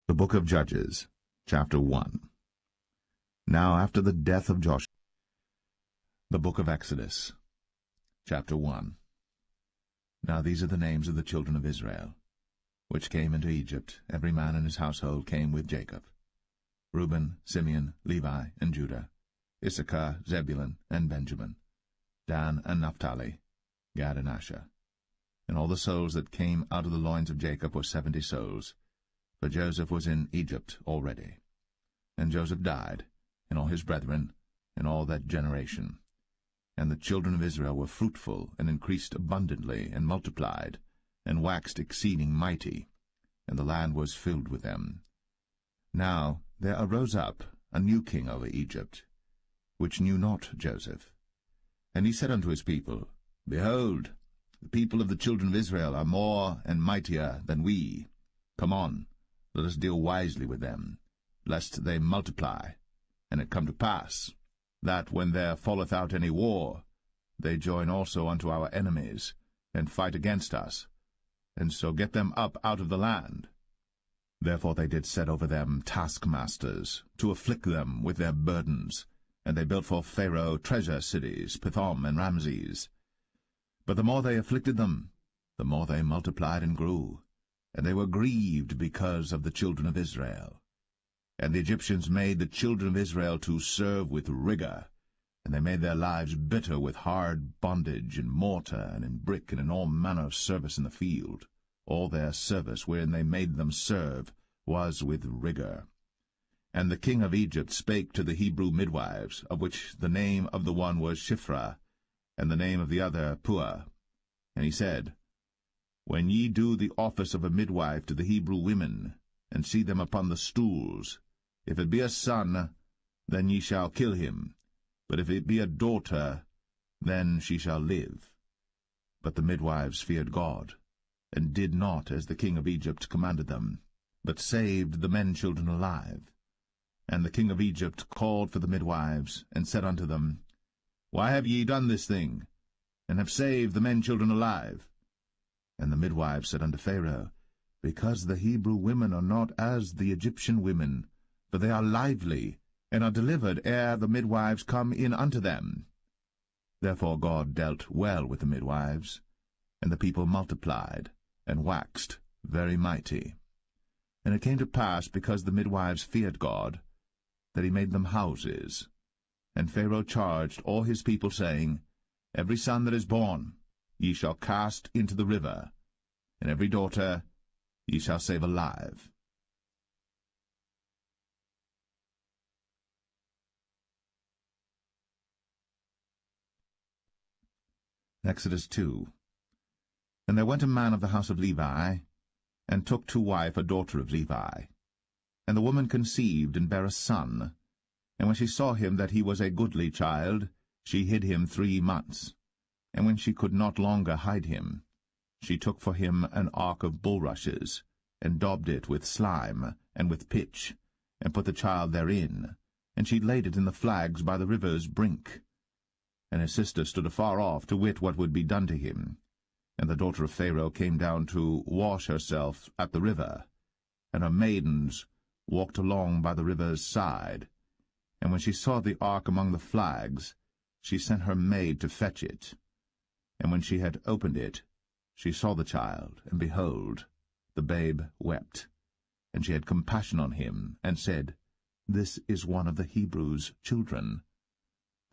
The Book of Judges, chapter 1. Now after the death of Joshua. The Book of Exodus, chapter 1. Now these are the names of the children of Israel, which came into Egypt. Every man in his household came with Jacob: Reuben, Simeon, Levi, and Judah, Issachar, Zebulun, and Benjamin, Dan and Naphtali, Gad and Asher. And all the souls that came out of the loins of Jacob were 70 souls, for Joseph was in Egypt already. And Joseph died, and all his brethren, and all that generation. And the children of Israel were fruitful, and increased abundantly, and multiplied, and waxed exceeding mighty, and the land was filled with them. Now there arose up a new king over Egypt, which knew not Joseph. And he said unto his people, Behold, the people of the children of Israel are more and mightier than we. Come on, let us deal wisely with them, lest they multiply. And it come to pass, that when there falleth out any war, they join also unto our enemies, and fight against us, and so get them up out of the land. Therefore they did set over them taskmasters, to afflict them with their burdens, and they built for Pharaoh treasure cities, Pithom and Ramses. But the more they afflicted them, the more they multiplied and grew, and they were grieved because of the children of Israel. And the Egyptians made the children of Israel to serve with rigor, and they made their lives bitter with hard bondage, in mortar, and in brick, and in all manner of service in the field. All their service wherein they made them serve was with rigor. And the king of Egypt spake to the Hebrew midwives, of which the name of the one was Shiphrah, and the name of the other Puah. And he said, When ye do the office of a midwife to the Hebrew women, and see them upon the stools, if it be a son, then ye shall kill him, but if it be a daughter, then she shall live. But the midwives feared God, and did not as the king of Egypt commanded them, but saved the men-children alive. And the king of Egypt called for the midwives, and said unto them, Why have ye done this thing, and have saved the men-children alive? And the midwives said unto Pharaoh, Because the Hebrew women are not as the Egyptian women, for they are lively, and are delivered ere the midwives come in unto them. Therefore God dealt well with the midwives, and the people multiplied, and waxed very mighty. And it came to pass, because the midwives feared God, that he made them houses. And Pharaoh charged all his people, saying, Every son that is born ye shall cast into the river, and every daughter ye shall save alive. Exodus 2. And there went a man of the house of Levi, and took to wife a daughter of Levi. And the woman conceived, and bare a son. And when she saw him that he was a goodly child, she hid him 3 months. And when she could not longer hide him, she took for him an ark of bulrushes, and daubed it with slime, and with pitch, and put the child therein, and she laid it in the flags by the river's brink. And his sister stood afar off, to wit what would be done to him. And the daughter of Pharaoh came down to wash herself at the river, and her maidens walked along by the river's side. And when she saw the ark among the flags, she sent her maid to fetch it. And when she had opened it, she saw the child, and behold, the babe wept. And she had compassion on him, and said, This is one of the Hebrews' children.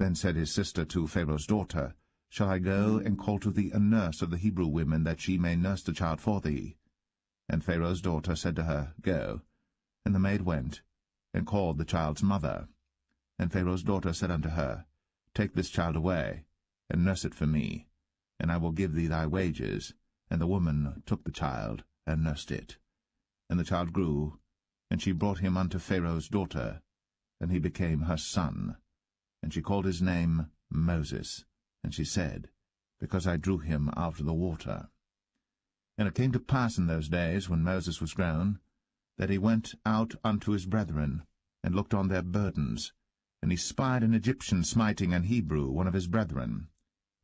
Then said his sister to Pharaoh's daughter, Shall I go and call to thee a nurse of the Hebrew women, that she may nurse the child for thee? And Pharaoh's daughter said to her, Go. And the maid went, and called the child's mother. And Pharaoh's daughter said unto her, Take this child away, and nurse it for me, and I will give thee thy wages. And the woman took the child, and nursed it. And the child grew, and she brought him unto Pharaoh's daughter, and he became her son. And she called his name Moses, and she said, Because I drew him out of the water. And it came to pass in those days, when Moses was grown, that he went out unto his brethren, and looked on their burdens. And he spied an Egyptian smiting an Hebrew, one of his brethren.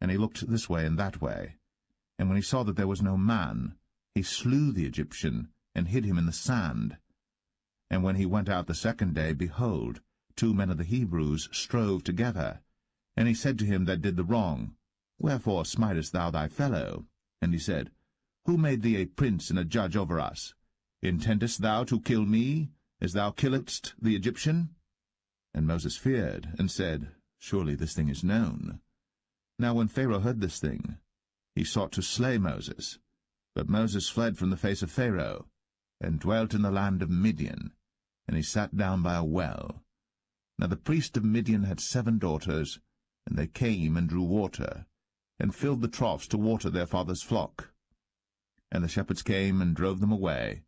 And he looked this way and that way. And when he saw that there was no man, he slew the Egyptian, and hid him in the sand. And when he went out the second day, behold, 2 men of the Hebrews strove together. And he said to him that did the wrong, Wherefore smitest thou thy fellow? And he said, Who made thee a prince and a judge over us? Intendest thou to kill me, as thou killedst the Egyptian? And Moses feared, and said, Surely this thing is known. Now when Pharaoh heard this thing, he sought to slay Moses. But Moses fled from the face of Pharaoh, and dwelt in the land of Midian, and he sat down by a well. Now the priest of Midian had 7 daughters, and they came and drew water, and filled the troughs to water their father's flock. And the shepherds came and drove them away.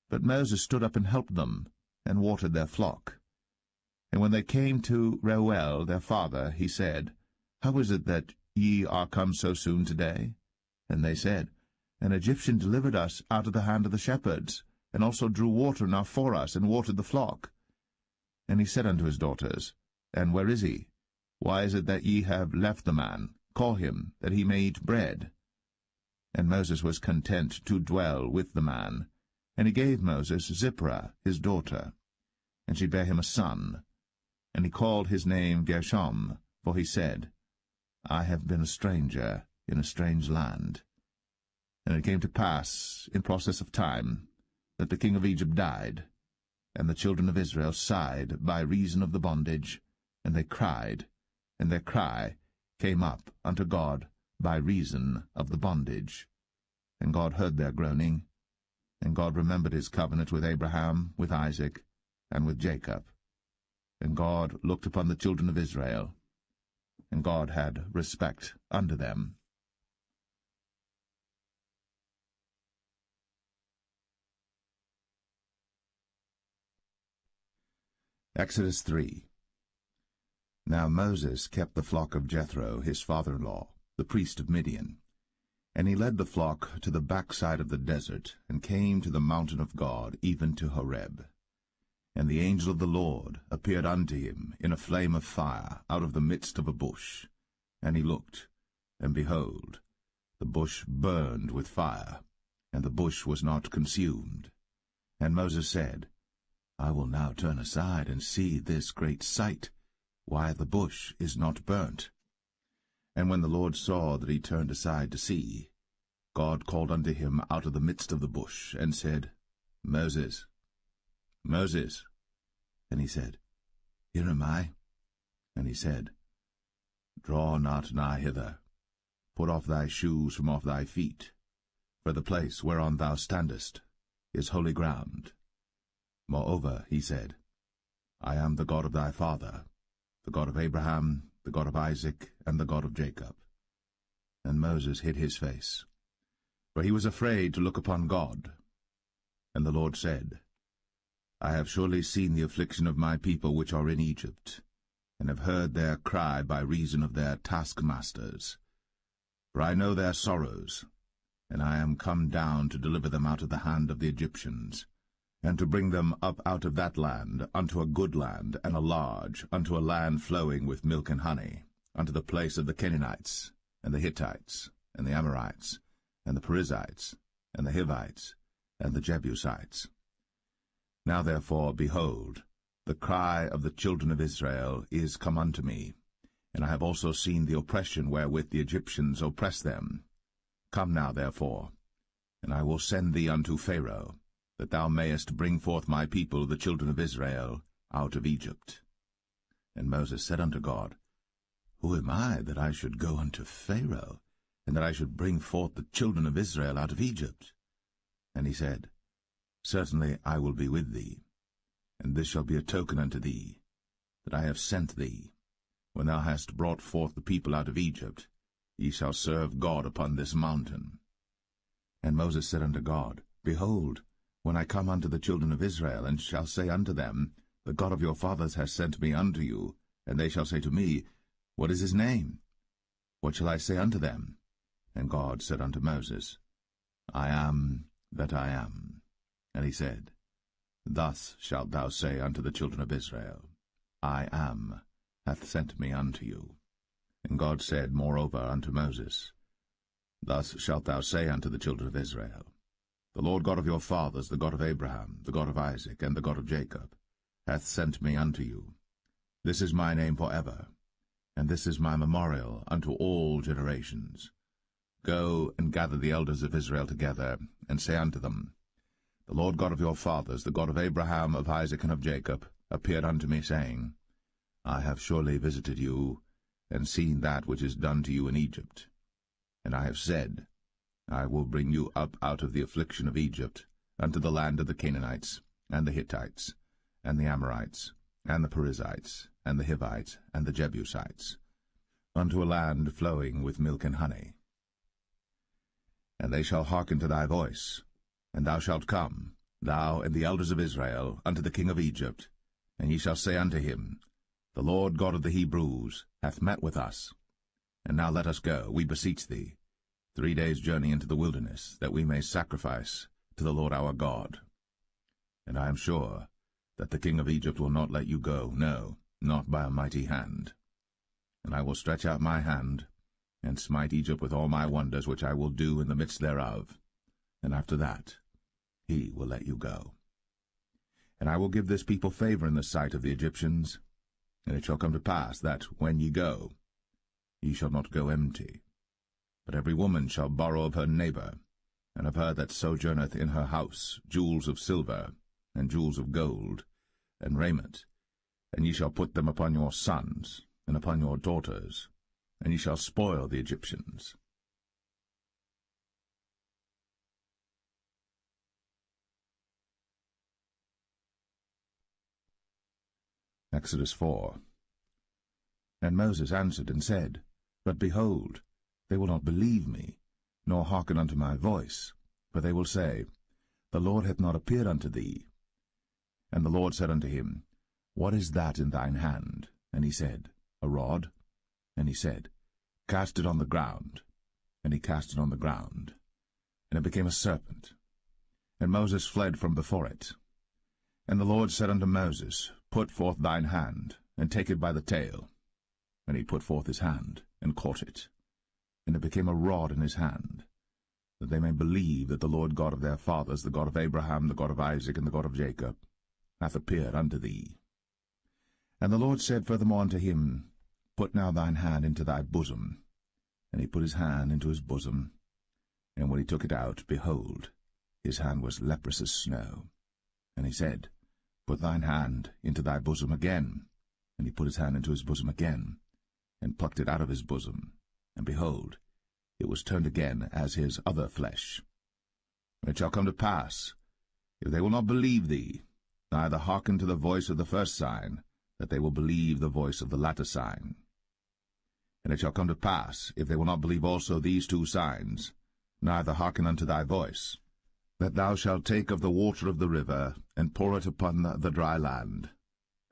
But Moses stood up and helped them, and watered their flock. And when they came to Reuel their father, he said, How is it that ye are come so soon today? And they said, An Egyptian delivered us out of the hand of the shepherds, and also drew water enough for us, and watered the flock. And he said unto his daughters, And where is he? Why is it that ye have left the man? Call him, that he may eat bread. And Moses was content to dwell with the man. And he gave Moses Zipporah his daughter, and she bare him a son. And he called his name Gershom, for he said, I have been a stranger in a strange land. And it came to pass, in process of time, that the king of Egypt died, and the children of Israel sighed by reason of the bondage, and they cried, and their cry came up unto God by reason of the bondage. And God heard their groaning, and God remembered his covenant with Abraham, with Isaac, and with Jacob. And God looked upon the children of Israel, and God had respect unto them. Exodus 3. Now Moses kept the flock of Jethro, his father-in-law, the priest of Midian. And he led the flock to the backside of the desert, and came to the mountain of God, even to Horeb. And the angel of the Lord appeared unto him in a flame of fire out of the midst of a bush. And he looked, and behold, the bush burned with fire, and the bush was not consumed. And Moses said, I will now turn aside and see this great sight, why the bush is not burnt. And when the Lord saw that he turned aside to see, God called unto him out of the midst of the bush, and said, Moses, Moses. And he said, Here am I. And he said, Draw not nigh hither. Put off thy shoes from off thy feet, for the place whereon thou standest is holy ground. Moreover, he said, I am the God of thy father, the God of Abraham, the God of Isaac, and the God of Jacob. And Moses hid his face, for he was afraid to look upon God. And the Lord said, I have surely seen the affliction of my people which are in Egypt, and have heard their cry by reason of their taskmasters. For I know their sorrows, and I am come down to deliver them out of the hand of the Egyptians, and to bring them up out of that land unto a good land, and a large, unto a land flowing with milk and honey, unto the place of the Canaanites, and the Hittites, and the Amorites, and the Perizzites, and the Hivites, and the Jebusites. Now therefore, behold, the cry of the children of Israel is come unto me, and I have also seen the oppression wherewith the Egyptians oppress them. Come now therefore, and I will send thee unto Pharaoh, that thou mayest bring forth my people, the children of Israel, out of Egypt. And Moses said unto God, Who am I, that I should go unto Pharaoh, and that I should bring forth the children of Israel out of Egypt? And he said, Certainly I will be with thee, and this shall be a token unto thee, that I have sent thee. When thou hast brought forth the people out of Egypt, ye shall serve God upon this mountain. And Moses said unto God, Behold, when I come unto the children of Israel, and shall say unto them, The God of your fathers has sent me unto you, and they shall say to me, What is his name? What shall I say unto them? And God said unto Moses, I am that I am. And he said, Thus shalt thou say unto the children of Israel, I am hath sent me unto you. And God said moreover unto Moses, Thus shalt thou say unto the children of Israel, The Lord God of your fathers, the God of Abraham, the God of Isaac, and the God of Jacob, hath sent me unto you. This is my name for ever, and this is my memorial unto all generations. Go and gather the elders of Israel together, and say unto them, The Lord God of your fathers, the God of Abraham, of Isaac, and of Jacob, appeared unto me, saying, I have surely visited you, and seen that which is done to you in Egypt. And I have said, I will bring you up out of the affliction of Egypt, unto the land of the Canaanites, and the Hittites, and the Amorites, and the Perizzites, and the Hivites, and the Jebusites, unto a land flowing with milk and honey. And they shall hearken to thy voice, and thou shalt come, thou and the elders of Israel, unto the king of Egypt, and ye shall say unto him, The Lord God of the Hebrews hath met with us. And now let us go, we beseech thee, 3 days' journey into the wilderness, that we may sacrifice to the Lord our God. And I am sure that the king of Egypt will not let you go, no, not by a mighty hand. And I will stretch out my hand, and smite Egypt with all my wonders which I will do in the midst thereof. And after that he will let you go. And I will give this people favor in the sight of the Egyptians. And it shall come to pass that, when ye go, ye shall not go empty. But every woman shall borrow of her neighbor, and of her that sojourneth in her house, jewels of silver, and jewels of gold, and raiment. And ye shall put them upon your sons, and upon your daughters, and ye shall spoil the Egyptians. Exodus 4. And Moses answered and said, But behold, they will not believe me, nor hearken unto my voice, for they will say, The Lord hath not appeared unto thee. And the Lord said unto him, What is that in thine hand? And he said, A rod. And he said, Cast it on the ground. And he cast it on the ground, and it became a serpent. And Moses fled from before it. And the Lord said unto Moses, Put forth thine hand, and take it by the tail. And he put forth his hand, and caught it. And it became a rod in his hand, that they may believe that the Lord God of their fathers, the God of Abraham, the God of Isaac, and the God of Jacob, hath appeared unto thee. And the Lord said furthermore unto him, Put now thine hand into thy bosom. And he put his hand into his bosom. And when he took it out, behold, his hand was leprous as snow. And he said, Put thine hand into thy bosom again. And he put his hand into his bosom again, and plucked it out of his bosom. And behold, it was turned again as his other flesh. And it shall come to pass, if they will not believe thee, neither hearken to the voice of the first sign, that they will believe the voice of the latter sign. And it shall come to pass, if they will not believe also these 2 signs, neither hearken unto thy voice, that thou shalt take of the water of the river, and pour it upon the dry land,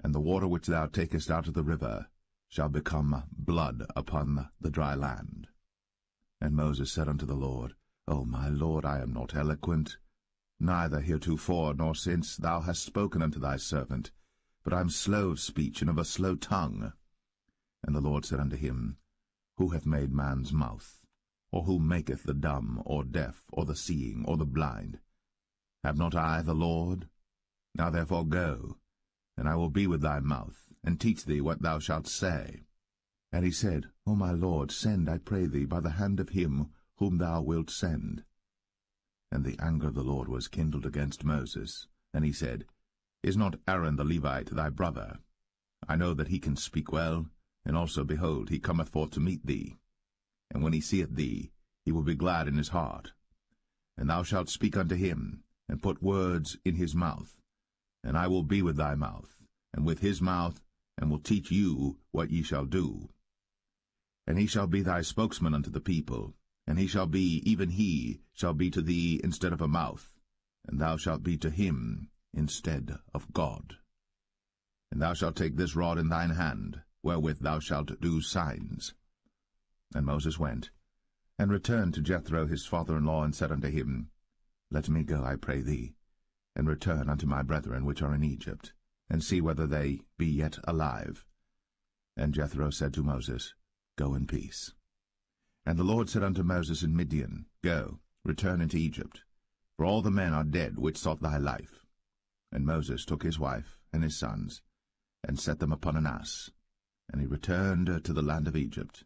and the water which thou takest out of the river shall become blood upon the dry land. And Moses said unto the Lord, O my Lord, I am not eloquent, neither heretofore nor since thou hast spoken unto thy servant, but I am slow of speech and of a slow tongue. And the Lord said unto him, Who hath made man's mouth? Or who maketh the dumb, or deaf, or the seeing, or the blind? Have not I the Lord? Now therefore go, and I will be with thy mouth, and teach thee what thou shalt say. And he said, O my Lord, send, I pray thee, by the hand of him whom thou wilt send. And the anger of the Lord was kindled against Moses. And he said, Is not Aaron the Levite thy brother? I know that he can speak well, and also, behold, he cometh forth to meet thee. And when he seeth thee, he will be glad in his heart. And thou shalt speak unto him, and put words in his mouth. And I will be with thy mouth, and with his mouth, and will teach you what ye shall do. And he shall be thy spokesman unto the people, and he shall be, even he shall be to thee instead of a mouth, and thou shalt be to him instead of God. And thou shalt take this rod in thine hand, wherewith thou shalt do signs. And Moses went, and returned to Jethro his father-in-law, and said unto him, Let me go, I pray thee, and return unto my brethren which are in Egypt, and see whether they be yet alive. And Jethro said to Moses, Go in peace. And the Lord said unto Moses in Midian, Go, return into Egypt, for all the men are dead which sought thy life. And Moses took his wife and his sons, and set them upon an ass, and he returned to the land of Egypt.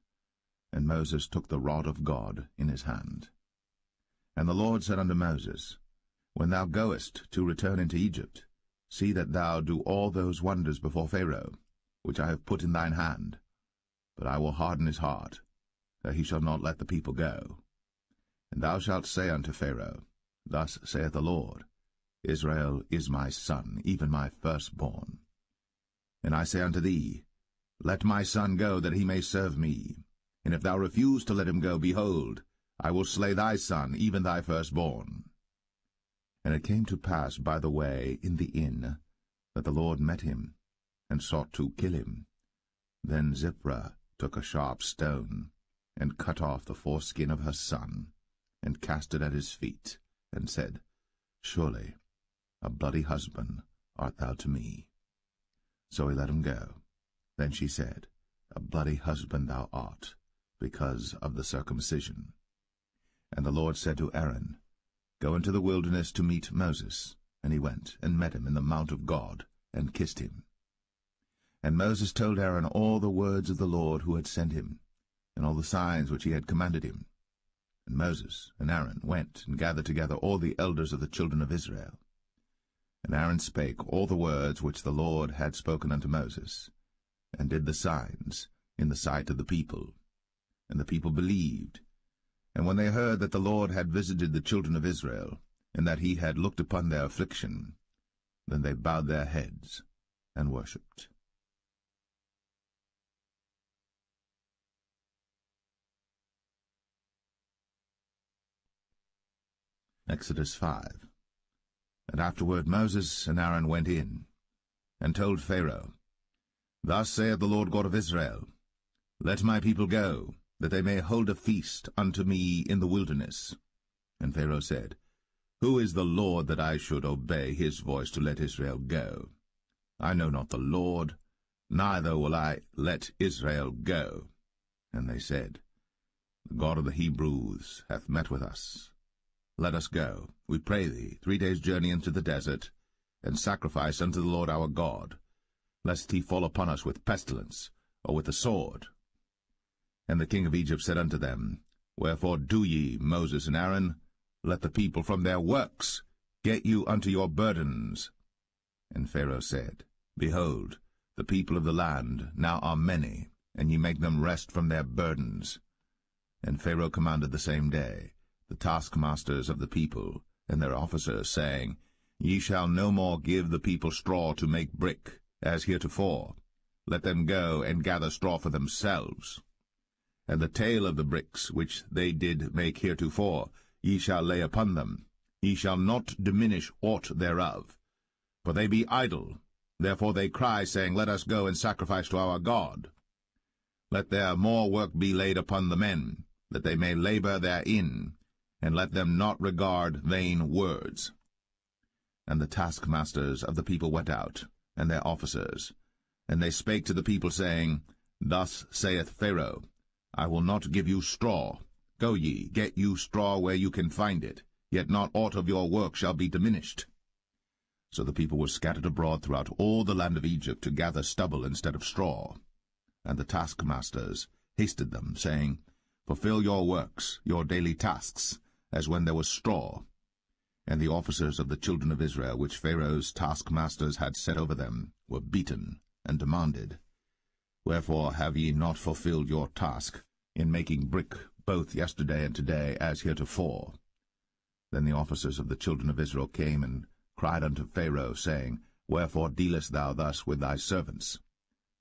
And Moses took the rod of God in his hand. And the Lord said unto Moses, When thou goest to return into Egypt, see that thou do all those wonders before Pharaoh, which I have put in thine hand. But I will harden his heart, that he shall not let the people go. And thou shalt say unto Pharaoh, Thus saith the Lord, Israel is my son, even my firstborn. And I say unto thee, Let my son go, that he may serve me. And if thou refuse to let him go, behold, I will slay thy son, even thy firstborn. And it came to pass by the way in the inn, that the Lord met him, and sought to kill him. Then Zipporah took a sharp stone, and cut off the foreskin of her son, and cast it at his feet, and said, Surely a bloody husband art thou to me. So he let him go. Then she said, A bloody husband thou art, because of the circumcision. And the Lord said to Aaron, Go into the wilderness to meet Moses. And he went, and met him in the mount of God, and kissed him. And Moses told Aaron all the words of the Lord who had sent him, and all the signs which he had commanded him. And Moses and Aaron went and gathered together all the elders of the children of Israel. And Aaron spake all the words which the Lord had spoken unto Moses, and did the signs in the sight of the people. And the people believed. And when they heard that the Lord had visited the children of Israel, and that he had looked upon their affliction, then they bowed their heads and worshipped. Exodus 5. And afterward Moses and Aaron went in, and told Pharaoh, Thus saith the Lord God of Israel, Let my people go, that they may hold a feast unto me in the wilderness. And Pharaoh said, Who is the Lord, that I should obey his voice to let Israel go? I know not the Lord, neither will I let Israel go. And they said, The God of the Hebrews hath met with us. Let us go, we pray thee, 3 days' journey into the desert, and sacrifice unto the Lord our God, lest he fall upon us with pestilence, or with the sword. And the king of Egypt said unto them, Wherefore do ye, Moses and Aaron? Let the people from their works get you unto your burdens. And Pharaoh said, Behold, the people of the land now are many, and ye make them rest from their burdens. And Pharaoh commanded the same day the taskmasters of the people and their officers, saying, Ye shall no more give the people straw to make brick, as heretofore. Let them go and gather straw for themselves. And the tale of the bricks which they did make heretofore ye shall lay upon them. Ye shall not diminish aught thereof. For they be idle. Therefore they cry, saying, Let us go and sacrifice to our God. Let their more work be laid upon the men, that they may labor therein, and let them not regard vain words. And the taskmasters of the people went out, and their officers, and they spake to the people, saying, Thus saith Pharaoh, I will not give you straw. Go ye, get you straw where you can find it, yet not aught of your work shall be diminished. So the people were scattered abroad throughout all the land of Egypt to gather stubble instead of straw. And the taskmasters hasted them, saying, Fulfill your works, your daily tasks, as when there was straw. And the officers of the children of Israel, which Pharaoh's taskmasters had set over them, were beaten, and demanded, Wherefore have ye not fulfilled your task in making brick both yesterday and today, as heretofore? Then the officers of the children of Israel came and cried unto Pharaoh, saying, Wherefore dealest thou thus with thy servants?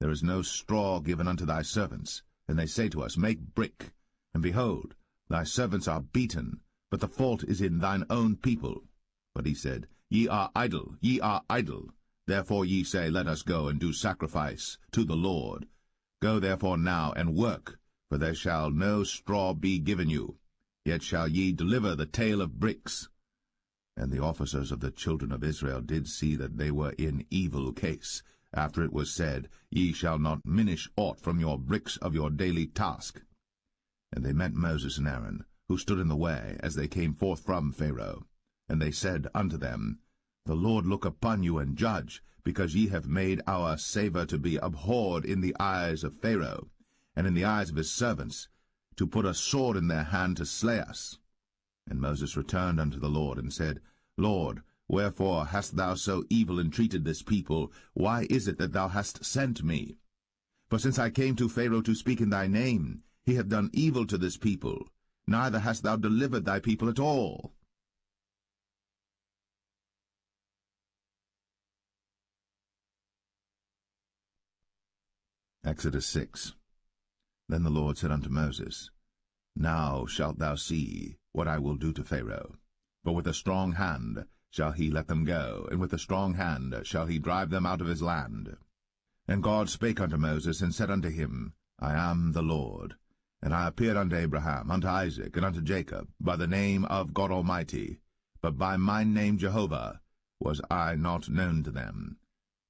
There is no straw given unto thy servants. And they say to us, Make brick. And behold, thy servants are beaten, but the fault is in thine own people. But he said, Ye are idle, ye are idle. Therefore ye say, Let us go and do sacrifice to the Lord. Go therefore now and work, for there shall no straw be given you. Yet shall ye deliver the tale of bricks. And the officers of the children of Israel did see that they were in evil case, after it was said, Ye shall not minish aught from your bricks of your daily task. And they met Moses and Aaron, who stood in the way, as they came forth from Pharaoh. And they said unto them, The Lord look upon you and judge, because ye have made our savour to be abhorred in the eyes of Pharaoh, and in the eyes of his servants, to put a sword in their hand to slay us. And Moses returned unto the Lord, and said, Lord, wherefore hast thou so evil entreated this people? Why is it that thou hast sent me? For since I came to Pharaoh to speak in thy name, he hath done evil to this people, neither hast thou delivered thy people at all. Exodus 6. Then the Lord said unto Moses, Now shalt thou see what I will do to Pharaoh. For with a strong hand shall he let them go, and with a strong hand shall he drive them out of his land. And God spake unto Moses, and said unto him, I am the Lord. And I appeared unto Abraham, unto Isaac, and unto Jacob, by the name of God Almighty, but by my name Jehovah was I not known to them.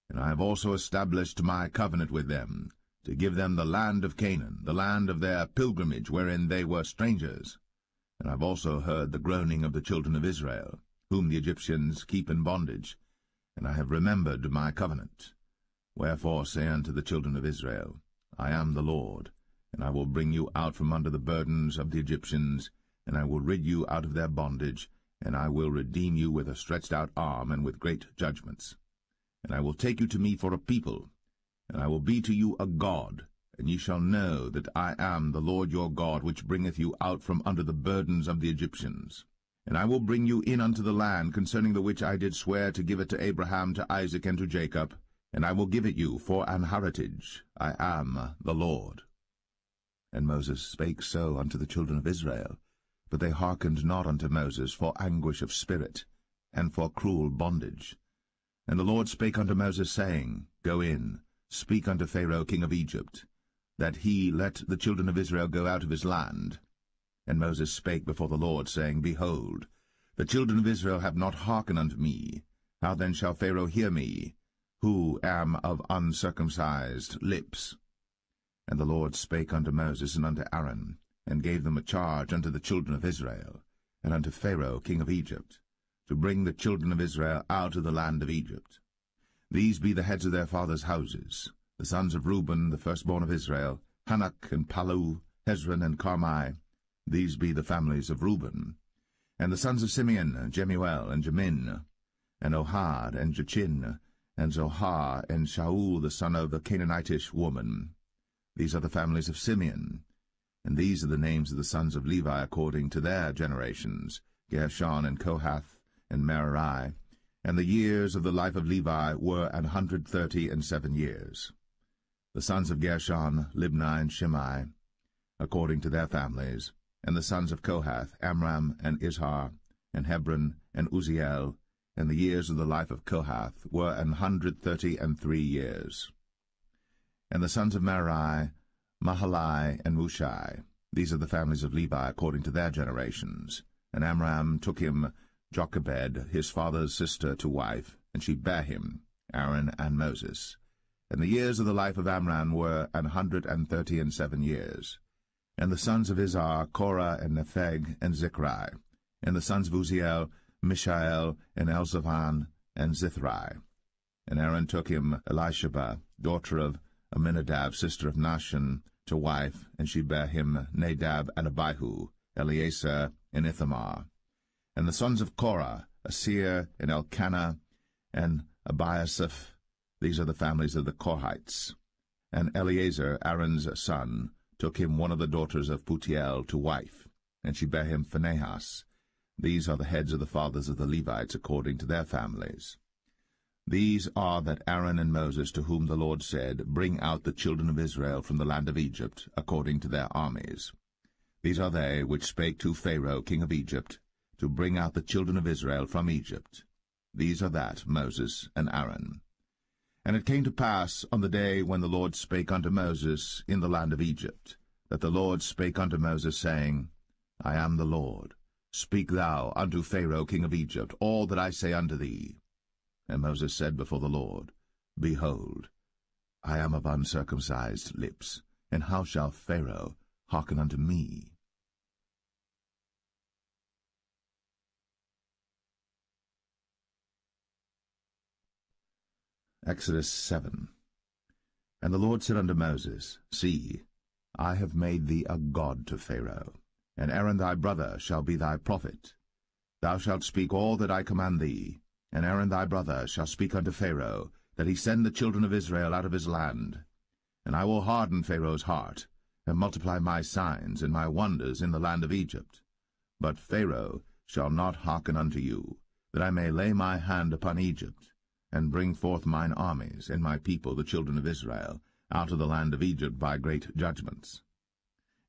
And I have also established my covenant with them, to give them the land of Canaan, the land of their pilgrimage, wherein they were strangers. And I have also heard the groaning of the children of Israel, whom the Egyptians keep in bondage, and I have remembered my covenant. Wherefore say unto the children of Israel, I am the Lord, and I will bring you out from under the burdens of the Egyptians, and I will rid you out of their bondage, and I will redeem you with a stretched out arm and with great judgments. And I will take you to me for a people, and I will be to you a God, and ye shall know that I am the Lord your God, which bringeth you out from under the burdens of the Egyptians. And I will bring you in unto the land, concerning the which I did swear to give it to Abraham, to Isaac, and to Jacob, and I will give it you for an heritage. I am the Lord. And Moses spake so unto the children of Israel, but they hearkened not unto Moses for anguish of spirit, and for cruel bondage. And the Lord spake unto Moses, saying, Go in, speak unto Pharaoh king of Egypt, that he let the children of Israel go out of his land. And Moses spake before the Lord, saying, Behold, the children of Israel have not hearkened unto me. How then shall Pharaoh hear me, who am of uncircumcised lips? And the Lord spake unto Moses and unto Aaron, and gave them a charge unto the children of Israel, and unto Pharaoh king of Egypt, to bring the children of Israel out of the land of Egypt. These be the heads of their fathers' houses, the sons of Reuben, the firstborn of Israel, Hanok and Palu, Hezron and Carmi. These be the families of Reuben. And the sons of Simeon, Jemuel and Jamin, and Ohad and Jachin, and Zohar, and Shaul the son of the Canaanitish woman. These are the families of Simeon. And these are the names of the sons of Levi according to their generations, Gershon and Kohath and Merari. And the years of the life of Levi were 137 years. The sons of Gershon, Libni and Shimei, according to their families. And the sons of Kohath, Amram and Izhar, and Hebron and Uzziel. And the years of the life of Kohath were 133 years. And the sons of Merari, Mahalai and Mushai. These are the families of Levi according to their generations. And Amram took him Jochebed, his father's sister, to wife, and she bare him, Aaron and Moses. And the years of the life of Amram were 137 years. And the sons of Izhar, Korah and Nepheg and Zichri. And the sons of Uzziel, Mishael and Elzaphan and Zithri. And Aaron took him Elisheba, daughter of Aminadab, sister of Nahshon, to wife, and she bare him Nadab and Abihu, Eleazar and Ithamar. And the sons of Korah, Asir and Elkanah and Abiasaph. These are the families of the Korhites. And Eleazar, Aaron's son, took him one of the daughters of Putiel to wife, and she bare him Phinehas. These are the heads of the fathers of the Levites according to their families. These are that Aaron and Moses, to whom the Lord said, Bring out the children of Israel from the land of Egypt, according to their armies. These are they which spake to Pharaoh king of Egypt, to bring out the children of Israel from Egypt. These are that, Moses and Aaron. And it came to pass on the day when the Lord spake unto Moses in the land of Egypt, that the Lord spake unto Moses, saying, I am the Lord. Speak thou unto Pharaoh king of Egypt all that I say unto thee. And Moses said before the Lord, Behold, I am of uncircumcised lips, and how shall Pharaoh hearken unto me? Exodus 7. And the Lord said unto Moses, See, I have made thee a god to Pharaoh, and Aaron thy brother shall be thy prophet. Thou shalt speak all that I command thee, and Aaron thy brother shall speak unto Pharaoh, that he send the children of Israel out of his land. And I will harden Pharaoh's heart, and multiply my signs and my wonders in the land of Egypt. But Pharaoh shall not hearken unto you, that I may lay my hand upon Egypt, and bring forth mine armies and my people the children of Israel out of the land of Egypt by great judgments.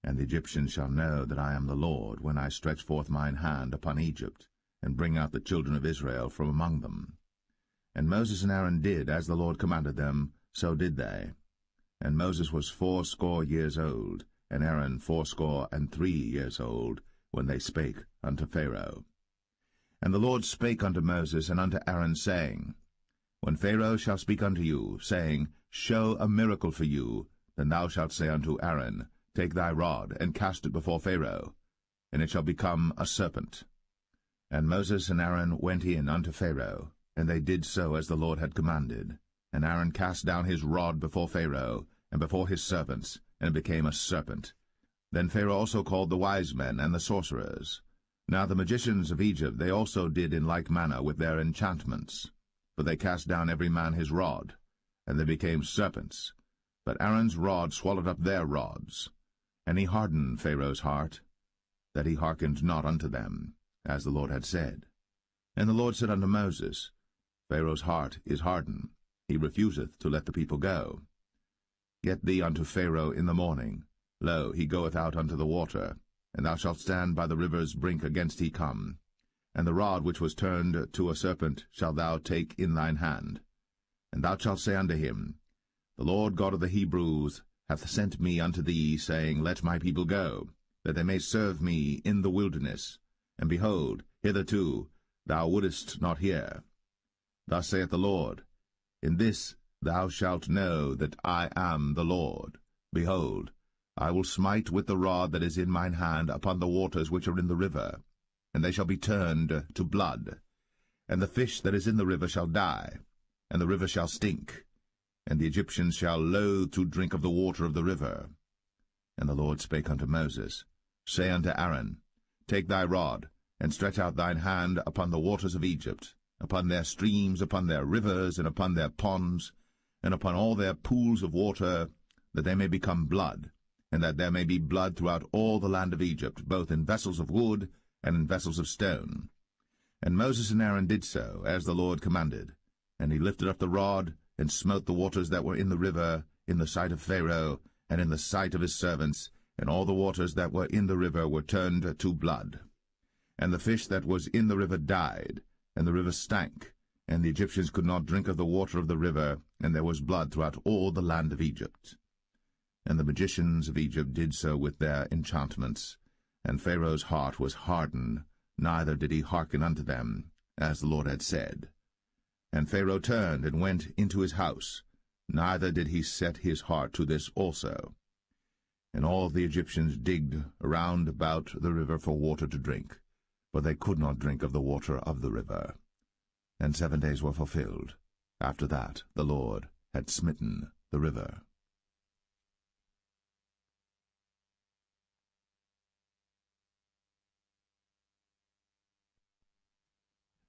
And the Egyptians shall know that I am the Lord, when I stretch forth mine hand upon Egypt, and bring out the children of Israel from among them. And Moses and Aaron did as the Lord commanded them, so did they. And Moses was 80 years old, and Aaron 83 years old, when they spake unto Pharaoh. And the Lord spake unto Moses and unto Aaron, saying, When Pharaoh shall speak unto you, saying, Show a miracle for you, then thou shalt say unto Aaron, Take thy rod, and cast it before Pharaoh, and it shall become a serpent. And Moses and Aaron went in unto Pharaoh, and they did so as the Lord had commanded. And Aaron cast down his rod before Pharaoh, and before his servants, and it became a serpent. Then Pharaoh also called the wise men and the sorcerers. Now the magicians of Egypt they also did in like manner with their enchantments. For they cast down every man his rod, and they became serpents. But Aaron's rod swallowed up their rods. And he hardened Pharaoh's heart, that he hearkened not unto them, as the Lord had said. And the Lord said unto Moses, Pharaoh's heart is hardened, he refuseth to let the people go. Get thee unto Pharaoh in the morning. Lo, he goeth out unto the water, and thou shalt stand by the river's brink against he come. And the rod which was turned to a serpent shalt thou take in thine hand. And thou shalt say unto him, The Lord God of the Hebrews hath sent me unto thee, saying, Let my people go, that they may serve me in the wilderness. And behold, hitherto thou wouldest not hear. Thus saith the Lord, In this thou shalt know that I am the Lord. Behold, I will smite with the rod that is in mine hand upon the waters which are in the river, and they shall be turned to blood. And the fish that is in the river shall die, and the river shall stink, and the Egyptians shall loathe to drink of the water of the river. And the Lord spake unto Moses, Say unto Aaron, Take thy rod, and stretch out thine hand upon the waters of Egypt, upon their streams, upon their rivers, and upon their ponds, and upon all their pools of water, that they may become blood, and that there may be blood throughout all the land of Egypt, both in vessels of wood and in vessels of stone. And Moses and Aaron did so, as the Lord commanded. And he lifted up the rod, and smote the waters that were in the river, in the sight of Pharaoh, and in the sight of his servants, and all the waters that were in the river were turned to blood. And the fish that was in the river died, and the river stank, and the Egyptians could not drink of the water of the river, and there was blood throughout all the land of Egypt. And the magicians of Egypt did so with their enchantments, and Pharaoh's heart was hardened, neither did he hearken unto them, as the Lord had said. And Pharaoh turned and went into his house, neither did he set his heart to this also. And all the Egyptians digged around about the river for water to drink, but they could not drink of the water of the river. And 7 days were fulfilled. After that the Lord had smitten the river.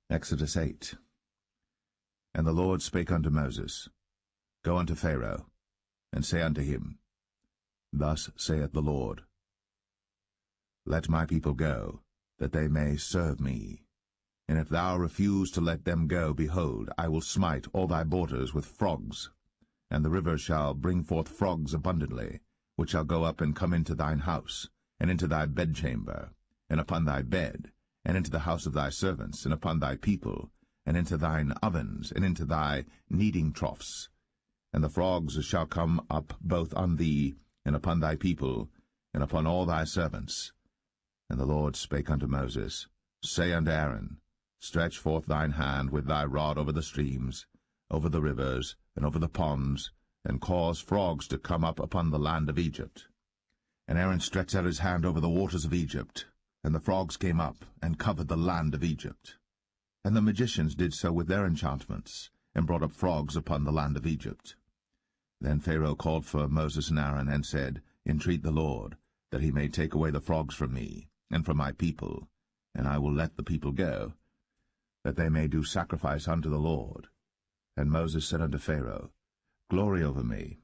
Exodus 8. And the Lord spake unto Moses, Go unto Pharaoh, and say unto him, Thus saith the Lord, Let my people go, that they may serve me. And if thou refuse to let them go, behold, I will smite all thy borders with frogs, and the river shall bring forth frogs abundantly, which shall go up and come into thine house, and into thy bedchamber, and upon thy bed, and into the house of thy servants, and upon thy people, and into thine ovens, and into thy kneading troughs. And the frogs shall come up both on thee, and upon thy people, and upon all thy servants. And the Lord spake unto Moses, Say unto Aaron, Stretch forth thine hand with thy rod over the streams, over the rivers, and over the ponds, and cause frogs to come up upon the land of Egypt. And Aaron stretched out his hand over the waters of Egypt, and the frogs came up, and covered the land of Egypt. And the magicians did so with their enchantments, and brought up frogs upon the land of Egypt. Then Pharaoh called for Moses and Aaron, and said, Entreat the Lord, that he may take away the frogs from me, and from my people, and I will let the people go, that they may do sacrifice unto the Lord. And Moses said unto Pharaoh, Glory over me.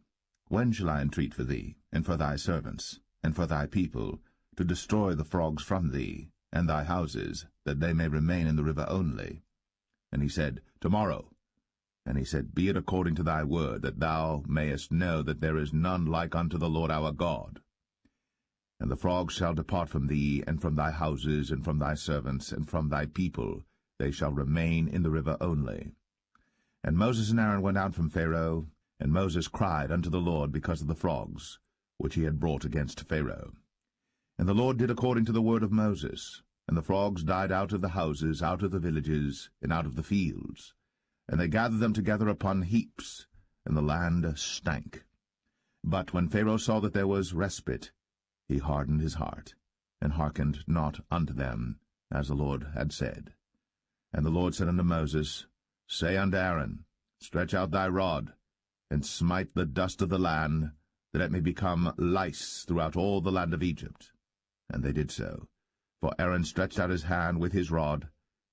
When shall I entreat for thee, and for thy servants, and for thy people, to destroy the frogs from thee, and thy houses, that they may remain in the river only? And he said, Tomorrow. And he said, Be it according to thy word, that thou mayest know that there is none like unto the Lord our God. And the frogs shall depart from thee, and from thy houses, and from thy servants, and from thy people. They shall remain in the river only. And Moses and Aaron went out from Pharaoh, and Moses cried unto the Lord because of the frogs, which he had brought against Pharaoh. And the Lord did according to the word of Moses, and the frogs died out of the houses, out of the villages, and out of the fields. And they gathered them together upon heaps, and the land stank. But when Pharaoh saw that there was respite, he hardened his heart, and hearkened not unto them, as the Lord had said. And the Lord said unto Moses, Say unto Aaron, Stretch out thy rod, and smite the dust of the land, that it may become lice throughout all the land of Egypt. And they did so. For Aaron stretched out his hand with his rod,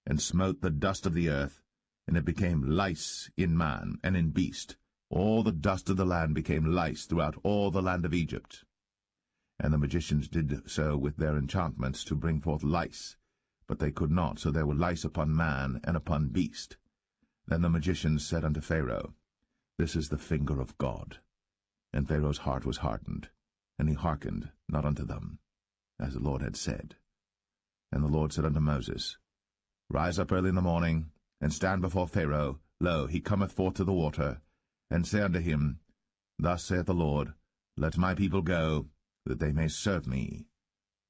and smote the dust of the earth, and it became lice in man and in beast. All the dust of the land became lice throughout all the land of Egypt. And the magicians did so with their enchantments to bring forth lice, but they could not, so there were lice upon man and upon beast. Then the magicians said unto Pharaoh, This is the finger of God. And Pharaoh's heart was hardened, and he hearkened not unto them, as the Lord had said. And the Lord said unto Moses, Rise up early in the morning, and stand before Pharaoh. Lo, he cometh forth to the water. And say unto him, Thus saith the Lord, Let my people go, that they may serve me.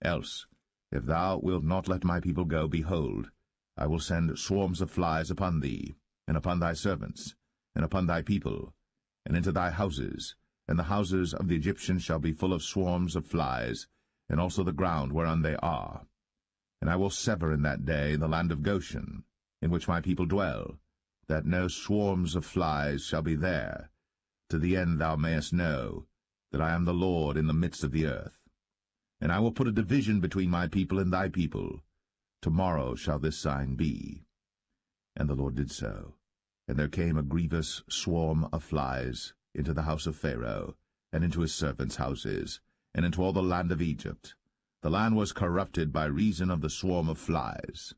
Else, if thou wilt not let my people go, behold, I will send swarms of flies upon thee, and upon thy servants, and upon thy people, and into thy houses, and the houses of the Egyptians shall be full of swarms of flies, and also the ground whereon they are. And I will sever in that day the land of Goshen, in which my people dwell, that no swarms of flies shall be there, to the end thou mayest know that I am the Lord in the midst of the earth. And I will put a division between my people and thy people. Tomorrow shall this sign be. And the Lord did so. And there came a grievous swarm of flies into the house of Pharaoh, and into his servants' houses, and into all the land of Egypt. The land was corrupted by reason of the swarm of flies.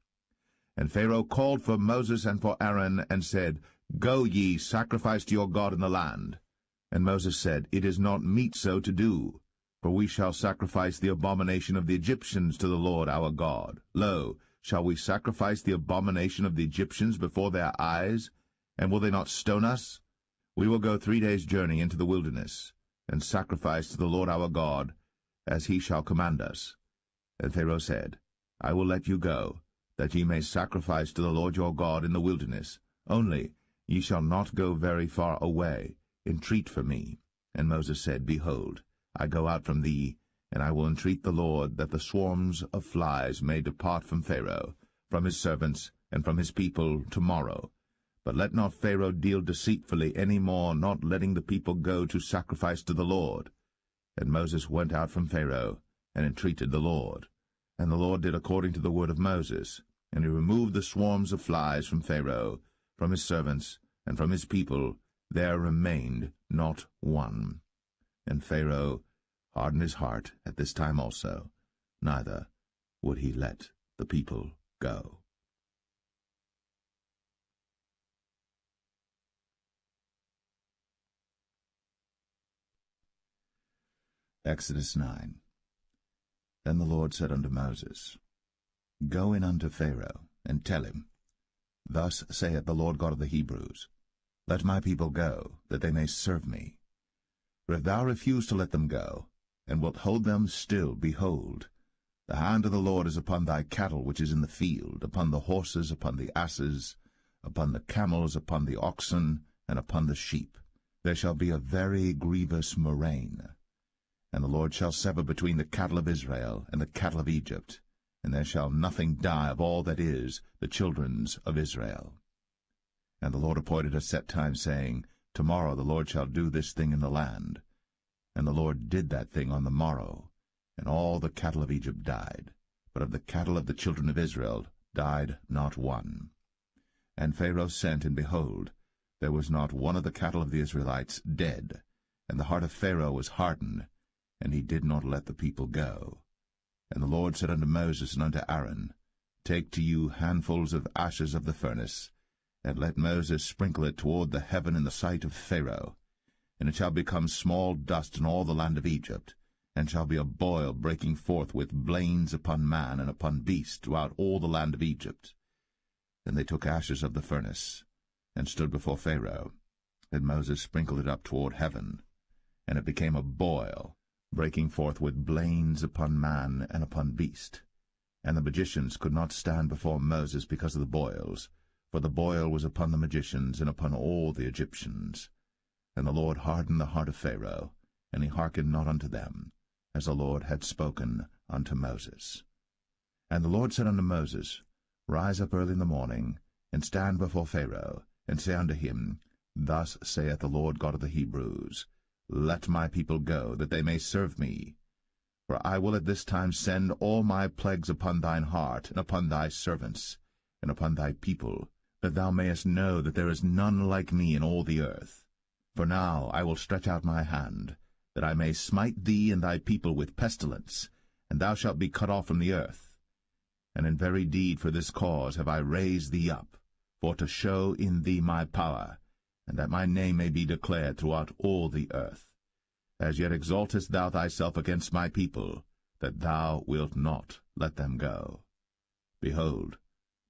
And Pharaoh called for Moses and for Aaron, and said, Go ye, sacrifice to your God in the land. And Moses said, It is not meet so to do, for we shall sacrifice the abomination of the Egyptians to the Lord our God. Lo, shall we sacrifice the abomination of the Egyptians before their eyes? And will they not stone us? We will go 3 days' journey into the wilderness, and sacrifice to the Lord our God, as he shall command us. And Pharaoh said, I will let you go, that ye may sacrifice to the Lord your God in the wilderness. Only ye shall not go very far away. Entreat for me. And Moses said, Behold, I go out from thee, and I will entreat the Lord that the swarms of flies may depart from Pharaoh, from his servants, and from his people tomorrow. But let not Pharaoh deal deceitfully any more, not letting the people go to sacrifice to the Lord. And Moses went out from Pharaoh, and entreated the Lord. And the Lord did according to the word of Moses, and he removed the swarms of flies from Pharaoh, from his servants, and from his people. There remained not one. And Pharaoh hardened his heart at this time also, neither would he let the people go. Exodus 9. Then the Lord said unto Moses, Go in unto Pharaoh, and tell him, Thus saith the Lord God of the Hebrews, Let my people go, that they may serve me. For if thou refuse to let them go, and wilt hold them still, behold, the hand of the Lord is upon thy cattle which is in the field, upon the horses, upon the asses, upon the camels, upon the oxen, and upon the sheep. There shall be a very grievous murrain. And the Lord shall sever between the cattle of Israel and the cattle of Egypt, and there shall nothing die of all that is the children's of Israel. And the Lord appointed a set time, saying, Tomorrow the Lord shall do this thing in the land. And the Lord did that thing on the morrow, and all the cattle of Egypt died, but of the cattle of the children of Israel died not one. And Pharaoh sent, and behold, there was not one of the cattle of the Israelites dead, and the heart of Pharaoh was hardened, and he did not let the people go. And the Lord said unto Moses and unto Aaron, Take to you handfuls of ashes of the furnace, and let Moses sprinkle it toward the heaven in the sight of Pharaoh. And it shall become small dust in all the land of Egypt, and shall be a boil breaking forth with blains upon man and upon beast throughout all the land of Egypt. Then they took ashes of the furnace, and stood before Pharaoh. And Moses sprinkled it up toward heaven, and it became a boil, breaking forth with blains upon man and upon beast. And the magicians could not stand before Moses because of the boils, for the boil was upon the magicians and upon all the Egyptians. And the Lord hardened the heart of Pharaoh, and he hearkened not unto them, as the Lord had spoken unto Moses. And the Lord said unto Moses, Rise up early in the morning, and stand before Pharaoh, and say unto him, Thus saith the Lord God of the Hebrews, Let my people go, that they may serve me. For I will at this time send all my plagues upon thine heart, and upon thy servants, and upon thy people, that thou mayest know that there is none like me in all the earth. For now I will stretch out my hand, that I may smite thee and thy people with pestilence, and thou shalt be cut off from the earth. And in very deed for this cause have I raised thee up, for to show in thee my power, and that my name may be declared throughout all the earth. As yet exaltest thou thyself against my people, that thou wilt not let them go. Behold,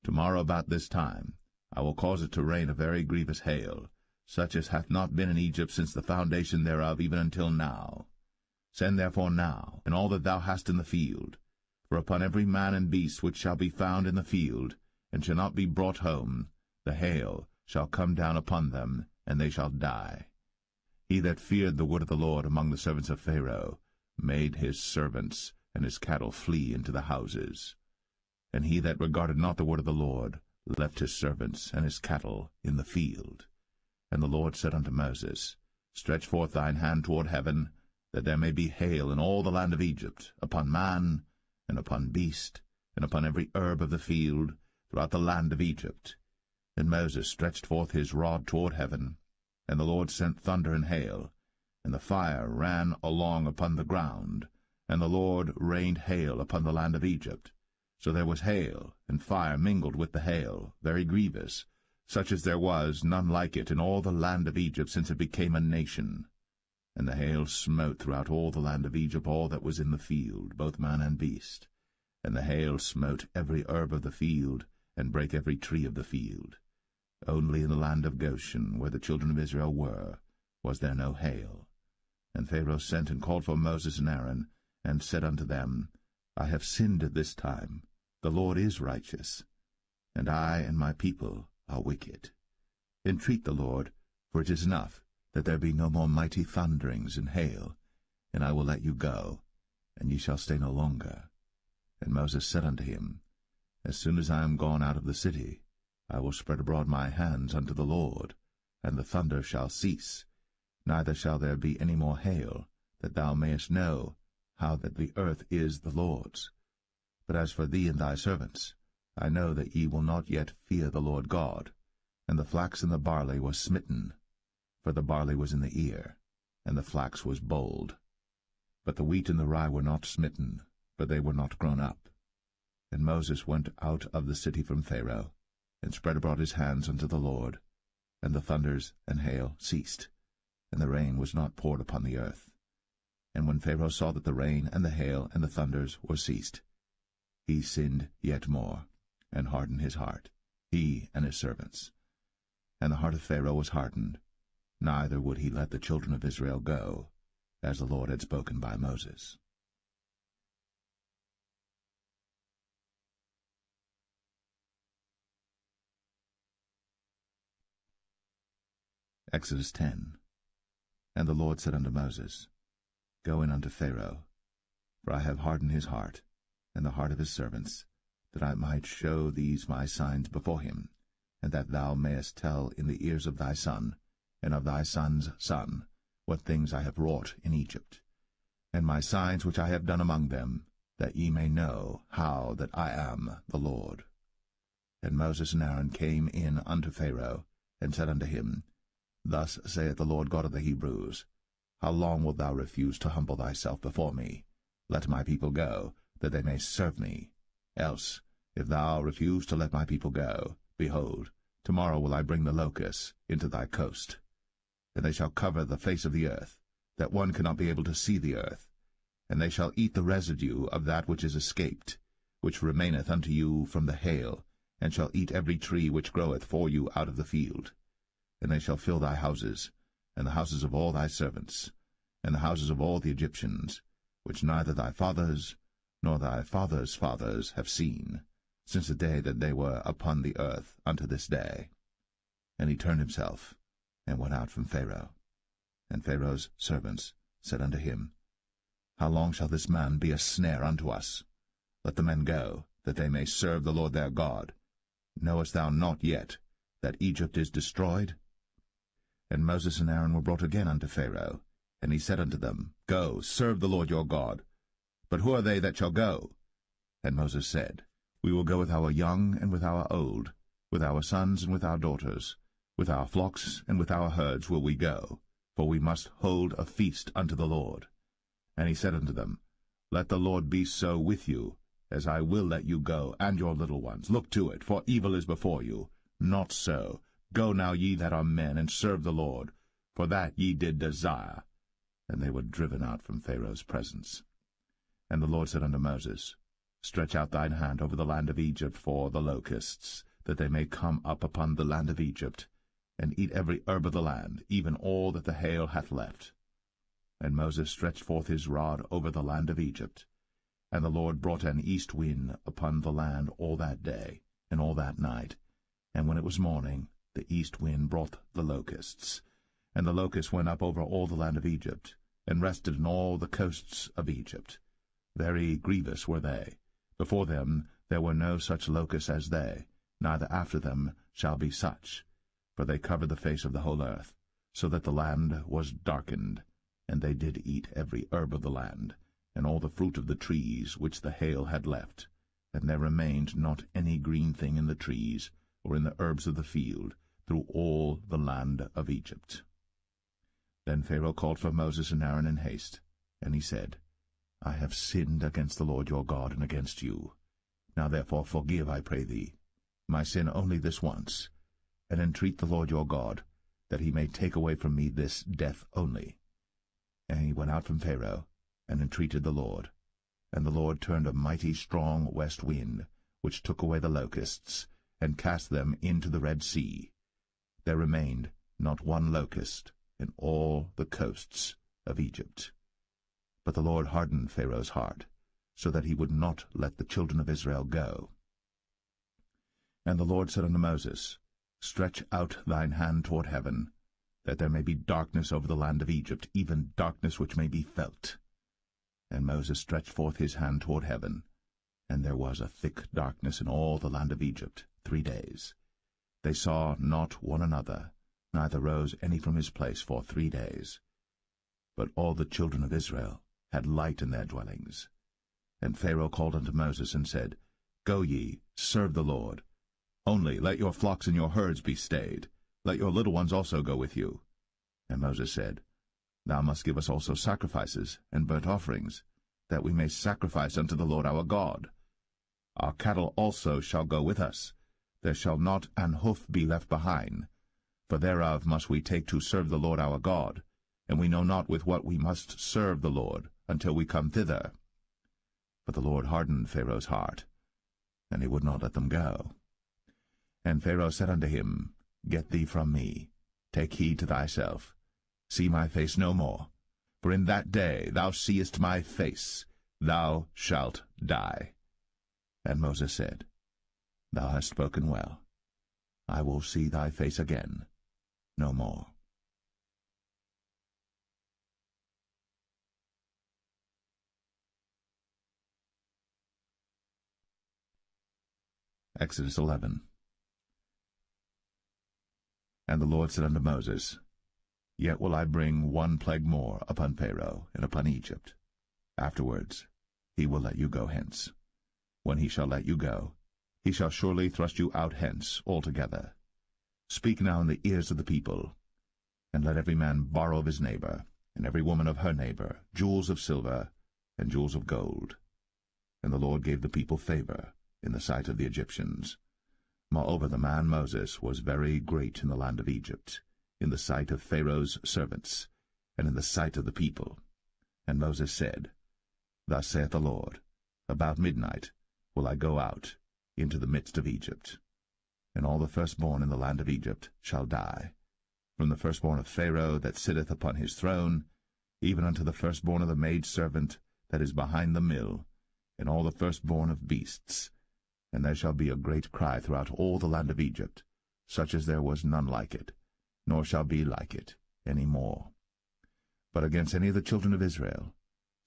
tomorrow about this time I will cause it to rain a very grievous hail, such as hath not been in Egypt since the foundation thereof even until now. Send therefore now, and all that thou hast in the field, for upon every man and beast which shall be found in the field, and shall not be brought home, the hail shall come down upon them, and they shall die. He that feared the word of the Lord among the servants of Pharaoh made his servants and his cattle flee into the houses. And he that regarded not the word of the Lord left his servants and his cattle in the field. And the Lord said unto Moses, Stretch forth thine hand toward heaven, that there may be hail in all the land of Egypt, upon man, and upon beast, and upon every herb of the field, throughout the land of Egypt. And Moses stretched forth his rod toward heaven, and the Lord sent thunder and hail, and the fire ran along upon the ground, and the Lord rained hail upon the land of Egypt. So there was hail and fire mingled with the hail, very grievous, such as there was none like it in all the land of Egypt since it became a nation. And the hail smote throughout all the land of Egypt all that was in the field, both man and beast. And the hail smote every herb of the field, and brake every tree of the field. Only in the land of Goshen, where the children of Israel were, was there no hail. And Pharaoh sent and called for Moses and Aaron, and said unto them, I have sinned at this time. The Lord is righteous, and I and my people are wicked. Entreat the Lord, for it is enough that there be no more mighty thunderings and hail, and I will let you go, and ye shall stay no longer. And Moses said unto him, As soon as I am gone out of the city, I will spread abroad my hands unto the Lord, and the thunder shall cease, neither shall there be any more hail, that thou mayest know how that the earth is the Lord's. But as for thee and thy servants, I know that ye will not yet fear the Lord God. And the flax and the barley was smitten, for the barley was in the ear, and the flax was bold. But the wheat and the rye were not smitten, for they were not grown up. And Moses went out of the city from Pharaoh, and spread abroad his hands unto the Lord, and the thunders and hail ceased, and the rain was not poured upon the earth. And when Pharaoh saw that the rain and the hail and the thunders were ceased, he sinned yet more, and hardened his heart, he and his servants. And the heart of Pharaoh was hardened, neither would he let the children of Israel go, as the Lord had spoken by Moses. Exodus 10. And the Lord said unto Moses, Go in unto Pharaoh, for I have hardened his heart, and the heart of his servants, that I might show these my signs before him, and that thou mayest tell in the ears of thy son, and of thy son's son, what things I have wrought in Egypt, and my signs which I have done among them, that ye may know how that I am the Lord. And Moses and Aaron came in unto Pharaoh, and said unto him, Thus saith the Lord God of the Hebrews, How long wilt thou refuse to humble thyself before me? Let my people go, that they may serve me. Else, if thou refuse to let my people go, behold, tomorrow will I bring the locusts into thy coast. And they shall cover the face of the earth, that one cannot be able to see the earth. And they shall eat the residue of that which is escaped, which remaineth unto you from the hail, and shall eat every tree which groweth for you out of the field. And they shall fill thy houses, and the houses of all thy servants, and the houses of all the Egyptians, which neither thy fathers nor thy fathers' fathers have seen, since the day that they were upon the earth unto this day. And he turned himself, and went out from Pharaoh. And Pharaoh's servants said unto him, How long shall this man be a snare unto us? Let the men go, that they may serve the Lord their God. Knowest thou not yet that Egypt is destroyed? And Moses and Aaron were brought again unto Pharaoh, and he said unto them, Go, serve the Lord your God. But who are they that shall go? And Moses said, We will go with our young and with our old, with our sons and with our daughters, with our flocks and with our herds will we go, for we must hold a feast unto the Lord. And he said unto them, Let the Lord be so with you, as I will let you go, and your little ones. Look to it, for evil is before you. Not so. Go now, ye that are men, and serve the Lord, for that ye did desire. And they were driven out from Pharaoh's presence. And the Lord said unto Moses, Stretch out thine hand over the land of Egypt for the locusts, that they may come up upon the land of Egypt, and eat every herb of the land, even all that the hail hath left. And Moses stretched forth his rod over the land of Egypt. And the Lord brought an east wind upon the land all that day, and all that night. And when it was morning, the east wind brought the locusts. And the locusts went up over all the land of Egypt, and rested in all the coasts of Egypt. Very grievous were they. Before them there were no such locusts as they, neither after them shall be such. For they covered the face of the whole earth, so that the land was darkened. And they did eat every herb of the land, and all the fruit of the trees which the hail had left. And there remained not any green thing in the trees, or in the herbs of the field, through all the land of Egypt. Then Pharaoh called for Moses and Aaron in haste, and he said, I have sinned against the Lord your God and against you. Now therefore forgive, I pray thee, my sin only this once, and entreat the Lord your God, that he may take away from me this death only. And he went out from Pharaoh, and entreated the Lord. And the Lord turned a mighty strong west wind, which took away the locusts, and cast them into the Red Sea. There remained not one locust in all the coasts of Egypt. But the Lord hardened Pharaoh's heart, so that he would not let the children of Israel go. And the Lord said unto Moses, Stretch out thine hand toward heaven, that there may be darkness over the land of Egypt, even darkness which may be felt. And Moses stretched forth his hand toward heaven, and there was a thick darkness in all the land of Egypt 3 days. They saw not one another, neither rose any from his place for 3 days. But all the children of Israel had light in their dwellings. And Pharaoh called unto Moses, and said, Go ye, serve the Lord. Only let your flocks and your herds be stayed. Let your little ones also go with you. And Moses said, Thou must give us also sacrifices and burnt offerings, that we may sacrifice unto the Lord our God. Our cattle also shall go with us. There shall not an hoof be left behind, for thereof must we take to serve the Lord our God, and we know not with what we must serve the Lord until we come thither. But the Lord hardened Pharaoh's heart, and he would not let them go. And Pharaoh said unto him, Get thee from me, take heed to thyself, see my face no more, for in that day thou seest my face, thou shalt die. And Moses said, Thou hast spoken well. I will see thy face again no more. Exodus 11. And the Lord said unto Moses, Yet will I bring one plague more upon Pharaoh and upon Egypt. Afterwards he will let you go hence. When he shall let you go, he shall surely thrust you out hence altogether. Speak now in the ears of the people, and let every man borrow of his neighbor, and every woman of her neighbor, jewels of silver and jewels of gold. And the Lord gave the people favor in the sight of the Egyptians. Moreover, the man Moses was very great in the land of Egypt, in the sight of Pharaoh's servants, and in the sight of the people. And Moses said, Thus saith the Lord, About midnight will I go out into the midst of Egypt, and all the firstborn in the land of Egypt shall die, from the firstborn of Pharaoh that sitteth upon his throne, even unto the firstborn of the maidservant that is behind the mill, and all the firstborn of beasts. And there shall be a great cry throughout all the land of Egypt, such as there was none like it, nor shall be like it any more. But against any of the children of Israel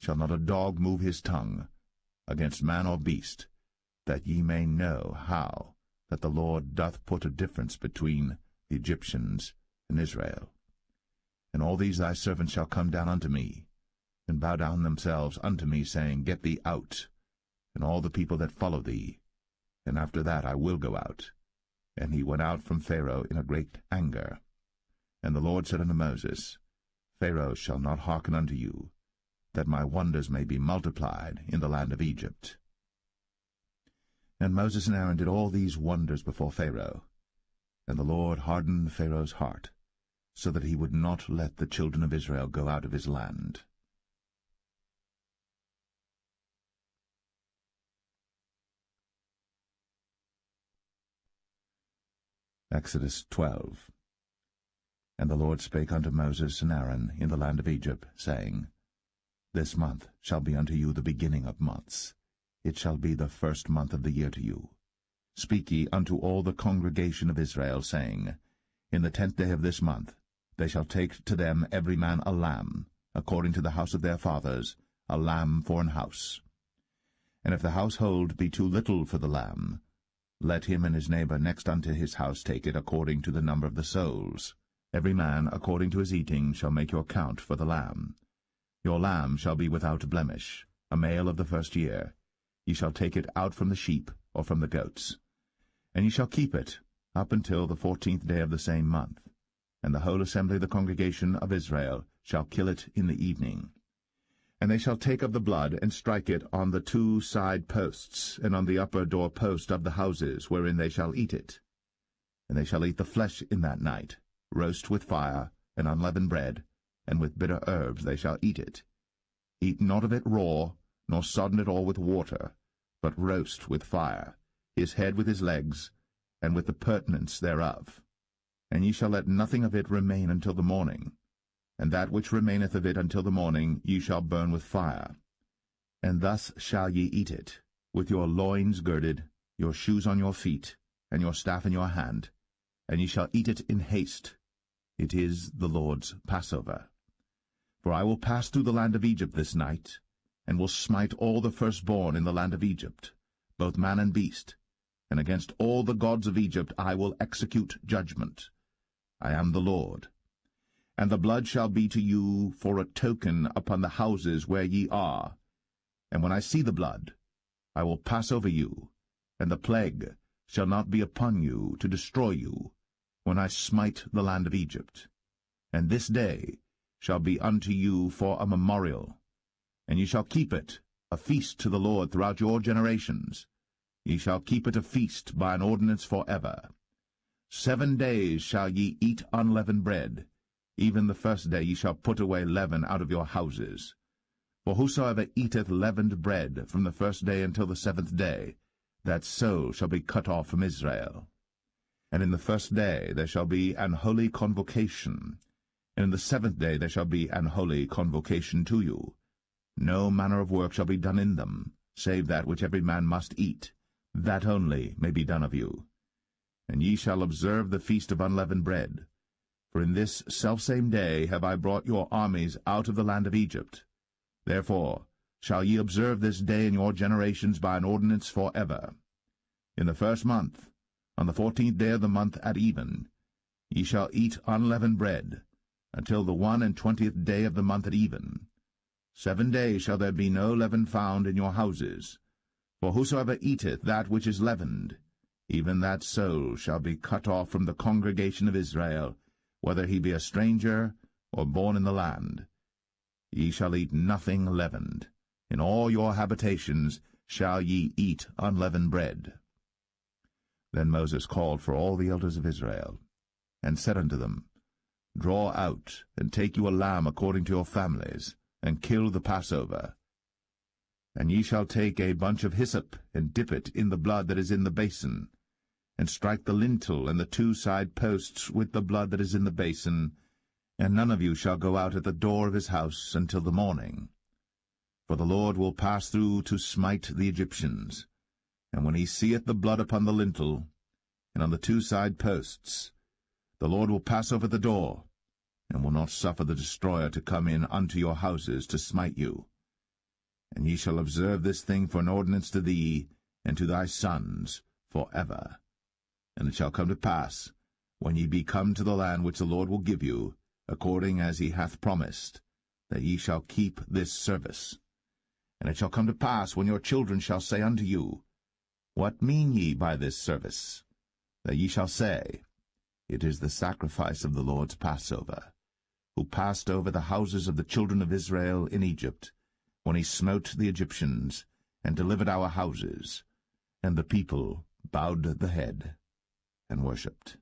shall not a dog move his tongue, against man or beast, that ye may know how that the Lord doth put a difference between the Egyptians and Israel. And all these thy servants shall come down unto me, and bow down themselves unto me, saying, Get thee out, and all the people that follow thee, and after that I will go out. And he went out from Pharaoh in a great anger. And the Lord said unto Moses, Pharaoh shall not hearken unto you, that my wonders may be multiplied in the land of Egypt. And Moses and Aaron did all these wonders before Pharaoh. And the Lord hardened Pharaoh's heart, so that he would not let the children of Israel go out of his land. Exodus 12. And the Lord spake unto Moses and Aaron in the land of Egypt, saying, This month shall be unto you the beginning of months. It shall be the first month of the year to you. Speak ye unto all the congregation of Israel, saying, In the 10th day of this month they shall take to them every man a lamb, according to the house of their fathers, a lamb for an house. And if the household be too little for the lamb, let him and his neighbor next unto his house take it according to the number of the souls. Every man according to his eating shall make your count for the lamb. Your lamb shall be without blemish, a male of the first year. Ye shall take it out from the sheep or from the goats. And ye shall keep it up until the 14th day of the same month. And the whole assembly of the congregation of Israel shall kill it in the evening. And they shall take of the blood, and strike it on the 2 side posts, and on the upper door post of the houses wherein they shall eat it. And they shall eat the flesh in that night, roast with fire, and unleavened bread, and with bitter herbs they shall eat it. Eat not of it raw, nor sodden it all with water, but roast with fire, his head with his legs, and with the purtenance thereof. And ye shall let nothing of it remain until the morning, and that which remaineth of it until the morning ye shall burn with fire. And thus shall ye eat it, with your loins girded, your shoes on your feet, and your staff in your hand, and ye shall eat it in haste. It is the Lord's Passover. For I will pass through the land of Egypt this night, and will smite all the firstborn in the land of Egypt, both man and beast, and against all the gods of Egypt I will execute judgment. I am the Lord. And the blood shall be to you for a token upon the houses where ye are. And when I see the blood, I will pass over you, and the plague shall not be upon you to destroy you, when I smite the land of Egypt. And this day shall be unto you for a memorial, and ye shall keep it a feast to the Lord throughout your generations. Ye shall keep it a feast by an ordinance for ever. 7 days shall ye eat unleavened bread. Even the first day ye shall put away leaven out of your houses. For whosoever eateth leavened bread from the first day until the 7th day, that soul shall be cut off from Israel. And in the first day there shall be an holy convocation, and in the 7th day there shall be an holy convocation to you. No manner of work shall be done in them, save that which every man must eat, that only may be done of you. And ye shall observe the feast of unleavened bread. For in this selfsame day have I brought your armies out of the land of Egypt. Therefore shall ye observe this day in your generations by an ordinance for ever. In the 1st month, on the 14th day of the month at even, Ye shall eat unleavened bread, until the 21st day of the month at even. 7 days shall there be no leaven found in your houses. For whosoever eateth that which is leavened, even that soul shall be cut off from the congregation of Israel, whether he be a stranger or born in the land. Ye shall eat nothing leavened. In all your habitations shall ye eat unleavened bread. Then Moses called for all the elders of Israel, and said unto them, Draw out, and take you a lamb according to your families, and kill the Passover. And ye shall take a bunch of hyssop, and dip it in the blood that is in the basin, and strike the lintel and the 2 side posts with the blood that is in the basin, and none of you shall go out at the door of his house until the morning. For the Lord will pass through to smite the Egyptians. And when he seeth the blood upon the lintel, and on the 2 side posts, the Lord will pass over the door, and will not suffer the destroyer to come in unto your houses to smite you. And ye shall observe this thing for an ordinance to thee, and to thy sons, for ever. And it shall come to pass, when ye be come to the land which the Lord will give you, according as he hath promised, that ye shall keep this service. And it shall come to pass, when your children shall say unto you, What mean ye by this service? That ye shall say, It is the sacrifice of the Lord's Passover, who passed over the houses of the children of Israel in Egypt, when he smote the Egyptians, and delivered our houses. And the people bowed the head, and worshipped.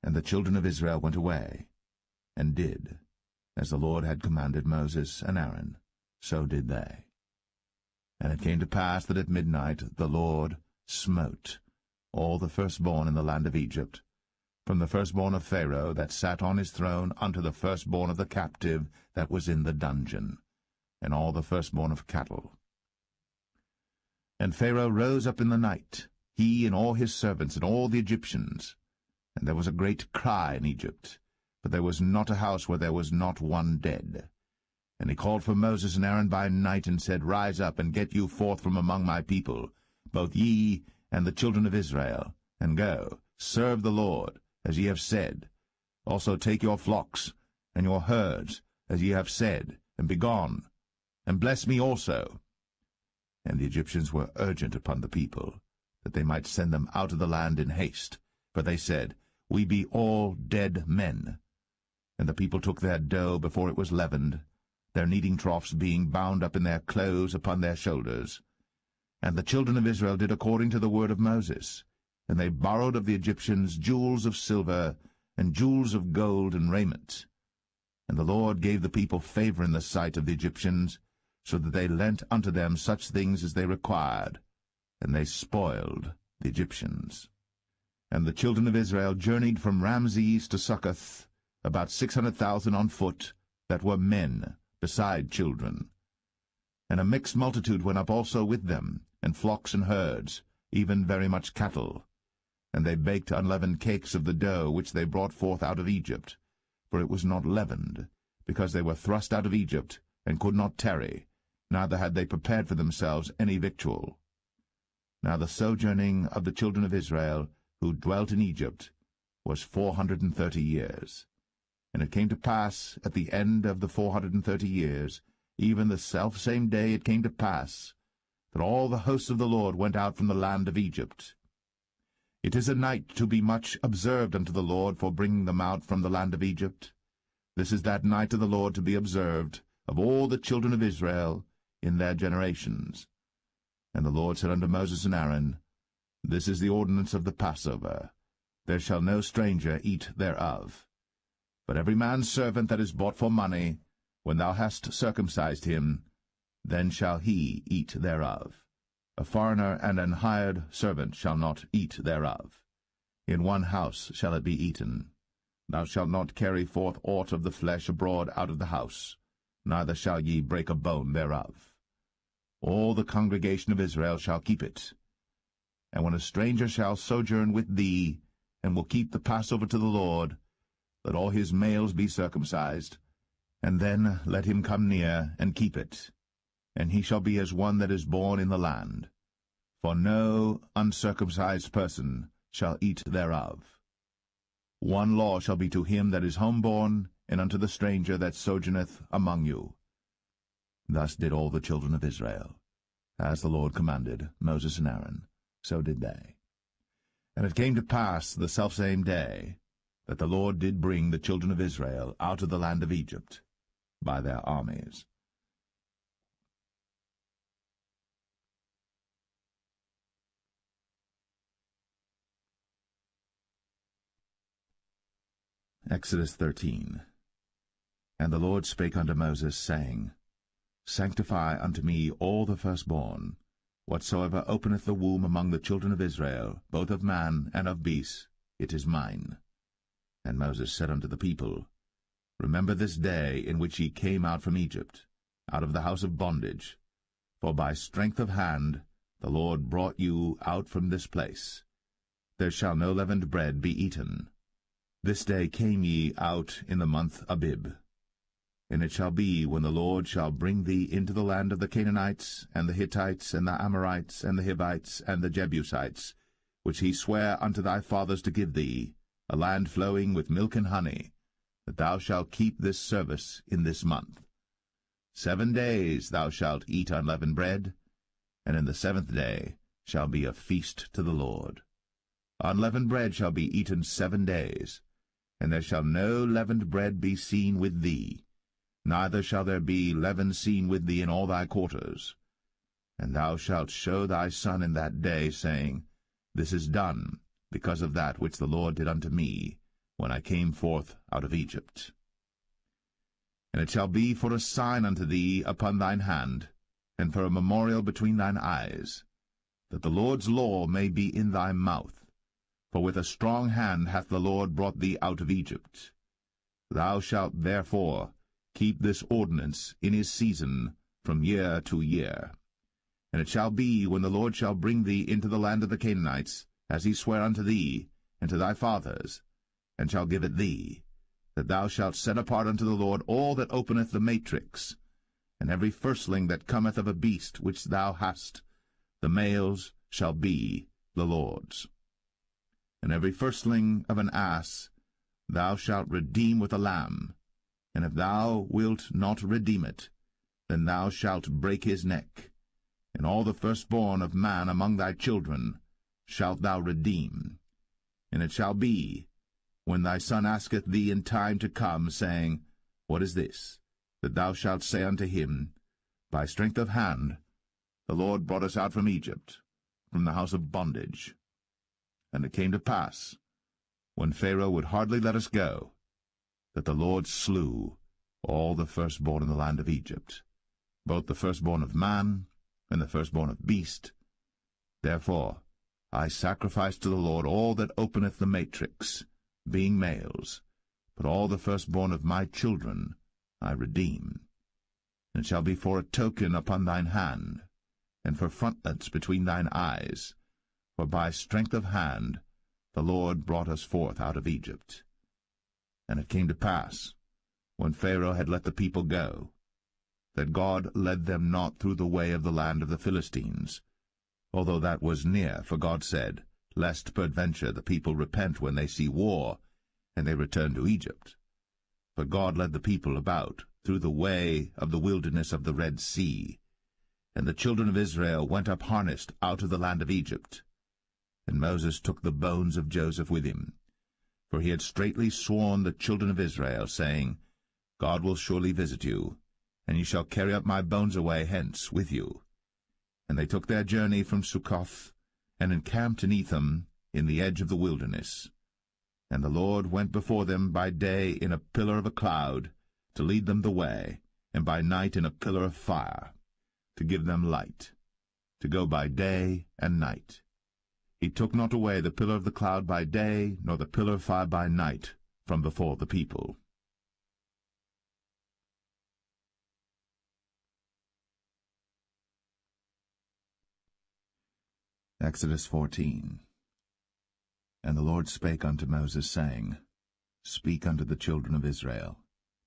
And the children of Israel went away, and did, as the Lord had commanded Moses and Aaron, so did they. And it came to pass that at midnight the Lord smote all the firstborn in the land of Egypt, from the firstborn of Pharaoh that sat on his throne unto the firstborn of the captive that was in the dungeon, and all the firstborn of cattle. And Pharaoh rose up in the night, he and all his servants and all the Egyptians. And there was a great cry in Egypt, but there was not a house where there was not one dead. And he called for Moses and Aaron by night, and said, Rise up, and get you forth from among my people, both ye and the children of Israel, and go, serve the Lord, as ye have said. Also take your flocks and your herds, as ye have said, and be gone, and bless me also. And the Egyptians were urgent upon the people, that they might send them out of the land in haste. For they said, We be all dead men. And the people took their dough before it was leavened, their kneading troughs being bound up in their clothes upon their shoulders. And the children of Israel did according to the word of Moses. And they borrowed of the Egyptians jewels of silver, and jewels of gold and raiment. And the Lord gave the people favor in the sight of the Egyptians, so that they lent unto them such things as they required, and they spoiled the Egyptians. And the children of Israel journeyed from Ramses to Succoth, about 600,000 on foot, that were men, beside children. And a mixed multitude went up also with them, and flocks and herds, even very much cattle. And they baked unleavened cakes of the dough which they brought forth out of Egypt, for it was not leavened, because they were thrust out of Egypt, and could not tarry, neither had they prepared for themselves any victual. Now the sojourning of the children of Israel, who dwelt in Egypt, was 430 years. And it came to pass, at the end of the 430 years, even the selfsame day it came to pass, that all the hosts of the Lord went out from the land of Egypt. It is a night to be much observed unto the Lord for bringing them out from the land of Egypt. This is that night of the Lord to be observed of all the children of Israel in their generations. And the Lord said unto Moses and Aaron, This is the ordinance of the Passover. There shall no stranger eat thereof. But every man's servant that is bought for money, when thou hast circumcised him, then shall he eat thereof. A foreigner and an hired servant shall not eat thereof. In one house shall it be eaten. Thou shalt not carry forth aught of the flesh abroad out of the house, neither shall ye break a bone thereof. All the congregation of Israel shall keep it. And when a stranger shall sojourn with thee, and will keep the Passover to the Lord, let all his males be circumcised, and then let him come near and keep it. And he shall be as one that is born in the land. For no uncircumcised person shall eat thereof. One law shall be to him that is homeborn, and unto the stranger that sojourneth among you. Thus did all the children of Israel. As the Lord commanded Moses and Aaron, so did they. And it came to pass the selfsame day, that the Lord did bring the children of Israel out of the land of Egypt by their armies. Exodus 13. And the Lord spake unto Moses, saying, Sanctify unto me all the firstborn, whatsoever openeth the womb among the children of Israel, both of man and of beast, it is mine. And Moses said unto the people, Remember this day in which ye came out from Egypt, out of the house of bondage. For by strength of hand the Lord brought you out from this place. There shall no leavened bread be eaten. This day came ye out in the month Abib. And it shall be, when the Lord shall bring thee into the land of the Canaanites, and the Hittites, and the Amorites, and the Hivites, and the Jebusites, which he sware unto thy fathers to give thee, a land flowing with milk and honey, that thou shalt keep this service in this month. 7 days thou shalt eat unleavened bread, and in the 7th day shall be a feast to the Lord. Unleavened bread shall be eaten 7 days, and there shall no leavened bread be seen with thee, neither shall there be leaven seen with thee in all thy quarters. And thou shalt show thy son in that day, saying, This is done, because of that which the Lord did unto me, when I came forth out of Egypt. And it shall be for a sign unto thee upon thine hand, and for a memorial between thine eyes, that the Lord's law may be in thy mouth. For with a strong hand hath the Lord brought thee out of Egypt. Thou shalt therefore keep this ordinance in his season from year to year. And it shall be, when the Lord shall bring thee into the land of the Canaanites, as he sware unto thee and to thy fathers, and shall give it thee, that thou shalt set apart unto the Lord all that openeth the matrix, and every firstling that cometh of a beast which thou hast, the males shall be the Lord's. And every firstling of an ass thou shalt redeem with a lamb, and if thou wilt not redeem it, then thou shalt break his neck. And all the firstborn of man among thy children shalt thou redeem. And it shall be, when thy son asketh thee in time to come, saying, What is this? That thou shalt say unto him, By strength of hand the Lord brought us out from Egypt, from the house of bondage. And it came to pass, when Pharaoh would hardly let us go, that the Lord slew all the firstborn in the land of Egypt, both the firstborn of man and the firstborn of beast. Therefore I sacrifice to the Lord all that openeth the matrix, being males, but all the firstborn of my children I redeem. And it shall be for a token upon thine hand, and for frontlets between thine eyes, for by strength of hand the Lord brought us forth out of Egypt. And it came to pass, when Pharaoh had let the people go, that God led them not through the way of the land of the Philistines, although that was near, for God said, Lest peradventure the people repent when they see war, and they return to Egypt. But God led the people about through the way of the wilderness of the Red Sea. And the children of Israel went up harnessed out of the land of Egypt. And Moses took the bones of Joseph with him, for he had straitly sworn the children of Israel, saying, God will surely visit you, and ye shall carry up my bones away hence with you. And they took their journey from Succoth, and encamped in Etham, in the edge of the wilderness. And the Lord went before them by day in a pillar of a cloud, to lead them the way, and by night in a pillar of fire, to give them light, to go by day and night. He took not away the pillar of the cloud by day, nor the pillar of fire by night, from before the people. Exodus 14. And the Lord spake unto Moses, saying, Speak unto the children of Israel,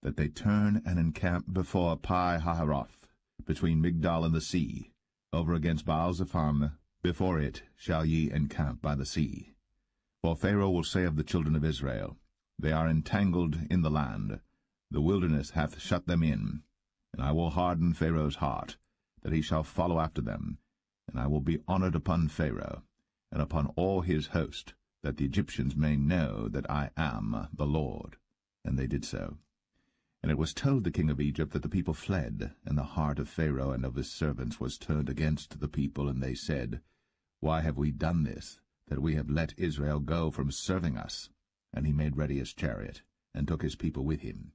that they turn and encamp before Pi-hahiroth, between Migdol and the sea, over against Baal-zephon. Before it shall ye encamp by the sea. For Pharaoh will say of the children of Israel, They are entangled in the land. The wilderness hath shut them in. And I will harden Pharaoh's heart, that he shall follow after them. And I will be honored upon Pharaoh, and upon all his host, that the Egyptians may know that I am the Lord. And they did so. And it was told the king of Egypt that the people fled, and the heart of Pharaoh and of his servants was turned against the people, and they said, Why have we done this, that we have let Israel go from serving us? And he made ready his chariot, and took his people with him.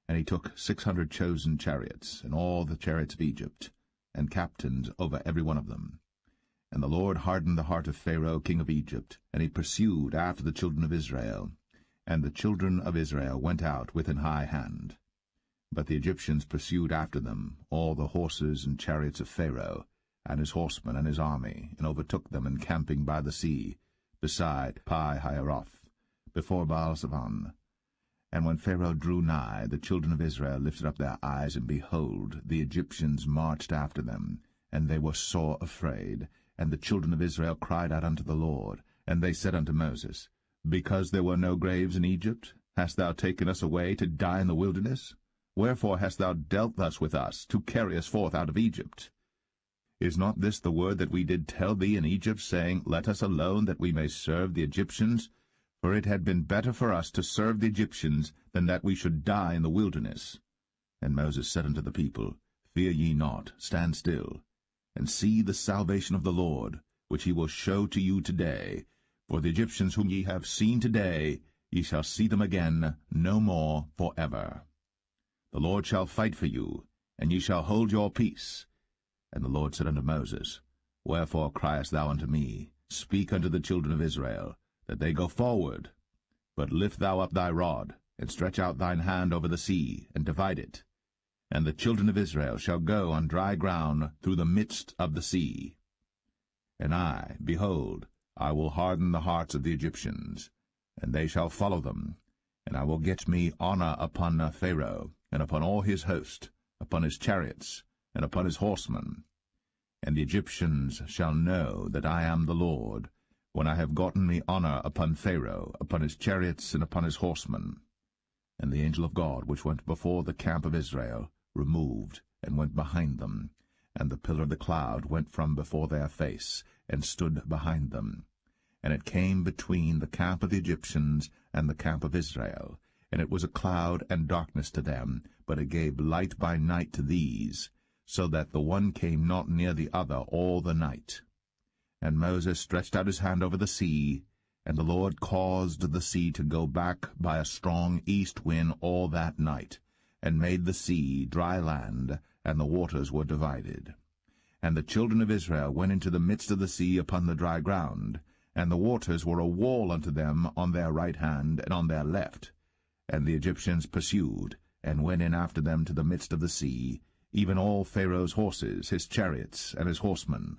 And he took 600 chosen chariots, and all the chariots of Egypt, and captains over every one of them. And the Lord hardened the heart of Pharaoh king of Egypt, and he pursued after the children of Israel. And the children of Israel went out with an high hand. But the Egyptians pursued after them all the horses and chariots of Pharaoh, and his horsemen and his army, and overtook them encamping by the sea, beside Pi-hahiroth, before Baal-zephon. And when Pharaoh drew nigh, the children of Israel lifted up their eyes, and behold, the Egyptians marched after them, and they were sore afraid. And the children of Israel cried out unto the Lord. And they said unto Moses, Because there were no graves in Egypt, hast thou taken us away to die in the wilderness? Wherefore hast thou dealt thus with us, to carry us forth out of Egypt? Is not this the word that we did tell thee in Egypt, saying, Let us alone, that we may serve the Egyptians? For it had been better for us to serve the Egyptians, than that we should die in the wilderness. And Moses said unto the people, Fear ye not, stand still, and see the salvation of the Lord, which he will show to you today. For the Egyptians whom ye have seen today, ye shall see them again no more for ever. The Lord shall fight for you, and ye shall hold your peace. And the Lord said unto Moses, Wherefore criest thou unto me? Speak unto the children of Israel, that they go forward. But lift thou up thy rod, and stretch out thine hand over the sea, and divide it. And the children of Israel shall go on dry ground through the midst of the sea. And I, behold, I will harden the hearts of the Egyptians, and they shall follow them. And I will get me honor upon Pharaoh, and upon all his host, upon his chariots, and upon his horsemen. And the Egyptians shall know that I am the Lord, when I have gotten me honor upon Pharaoh, upon his chariots, and upon his horsemen. And the angel of God, which went before the camp of Israel, removed, and went behind them. And the pillar of the cloud went from before their face, and stood behind them. And it came between the camp of the Egyptians and the camp of Israel. And it was a cloud and darkness to them, but it gave light by night to these, so that the one came not near the other all the night. And Moses stretched out his hand over the sea, and the Lord caused the sea to go back by a strong east wind all that night, and made the sea dry land, and the waters were divided. And the children of Israel went into the midst of the sea upon the dry ground, and the waters were a wall unto them on their right hand and on their left. And the Egyptians pursued, and went in after them to the midst of the sea, even all Pharaoh's horses, his chariots, and his horsemen.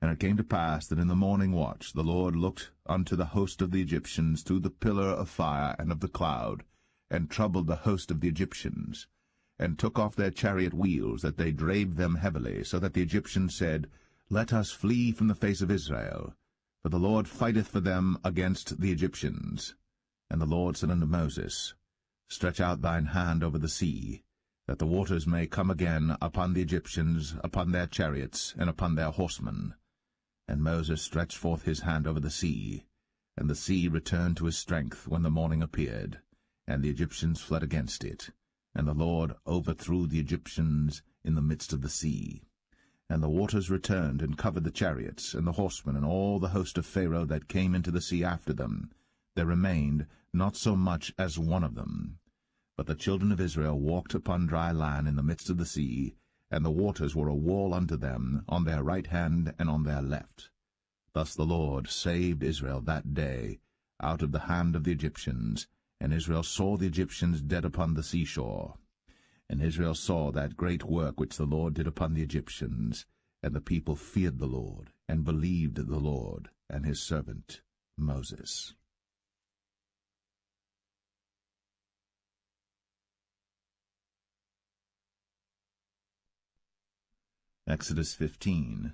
And it came to pass that in the morning watch the Lord looked unto the host of the Egyptians through the pillar of fire and of the cloud, and troubled the host of the Egyptians, and took off their chariot wheels, that they drave them heavily, so that the Egyptians said, Let us flee from the face of Israel, for the Lord fighteth for them against the Egyptians. And the Lord said unto Moses, Stretch out thine hand over the sea, that the waters may come again upon the Egyptians, upon their chariots, and upon their horsemen. And Moses stretched forth his hand over the sea, and the sea returned to his strength when the morning appeared, and the Egyptians fled against it. And the Lord overthrew the Egyptians in the midst of the sea. And the waters returned and covered the chariots, and the horsemen, and all the host of Pharaoh that came into the sea after them. There remained not so much as one of them. But the children of Israel walked upon dry land in the midst of the sea, and the waters were a wall unto them on their right hand and on their left. Thus the Lord saved Israel that day out of the hand of the Egyptians, and Israel saw the Egyptians dead upon the seashore. And Israel saw that great work which the Lord did upon the Egyptians, and the people feared the Lord, and believed the Lord and his servant Moses. Exodus 15.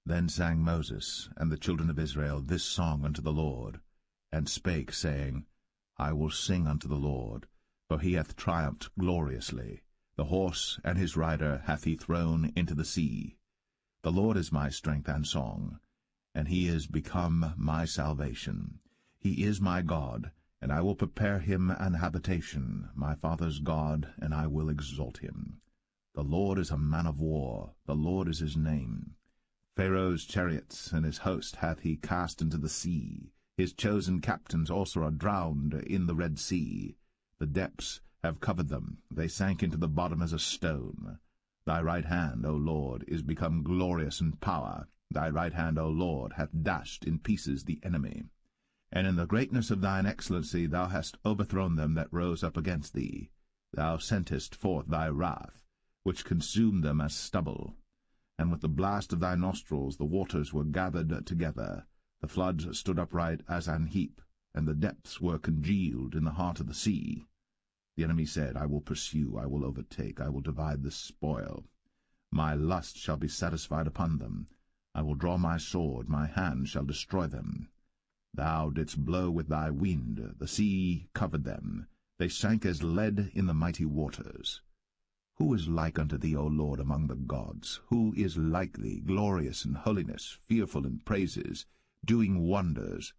Then sang Moses and the children of Israel this song unto the Lord, and spake, saying, I will sing unto the Lord, for he hath triumphed gloriously. The horse and his rider hath he thrown into the sea. The Lord is my strength and song, and he is become my salvation. He is my God, and I will prepare him an habitation, my father's God, and I will exalt him. The Lord is a man of war, the Lord is his name. Pharaoh's chariots and his host hath he cast into the sea. His chosen captains also are drowned in the Red Sea. The depths have covered them, they sank into the bottom as a stone. Thy right hand, O Lord, is become glorious in power. Thy right hand, O Lord, hath dashed in pieces the enemy. And in the greatness of thine excellency thou hast overthrown them that rose up against thee. Thou sentest forth thy wrath, which consumed them as stubble. And with the blast of thy nostrils the waters were gathered together. The floods stood upright as an heap, and the depths were congealed in the heart of the sea. The enemy said, I will pursue, I will overtake, I will divide the spoil. My lust shall be satisfied upon them. I will draw my sword, my hand shall destroy them. Thou didst blow with thy wind, the sea covered them. They sank as lead in the mighty waters. Who is like unto thee, O Lord, among the gods? Who is like thee, glorious in holiness, fearful in praises, doing wonders?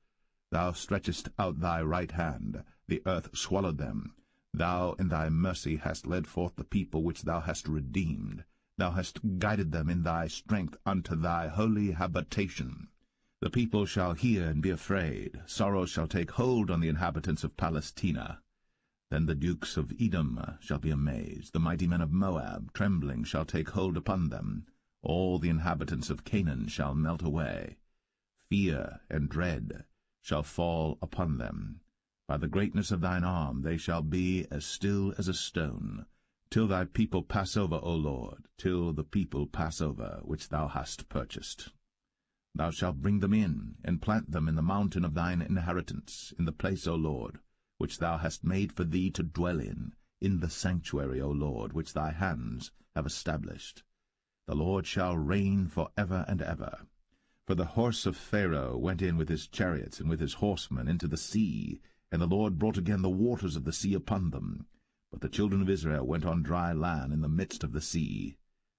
Thou stretchest out thy right hand, the earth swallowed them. Thou in thy mercy hast led forth the people which thou hast redeemed. Thou hast guided them in thy strength unto thy holy habitation. The people shall hear and be afraid. Sorrow shall take hold on the inhabitants of Palestina. Then the dukes of Edom shall be amazed. The mighty men of Moab, trembling, shall take hold upon them. All the inhabitants of Canaan shall melt away. Fear and dread shall fall upon them. By the greatness of thine arm they shall be as still as a stone, till thy people pass over, O Lord, till the people pass over, which thou hast purchased. Thou shalt bring them in, and plant them in the mountain of thine inheritance, in the place, O Lord, which thou hast made for thee to dwell in the sanctuary, O Lord, which thy hands have established. The Lord shall reign for ever and ever. For the horse of Pharaoh went in with his chariots and with his horsemen into the sea, and the Lord brought again the waters of the sea upon them. But the children of Israel went on dry land in the midst of the sea.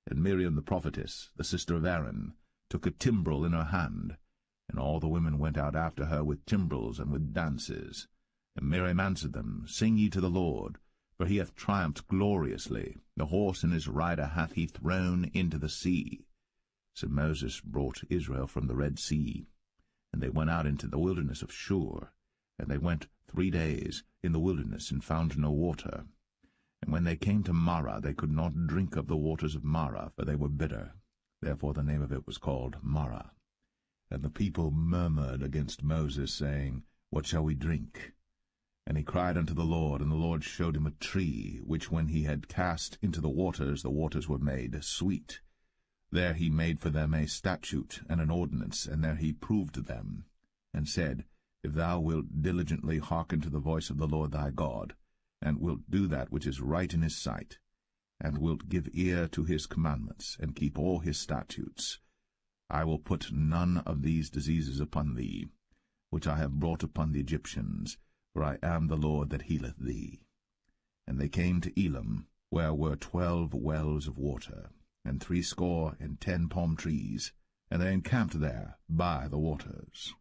And Miriam the prophetess, the sister of Aaron, took a timbrel in her hand, and all the women went out after her with timbrels and with dances. And Miriam answered them, Sing ye to the Lord, for he hath triumphed gloriously. The horse and his rider hath he thrown into the sea. So Moses brought Israel from the Red Sea, and they went out into the wilderness of Shur. And they went 3 days in the wilderness, and found no water. And when they came to Marah, they could not drink of the waters of Marah, for they were bitter. Therefore the name of it was called Marah. And the people murmured against Moses, saying, What shall we drink? And he cried unto the Lord, and the Lord showed him a tree, which when he had cast into the waters were made sweet. There he made for them a statute and an ordinance, and there he proved them, and said, If thou wilt diligently hearken to the voice of the Lord thy God, and wilt do that which is right in his sight, and wilt give ear to his commandments, and keep all his statutes, I will put none of these diseases upon thee, which I have brought upon the Egyptians, for I am the Lord that healeth thee. And they came to Elim, where were 12 wells of water, and 70 palm trees, and they encamped there by the waters.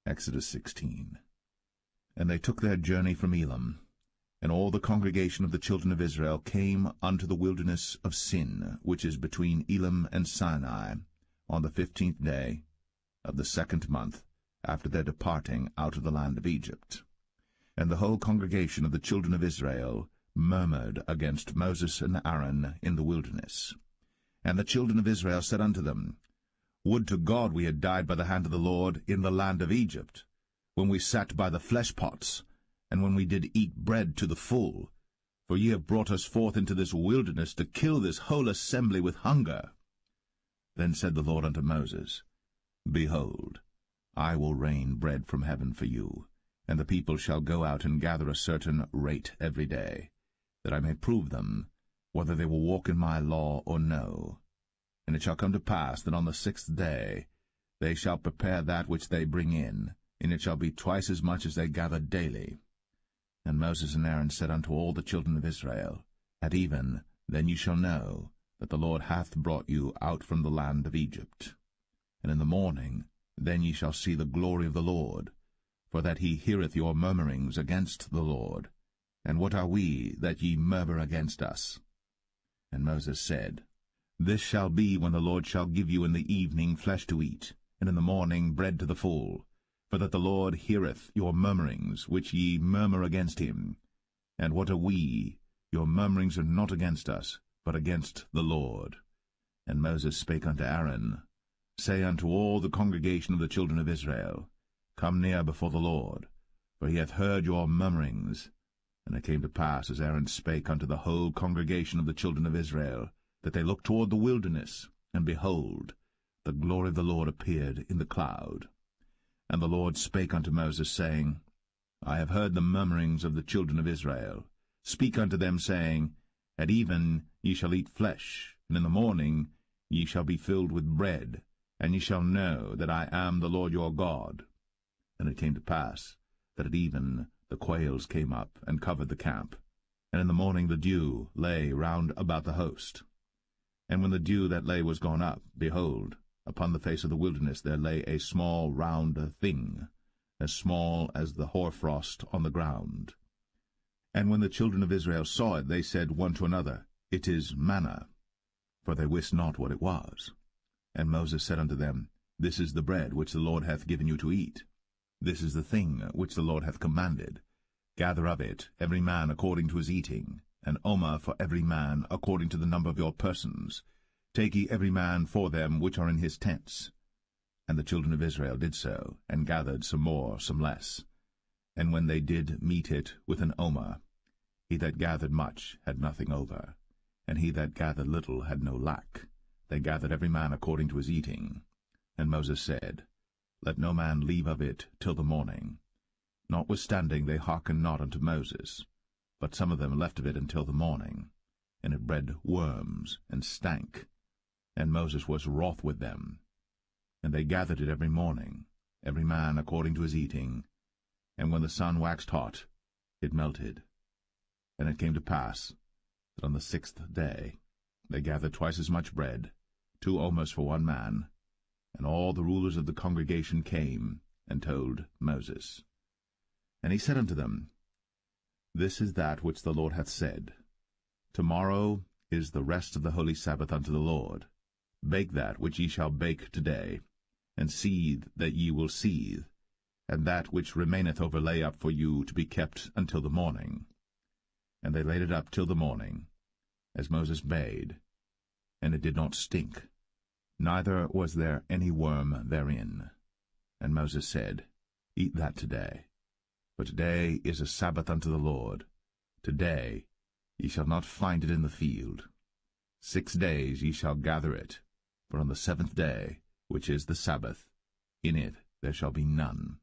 Exodus 16. And they took their journey from Elim, and all the congregation of the children of Israel came unto the wilderness of Sin, which is between Elim and Sinai, on the 15th day of the 2nd month, after their departing out of the land of Egypt. And the whole congregation of the children of Israel murmured against Moses and Aaron in the wilderness. And the children of Israel said unto them, Would to God we had died by the hand of the Lord in the land of Egypt, when we sat by the flesh pots, and when we did eat bread to the full. For ye have brought us forth into this wilderness to kill this whole assembly with hunger. Then said the Lord unto Moses, Behold, I will rain bread from heaven for you, and the people shall go out and gather a certain rate every day, that I may prove them, whether they will walk in my law or no. And it shall come to pass that on the 6th day they shall prepare that which they bring in, and it shall be twice as much as they gather daily. And Moses and Aaron said unto all the children of Israel, At even then ye shall know that the Lord hath brought you out from the land of Egypt. And in the morning then ye shall see the glory of the Lord, for that he heareth your murmurings against the Lord. And what are we, that ye murmur against us? And Moses said, This shall be when the Lord shall give you in the evening flesh to eat, and in the morning bread to the full, for that the Lord heareth your murmurings, which ye murmur against him. And what are we? Your murmurings are not against us, but against the Lord. And Moses spake unto Aaron, Say unto all the congregation of the children of Israel, Come near before the Lord, for he hath heard your murmurings. And it came to pass, as Aaron spake unto the whole congregation of the children of Israel, that they looked toward the wilderness, and behold, the glory of the Lord appeared in the cloud. And the Lord spake unto Moses, saying, I have heard the murmurings of the children of Israel. Speak unto them, saying, At even ye shall eat flesh, and in the morning ye shall be filled with bread, and ye shall know that I am the Lord your God. And it came to pass that at even the quails came up and covered the camp, and in the morning the dew lay round about the host. And when the dew that lay was gone up, behold, upon the face of the wilderness there lay a small round thing, as small as the hoarfrost on the ground. And when the children of Israel saw it, they said one to another, It is manna, for they wist not what it was. And Moses said unto them, This is the bread which the Lord hath given you to eat. This is the thing which the Lord hath commanded. Gather of it every man according to his eating, an omer for every man according to the number of your persons. Take ye every man for them which are in his tents. And the children of Israel did so, and gathered some more, some less. And when they did meet it with an omer, he that gathered much had nothing over, and he that gathered little had no lack. They gathered every man according to his eating. And Moses said, Let no man leave of it till the morning. Notwithstanding they hearkened not unto Moses, but some of them left of it until the morning. And it bred worms, and stank. And Moses was wroth with them. And they gathered it every morning, every man according to his eating. And when the sun waxed hot, it melted. And it came to pass that on the 6th day they gathered twice as much bread, 2 omers for one man. And all the rulers of the congregation came and told Moses. And he said unto them, This is that which the Lord hath said. Tomorrow is the rest of the holy Sabbath unto the Lord. Bake that which ye shall bake today, and seethe that ye will seethe, and that which remaineth over lay up for you to be kept until the morning. And they laid it up till the morning, as Moses bade, and it did not stink, neither was there any worm therein. And Moses said, Eat that today, for today is a Sabbath unto the Lord. Today ye shall not find it in the field. 6 days ye shall gather it, but on the 7th day, which is the Sabbath, in it there shall be none.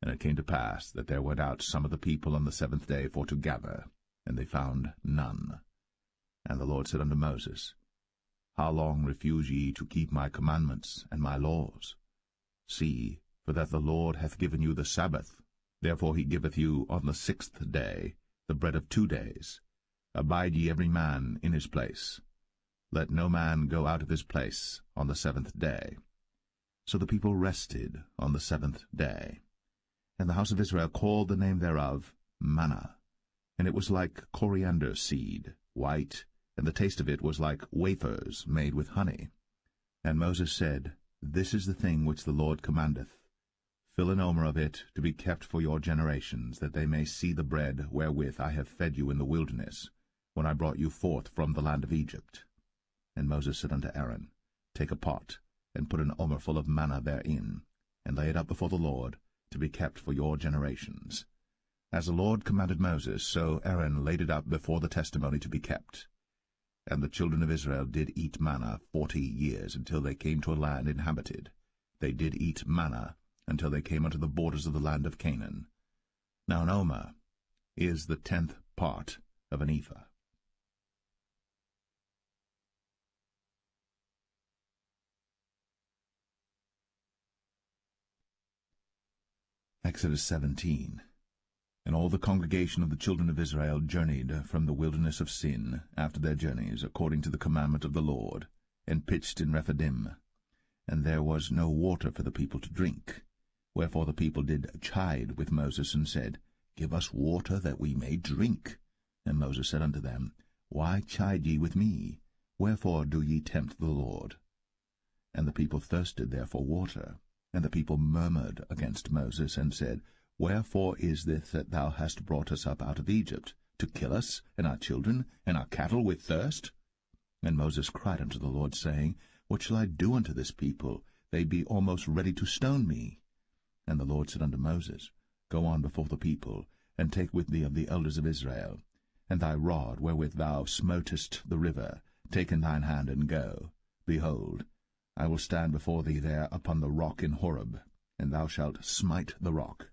And it came to pass that there went out some of the people on the 7th day for to gather, and they found none. And the Lord said unto Moses, How long refuse ye to keep my commandments and my laws? See, for that the Lord hath given you the Sabbath. Therefore he giveth you on the 6th day the bread of 2 days. Abide ye every man in his place. Let no man go out of his place on the 7th day. So the people rested on the 7th day. And the house of Israel called the name thereof manna. And it was like coriander seed, white, and the taste of it was like wafers made with honey. And Moses said, This is the thing which the Lord commandeth. Fill an omer of it to be kept for your generations, that they may see the bread wherewith I have fed you in the wilderness, when I brought you forth from the land of Egypt. And Moses said unto Aaron, Take a pot, and put an omer full of manna therein, and lay it up before the Lord, to be kept for your generations. As the Lord commanded Moses, so Aaron laid it up before the testimony to be kept. And the children of Israel did eat manna 40 years, until they came to a land inhabited. They did eat manna until they came unto the borders of the land of Canaan. Now an omer is the 10th part of an ephah. Exodus 17. And all the congregation of the children of Israel journeyed from the wilderness of Sin after their journeys, according to the commandment of the Lord, and pitched in Rephidim. And there was no water for the people to drink. Wherefore the people did chide with Moses, and said, Give us water that we may drink. And Moses said unto them, Why chide ye with me? Wherefore do ye tempt the Lord? And the people thirsted there for water. And the people murmured against Moses, and said, Wherefore is this that thou hast brought us up out of Egypt, to kill us, and our children, and our cattle with thirst? And Moses cried unto the Lord, saying, What shall I do unto this people? They be almost ready to stone me. And the Lord said unto Moses, Go on before the people, and take with thee of the elders of Israel, and thy rod wherewith thou smotest the river, take in thine hand, and go. Behold, I will stand before thee there upon the rock in Horeb, and thou shalt smite the rock.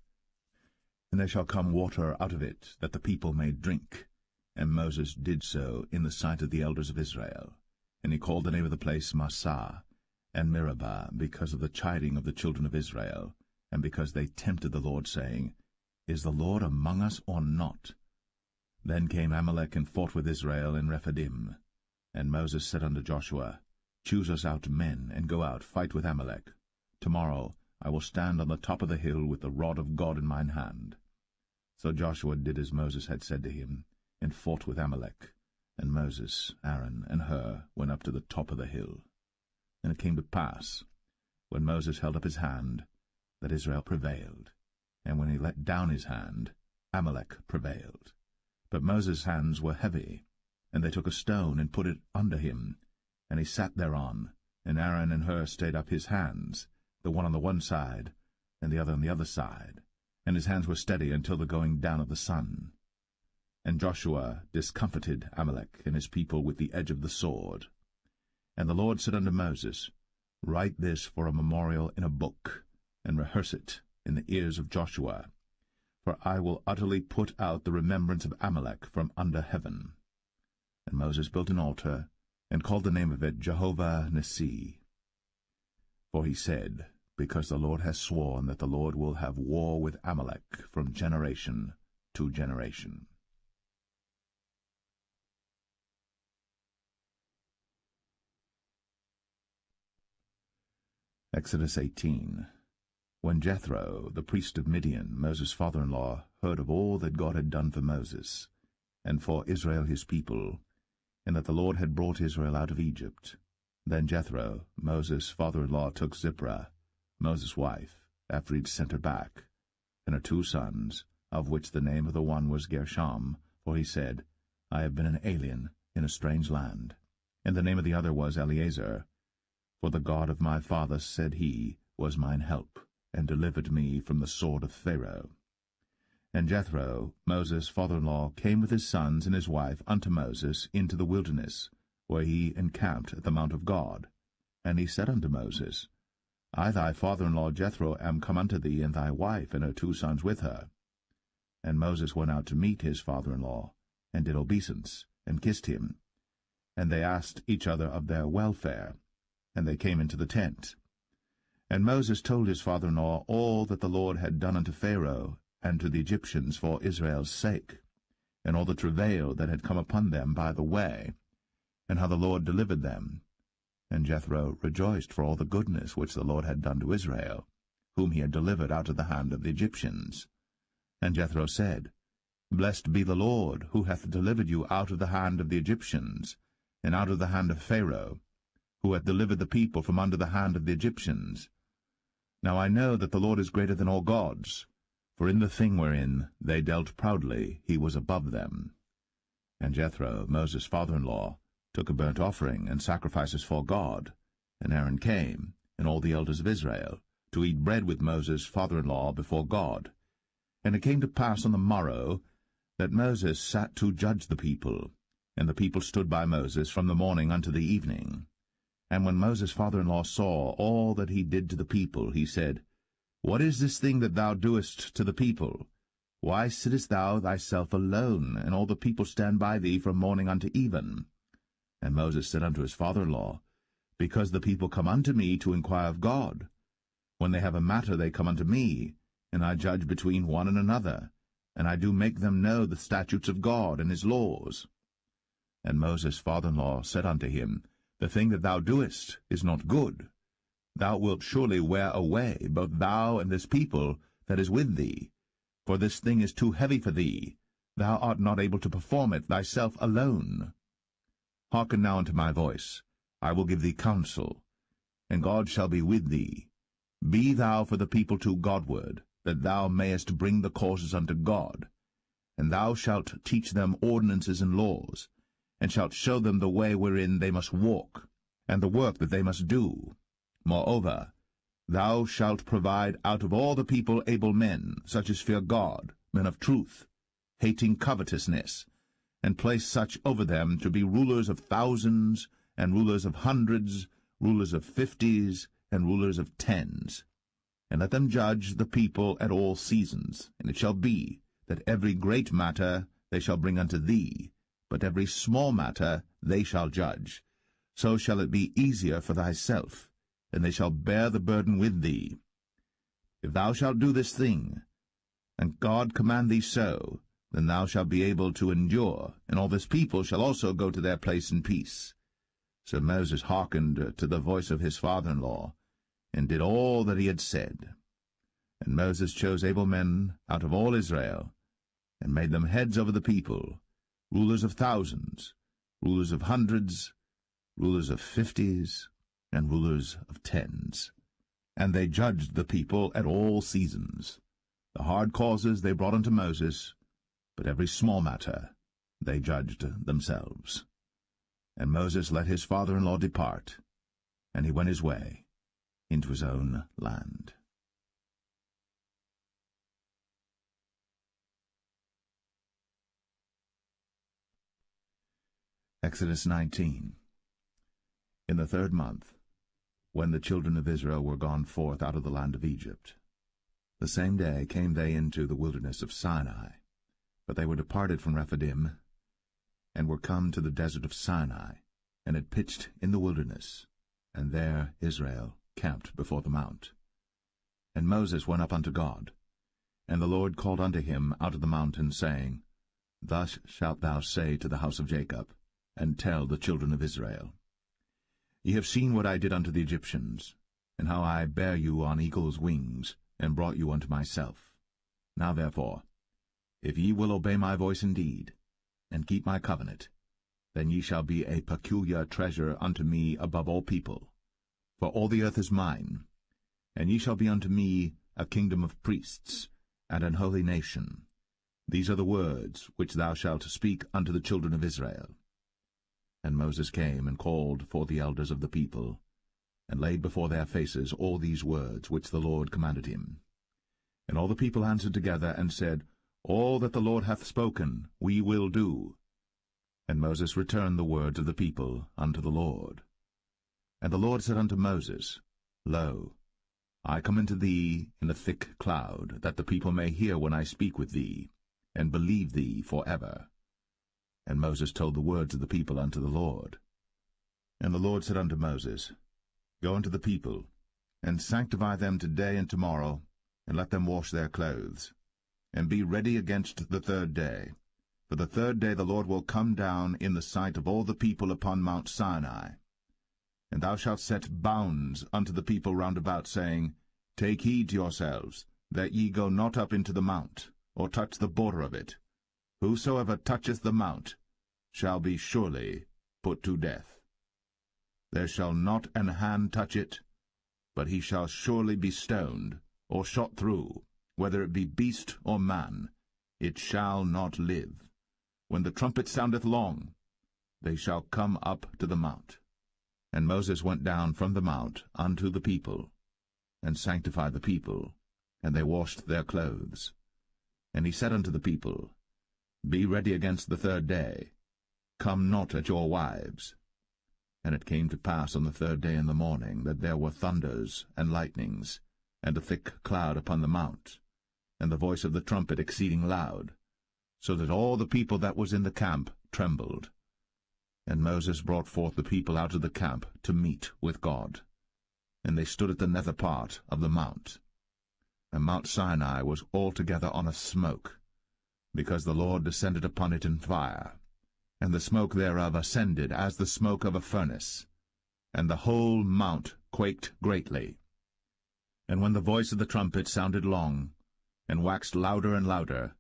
And there shall come water out of it, that the people may drink. And Moses did so in the sight of the elders of Israel. And he called the name of the place Massah and Meribah, because of the chiding of the children of Israel, and because they tempted the Lord, saying, Is the Lord among us or not? Then came Amalek and fought with Israel in Rephidim. And Moses said unto Joshua, Choose us out men, and go out, fight with Amalek. Tomorrow I will stand on the top of the hill with the rod of God in mine hand. So Joshua did as Moses had said to him, and fought with Amalek. And Moses, Aaron, and Hur went up to the top of the hill. And it came to pass, when Moses held up his hand, that Israel prevailed. And when he let down his hand, Amalek prevailed. But Moses' hands were heavy, and they took a stone and put it under him, and he sat thereon. And Aaron and Hur stayed up his hands, the one on the one side, and the other on the other side. And his hands were steady until the going down of the sun. And Joshua discomfited Amalek and his people with the edge of the sword. And the Lord said unto Moses, Write this for a memorial in a book, and rehearse it in the ears of Joshua. For I will utterly put out the remembrance of Amalek from under heaven. And Moses built an altar, and called the name of it Jehovah Nissi. For he said, Because the Lord has sworn that the Lord will have war with Amalek from generation to generation. Exodus 18. When Jethro, the priest of Midian, Moses' father-in-law, heard of all that God had done for Moses, and for Israel his people, and that the Lord had brought Israel out of Egypt, then Jethro, Moses' father-in-law, took Zipporah, Moses' wife, after he had sent her back, and her 2 sons, of which the name of the one was Gershom, for he said, I have been an alien in a strange land. And the name of the other was Eleazar, for the God of my father, said he, was mine help, and delivered me from the sword of Pharaoh. And Jethro, Moses' father-in-law, came with his sons and his wife unto Moses into the wilderness, where he encamped at the mount of God. And he said unto Moses, I thy father-in-law Jethro am come unto thee, and thy wife and her 2 sons with her. And Moses went out to meet his father-in-law, and did obeisance, and kissed him. And they asked each other of their welfare, and they came into the tent. And Moses told his father-in-law all that the Lord had done unto Pharaoh and to the Egyptians for Israel's sake, and all the travail that had come upon them by the way, and how the Lord delivered them. And Jethro rejoiced for all the goodness which the Lord had done to Israel, whom he had delivered out of the hand of the Egyptians. And Jethro said, Blessed be the Lord, who hath delivered you out of the hand of the Egyptians, and out of the hand of Pharaoh, who hath delivered the people from under the hand of the Egyptians. Now I know that the Lord is greater than all gods, for in the thing wherein they dealt proudly he was above them. And Jethro, Moses' father-in-law, took a burnt offering and sacrifices for God. And Aaron came, and all the elders of Israel, to eat bread with Moses' father-in-law before God. And it came to pass on the morrow that Moses sat to judge the people, and the people stood by Moses from the morning unto the evening. And when Moses' father-in-law saw all that he did to the people, he said, What is this thing that thou doest to the people? Why sittest thou thyself alone, and all the people stand by thee from morning unto even? And Moses said unto his father-in-law, Because the people come unto me to inquire of God. When they have a matter they come unto me, and I judge between one and another, and I do make them know the statutes of God and his laws. And Moses' father-in-law said unto him, The thing that thou doest is not good. Thou wilt surely wear away, both thou and this people that is with thee. For this thing is too heavy for thee. Thou art not able to perform it thyself alone. Hearken now unto my voice. I will give thee counsel, and God shall be with thee. Be thou for the people too Godward, that thou mayest bring the causes unto God. And thou shalt teach them ordinances and laws, and shalt show them the way wherein they must walk, and the work that they must do. Moreover, thou shalt provide out of all the people able men, such as fear God, men of truth, hating covetousness, and place such over them to be rulers of thousands, and rulers of hundreds, rulers of 50s, and rulers of 10s. And let them judge the people at all seasons. And it shall be, that every great matter they shall bring unto thee, but every small matter they shall judge. So shall it be easier for thyself, and they shall bear the burden with thee. If thou shalt do this thing, and God command thee so, then thou shalt be able to endure, and all this people shall also go to their place in peace. So Moses hearkened to the voice of his father-in-law, and did all that he had said. And Moses chose able men out of all Israel, and made them heads over the people, rulers of thousands, rulers of hundreds, rulers of 50s, and rulers of 10s. And they judged the people at all seasons. The hard causes they brought unto Moses, but every small matter they judged themselves. And Moses let his father-in-law depart, and he went his way into his own land. Exodus 19. In the 3rd month, when the children of Israel were gone forth out of the land of Egypt, the same day came they into the wilderness of Sinai. But they were departed from Rephidim, and were come to the desert of Sinai, and had pitched in the wilderness, and there Israel camped before the mount. And Moses went up unto God, and the Lord called unto him out of the mountain, saying, Thus shalt thou say to the house of Jacob, and tell the children of Israel, Ye have seen what I did unto the Egyptians, and how I bare you on eagle's wings, and brought you unto myself. Now therefore, if ye will obey my voice indeed, and keep my covenant, then ye shall be a peculiar treasure unto me above all people. For all the earth is mine, and ye shall be unto me a kingdom of priests, and an holy nation. These are the words which thou shalt speak unto the children of Israel. And Moses came and called for the elders of the people, and laid before their faces all these words which the Lord commanded him. And all the people answered together, and said, All that the Lord hath spoken we will do. And Moses returned the words of the people unto the Lord. And the Lord said unto Moses, Lo, I come unto thee in a thick cloud, that the people may hear when I speak with thee, and believe thee for ever. And Moses told the words of the people unto the Lord. And the Lord said unto Moses, Go unto the people, and sanctify them today and tomorrow, and let them wash their clothes, and be ready against the 3rd day. For the 3rd day the Lord will come down in the sight of all the people upon Mount Sinai. And thou shalt set bounds unto the people round about, saying, Take heed to yourselves, that ye go not up into the mount, or touch the border of it. Whosoever toucheth the mount shall be surely put to death. There shall not an hand touch it, but he shall surely be stoned, or shot through, whether it be beast or man, it shall not live. When the trumpet soundeth long, they shall come up to the mount. And Moses went down from the mount unto the people, and sanctified the people, and they washed their clothes. And he said unto the people, Be ready against the 3rd day, come not at your wives. And it came to pass on the 3rd day in the morning, that there were thunders and lightnings, and a thick cloud upon the mount, and the voice of the trumpet exceeding loud, so that all the people that was in the camp trembled. And Moses brought forth the people out of the camp to meet with God. And they stood at the nether part of the mount. and Mount Sinai was altogether on a smoke, because the Lord descended upon it in fire, and the smoke thereof ascended as the smoke of a furnace, and the whole mount quaked greatly. And when the voice of the trumpet sounded long, and waxed louder and louder,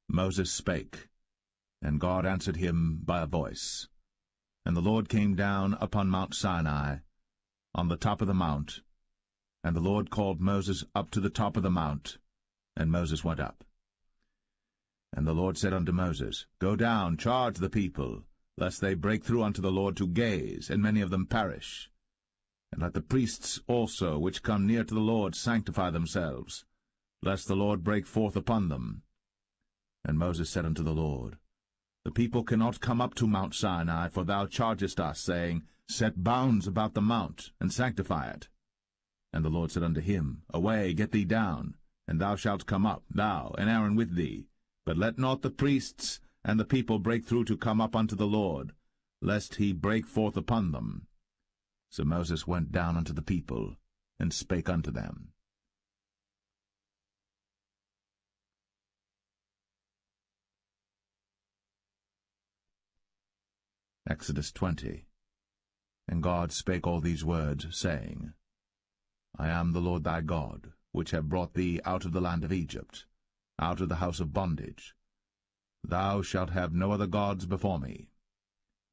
Moses spake, and God answered him by a voice. And the Lord came down upon Mount Sinai, on the top of the mount, and the Lord called Moses up to the top of the mount, and Moses went up. And the Lord said unto Moses, Go down, charge the people, lest they break through unto the Lord to gaze, and many of them perish. And let the priests also which come near to the Lord sanctify themselves, lest the Lord break forth upon them. And Moses said unto the Lord, The people cannot come up to Mount Sinai, for thou chargest us, saying, Set bounds about the mount, and sanctify it. And the Lord said unto him, Away, get thee down, and thou shalt come up, thou and Aaron with thee. But let not the priests and the people break through to come up unto the Lord, lest he break forth upon them. So Moses went down unto the people, and spake unto them. Exodus 20. And God spake all these words, saying, I am the Lord thy God, which have brought thee out of the land of Egypt, out of the house of bondage. Thou shalt have no other gods before me.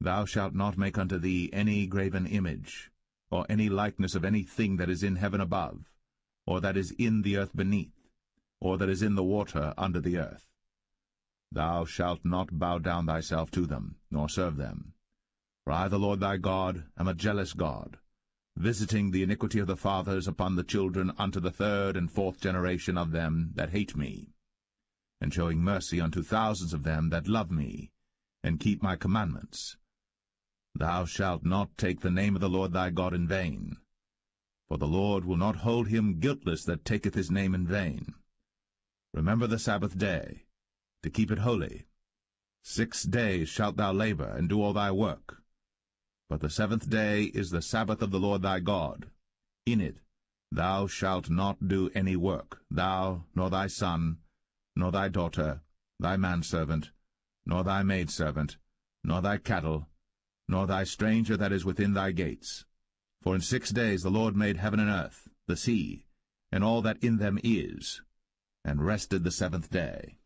Thou shalt not make unto thee any graven image, or any likeness of any thing that is in heaven above, or that is in the earth beneath, or that is in the water under the earth. Thou shalt not bow down thyself to them, nor serve them. For I, the Lord thy God, am a jealous God, visiting the iniquity of the fathers upon the children unto the third and fourth generation of them that hate me, and showing mercy unto thousands of them that love me, and keep my commandments. Thou shalt not take the name of the Lord thy God in vain, for the Lord will not hold him guiltless that taketh his name in vain. Remember the Sabbath day, to keep it holy. 6 days shalt thou labor, and do all thy work. But the 7th day is the Sabbath of the Lord thy God. In it thou shalt not do any work, thou, nor thy son, nor thy daughter, thy manservant, nor thy maidservant, nor thy cattle, nor thy stranger that is within thy gates. For in 6 days the Lord made heaven and earth, the sea, and all that in them is, and rested the 7th day.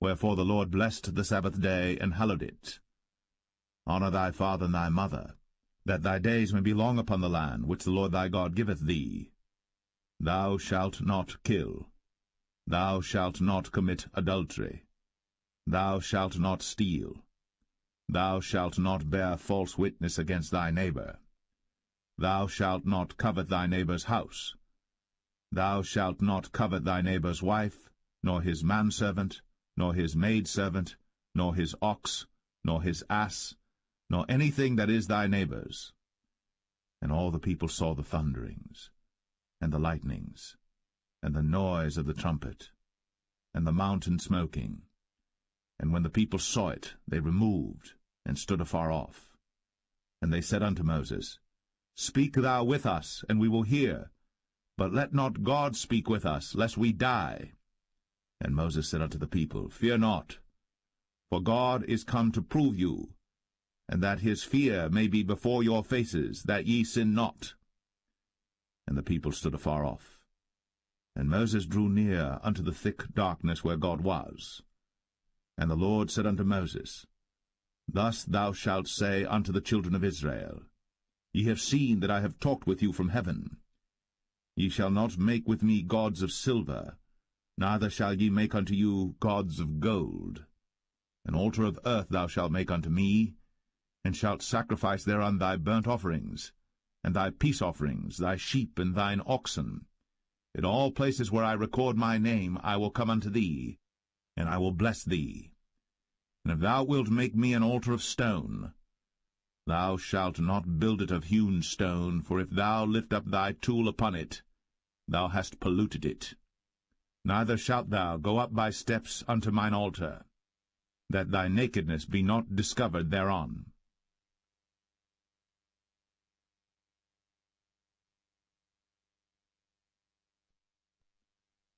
Wherefore the Lord blessed the Sabbath day, and hallowed it. Honor thy father and thy mother, that thy days may be long upon the land which the Lord thy God giveth thee. Thou shalt not kill. Thou shalt not commit adultery. Thou shalt not steal. Thou shalt not bear false witness against thy neighbor. Thou shalt not covet thy neighbor's house. Thou shalt not covet thy neighbor's wife, nor his manservant, nor his maidservant, nor his ox, nor his ass, nor anything that is thy neighbor's. And all the people saw the thunderings, and the lightnings, and the noise of the trumpet, and the mountain smoking. And when the people saw it, they removed, and stood afar off. And they said unto Moses, Speak thou with us, and we will hear, but let not God speak with us, lest we die. And Moses said unto the people, Fear not, for God is come to prove you, and that his fear may be before your faces, that ye sin not. And the people stood afar off. And Moses drew near unto the thick darkness where God was. And the Lord said unto Moses, Thus thou shalt say unto the children of Israel, Ye have seen that I have talked with you from heaven. Ye shall not make with me gods of silver, neither shall ye make unto you gods of gold. An altar of earth thou shalt make unto me, and shalt sacrifice thereon thy burnt offerings, and thy peace offerings, thy sheep and thine oxen. In all places where I record my name I will come unto thee, and I will bless thee. And if thou wilt make me an altar of stone, thou shalt not build it of hewn stone, for if thou lift up thy tool upon it, thou hast polluted it. Neither shalt thou go up by steps unto mine altar, that thy nakedness be not discovered thereon.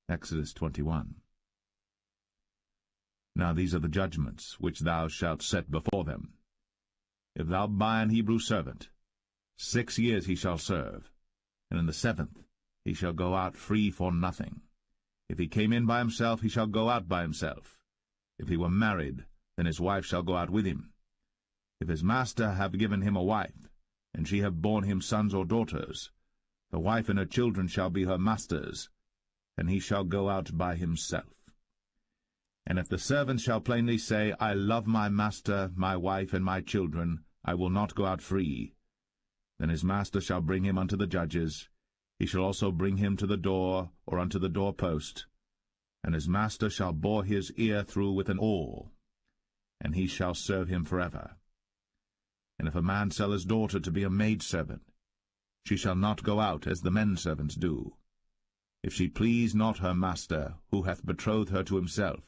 Exodus 21. Now these are the judgments which thou shalt set before them. If thou buy an Hebrew servant, 6 years he shall serve, and in the 7th he shall go out free for nothing. If he came in by himself, he shall go out by himself. If he were married, then his wife shall go out with him. If his master have given him a wife, and she have borne him sons or daughters, the wife and her children shall be her master's, and he shall go out by himself. And if the servant shall plainly say, I love my master, my wife, and my children, I will not go out free, then his master shall bring him unto the judges. He shall also bring him to the door, or unto the doorpost, and his master shall bore his ear through with an awl, and he shall serve him forever. And if a man sell his daughter to be a maidservant, she shall not go out as the men servants do. If she please not her master, who hath betrothed her to himself,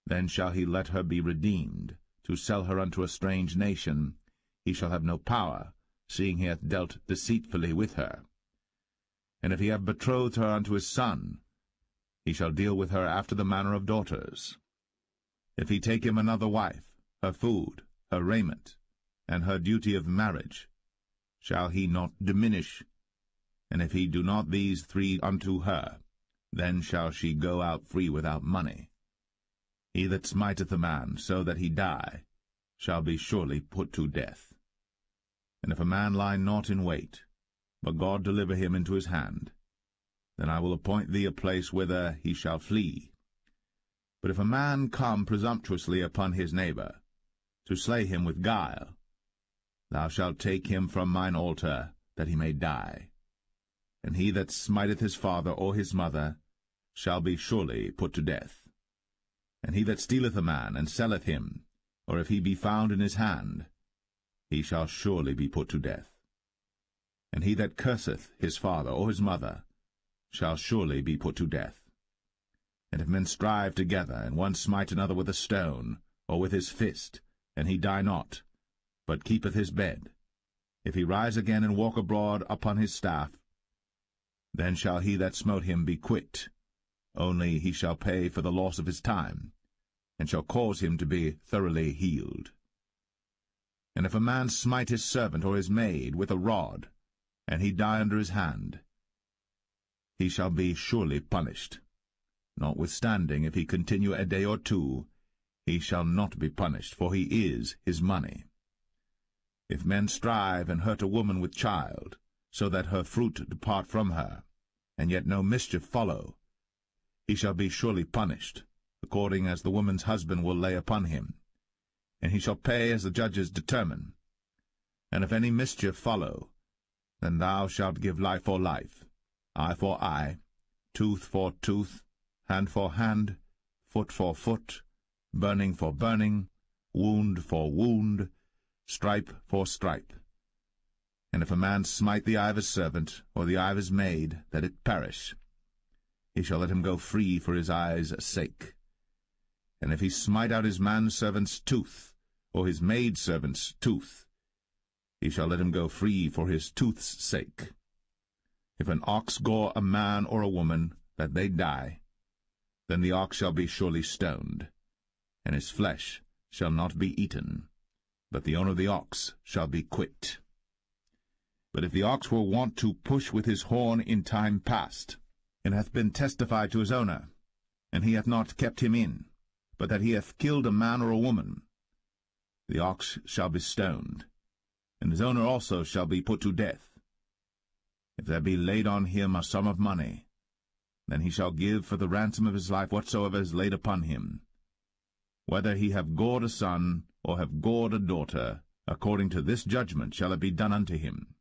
then shall he let her be redeemed. To sell her unto a strange nation, he shall have no power, seeing he hath dealt deceitfully with her. And if he have betrothed her unto his son, he shall deal with her after the manner of daughters. If he take him another wife, her food, her raiment, and her duty of marriage, shall he not diminish? And if he do not these 3 unto her, then shall she go out free without money. He that smiteth a man so that he die shall be surely put to death. And if a man lie not in wait, but God deliver him into his hand, then I will appoint thee a place whither he shall flee. But if a man come presumptuously upon his neighbor, to slay him with guile, thou shalt take him from mine altar, that he may die. And he that smiteth his father or his mother shall be surely put to death. And he that stealeth a man, and selleth him, or if he be found in his hand, he shall surely be put to death. And he that curseth his father or his mother shall surely be put to death. And if men strive together, and one smite another with a stone, or with his fist, and he die not, but keepeth his bed, if he rise again and walk abroad upon his staff, then shall he that smote him be quit. Only he shall pay for the loss of his time, and shall cause him to be thoroughly healed. And if a man smite his servant or his maid with a rod, and he die under his hand, he shall be surely punished. Notwithstanding, if he continue a day or 2, he shall not be punished, for he is his money. If men strive and hurt a woman with child, so that her fruit depart from her, and yet no mischief follow, he shall be surely punished, according as the woman's husband will lay upon him, and he shall pay as the judges determine. And if any mischief follow, then thou shalt give life for life, eye for eye, tooth for tooth, hand for hand, foot for foot, burning for burning, wound for wound, stripe for stripe. And if a man smite the eye of his servant, or the eye of his maid, that it perish, he shall let him go free for his eye's sake. And if he smite out his manservant's tooth, or his maidservant's tooth, he shall let him go free for his tooth's sake. If an ox gore a man or a woman, that they die, then the ox shall be surely stoned, and his flesh shall not be eaten, but the owner of the ox shall be quit. But if the ox were wont to push with his horn in time past, and hath been testified to his owner, and he hath not kept him in, but that he hath killed a man or a woman, the ox shall be stoned, and his owner also shall be put to death. If there be laid on him a sum of money, then he shall give for the ransom of his life whatsoever is laid upon him, whether he have gored a son, or have gored a daughter, according to this judgment shall it be done unto him.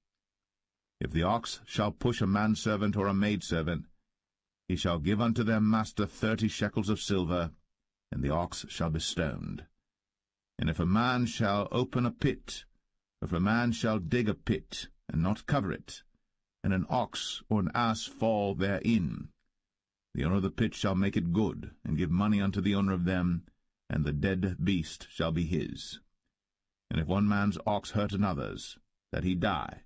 If the ox shall push a manservant or a maidservant, he shall give unto their master 30 shekels of silver, and the ox shall be stoned. And if a man shall open a pit, or if a man shall dig a pit, and not cover it, and an ox or an ass fall therein, the owner of the pit shall make it good, and give money unto the owner of them, and the dead beast shall be his. And if one man's ox hurt another's, that he die,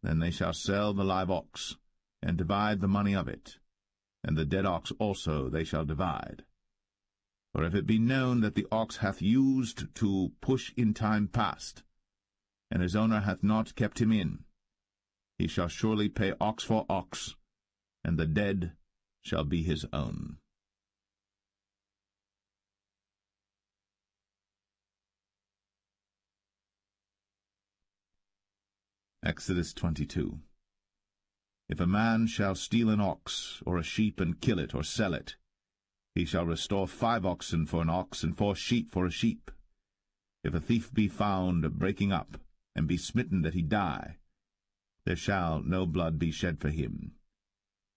then they shall sell the live ox, and divide the money of it. and the dead ox also they shall divide. For if it be known that the ox hath used to push in time past, and his owner hath not kept him in, he shall surely pay ox for ox, and the dead shall be his own. Exodus 22. If a man shall steal an ox or a sheep and kill it or sell it, he shall restore 5 oxen for an ox and 4 sheep for a sheep. If a thief be found breaking up, and be smitten that he die, there shall no blood be shed for him.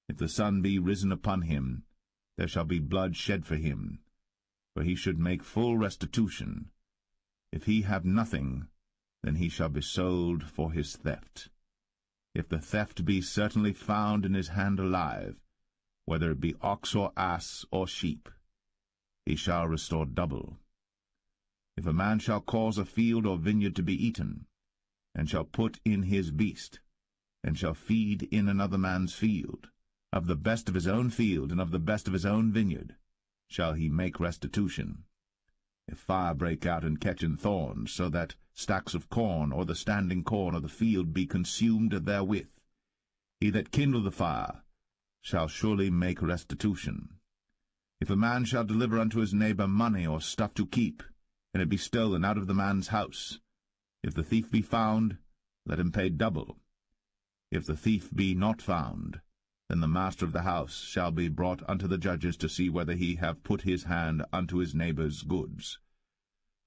If the sun be risen upon him, there shall be blood shed for him, for he should make full restitution. If he have nothing, then he shall be sold for his theft. If the theft be certainly found in his hand alive, whether it be ox or ass or sheep, he shall restore double. If a man shall cause a field or vineyard to be eaten, and shall put in his beast, and shall feed in another man's field, of the best of his own field and of the best of his own vineyard, shall he make restitution. If fire break out and catch in thorns, so that stacks of corn or the standing corn of the field be consumed therewith, he that kindled the fire shall surely make restitution. If a man shall deliver unto his neighbor money or stuff to keep, and it be stolen out of the man's house, if the thief be found, let him pay double. If the thief be not found, then the master of the house shall be brought unto the judges to see whether he have put his hand unto his neighbor's goods.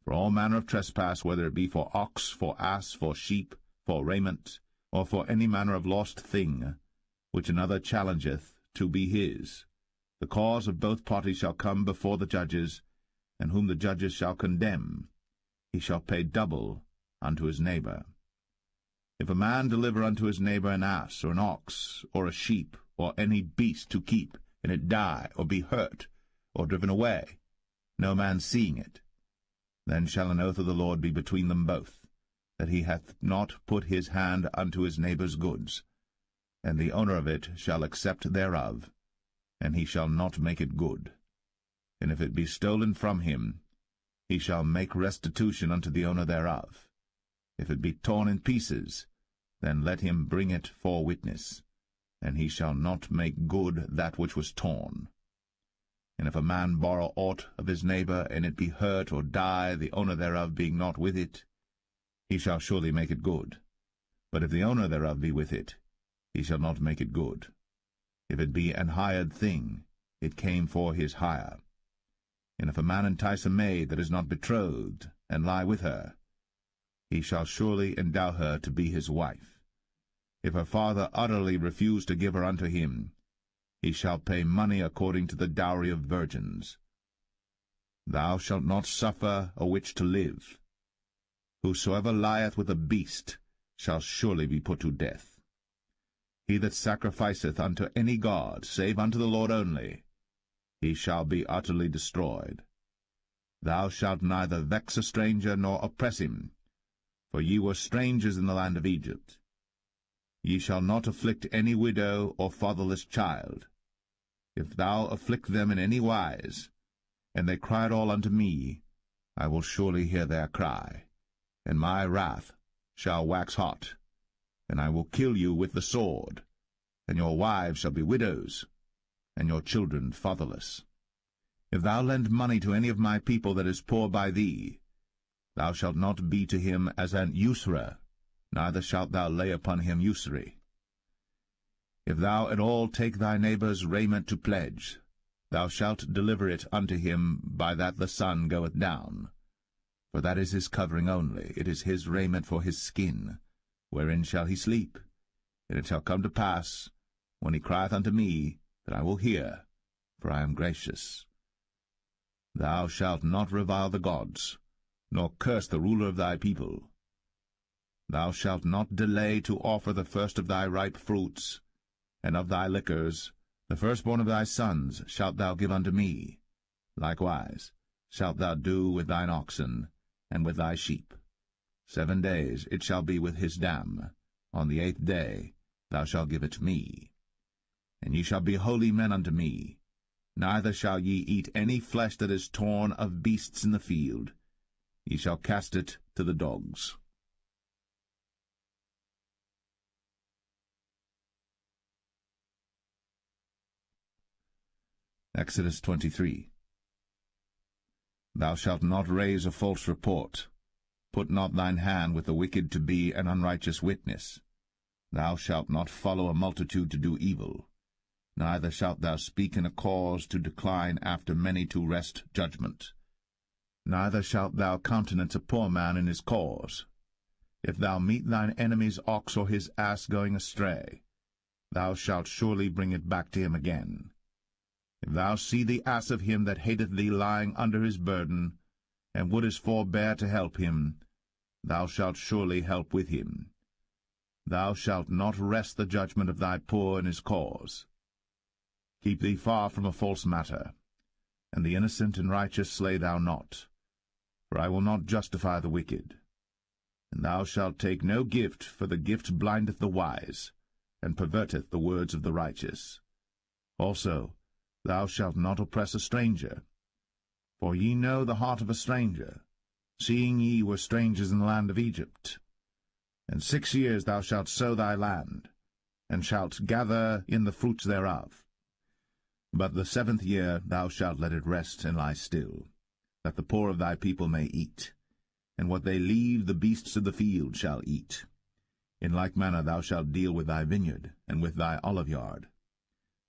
For all manner of trespass, whether it be for ox, for ass, for sheep, for raiment, or for any manner of lost thing, which another challengeth to be his, the cause of both parties shall come before the judges, and whom the judges shall condemn, he shall pay double unto his neighbor. If a man deliver unto his neighbor an ass, or an ox, or a sheep, or any beast to keep, and it die, or be hurt, or driven away, no man seeing it, then shall an oath of the Lord be between them both, that he hath not put his hand unto his neighbor's goods, and the owner of it shall accept thereof, and he shall not make it good. And if it be stolen from him, he shall make restitution unto the owner thereof. If it be torn in pieces, then let him bring it for witness, and he shall not make good that which was torn. And if a man borrow aught of his neighbor, and it be hurt or die, the owner thereof being not with it, he shall surely make it good. But if the owner thereof be with it, he shall not make it good. If it be an hired thing, it came for his hire. And if a man entice a maid that is not betrothed, and lie with her, he shall surely endow her to be his wife. If her father utterly refuse to give her unto him, he shall pay money according to the dowry of virgins. Thou shalt not suffer a witch to live. Whosoever lieth with a beast shall surely be put to death. He that sacrificeth unto any god, save unto the Lord only, he shall be utterly destroyed. Thou shalt neither vex a stranger nor oppress him, for ye were strangers in the land of Egypt. Ye shall not afflict any widow or fatherless child. If thou afflict them in any wise, and they cry at all unto me, I will surely hear their cry, and my wrath shall wax hot, and I will kill you with the sword, and your wives shall be widows, and your children fatherless. If thou lend money to any of my people that is poor by thee, thou shalt not be to him as an usurer, neither shalt thou lay upon him usury. If thou at all take thy neighbor's raiment to pledge, thou shalt deliver it unto him by that the sun goeth down. For that is his covering only, it is his raiment for his skin, wherein shall he sleep. And it shall come to pass, when he crieth unto me, that I will hear, for I am gracious. Thou shalt not revile the gods, nor curse the ruler of thy people. Thou shalt not delay to offer the first of thy ripe fruits, and of thy liquors, the firstborn of thy sons shalt thou give unto me. Likewise shalt thou do with thine oxen, and with thy sheep. 7 days it shall be with his dam. On the 8th day thou shalt give it me. And ye shall be holy men unto me. Neither shall ye eat any flesh that is torn of beasts in the field. Ye shall cast it to the dogs. Exodus 23. Thou shalt not raise a false report. Put not thine hand with the wicked to be an unrighteous witness. Thou shalt not follow a multitude to do evil. Neither shalt thou speak in a cause to decline after many to wrest judgment. Neither shalt thou countenance a poor man in his cause. If thou meet thine enemy's ox or his ass going astray, thou shalt surely bring it back to him again. If thou see the ass of him that hateth thee lying under his burden, and wouldest forbear to help him, thou shalt surely help with him. Thou shalt not wrest the judgment of thy poor in his cause. Keep thee far from a false matter, and the innocent and righteous slay thou not, for I will not justify the wicked. And thou shalt take no gift, for the gift blindeth the wise, and perverteth the words of the righteous. Also, thou shalt not oppress a stranger. For ye know the heart of a stranger, seeing ye were strangers in the land of Egypt. And 6 years thou shalt sow thy land, and shalt gather in the fruits thereof. But the 7th year thou shalt let it rest and lie still, that the poor of thy people may eat, and what they leave the beasts of the field shall eat. In like manner thou shalt deal with thy vineyard, and with thy oliveyard.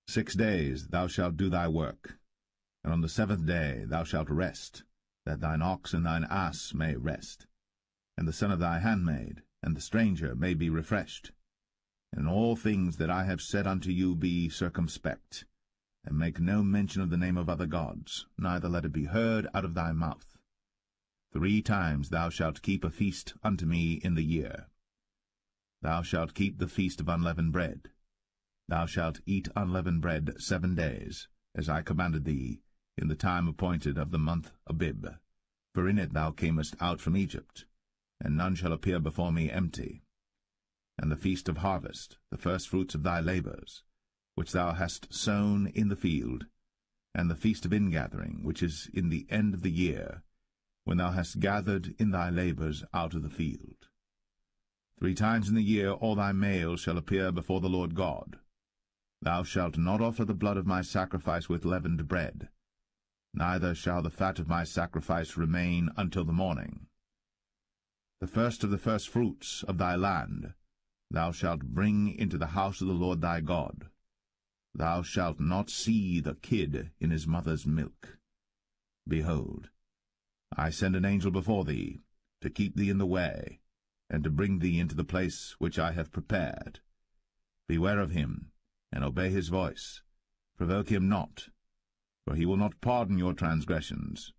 6 days thou shalt do thy work, and on the 7th day thou shalt rest, that thine ox and thine ass may rest, and the son of thy handmaid, and the stranger may be refreshed. And in all things that I have said unto you be circumspect, and make no mention of the name of other gods, neither let it be heard out of thy mouth. 3 times thou shalt keep a feast unto me in the year. Thou shalt keep the feast of unleavened bread. Thou shalt eat unleavened bread 7 days, as I commanded thee, in the time appointed of the month Abib. For in it thou camest out from Egypt, and none shall appear before me empty. And the feast of harvest, the firstfruits of thy labours, which thou hast sown in the field, and the feast of ingathering, which is in the end of the year, when thou hast gathered in thy labours out of the field. 3 times in the year all thy males shall appear before the Lord God. Thou shalt not offer the blood of my sacrifice with leavened bread, neither shall the fat of my sacrifice remain until the morning. The first of the firstfruits of thy land thou shalt bring into the house of the Lord thy God. Thou shalt not see the kid in his mother's milk. Behold, I send an angel before thee, to keep thee in the way, and to bring thee into the place which I have prepared. Beware of him, and obey his voice. Provoke him not, for he will not pardon your transgressions,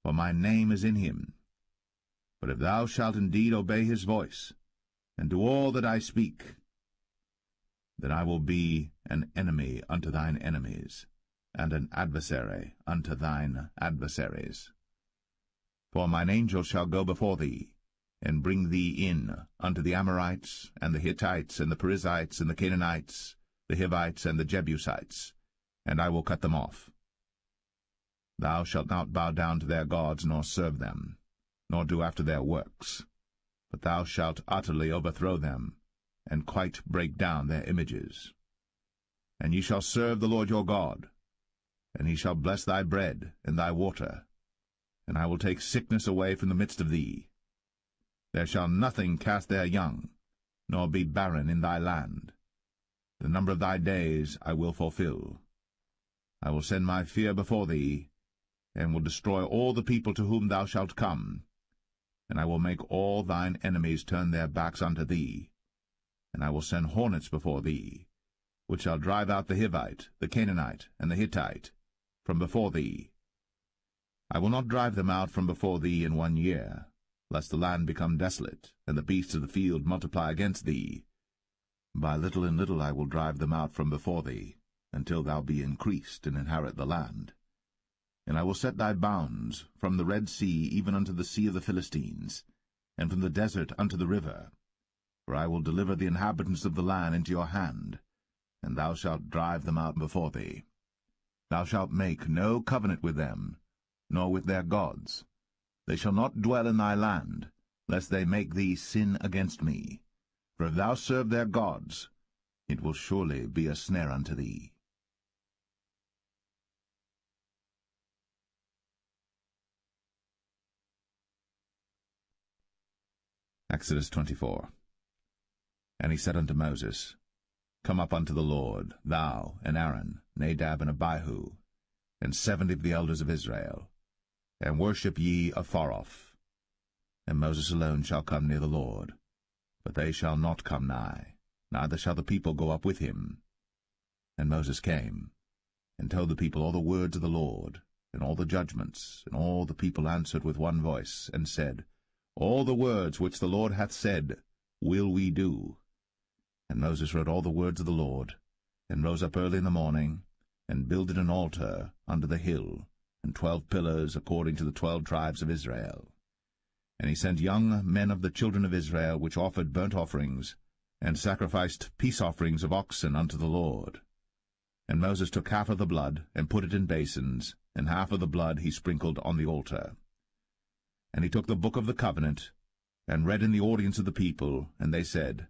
for my name is in him. But if thou shalt indeed obey his voice, and do all that I speak, then I will be an enemy unto thine enemies, and an adversary unto thine adversaries. For mine angel shall go before thee, and bring thee in unto the Amorites, and the Hittites, and the Perizzites, and the Canaanites, the Hivites, and the Jebusites, and I will cut them off. Thou shalt not bow down to their gods, nor serve them, nor do after their works, but thou shalt utterly overthrow them, and quite break down their images. And ye shall serve the Lord your God, and he shall bless thy bread and thy water, and I will take sickness away from the midst of thee. There shall nothing cast their young, nor be barren in thy land. The number of thy days I will fulfill. I will send my fear before thee, and will destroy all the people to whom thou shalt come, and I will make all thine enemies turn their backs unto thee. And I will send hornets before thee, which shall drive out the Hivite, the Canaanite, and the Hittite from before thee. I will not drive them out from before thee in 1 year, lest the land become desolate, and the beasts of the field multiply against thee. By little and little I will drive them out from before thee, until thou be increased and inherit the land. And I will set thy bounds from the Red Sea even unto the sea of the Philistines, and from the desert unto the river. For I will deliver the inhabitants of the land into your hand, and thou shalt drive them out before thee. Thou shalt make no covenant with them, nor with their gods. They shall not dwell in thy land, lest they make thee sin against me. For if thou serve their gods, it will surely be a snare unto thee. Exodus 24. And he said unto Moses, Come up unto the Lord, thou, and Aaron, Nadab, and Abihu, and 70 of the elders of Israel, and worship ye afar off. And Moses alone shall come near the Lord, but they shall not come nigh, neither shall the people go up with him. And Moses came, and told the people all the words of the Lord, and all the judgments, and all the people answered with one voice, and said, All the words which the Lord hath said will we do. And Moses wrote all the words of the Lord, and rose up early in the morning, and builded an altar under the hill, and 12 pillars according to the 12 tribes of Israel. And he sent young men of the children of Israel, which offered burnt offerings, and sacrificed peace offerings of oxen unto the Lord. And Moses took half of the blood, and put it in basins, and half of the blood he sprinkled on the altar. And he took the book of the covenant, and read in the audience of the people, and they said,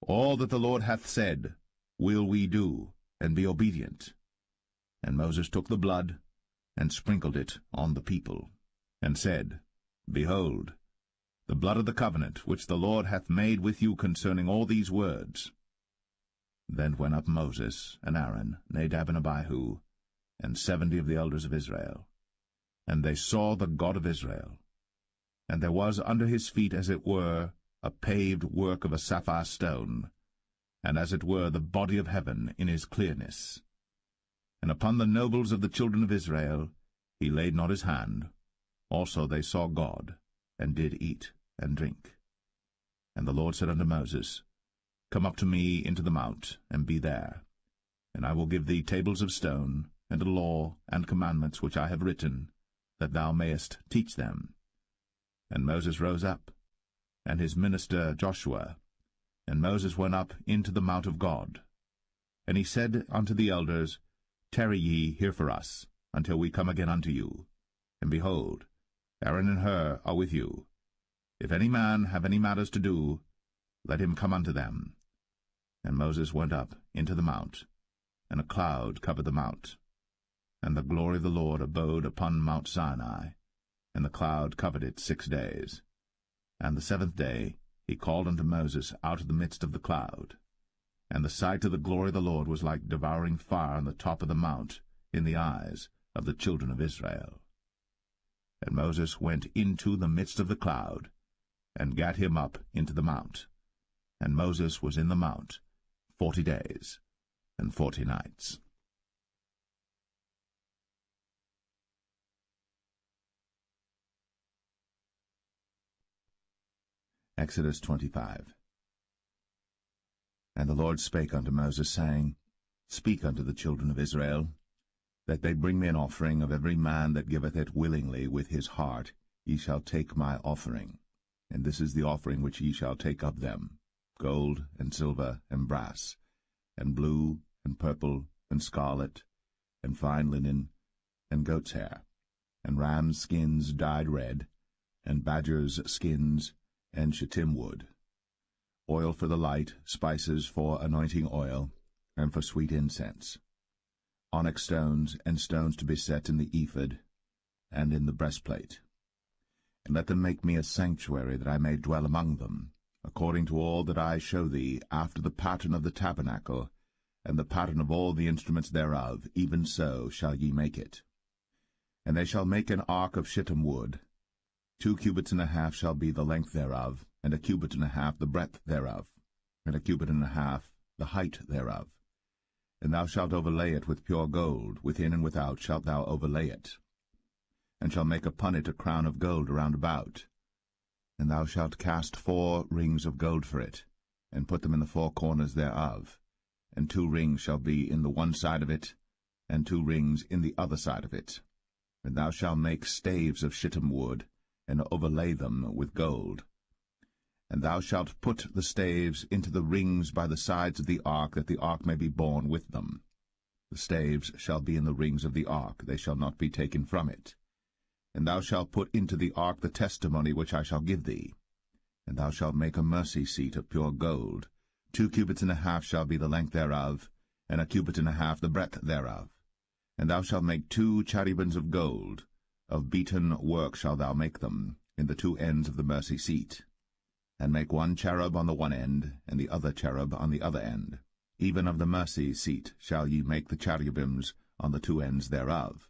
All that the Lord hath said will we do, and be obedient. And Moses took the blood, and sprinkled it on the people, and said, Behold, the blood of the covenant which the Lord hath made with you concerning all these words. Then went up Moses, and Aaron, Nadab, and Abihu, and 70 of the elders of Israel. And they saw the God of Israel. And there was under his feet, as it were, a paved work of a sapphire stone, and as it were the body of heaven in his clearness. And upon the nobles of the children of Israel he laid not his hand. Also they saw God, and did eat and drink. And the Lord said unto Moses, Come up to me into the mount, and be there. And I will give thee tables of stone, and a law and commandments which I have written, that thou mayest teach them. And Moses rose up, and his minister Joshua. And Moses went up into the mount of God. And he said unto the elders, Tarry ye here for us, until we come again unto you. And behold, Aaron and Hur are with you. If any man have any matters to do, let him come unto them. And Moses went up into the mount, and a cloud covered the mount. And the glory of the Lord abode upon Mount Sinai, and the cloud covered it 6 days. And the 7th day he called unto Moses out of the midst of the cloud. And the sight of the glory of the Lord was like devouring fire on the top of the mount in the eyes of the children of Israel. And Moses went into the midst of the cloud, and gat him up into the mount. And Moses was in the mount 40 days and 40 nights. Exodus 25. And the Lord spake unto Moses, saying, Speak unto the children of Israel, that they bring me an offering of every man that giveth it willingly with his heart. Ye shall take my offering. And this is the offering which ye shall take of them, gold, and silver, and brass, and blue, and purple, and scarlet, and fine linen, and goat's hair, and rams' skins dyed red, and badgers' skins, and shittim wood, oil for the light, spices for anointing oil, and for sweet incense, onyx stones, and stones to be set in the ephod, and in the breastplate. And let them make me a sanctuary, that I may dwell among them, according to all that I show thee, after the pattern of the tabernacle, and the pattern of all the instruments thereof, even so shall ye make it. And they shall make an ark of shittim wood. 2 cubits and a half shall be the length thereof, and 1 cubit and a half the breadth thereof, and 1 cubit and a half the height thereof. And thou shalt overlay it with pure gold, within and without shalt thou overlay it, and shalt make upon it a crown of gold round about. And thou shalt cast 4 rings of gold for it, and put them in the 4 corners thereof, and 2 rings shall be in the one side of it, and 2 rings in the other side of it. And thou shalt make staves of shittim wood, and overlay them with gold. And thou shalt put the staves into the rings by the sides of the ark, that the ark may be borne with them. The staves shall be in the rings of the ark, they shall not be taken from it. And thou shalt put into the ark the testimony which I shall give thee. And thou shalt make a mercy seat of pure gold. 2 cubits and a half shall be the length thereof, and 1 cubit and a half the breadth thereof. And thou shalt make 2 cherubims of gold. Of beaten work shalt thou make them, in the 2 ends of the mercy seat. And make 1 cherub on the one end, and the other cherub on the other end. Even of the mercy seat shall ye make the cherubims on the 2 ends thereof.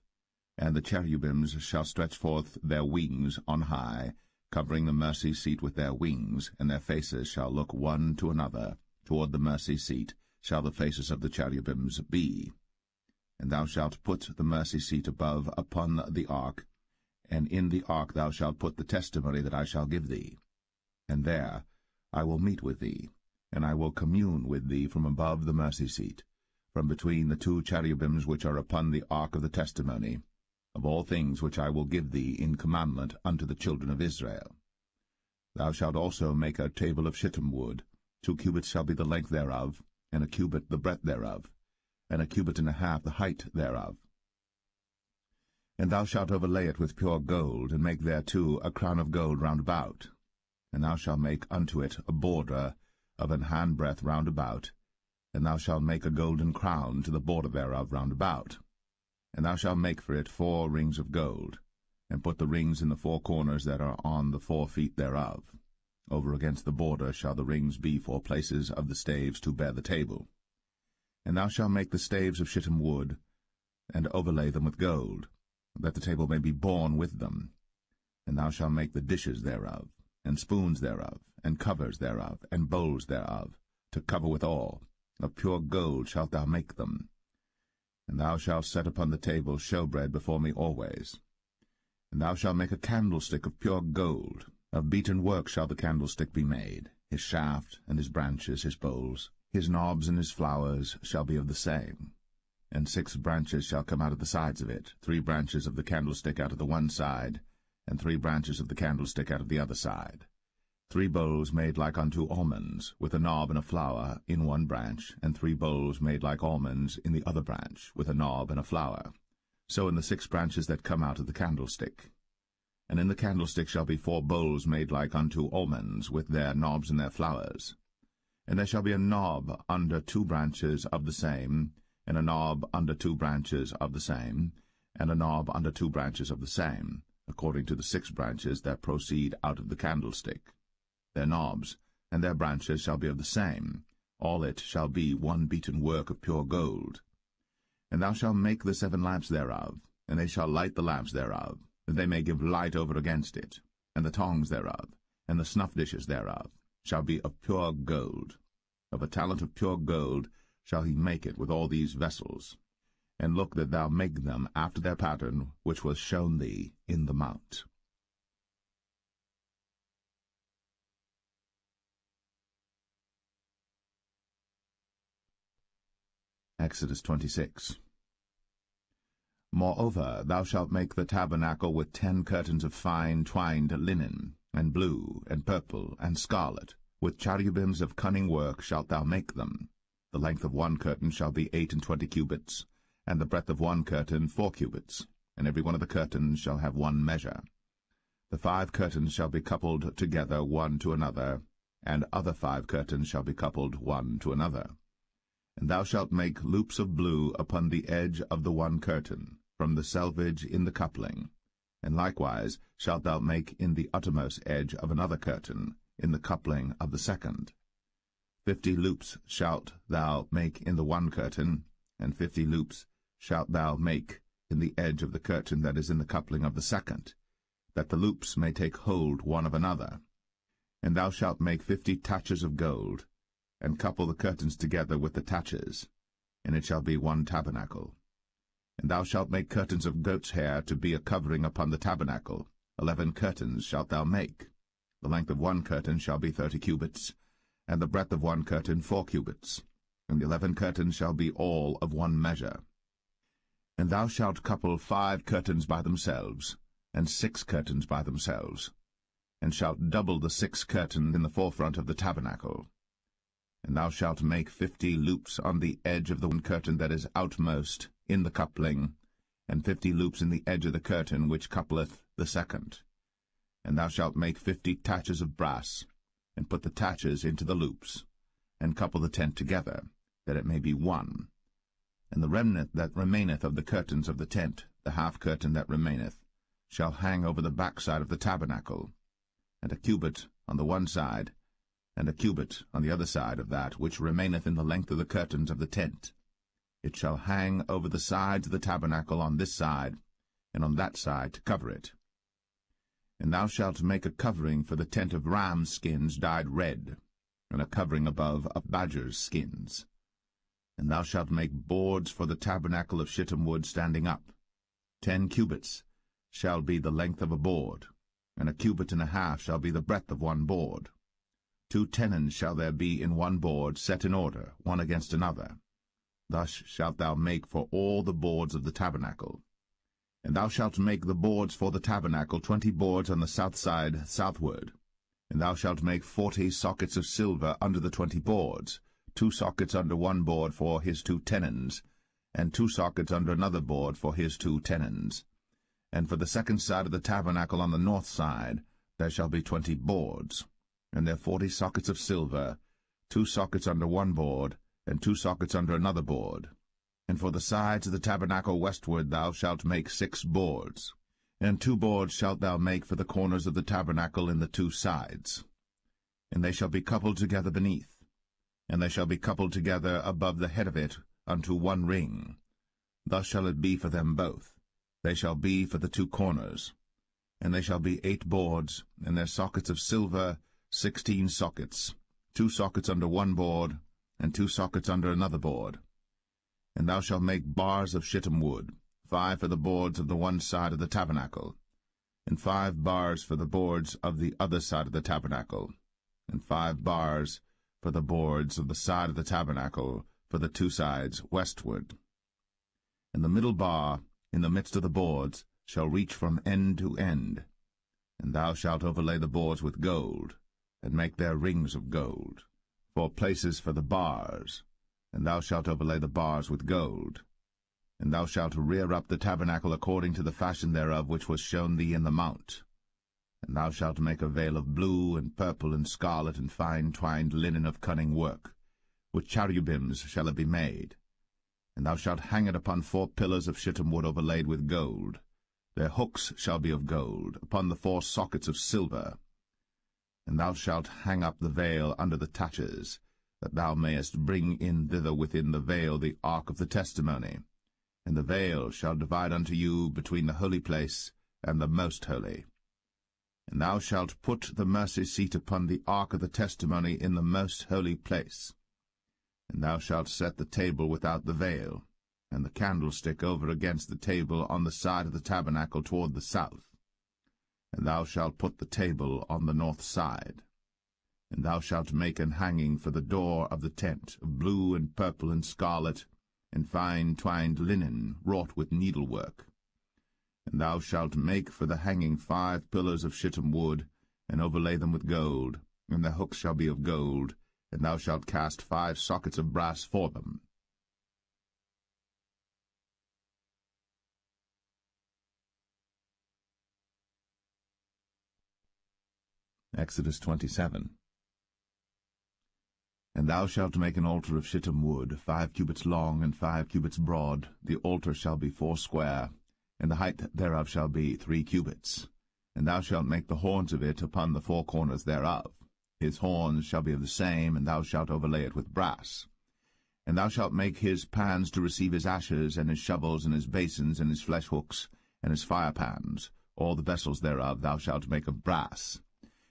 And the cherubims shall stretch forth their wings on high, covering the mercy seat with their wings, and their faces shall look one to another. Toward the mercy seat shall the faces of the cherubims be. And thou shalt put the mercy seat above upon the ark, and in the ark thou shalt put the testimony that I shall give thee. And there I will meet with thee, and I will commune with thee from above the mercy seat, from between the 2 cherubims which are upon the ark of the testimony, of all things which I will give thee in commandment unto the children of Israel. Thou shalt also make a table of shittim wood. 2 cubits shall be the length thereof, and 1 cubit the breadth thereof, and 1 cubit and a half the height thereof. And thou shalt overlay it with pure gold, and make thereto a crown of gold round about. And thou shalt make unto it a border of an handbreadth round about, and thou shalt make a golden crown to the border thereof round about. And thou shalt make for it 4 rings of gold, and put the rings in the 4 corners that are on the 4 feet thereof. Over against the border shall the rings be for places of the staves to bear the table. And thou shalt make the staves of shittim wood, and overlay them with gold, that the table may be borne with them. And thou shalt make the dishes thereof, and spoons thereof, and covers thereof, and bowls thereof, to cover withal. Of pure gold shalt thou make them. And thou shalt set upon the table shewbread before me always. And thou shalt make a candlestick of pure gold. Of beaten work shall the candlestick be made. His shaft, and his branches, his bowls, his knobs and his flowers shall be of the same. And 6 branches shall come out of the sides of it, 3 branches of the candlestick out of the one side, and 3 branches of the candlestick out of the other side. 3 bowls made like unto almonds, with a knob and a flower in one branch, and 3 bowls made like almonds in the other branch, with a knob and a flower. So in the 6 branches that come out of the candlestick. And in the candlestick shall be 4 bowls made like unto almonds, with their knobs and their flowers. And there shall be a knob under 2 branches of the same, and a knob under 2 branches of the same, and a knob under 2 branches of the same, according to the 6 branches that proceed out of the candlestick. Their knobs and their branches shall be of the same. All it shall be one beaten work of pure gold. And thou shalt make the 7 lamps thereof, and they shall light the lamps thereof, that they may give light over against it. And the tongs thereof, and the snuff dishes thereof, shall be of pure gold. Of a talent of pure gold shall he make it with all these vessels. And look that thou make them after their pattern, which was shown thee in the mount. Exodus 26. Moreover, thou shalt make the tabernacle with 10 curtains of fine twined linen, and blue, and purple, and scarlet. With cherubims of cunning work shalt thou make them. The length of 1 curtain shall be 28 cubits, and the breadth of 1 curtain 4 cubits, and every one of the curtains shall have 1 measure. The 5 curtains shall be coupled together one to another, and other 5 curtains shall be coupled one to another. And thou shalt make loops of blue upon the edge of the 1 curtain, from the selvage in the coupling. And likewise shalt thou make in the uttermost edge of another curtain, in the coupling of the 2nd. 50 loops shalt thou make in the 1 curtain, and 50 loops shalt thou make in the edge of the curtain that is in the coupling of the 2nd, that the loops may take hold one of another. And thou shalt make 50 taches of gold, and couple the curtains together with the taches, and it shall be 1 tabernacle. And thou shalt make curtains of goat's hair to be a covering upon the tabernacle. 11 curtains shalt thou make. The length of 1 curtain shall be 30 cubits, and the breadth of 1 curtain 4 cubits, and the 11 curtains shall be all of 1 measure. And thou shalt couple 5 curtains by themselves, and 6 curtains by themselves, and shalt double the 6 curtains in the forefront of the tabernacle. And thou shalt make 50 loops on the edge of the one curtain that is outmost in the coupling, and 50 loops in the edge of the curtain which coupleth the second. And thou shalt make 50 taches of brass, and put the taches into the loops, and couple the tent together, that it may be one. And the remnant that remaineth of the curtains of the tent, the half curtain that remaineth, shall hang over the backside of the tabernacle, and a cubit on the one side, and a cubit on the other side of that which remaineth in the length of the curtains of the tent. It shall hang over the sides of the tabernacle on this side, and on that side to cover it. And thou shalt make a covering for the tent of rams' skins dyed red, and a covering above of badgers' skins. And thou shalt make boards for the tabernacle of shittim wood standing up. 10 cubits shall be the length of a board, and a cubit and a half shall be the breadth of one board. 2 tenons shall there be in one board, set in order, one against another. Thus shalt thou make for all the boards of the tabernacle. And thou shalt make the boards for the tabernacle 20 boards on the south side southward. And thou shalt make 40 sockets of silver under the 20 boards, 2 sockets under one board for his 2 tenons, and 2 sockets under another board for his 2 tenons. And for the second side of the tabernacle on the north side there shall be 20 boards, and there 40 sockets of silver, 2 sockets under one board, and 2 sockets under another board. And for the sides of the tabernacle westward thou shalt make 6 boards. And 2 boards shalt thou make for the corners of the tabernacle in the 2 sides. And they shall be coupled together beneath, and they shall be coupled together above the head of it unto one ring. Thus shall it be for them both. They shall be for the 2 corners. And they shall be 8 boards, and their sockets of silver 16 sockets, 2 sockets under one board, and 2 sockets under another board. And thou shalt make bars of shittim wood, 5 for the boards of the one side of the tabernacle, and 5 bars for the boards of the other side of the tabernacle, and 5 bars for the boards of the side of the tabernacle for the 2 sides westward. And the middle bar in the midst of the boards shall reach from end to end. And thou shalt overlay the boards with gold, and make their rings of gold, for places for the bars, and thou shalt overlay the bars with gold. And thou shalt rear up the tabernacle according to the fashion thereof which was shown thee in the mount. And thou shalt make a veil of blue, and purple, and scarlet, and fine twined linen of cunning work. With cherubims shall it be made. And thou shalt hang it upon 4 pillars of shittim wood overlaid with gold. Their hooks shall be of gold, upon the 4 sockets of silver. And thou shalt hang up the veil under the taches, that thou mayest bring in thither within the veil the ark of the testimony. And the veil shall divide unto you between the holy place and the most holy. And thou shalt put the mercy seat upon the ark of the testimony in the most holy place. And thou shalt set the table without the veil, and the candlestick over against the table on the side of the tabernacle toward the south. And thou shalt put the table on the north side. And thou shalt make an hanging for the door of the tent, of blue and purple and scarlet, and fine twined linen, wrought with needlework. And thou shalt make for the hanging 5 pillars of shittim wood, and overlay them with gold, and their hooks shall be of gold, and thou shalt cast 5 sockets of brass for them. Exodus 27. And thou shalt make an altar of shittim wood, 5 cubits long and 5 cubits broad. The altar shall be 4 square, and the height thereof shall be 3 cubits. And thou shalt make the horns of it upon the 4 corners thereof. His horns shall be of the same, and thou shalt overlay it with brass. And thou shalt make his pans to receive his ashes, and his shovels, and his basins, and his flesh hooks, and his fire pans. All the vessels thereof thou shalt make of brass.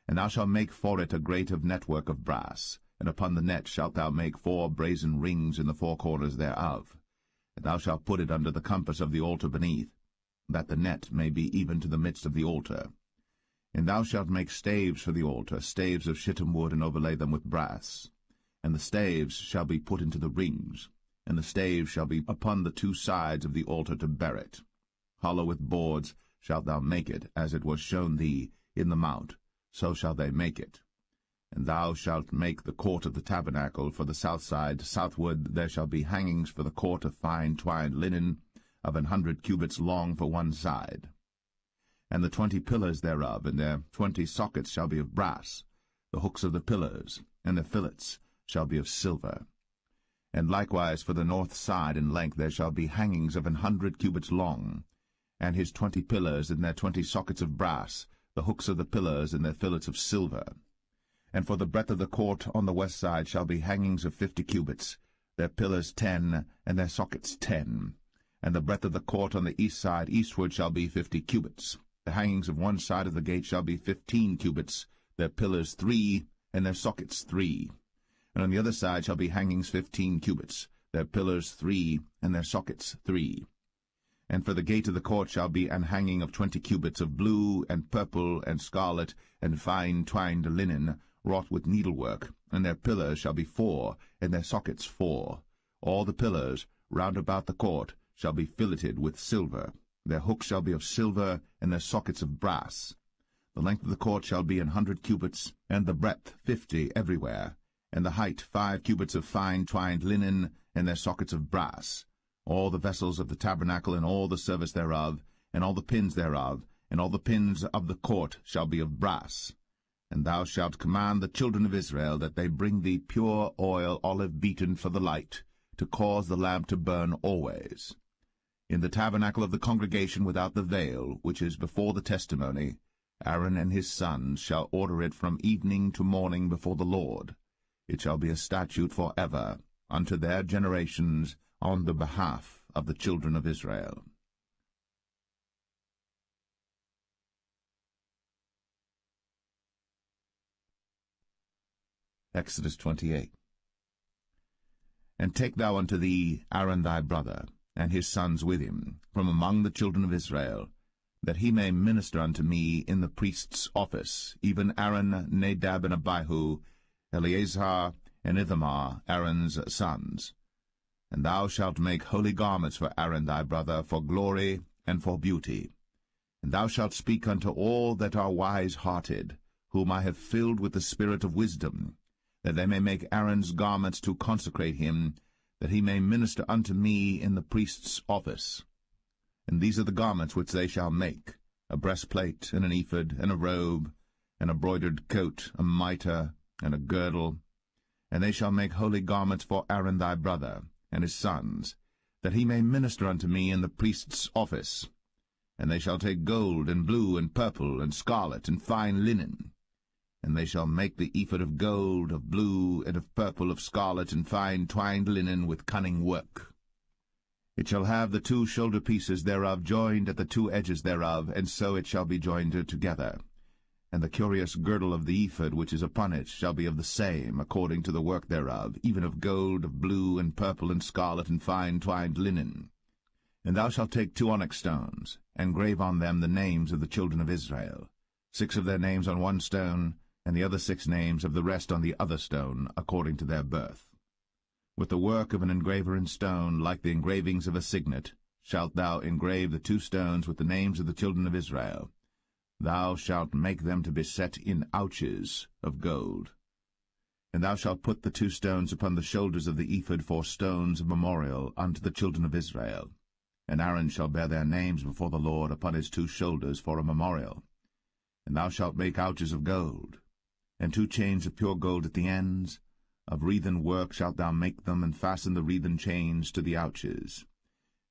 And thou shalt make for it a grate of network of brass, and upon the net shalt thou make 4 brazen rings in the 4 corners thereof. And thou shalt put it under the compass of the altar beneath, that the net may be even to the midst of the altar. And thou shalt make staves for the altar, staves of shittim wood, and overlay them with brass. And the staves shall be put into the rings, and the staves shall be upon the 2 sides of the altar to bear it. Hollow with boards shalt thou make it, as it was shown thee in the mount, so shall they make it. And thou shalt make the court of the tabernacle for the south side. Southward there shall be hangings for the court of fine twined linen, of 100 cubits long for one side. And the 20 pillars thereof, and their 20 sockets shall be of brass. The hooks of the pillars, and the fillets, shall be of silver. And likewise for the north side in length there shall be hangings of 100 cubits long, and his 20 pillars, and their 20 sockets of brass, the hooks of the pillars, and their fillets of silver. And for the breadth of the court on the west side shall be hangings of 50 cubits, their pillars 10, and their sockets 10. And the breadth of the court on the east side eastward shall be 50 cubits. The hangings of one side of the gate shall be 15 cubits, their pillars 3, and their sockets 3. And on the other side shall be hangings 15 cubits, their pillars 3, and their sockets 3. And for the gate of the court shall be an hanging of 20 cubits of blue, and purple, and scarlet, and fine twined linen, wrought with needlework, and their pillars shall be 4, and their sockets 4. All the pillars round about the court shall be filleted with silver. Their hooks shall be of silver, and their sockets of brass. The length of the court shall be 100 cubits, and the breadth 50 everywhere, and the height 5 cubits of fine twined linen, and their sockets of brass. All the vessels of the tabernacle, and all the service thereof, and all the pins thereof, and all the pins of the court shall be of brass. And thou shalt command the children of Israel that they bring thee pure oil, olive beaten for the light, to cause the lamp to burn always. In the tabernacle of the congregation without the veil, which is before the testimony, Aaron and his sons shall order it from evening to morning before the Lord. It shall be a statute for ever, unto their generations, on the behalf of the children of Israel. Exodus 28. And take thou unto thee Aaron thy brother, and his sons with him, from among the children of Israel, that he may minister unto me in the priest's office, even Aaron, Nadab, and Abihu, Eleazar, and Ithamar, Aaron's sons. And thou shalt make holy garments for Aaron thy brother, for glory and for beauty. And thou shalt speak unto all that are wise-hearted, whom I have filled with the spirit of wisdom, that they may make Aaron's garments to consecrate him, that he may minister unto me in the priest's office. And these are the garments which they shall make: a breastplate, and an ephod, and a robe, and a broidered coat, a mitre, and a girdle. And they shall make holy garments for Aaron thy brother, and his sons, that he may minister unto me in the priest's office. And they shall take gold, and blue, and purple, and scarlet, and fine linen. And they shall make the ephod of gold, of blue, and of purple, of scarlet, and fine twined linen with cunning work. It shall have the 2 shoulder pieces thereof joined at the 2 edges thereof, and so it shall be joined together. And the curious girdle of the ephod which is upon it shall be of the same, according to the work thereof, even of gold, of blue, and purple, and scarlet, and fine twined linen. And thou shalt take 2 onyx stones, and grave on them the names of the children of Israel, 6 of their names on one stone, and the other 6 names of the rest on the other stone, according to their birth. With the work of an engraver in stone, like the engravings of a signet, shalt thou engrave the 2 stones with the names of the children of Israel. Thou shalt make them to be set in ouches of gold. And thou shalt put the 2 stones upon the shoulders of the ephod for stones of memorial unto the children of Israel. And Aaron shall bear their names before the Lord upon his 2 shoulders for a memorial. And thou shalt make ouches of gold, and 2 chains of pure gold at the ends. Of wreathen work shalt thou make them, and fasten the wreathen chains to the ouches.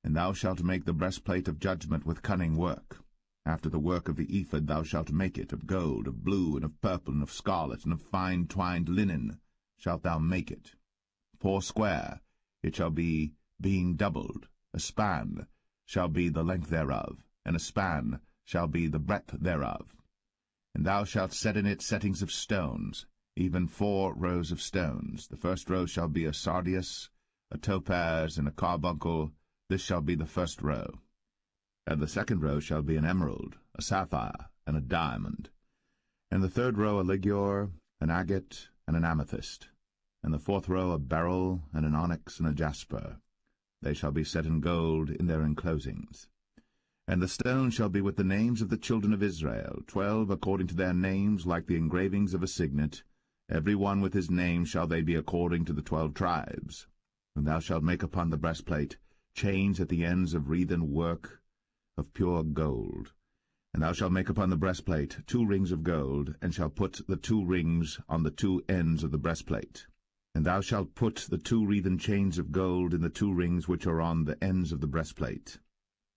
And thou shalt make the breastplate of judgment with cunning work. After the work of the ephod thou shalt make it, of gold, of blue, and of purple, and of scarlet, and of fine twined linen shalt thou make it. 4 square it shall be, being doubled. A span shall be the length thereof, and a span shall be the breadth thereof. And thou shalt set in it settings of stones, even 4 rows of stones. The first row shall be a sardius, a topaz, and a carbuncle. This shall be the first row. And the second row shall be an emerald, a sapphire, and a diamond. And the third row a ligure, an agate, and an amethyst. And the 4th row a beryl, and an onyx, and a jasper. They shall be set in gold in their enclosings. And the stone shall be with the names of the children of Israel, 12 according to their names, like the engravings of a signet. Every one with his name shall they be according to the 12 tribes. And thou shalt make upon the breastplate chains at the ends of wreathen work of pure gold. And thou shalt make upon the breastplate 2 rings of gold, and shalt put the 2 rings on the 2 ends of the breastplate. And thou shalt put the 2 wreathen chains of gold in the 2 rings which are on the ends of the breastplate.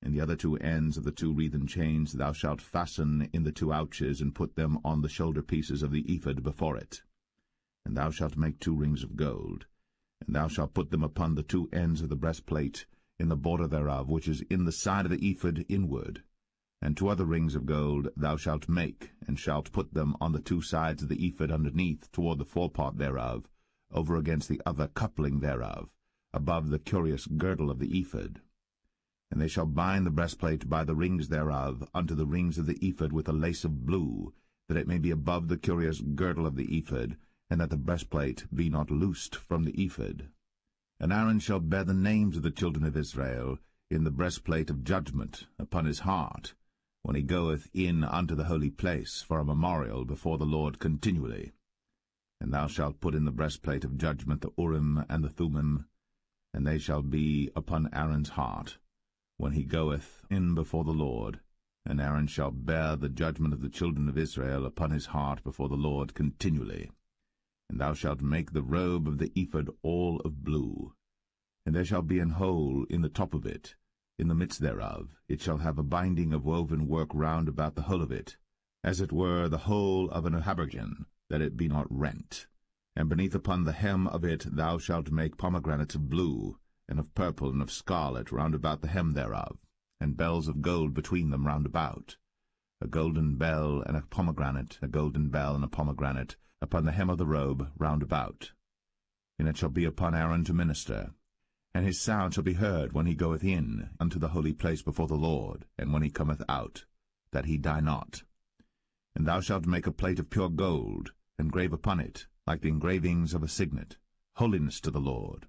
And the other 2 ends of the 2 wreathen chains thou shalt fasten in the 2 ouches, and put them on the shoulder pieces of the ephod before it. And thou shalt make 2 rings of gold, and thou shalt put them upon the 2 ends of the breastplate, in the border thereof, which is in the side of the ephod inward. And 2 other rings of gold thou shalt make, and shalt put them on the 2 sides of the ephod underneath, toward the forepart thereof, over against the other coupling thereof, above the curious girdle of the ephod. And they shall bind the breastplate by the rings thereof unto the rings of the ephod with a lace of blue, that it may be above the curious girdle of the ephod, and that the breastplate be not loosed from the ephod. And Aaron shall bear the names of the children of Israel in the breastplate of judgment upon his heart, when he goeth in unto the holy place for a memorial before the Lord continually. And thou shalt put in the breastplate of judgment the Urim and the Thummim, and they shall be upon Aaron's heart, when he goeth in before the Lord. And Aaron shall bear the judgment of the children of Israel upon his heart before the Lord continually. And thou shalt make the robe of the ephod all of blue. And there shall be an hole in the top of it, in the midst thereof. It shall have a binding of woven work round about the whole of it, as it were the whole of an habergeon, that it be not rent. And beneath upon the hem of it thou shalt make pomegranates of blue, and of purple, and of scarlet round about the hem thereof, and bells of gold between them round about, a golden bell and a pomegranate, a golden bell and a pomegranate, upon the hem of the robe round about. And it shall be upon Aaron to minister, and his sound shall be heard when he goeth in unto the holy place before the Lord, and when he cometh out, that he die not. And thou shalt make a plate of pure gold, and grave upon it, like the engravings of a signet, holiness to the Lord.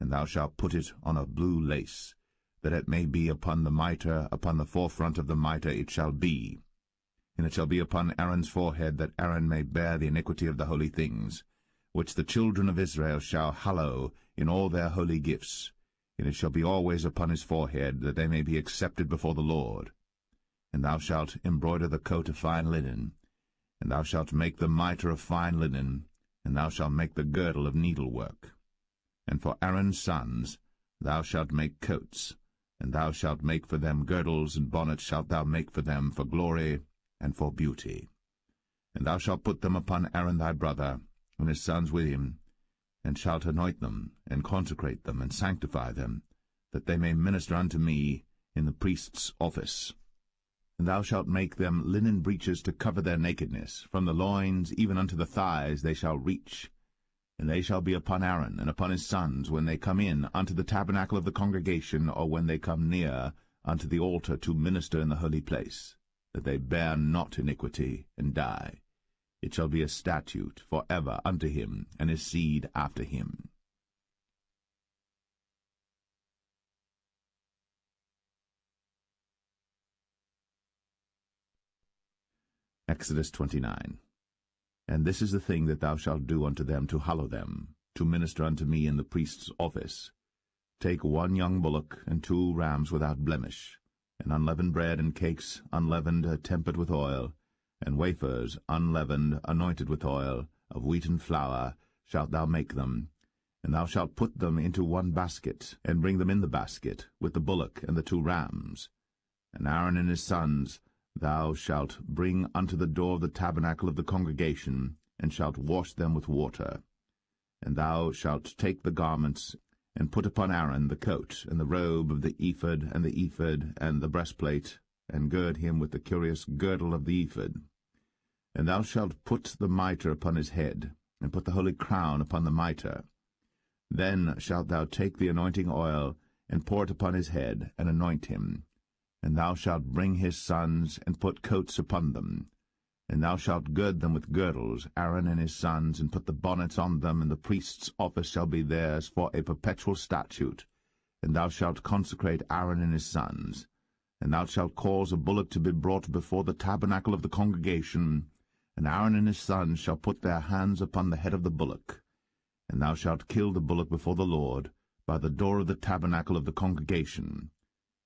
And thou shalt put it on a blue lace, that it may be upon the mitre, upon the forefront of the mitre it shall be. And it shall be upon Aaron's forehead, that Aaron may bear the iniquity of the holy things, which the children of Israel shall hallow in all their holy gifts. And it shall be always upon his forehead, that they may be accepted before the Lord. And thou shalt embroider the coat of fine linen, and thou shalt make the mitre of fine linen, and thou shalt make the girdle of needlework. And for Aaron's sons thou shalt make coats, and thou shalt make for them girdles, and bonnets shalt thou make for them for glory and for beauty. And thou shalt put them upon Aaron thy brother, and his sons with him, and shalt anoint them, and consecrate them, and sanctify them, that they may minister unto me in the priest's office. And thou shalt make them linen breeches to cover their nakedness, from the loins even unto the thighs they shall reach. And they shall be upon Aaron and upon his sons when they come in unto the tabernacle of the congregation, or when they come near unto the altar to minister in the holy place, that they bear not iniquity, and die. It shall be a statute for ever unto him and his seed after him. Exodus 29. And this is the thing that thou shalt do unto them to hallow them, to minister unto me in the priest's office. Take 1 young bullock, and 2 rams without blemish, and unleavened bread and cakes unleavened, tempered with oil, and wafers unleavened, anointed with oil, of wheaten flour shalt thou make them. And thou shalt put them into 1 basket, and bring them in the basket, with the bullock and the 2 rams. And Aaron and his sons thou shalt bring unto the door of the tabernacle of the congregation, and shalt wash them with water. And thou shalt take the garments, and put upon Aaron the coat, and the robe of the ephod, and the breastplate, and gird him with the curious girdle of the ephod. And thou shalt put the mitre upon his head, and put the holy crown upon the mitre. Then shalt thou take the anointing oil, and pour it upon his head, and anoint him. And thou shalt bring his sons, and put coats upon them. And thou shalt gird them with girdles, Aaron and his sons, and put the bonnets on them, and the priest's office shall be theirs for a perpetual statute. And thou shalt consecrate Aaron and his sons. And thou shalt cause a bullock to be brought before the tabernacle of the congregation, and Aaron and his sons shall put their hands upon the head of the bullock. And thou shalt kill the bullock before the Lord, by the door of the tabernacle of the congregation.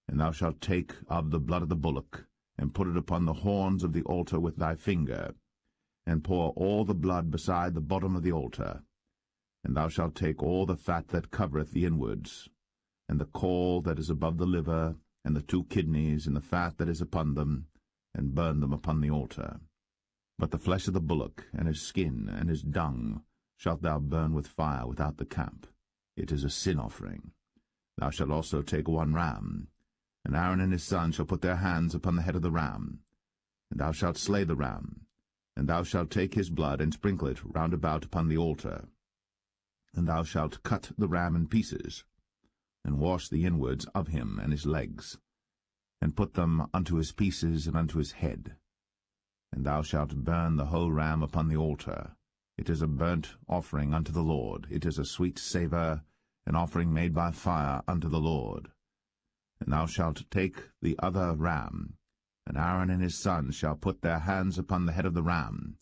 And thou shalt take of the blood of the bullock, and put it upon the horns of the altar with thy finger, and pour all the blood beside the bottom of the altar. And thou shalt take all the fat that covereth the inwards, and the caul that is above the liver, and the 2 kidneys, and the fat that is upon them, and burn them upon the altar. But the flesh of the bullock, and his skin, and his dung, shalt thou burn with fire without the camp. It is a sin offering. Thou shalt also take 1 ram, and Aaron and his sons shall put their hands upon the head of the ram. And thou shalt slay the ram, and thou shalt take his blood, and sprinkle it round about upon the altar. And thou shalt cut the ram in pieces, and wash the inwards of him and his legs, and put them unto his pieces and unto his head. And thou shalt burn the whole ram upon the altar. It is a burnt offering unto the Lord. It is a sweet savour, an offering made by fire unto the Lord. And thou shalt take the other ram, and Aaron and his sons shall put their hands upon the head of the ram.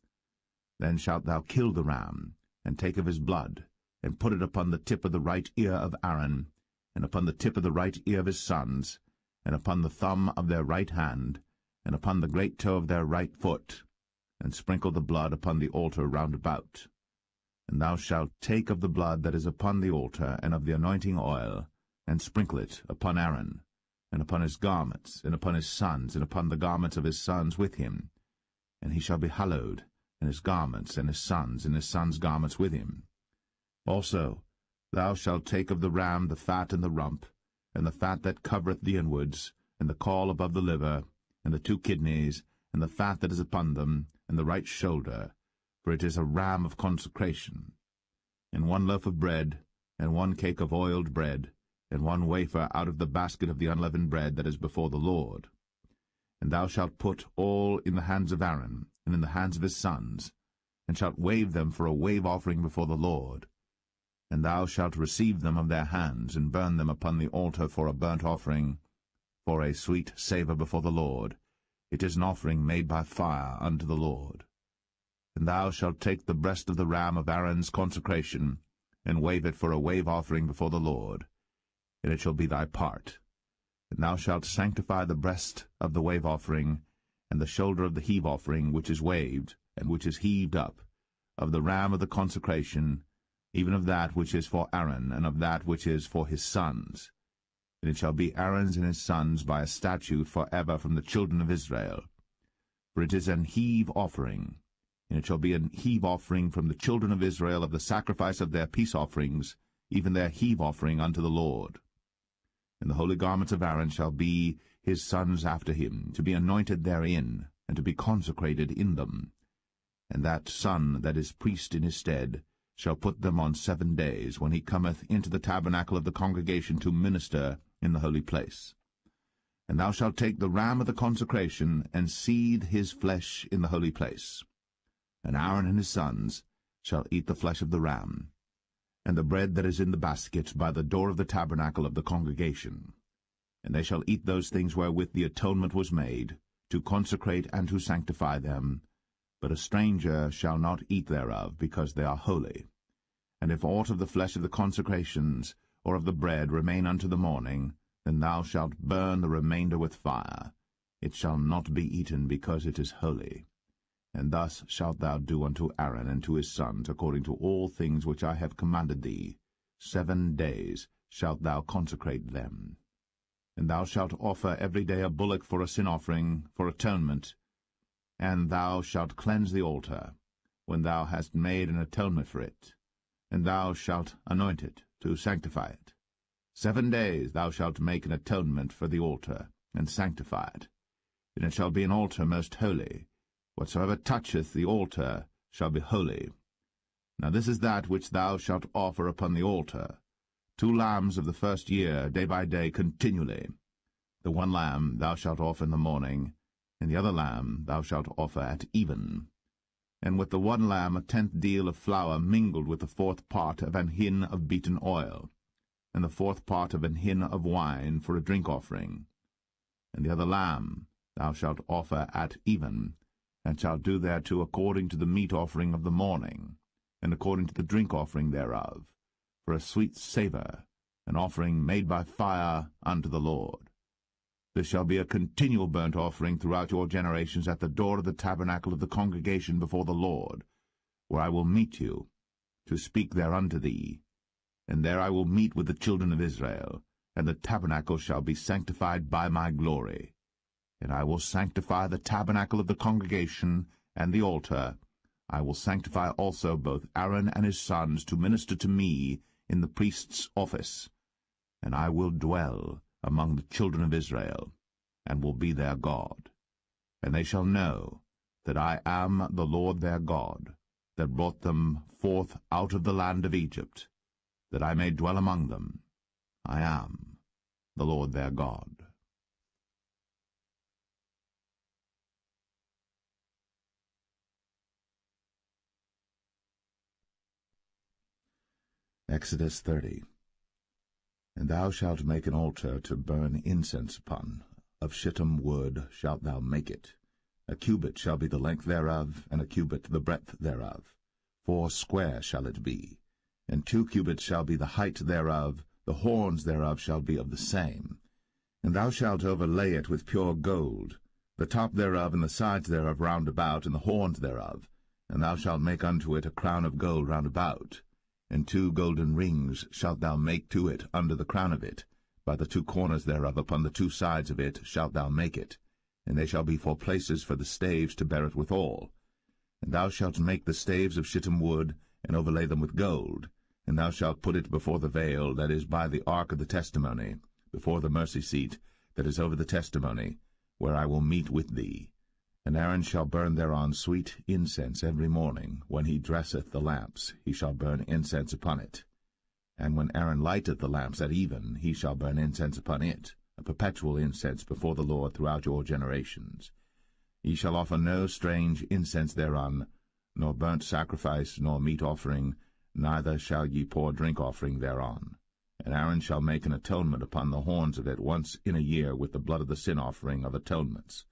Then shalt thou kill the ram, and take of his blood, and put it upon the tip of the right ear of Aaron, and upon the tip of the right ear of his sons, and upon the thumb of their right hand, and upon the great toe of their right foot, and sprinkle the blood upon the altar round about. And thou shalt take of the blood that is upon the altar, and of the anointing oil, and sprinkle it upon Aaron, and upon his garments, and upon his sons, and upon the garments of his sons with him. And he shall be hallowed, and his garments, and his sons' garments with him. Also thou shalt take of the ram the fat and the rump, and the fat that covereth the inwards, and the caul above the liver, and the 2 kidneys, and the fat that is upon them, and the right shoulder, for it is a ram of consecration. And 1 loaf of bread, and 1 cake of oiled bread, and 1 wafer out of the basket of the unleavened bread that is before the Lord. And thou shalt put all in the hands of Aaron, and in the hands of his sons, and shalt wave them for a wave offering before the Lord. And thou shalt receive them of their hands, and burn them upon the altar for a burnt offering, for a sweet savour before the Lord. It is an offering made by fire unto the Lord. And thou shalt take the breast of the ram of Aaron's consecration, and wave it for a wave offering before the Lord, and it shall be thy part. And thou shalt sanctify the breast of the wave offering, and the shoulder of the heave offering, which is waved, and which is heaved up, of the ram of the consecration, even of that which is for Aaron, and of that which is for his sons. And it shall be Aaron's and his sons by a statute for ever from the children of Israel. For it is an heave offering, and it shall be an heave offering from the children of Israel of the sacrifice of their peace offerings, even their heave offering unto the Lord. And the holy garments of Aaron shall be his sons after him, to be anointed therein, and to be consecrated in them. And that son that is priest in his stead shall put them on 7 days, when he cometh into the tabernacle of the congregation to minister in the holy place. And thou shalt take the ram of the consecration, and seethe his flesh in the holy place. And Aaron and his sons shall eat the flesh of the ram, and the bread that is in the basket by the door of the tabernacle of the congregation. And they shall eat those things wherewith the atonement was made, to consecrate and to sanctify them, but a stranger shall not eat thereof, because they are holy. And if aught of the flesh of the consecrations, or of the bread, remain unto the morning, then thou shalt burn the remainder with fire. It shall not be eaten, because it is holy. And thus shalt thou do unto Aaron and to his sons, according to all things which I have commanded thee. 7 days shalt thou consecrate them. And thou shalt offer every day a bullock for a sin offering, for atonement, and thou shalt cleanse the altar, when thou hast made an atonement for it, and thou shalt anoint it, to sanctify it. 7 days thou shalt make an atonement for the altar, and sanctify it. And it shall be an altar most holy. Whatsoever toucheth the altar shall be holy. Now this is that which thou shalt offer upon the altar: 2 lambs of the first year, day by day, continually. The 1 lamb thou shalt offer in the morning, and the other lamb thou shalt offer at even. And with the 1 lamb 1/10 deal of flour mingled with the 4th part of an hin of beaten oil, and the 4th part of an hin of wine for a drink offering. and the other lamb thou shalt offer at even, and shalt do thereto according to the meat offering of the morning, and according to the drink offering thereof, for a sweet savour, an offering made by fire unto the Lord. This shall be a continual burnt offering throughout your generations at the door of the tabernacle of the congregation before the Lord, where I will meet you, to speak there unto thee. And there I will meet with the children of Israel, and the tabernacle shall be sanctified by my glory. And I will sanctify the tabernacle of the congregation and the altar. I will sanctify also both Aaron and his sons to minister to me in the priest's office. And I will dwell among the children of Israel, and will be their God. And they shall know that I am the Lord their God, that brought them forth out of the land of Egypt, that I may dwell among them. I am the Lord their God. Exodus 30. And thou shalt make an altar to burn incense upon. Of shittim wood shalt thou make it. A cubit shall be the length thereof, and a cubit the breadth thereof. 4 square shall it be. And 2 cubits shall be the height thereof. The horns thereof shall be of the same. And thou shalt overlay it with pure gold, the top thereof and the sides thereof round about, and the horns thereof. And thou shalt make unto it a crown of gold round about. And 2 golden rings shalt thou make to it under the crown of it. By the 2 corners thereof upon the 2 sides of it shalt thou make it. And they shall be for places for the staves to bear it withal. And thou shalt make the staves of shittim wood, and overlay them with gold. And thou shalt put it before the veil that is by the ark of the testimony, before the mercy seat that is over the testimony, where I will meet with thee. And Aaron shall burn thereon sweet incense every morning. When he dresseth the lamps, he shall burn incense upon it. And when Aaron lighteth the lamps at even, he shall burn incense upon it, a perpetual incense before the Lord throughout your generations. Ye shall offer no strange incense thereon, nor burnt sacrifice, nor meat offering, neither shall ye pour drink offering thereon. And Aaron shall make an atonement upon the horns of it once in a year with the blood of the sin offering of atonements.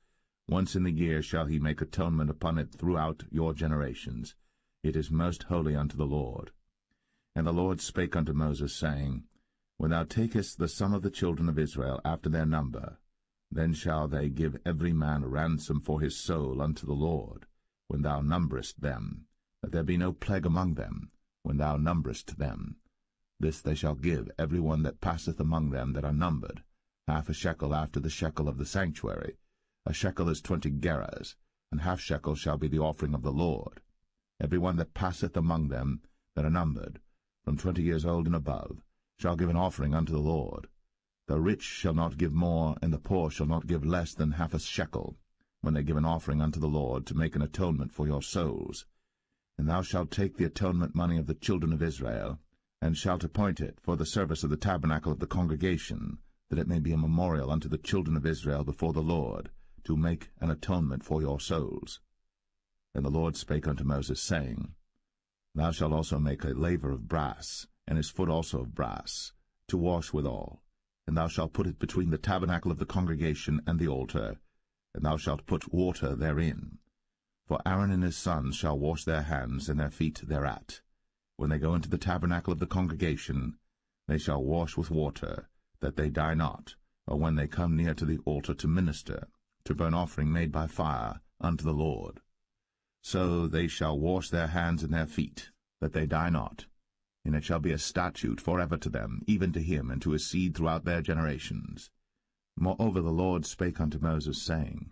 Once in the year shall he make atonement upon it throughout your generations. It is most holy unto the Lord. And the Lord spake unto Moses, saying, When thou takest the sum of the children of Israel after their number, then shall they give every man a ransom for his soul unto the Lord, when thou numberest them, that there be no plague among them, when thou numberest them. This they shall give every one that passeth among them that are numbered, 1/2 shekel after the shekel of the sanctuary. A shekel is 20 gerahs, and 1/2 shekel shall be the offering of the Lord. Every one that passeth among them that are numbered, from 20 years old and above, shall give an offering unto the Lord. The rich shall not give more, and the poor shall not give less than 1/2 shekel, when they give an offering unto the Lord, to make an atonement for your souls. And thou shalt take the atonement money of the children of Israel, and shalt appoint it for the service of the tabernacle of the congregation, that it may be a memorial unto the children of Israel before the Lord, to make an atonement for your souls. And the Lord spake unto Moses, saying, Thou shalt also make a laver of brass, and his foot also of brass, to wash withal. And thou shalt put it between the tabernacle of the congregation and the altar, and thou shalt put water therein. For Aaron and his sons shall wash their hands and their feet thereat. When they go into the tabernacle of the congregation, they shall wash with water, that they die not, or when they come near to the altar to minister, to burn offering made by fire unto the Lord. So they shall wash their hands and their feet, that they die not. And it shall be a statute forever to them, even to him and to his seed throughout their generations. Moreover the Lord spake unto Moses, saying,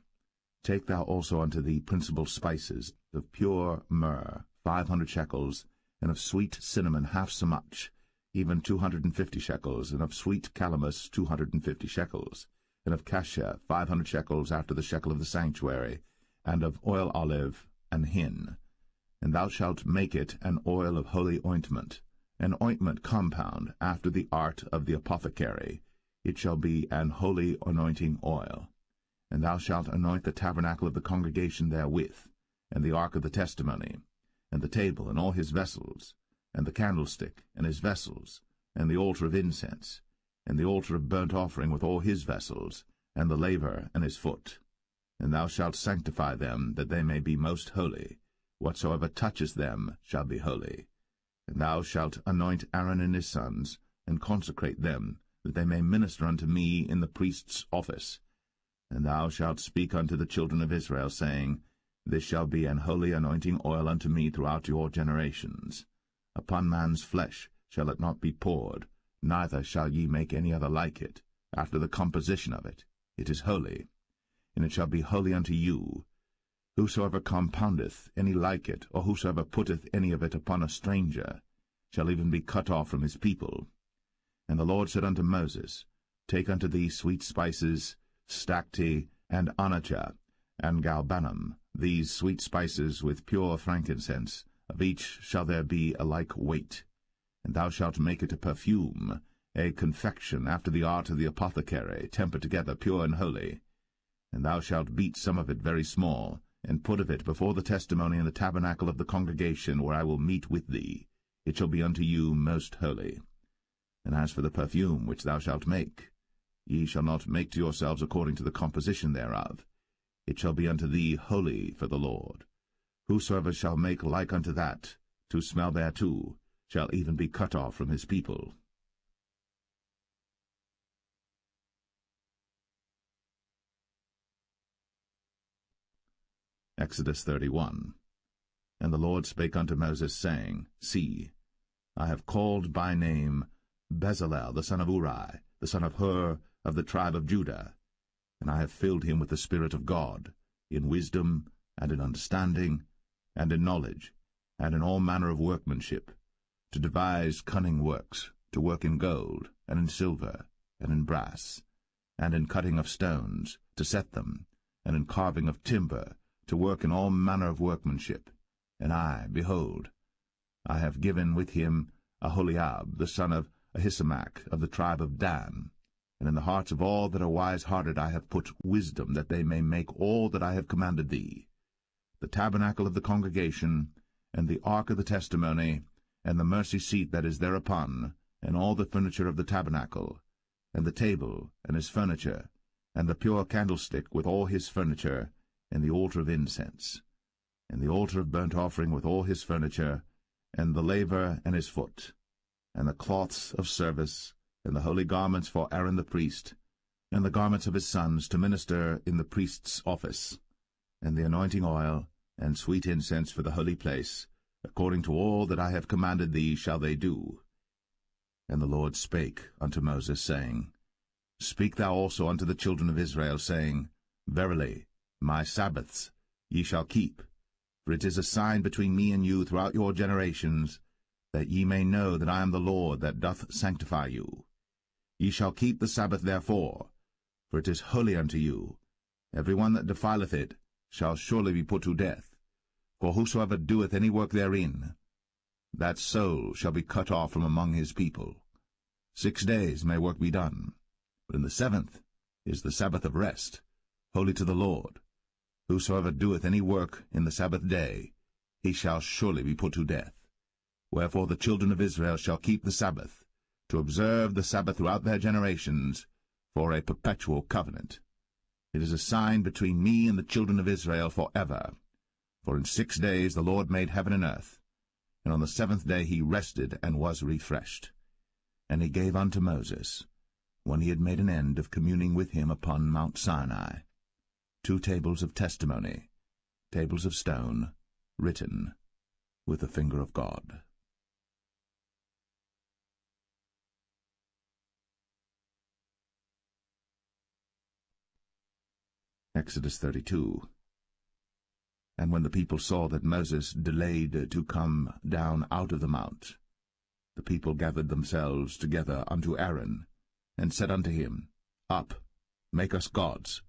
Take thou also unto thee principal spices, of pure myrrh 500 shekels, and of sweet cinnamon 1/2 so much, even 250 shekels, and of sweet calamus 250 shekels, and of cassia 500 shekels after the shekel of the sanctuary, and of oil olive and hin. And thou shalt make it an oil of holy ointment, an ointment compound after the art of the apothecary. It shall be an holy anointing oil. And thou shalt anoint the tabernacle of the congregation therewith, and the ark of the testimony, and the table and all his vessels, and the candlestick and his vessels, and the altar of incense, and the altar of burnt offering with all his vessels, and the laver and his foot. And thou shalt sanctify them, that they may be most holy. Whatsoever toucheth them shall be holy. And thou shalt anoint Aaron and his sons, and consecrate them, that they may minister unto me in the priest's office. And thou shalt speak unto the children of Israel, saying, This shall be an holy anointing oil unto me throughout your generations. Upon man's flesh shall it not be poured, neither shall ye make any other like it, after the composition of it. It is holy, and it shall be holy unto you. Whosoever compoundeth any like it, or whosoever putteth any of it upon a stranger, shall even be cut off from his people. And the Lord said unto Moses, Take unto thee sweet spices, stacte, and onycha, and galbanum, these sweet spices with pure frankincense, of each shall there be a like weight. And thou shalt make it a perfume, a confection after the art of the apothecary, tempered together, pure and holy. And thou shalt beat some of it very small, and put of it before the testimony in the tabernacle of the congregation, where I will meet with thee. It shall be unto you most holy. And as for the perfume which thou shalt make, ye shall not make to yourselves according to the composition thereof. It shall be unto thee holy for the Lord. Whosoever shall make like unto that, to smell thereto, shall even be cut off from his people. Exodus 31. And the Lord spake unto Moses, saying, See, I have called by name Bezalel the son of Uri, the son of Hur, of the tribe of Judah, and I have filled him with the Spirit of God, in wisdom, and in understanding, and in knowledge, and in all manner of workmanship, to devise cunning works, to work in gold, and in silver, and in brass, and in cutting of stones, to set them, and in carving of timber, to work in all manner of workmanship. And I, behold, I have given with him Aholiab, the son of Ahisamach, of the tribe of Dan. And in the hearts of all that are wise-hearted I have put wisdom, that they may make all that I have commanded thee: the tabernacle of the congregation, and the ark of the testimony, and the mercy seat that is thereupon, and all the furniture of the tabernacle, and the table, and his furniture, and the pure candlestick with all his furniture, and the altar of incense, and the altar of burnt offering with all his furniture, and the laver and his foot, and the cloths of service, and the holy garments for Aaron the priest, and the garments of his sons to minister in the priest's office, and the anointing oil, and sweet incense for the holy place, according to all that I have commanded thee shall they do. And the Lord spake unto Moses, saying, Speak thou also unto the children of Israel, saying, Verily, my Sabbaths ye shall keep, for it is a sign between me and you throughout your generations, that ye may know that I am the Lord that doth sanctify you. Ye shall keep the Sabbath therefore, for it is holy unto you. Every one that defileth it shall surely be put to death. For whosoever doeth any work therein, that soul shall be cut off from among his people. 6 days may work be done, but in the 7th is the Sabbath of rest, holy to the Lord. Whosoever doeth any work in the Sabbath day, he shall surely be put to death. Wherefore the children of Israel shall keep the Sabbath, to observe the Sabbath throughout their generations, for a perpetual covenant. It is a sign between me and the children of Israel forever. For in 6 days the Lord made heaven and earth, and on the 7th day he rested and was refreshed. And he gave unto Moses, when he had made an end of communing with him upon Mount Sinai, 2 tables of testimony, tables of stone, written with the finger of God. Exodus 32. And when the people saw that Moses delayed to come down out of the mount, the people gathered themselves together unto Aaron, and said unto him, Up, make us gods,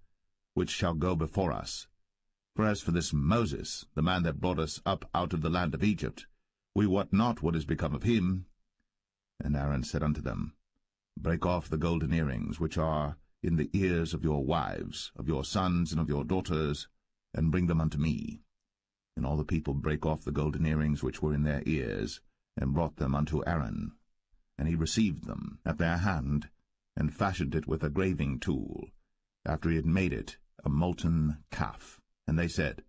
which shall go before us. For as for this Moses, the man that brought us up out of the land of Egypt, we wot not what is become of him. And Aaron said unto them, Break off the golden earrings which are in the ears of your wives, of your sons, and of your daughters, and bring them unto me. And all the people brake off the golden earrings which were in their ears, and brought them unto Aaron. And he received them at their hand, and fashioned it with a graving tool, after he had made it a molten calf. And they said,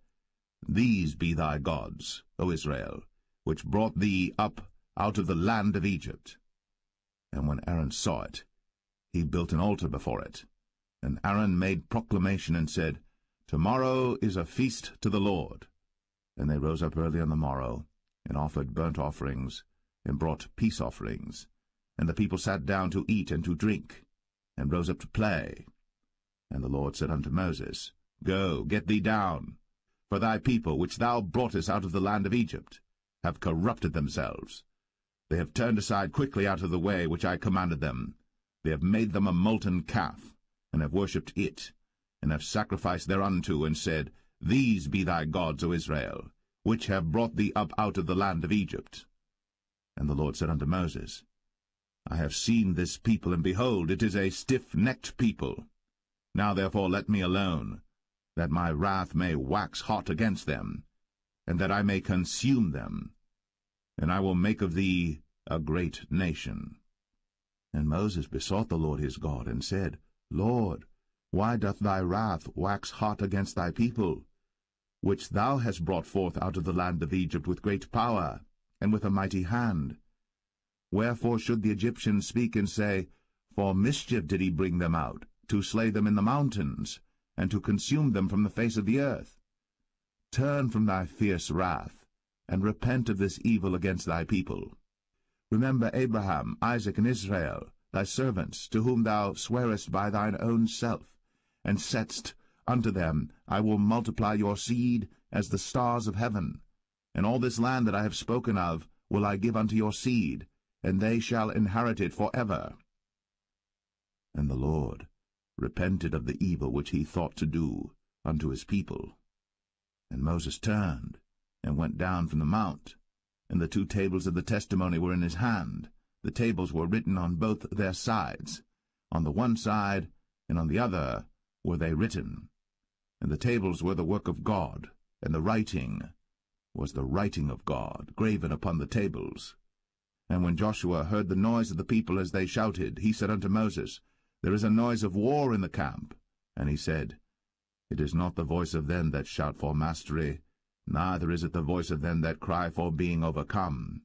These be thy gods, O Israel, which brought thee up out of the land of Egypt. And when Aaron saw it, he built an altar before it. And Aaron made proclamation and said, Tomorrow is a feast to the Lord. And they rose up early on the morrow, and offered burnt offerings, and brought peace offerings. And the people sat down to eat and to drink, and rose up to play. And the Lord said unto Moses, Go, get thee down, for thy people, which thou broughtest out of the land of Egypt, have corrupted themselves. They have turned aside quickly out of the way which I commanded them. They have made them a molten calf, and have worshipped it, and have sacrificed thereunto, and said, These be thy gods, O Israel, which have brought thee up out of the land of Egypt. And the Lord said unto Moses, I have seen this people, and behold, it is a stiff-necked people. Now therefore let me alone, that my wrath may wax hot against them, and that I may consume them, and I will make of thee a great nation. And Moses besought the Lord his God, and said, Lord, why doth thy wrath wax hot against thy people, which thou hast brought forth out of the land of Egypt with great power, and with a mighty hand? Wherefore should the Egyptians speak and say, For mischief did he bring them out, to slay them in the mountains, and to consume them from the face of the earth? Turn from thy fierce wrath, and repent of this evil against thy people. Remember Abraham, Isaac, and Israel, thy servants, to whom thou swarest by thine own self, and saidst unto them, I will multiply your seed as the stars of heaven, and all this land that I have spoken of will I give unto your seed, and they shall inherit it for ever. And the Lord repented of the evil which he thought to do unto his people. And Moses turned, and went down from the mount, and the 2 tables of the testimony were in his hand. The tables were written on both their sides. On the one side and on the other were they written. And the tables were the work of God, and the writing was the writing of God, graven upon the tables. And when Joshua heard the noise of the people as they shouted, he said unto Moses, There is a noise of war in the camp. And he said, It is not the voice of them that shout for mastery, neither is it the voice of them that cry for being overcome,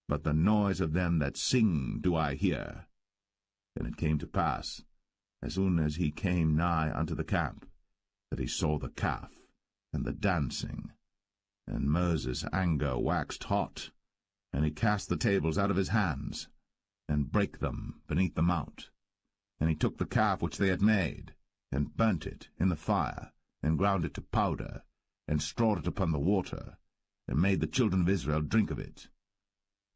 but the noise of them that sing do I hear. And it came to pass, as soon as he came nigh unto the camp, that he saw the calf and the dancing. And Moses' anger waxed hot, and he cast the tables out of his hands, and brake them beneath the mount. And he took the calf which they had made, and burnt it in the fire, and ground it to powder, and strawed it upon the water, and made the children of Israel drink of it.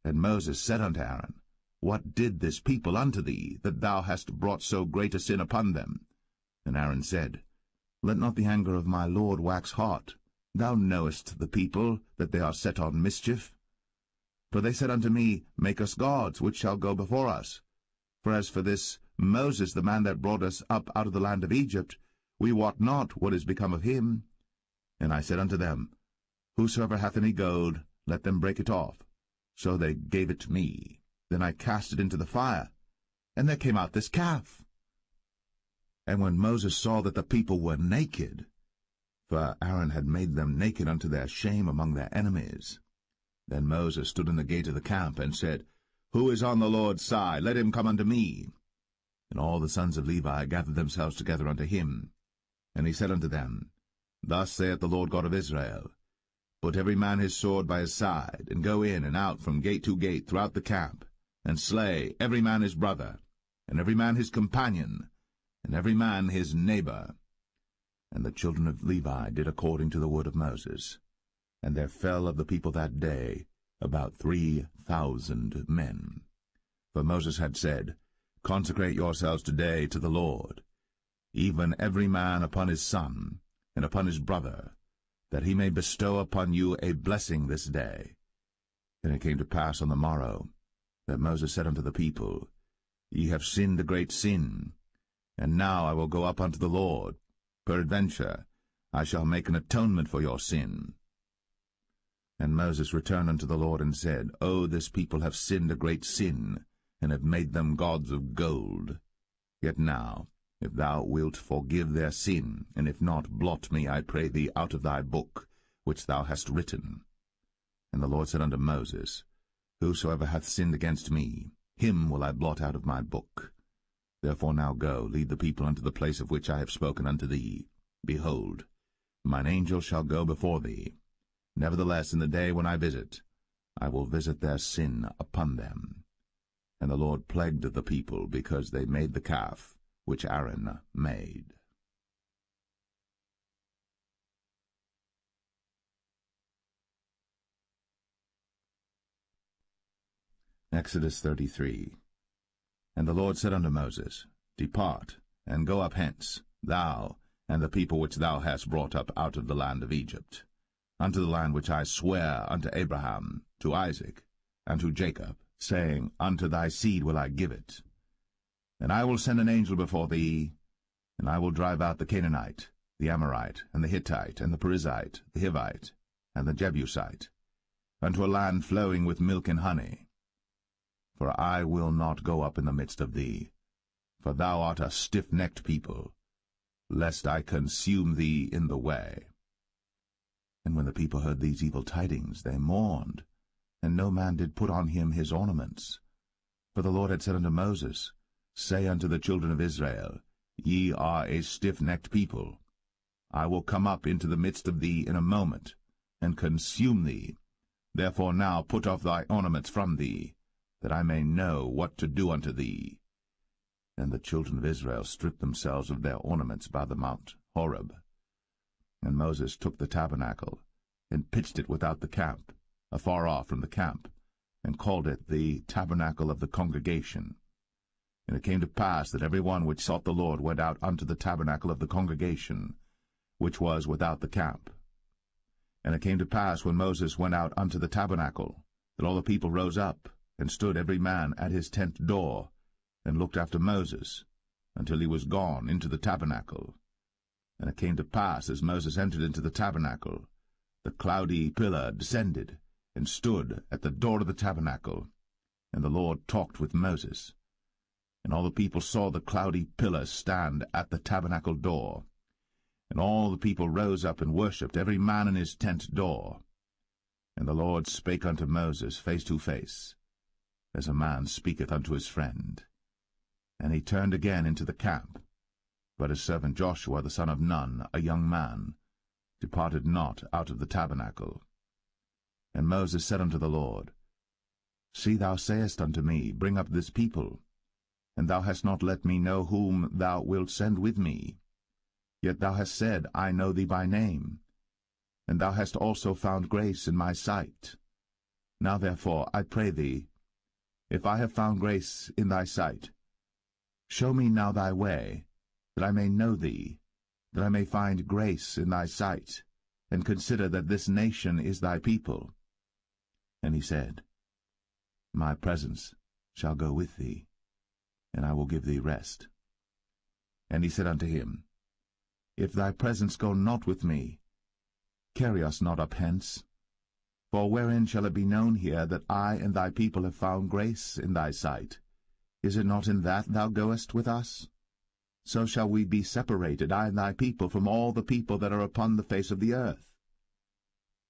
And Moses said unto Aaron, What did this people unto thee, that thou hast brought so great a sin upon them? And Aaron said, Let not the anger of my Lord wax hot. Thou knowest the people, that they are set on mischief. For they said unto me, Make us gods, which shall go before us. For as for this Moses, the man that brought us up out of the land of Egypt, we wot not what is become of him. And I said unto them, Whosoever hath any gold, let them break it off. So they gave it to me. Then I cast it into the fire, and there came out this calf. And when Moses saw that the people were naked, for Aaron had made them naked unto their shame among their enemies, then Moses stood in the gate of the camp, and said, Who is on the Lord's side? Let him come unto me. And all the sons of Levi gathered themselves together unto him. And he said unto them, Thus saith the Lord God of Israel, Put every man his sword by his side, and go in and out from gate to gate throughout the camp, and slay every man his brother, and every man his companion, and every man his neighbor. And the children of Levi did according to the word of Moses. And there fell of the people that day about 3,000 men. For Moses had said, Consecrate yourselves today to the Lord, even every man upon his son, and upon his brother, that he may bestow upon you a blessing this day. And it came to pass on the morrow, that Moses said unto the people, Ye have sinned a great sin, and now I will go up unto the Lord. Peradventure I shall make an atonement for your sin. And Moses returned unto the Lord, and said, O this people have sinned a great sin, and have made them gods of gold. Yet now, if thou wilt forgive their sin, and if not, blot me, I pray thee, out of thy book, which thou hast written. And the Lord said unto Moses, Whosoever hath sinned against me, him will I blot out of my book. Therefore now go, lead the people unto the place of which I have spoken unto thee. Behold, mine angel shall go before thee. Nevertheless, in the day when I visit, I will visit their sin upon them. And the Lord plagued the people, because they made the calf which Aaron made. Exodus 33. And the Lord said unto Moses, Depart, and go up hence, thou, and the people which thou hast brought up out of the land of Egypt, unto the land which I sware unto Abraham, to Isaac, and to Jacob, saying, Unto thy seed will I give it. And I will send an angel before thee, and I will drive out the Canaanite, the Amorite, and the Hittite, and the Perizzite, the Hivite, and the Jebusite, unto a land flowing with milk and honey. For I will not go up in the midst of thee, for thou art a stiff-necked people, lest I consume thee in the way. And when the people heard these evil tidings, they mourned, and no man did put on him his ornaments. For the Lord had said unto Moses, Say unto the children of Israel, Ye are a stiff-necked people. I will come up into the midst of thee in a moment, and consume thee. Therefore now put off thy ornaments from thee, that I may know what to do unto thee. And the children of Israel stripped themselves of their ornaments by the mount Horeb. And Moses took the tabernacle, and pitched it without the camp, afar off from the camp, and called it the tabernacle of the congregation. And it came to pass that every one which sought the Lord went out unto the tabernacle of the congregation, which was without the camp. And it came to pass, when Moses went out unto the tabernacle, that all the people rose up, and stood every man at his tent door, and looked after Moses, until he was gone into the tabernacle. And it came to pass, as Moses entered into the tabernacle, the cloudy pillar descended, and stood at the door of the tabernacle, and the Lord talked with Moses. And all the people saw the cloudy pillar stand at the tabernacle door. And all the people rose up and worshipped, every man in his tent door. And the Lord spake unto Moses face to face, as a man speaketh unto his friend. And he turned again into the camp. But his servant Joshua the son of Nun, a young man, departed not out of the tabernacle. And Moses said unto the Lord, See, thou sayest unto me, Bring up this people, and thou hast not let me know whom thou wilt send with me. Yet thou hast said, I know thee by name, and thou hast also found grace in my sight. Now therefore, I pray thee, if I have found grace in thy sight, show me now thy way, that I may know thee, that I may find grace in thy sight, and consider that this nation is thy people. And he said, My presence shall go with thee, and I will give thee rest. And he said unto him, If thy presence go not with me, carry us not up hence. For wherein shall it be known here that I and thy people have found grace in thy sight? Is it not in that thou goest with us? So shall we be separated, I and thy people, from all the people that are upon the face of the earth.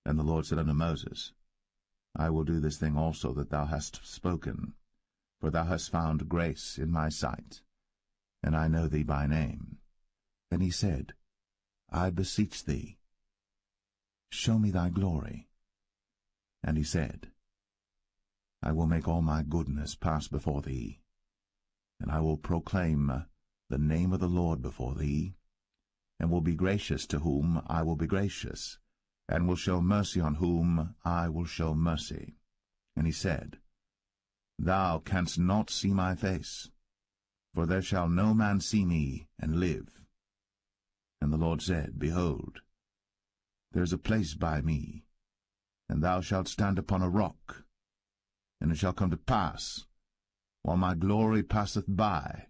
And the Lord said unto Moses, I will do this thing also that thou hast spoken, for thou hast found grace in my sight, and I know thee by name. And he said, I beseech thee, show me thy glory. And he said, I will make all my goodness pass before thee, and I will proclaim the name of the Lord before thee, and will be gracious to whom I will be gracious, and will show mercy on whom I will show mercy. And he said, Thou canst not see my face, for there shall no man see me and live. And the Lord said, Behold, there is a place by me, and thou shalt stand upon a rock. And it shall come to pass, while my glory passeth by,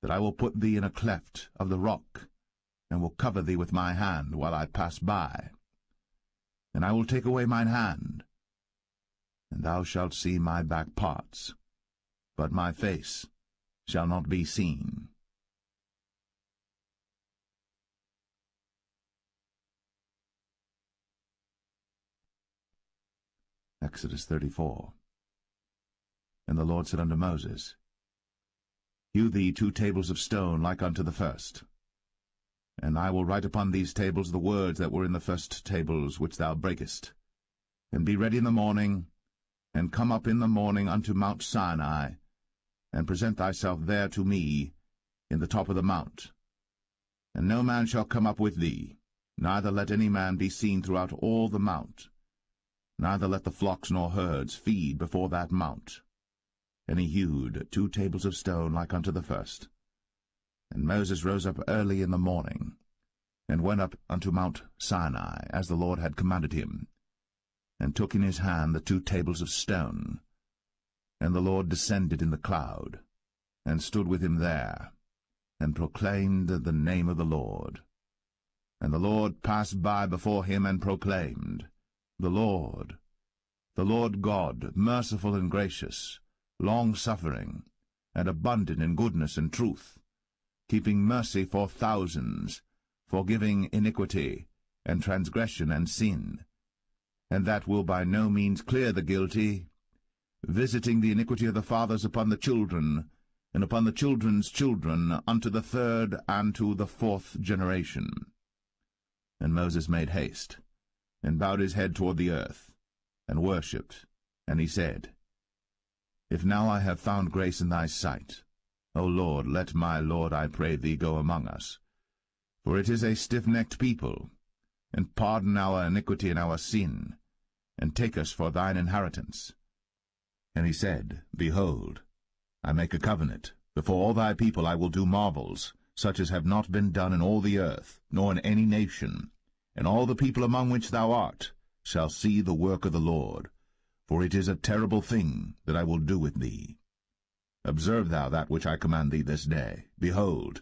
that I will put thee in a cleft of the rock, and will cover thee with my hand while I pass by. And I will take away mine hand, and thou shalt see my back parts, but my face shall not be seen. Exodus 34. And the Lord said unto Moses, Hew thee 2 tables of stone like unto the first. And I will write upon these tables the words that were in the first tables which thou breakest. And be ready in the morning, and come up in the morning unto Mount Sinai, and present thyself there to me in the top of the mount. And no man shall come up with thee, neither let any man be seen throughout all the mount, neither let the flocks nor herds feed before that mount. And he hewed 2 tables of stone like unto the first. And Moses rose up early in the morning, and went up unto Mount Sinai, as the Lord had commanded him, and took in his hand the 2 tables of stone. And the Lord descended in the cloud, and stood with him there, and proclaimed the name of the Lord. And the Lord passed by before him, and proclaimed, the Lord God, merciful and gracious, long-suffering, and abundant in goodness and truth, keeping mercy for thousands, forgiving iniquity, and transgression and sin, and that will by no means clear the guilty, visiting the iniquity of the fathers upon the children, and upon the children's children, unto the 3rd and to the 4th generation. And Moses made haste, and bowed his head toward the earth, and worshipped, and he said, If now I have found grace in thy sight, O Lord, let my Lord, I pray thee, go among us. For it is a stiff-necked people, and pardon our iniquity and our sin, and take us for thine inheritance. And he said, Behold, I make a covenant. Before all thy people I will do marvels, such as have not been done in all the earth, nor in any nation. And all the people among which thou art shall see the work of the Lord. For it is a terrible thing that I will do with thee. Observe thou that which I command thee this day. Behold,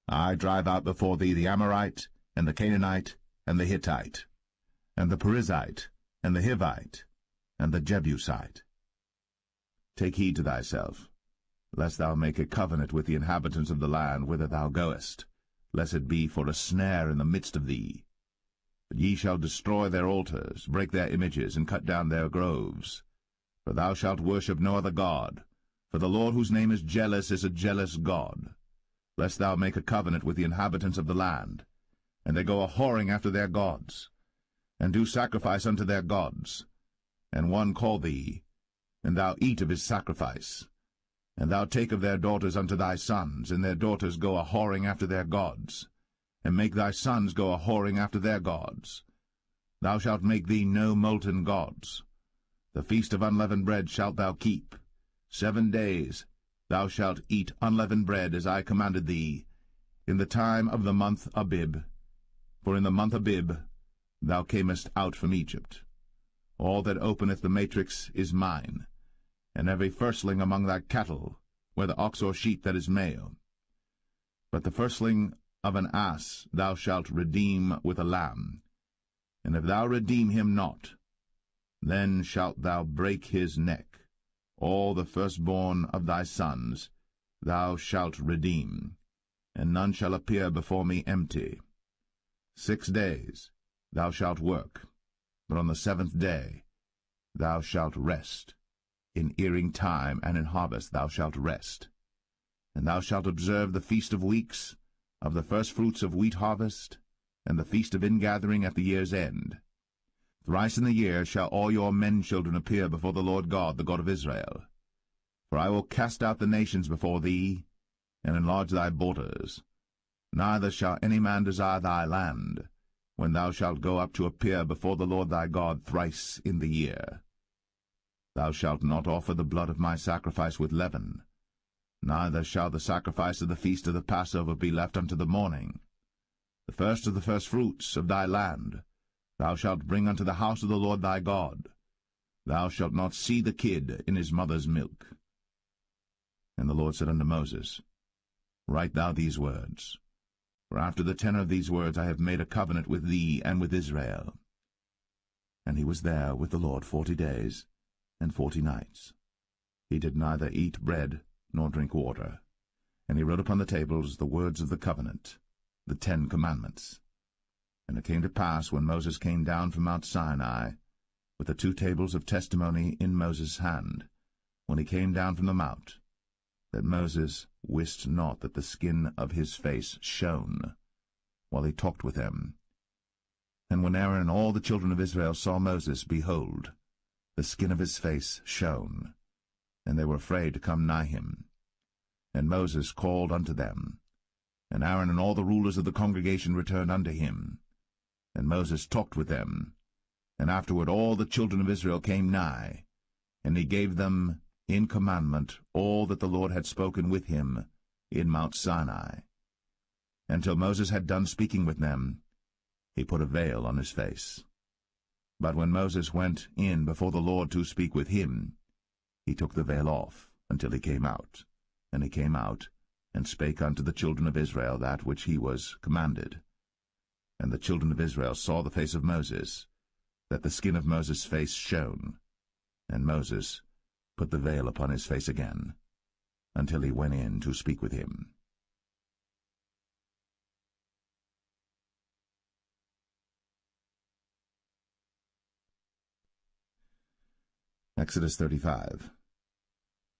I drive out before thee the Amorite, and the Canaanite, and the Hittite, and the Perizzite, and the Hivite, and the Jebusite. Take heed to thyself, lest thou make a covenant with the inhabitants of the land whither thou goest, lest it be for a snare in the midst of thee. But ye shall destroy their altars, break their images, and cut down their groves. For thou shalt worship no other god, for the Lord whose name is a jealous God. Lest thou make a covenant with the inhabitants of the land, and they go a-whoring after their gods, and do sacrifice unto their gods, and one call thee, and thou eat of his sacrifice, and thou take of their daughters unto thy sons, and their daughters go a-whoring after their gods, and make thy sons go a-whoring after their gods. Thou shalt make thee no molten gods. The feast of unleavened bread shalt thou keep. 7 days thou shalt eat unleavened bread, as I commanded thee, in the time of the month Abib. For in the month Abib thou camest out from Egypt. All that openeth the matrix is mine, and every firstling among thy cattle, whether ox or sheep that is male. But the firstling of an ass thou shalt redeem with a lamb, and if thou redeem him not, then shalt thou break his neck. All the firstborn of thy sons thou shalt redeem, and none shall appear before me empty. 6 days thou shalt work, but on the 7th day thou shalt rest. In earing time and in harvest thou shalt rest. And thou shalt observe the feast of weeks, of the firstfruits of wheat harvest, and the feast of ingathering at the year's end. Thrice in the year shall all your men-children appear before the Lord God, the God of Israel. For I will cast out the nations before thee, and enlarge thy borders. Neither shall any man desire thy land, when thou shalt go up to appear before the Lord thy God thrice in the year. Thou shalt not offer the blood of my sacrifice with leaven, neither shall the sacrifice of the feast of the Passover be left unto the morning. The first of the firstfruits of thy land thou shalt bring unto the house of the Lord thy God. Thou shalt not see the kid in his mother's milk. And the Lord said unto Moses, Write thou these words, for after the tenor of these words I have made a covenant with thee and with Israel. And he was there with the Lord 40 days and 40 nights. He did neither eat bread nor drink water. And he wrote upon the tables the words of the covenant, the 10 commandments. And it came to pass, when Moses came down from Mount Sinai, with the 2 tables of testimony in Moses' hand, when he came down from the mount, that Moses wist not that the skin of his face shone, while he talked with them. And when Aaron and all the children of Israel saw Moses, behold, the skin of his face shone, and they were afraid to come nigh him. And Moses called unto them, and Aaron and all the rulers of the congregation returned unto him. And Moses talked with them, and afterward all the children of Israel came nigh, and he gave them in commandment all that the Lord had spoken with him in Mount Sinai. And till Moses had done speaking with them, he put a veil on his face. But when Moses went in before the Lord to speak with him, he took the veil off until he came out. And he came out, and spake unto the children of Israel that which he was commanded. And the children of Israel saw the face of Moses, that the skin of Moses' face shone. And Moses put the veil upon his face again, until he went in to speak with him. Exodus 35.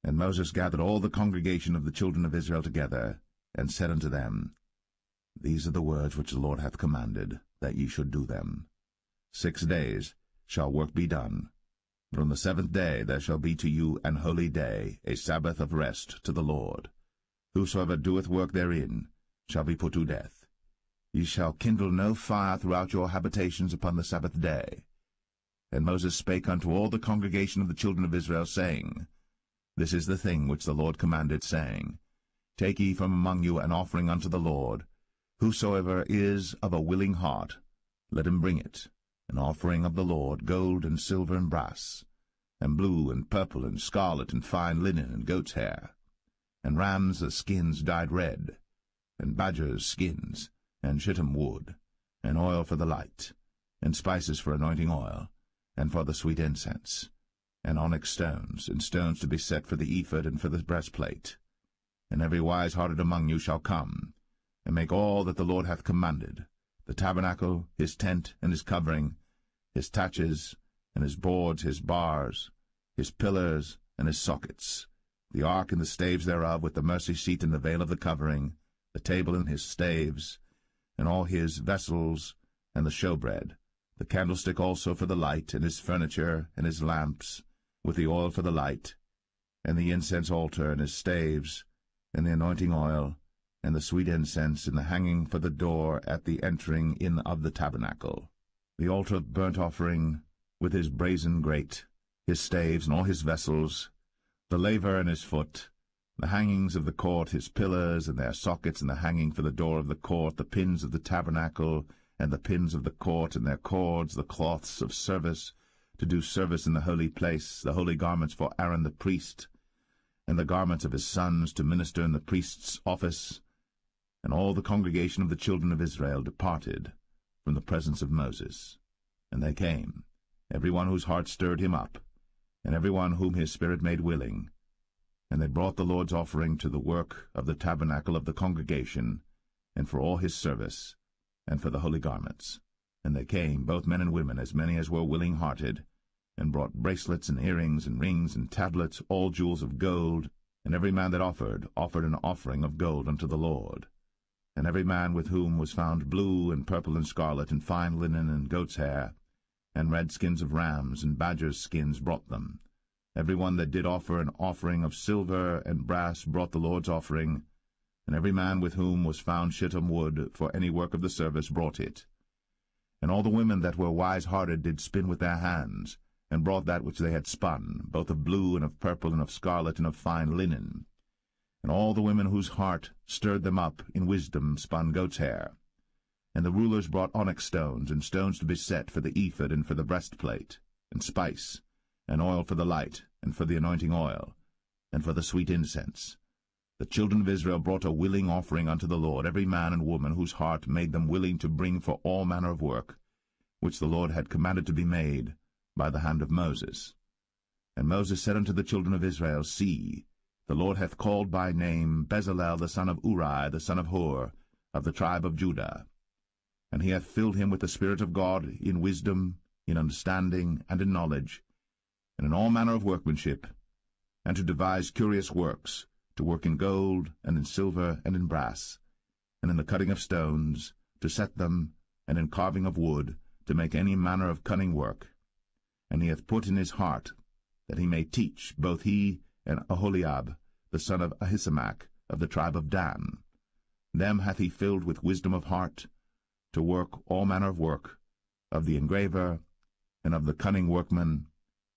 And Moses gathered all the congregation of the children of Israel together, and said unto them, These are the words which the Lord hath commanded, that ye should do them. 6 days shall work be done, but on the 7th day there shall be to you an holy day, a Sabbath of rest to the Lord. Whosoever doeth work therein shall be put to death. Ye shall kindle no fire throughout your habitations upon the Sabbath day. And Moses spake unto all the congregation of the children of Israel, saying, This is the thing which the Lord commanded, saying, Take ye from among you an offering unto the Lord. Whosoever is of a willing heart, let him bring it, an offering of the Lord, gold and silver and brass, and blue and purple and scarlet and fine linen and goat's hair, and rams' skins dyed red, and badgers' skins, and shittim wood, and oil for the light, and spices for anointing oil, and for the sweet incense, and onyx stones, and stones to be set for the ephod and for the breastplate. And every wise-hearted among you shall come, and make all that the Lord hath commanded, the tabernacle, his tent, and his covering, his taches, and his boards, his bars, his pillars, and his sockets, the ark and the staves thereof, with the mercy seat and the veil of the covering, the table and his staves, and all his vessels, and the showbread, the candlestick also for the light, and his furniture, and his lamps, with the oil for the light, and the incense altar, and his staves, and the anointing oil, and the sweet incense, and the hanging for the door at the entering in of the tabernacle, the altar of burnt offering, with his brazen grate, his staves, and all his vessels, the laver and his foot, the hangings of the court, his pillars, and their sockets, and the hanging for the door of the court, the pins of the tabernacle, and the pins of the court, and their cords, the cloths of service, to do service in the holy place, the holy garments for Aaron the priest, and the garments of his sons to minister in the priest's office. And all the congregation of the children of Israel departed from the presence of Moses. And they came, every one whose heart stirred him up, and every one whom his spirit made willing. And they brought the Lord's offering to the work of the tabernacle of the congregation, and for all his service, and for the holy garments. And they came, both men and women, as many as were willing-hearted, and brought bracelets and earrings and rings and tablets, all jewels of gold. And every man that offered an offering of gold unto the Lord. And every man with whom was found blue and purple and scarlet and fine linen and goat's hair, and red skins of rams and badgers' skins brought them. Every one that did offer an offering of silver and brass brought the Lord's offering, and every man with whom was found shittim wood for any work of the service brought it. And all the women that were wise-hearted did spin with their hands, and brought that which they had spun, both of blue and of purple and of scarlet and of fine linen. And all the women whose heart stirred them up in wisdom spun goat's hair. And the rulers brought onyx stones, and stones to be set for the ephod and for the breastplate, and spice, and oil for the light, and for the anointing oil, and for the sweet incense. The children of Israel brought a willing offering unto the Lord, every man and woman whose heart made them willing to bring for all manner of work, which the Lord had commanded to be made by the hand of Moses. And Moses said unto the children of Israel, See, the Lord hath called by name Bezalel the son of Uri, the son of Hur, of the tribe of Judah. And he hath filled him with the Spirit of God in wisdom, in understanding and in knowledge, and in all manner of workmanship, and to devise curious works, to work in gold, and in silver, and in brass, and in the cutting of stones, to set them, and in carving of wood, to make any manner of cunning work. And he hath put in his heart that he may teach, both he and Aholiab, the son of Ahisamach, of the tribe of Dan. Them hath he filled with wisdom of heart, to work all manner of work, of the engraver, and of the cunning workman,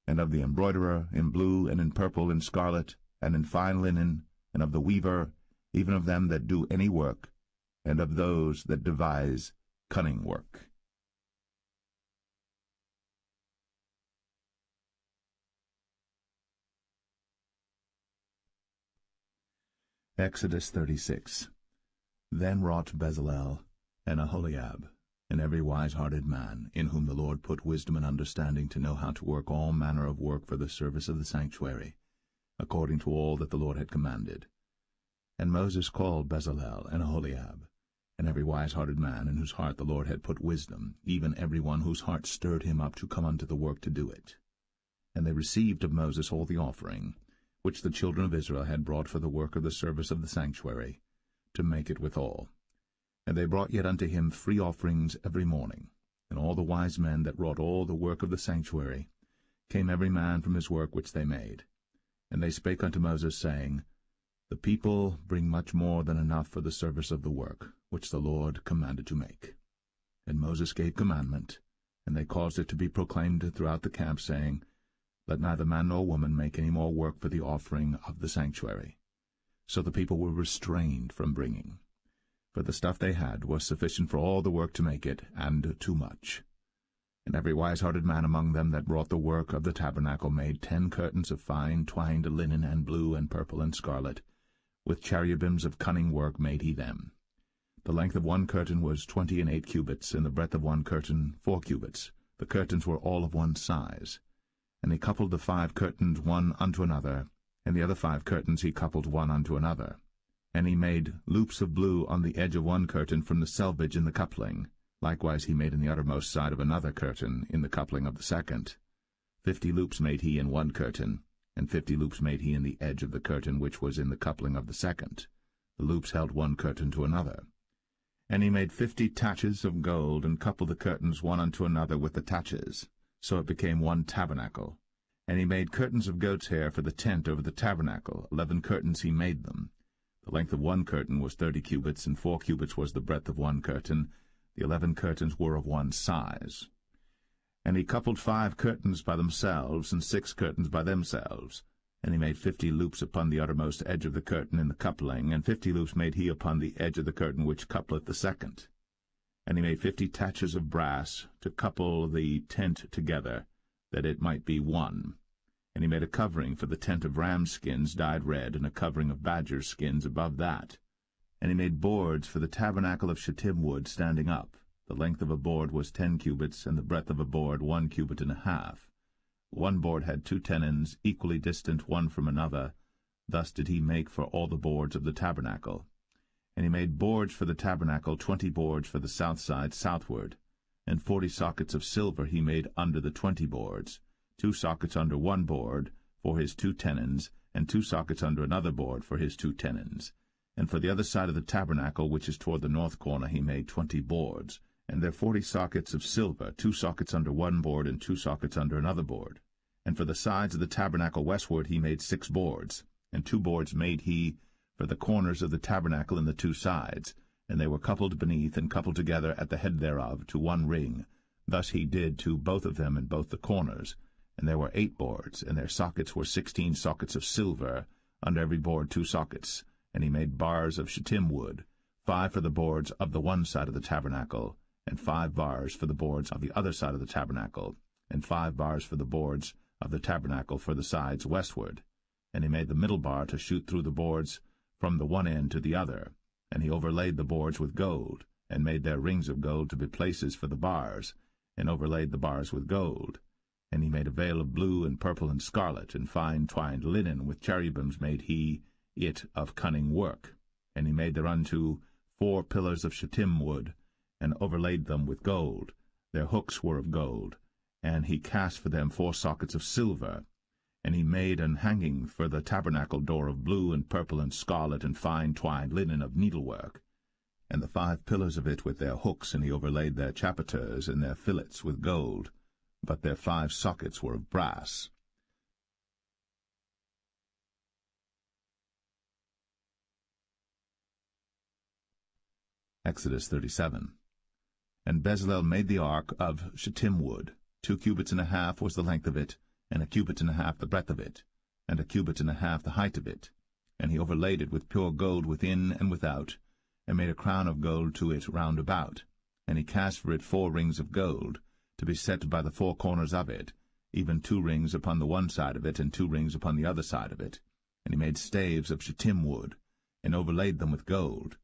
and of the embroiderer, in blue, and in purple, and scarlet, and in fine linen, and of the weaver, even of them that do any work, and of those that devise cunning work. Exodus 36. Then wrought Bezalel and Aholiab, and every wise-hearted man, in whom the Lord put wisdom and understanding to know how to work all manner of work for the service of the sanctuary, according to all that the Lord had commanded. And Moses called Bezalel and Aholiab, and every wise-hearted man, in whose heart the Lord had put wisdom, even every one whose heart stirred him up to come unto the work to do it. And they received of Moses all the offering, which the children of Israel had brought for the work of the service of the sanctuary, to make it withal. And they brought yet unto him free offerings every morning. And all the wise men that wrought all the work of the sanctuary came every man from his work which they made. And they spake unto Moses, saying, The people bring much more than enough for the service of the work, which the Lord commanded to make. And Moses gave commandment, and they caused it to be proclaimed throughout the camp, saying, Let neither man nor woman make any more work for the offering of the sanctuary. So the people were restrained from bringing. For the stuff they had was sufficient for all the work to make it, and too much. And every wise-hearted man among them that wrought the work of the tabernacle made 10 curtains of fine twined linen, and blue, and purple, and scarlet. With cherubims of cunning work made he them. The length of one curtain was 28 cubits, and the breadth of one curtain 4 cubits. The curtains were all of one size. And he coupled the 5 curtains one unto another, and the other 5 curtains he coupled one unto another. And he made loops of blue on the edge of one curtain from the selvage in the coupling. Likewise he made in the uttermost side of another curtain in the coupling of the second. 50 loops made he in one curtain, and 50 loops made he in the edge of the curtain which was in the coupling of the second. The loops held one curtain to another. And he made 50 taches of gold, and coupled the curtains one unto another with the taches. So it became one tabernacle. And he made curtains of goat's hair for the tent over the tabernacle. 11 curtains he made them. The length of one curtain was 30 cubits, and 4 cubits was the breadth of one curtain. The 11 curtains were of one size. And he coupled 5 curtains by themselves, and 6 curtains by themselves. And he made 50 loops upon the uttermost edge of the curtain in the coupling, and 50 loops made he upon the edge of the curtain which coupleth the second. And he made 50 taches of brass to couple the tent together, that it might be one. And he made a covering for the tent of ram's skins dyed red, and a covering of badger's skins above that. And he made boards for the tabernacle of shittim wood standing up. The length of a board was 10 cubits, and the breadth of a board 1 cubit and a half. One board had 2 tenons, equally distant one from another. Thus did he make for all the boards of the tabernacle. And he made boards for the tabernacle, 20 boards for the south side southward. And 40 sockets of silver he made under the 20 boards, 2 sockets under one board for his 2 tenons, and 2 sockets under another board for his 2 tenons. And for the other side of the tabernacle, which is toward the north corner, he made 20 boards, and there 40 sockets of silver, 2 sockets under one board, and 2 sockets under another board. And for the sides of the tabernacle westward he made 6 boards, and 2 boards made he for the corners of the tabernacle in the 2 sides, and they were coupled beneath, and coupled together at the head thereof to one ring. Thus he did to both of them in both the corners. And there were 8 boards, and their sockets were 16 sockets of silver, under every board 2 sockets. And he made bars of shittim wood, 5 for the boards of the one side of the tabernacle, and 5 bars for the boards of the other side of the tabernacle, and 5 bars for the boards of the tabernacle for the sides westward. And he made the middle bar to shoot through the boards from the one end to the other. And he overlaid the boards with gold, and made their rings of gold to be places for the bars, and overlaid the bars with gold. And he made a veil of blue and purple and scarlet, and fine twined linen, with cherubims made he it of cunning work. And he made thereunto 4 pillars of shittim wood, and overlaid them with gold. Their hooks were of gold, And he cast for them 4 sockets of silver. And he made an hanging for the tabernacle door of blue and purple and scarlet and fine twined linen of needlework, and the 5 pillars of it with their hooks, and he overlaid their chapiters and their fillets with gold, but their 5 sockets were of brass. Exodus 37. And Bezalel made the ark of shittim wood. 2 cubits and a half was the length of it, and a cubit and a half the breadth of it, and a cubit and a half the height of it. And he overlaid it with pure gold within and without, and made a crown of gold to it round about. And he cast for it 4 rings of gold, to be set by the 4 corners of it, even 2 rings upon the one side of it, and 2 rings upon the other side of it. And he made staves of shittim wood, and overlaid them with gold.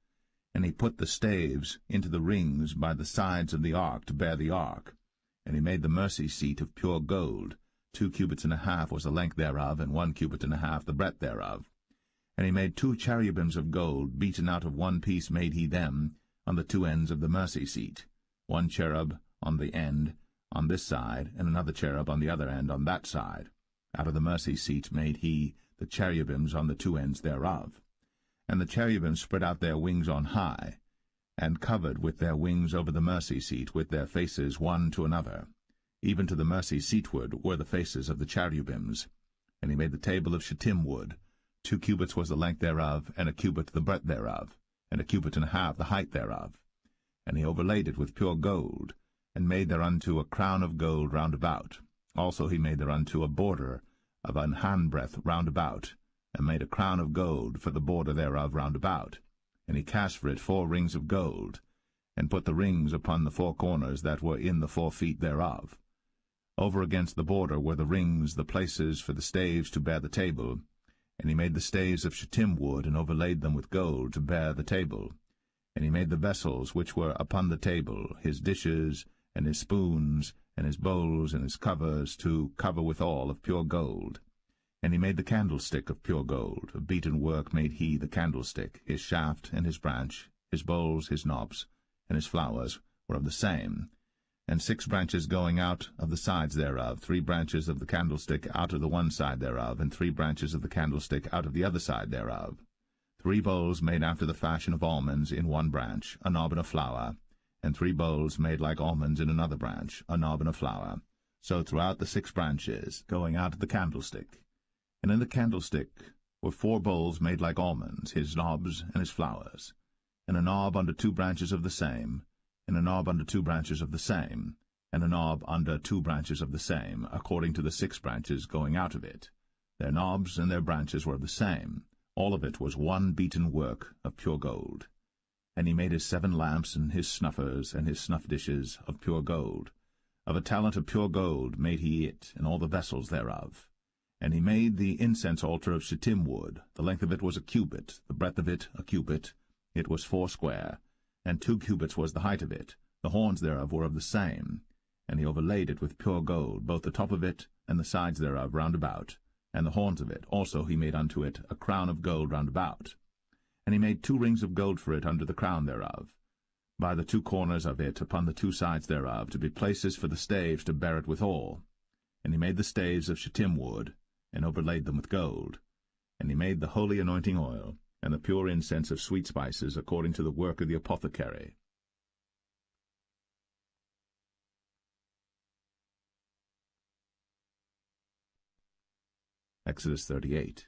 And he put the staves into the rings by the sides of the ark to bear the ark. And he made the mercy seat of pure gold. 2 cubits and a half was the length thereof, and 1 cubit and a half the breadth thereof. And he made 2 cherubims of gold, beaten out of one piece made he them, on the 2 ends of the mercy seat, 1 cherub on the end on this side, and another cherub on the other end on that side. Out of the mercy seat made he the cherubims on the 2 ends thereof. And the cherubims spread out their wings on high, and covered with their wings over the mercy seat, with their faces one to another. Even to the mercy seatward were the faces of the cherubims. And he made the table of shittim wood. 2 cubits was the length thereof, and a cubit the breadth thereof, and a cubit and a half the height thereof. And he overlaid it with pure gold, and made thereunto a crown of gold round about. Also he made thereunto a border of an handbreadth round about, and made a crown of gold for the border thereof round about. And he cast for it 4 rings of gold, and put the rings upon the 4 corners that were in the 4 feet thereof. Over against the border were the rings, the places for the staves to bear the table. And he made the staves of shittim wood, and overlaid them with gold to bear the table. And he made the vessels which were upon the table, his dishes, and his spoons, and his bowls, and his covers, to cover withal of pure gold. And he made the candlestick of pure gold. Of beaten work made he the candlestick. His shaft and his branch, his bowls, his knobs, and his flowers were of the same. And 6 branches going out of the sides thereof, 3 branches of the candlestick out of the one side thereof, and 3 branches of the candlestick out of the other side thereof. 3 bowls made after the fashion of almonds in one branch, a knob and a flower, and 3 bowls made like almonds in another branch, a knob and a flower. So throughout the 6 branches, going out of the candlestick. And in the candlestick were 4 bowls made like almonds, his knobs and his flowers, and a knob under 2 branches of the same, and a knob under 2 branches of the same, and a knob under 2 branches of the same, according to the 6 branches going out of it. Their knobs and their branches were of the same. All of it was one beaten work of pure gold. And he made his 7 lamps, and his snuffers, and his snuff dishes of pure gold. Of a talent of pure gold made he it, and all the vessels thereof. And he made the incense altar of shittim wood. The length of it was a cubit, the breadth of it a cubit. It was 4 square, and 2 cubits was the height of it. The horns thereof were of the same. And he overlaid it with pure gold, both the top of it and the sides thereof round about, and the horns of it. Also he made unto it a crown of gold round about. And he made 2 rings of gold for it under the crown thereof, by the 2 corners of it upon the 2 sides thereof, to be places for the staves to bear it withal. And he made the staves of shittim wood, and overlaid them with gold. And he made the holy anointing oil, and the pure incense of sweet spices, according to the work of the apothecary. Exodus 38.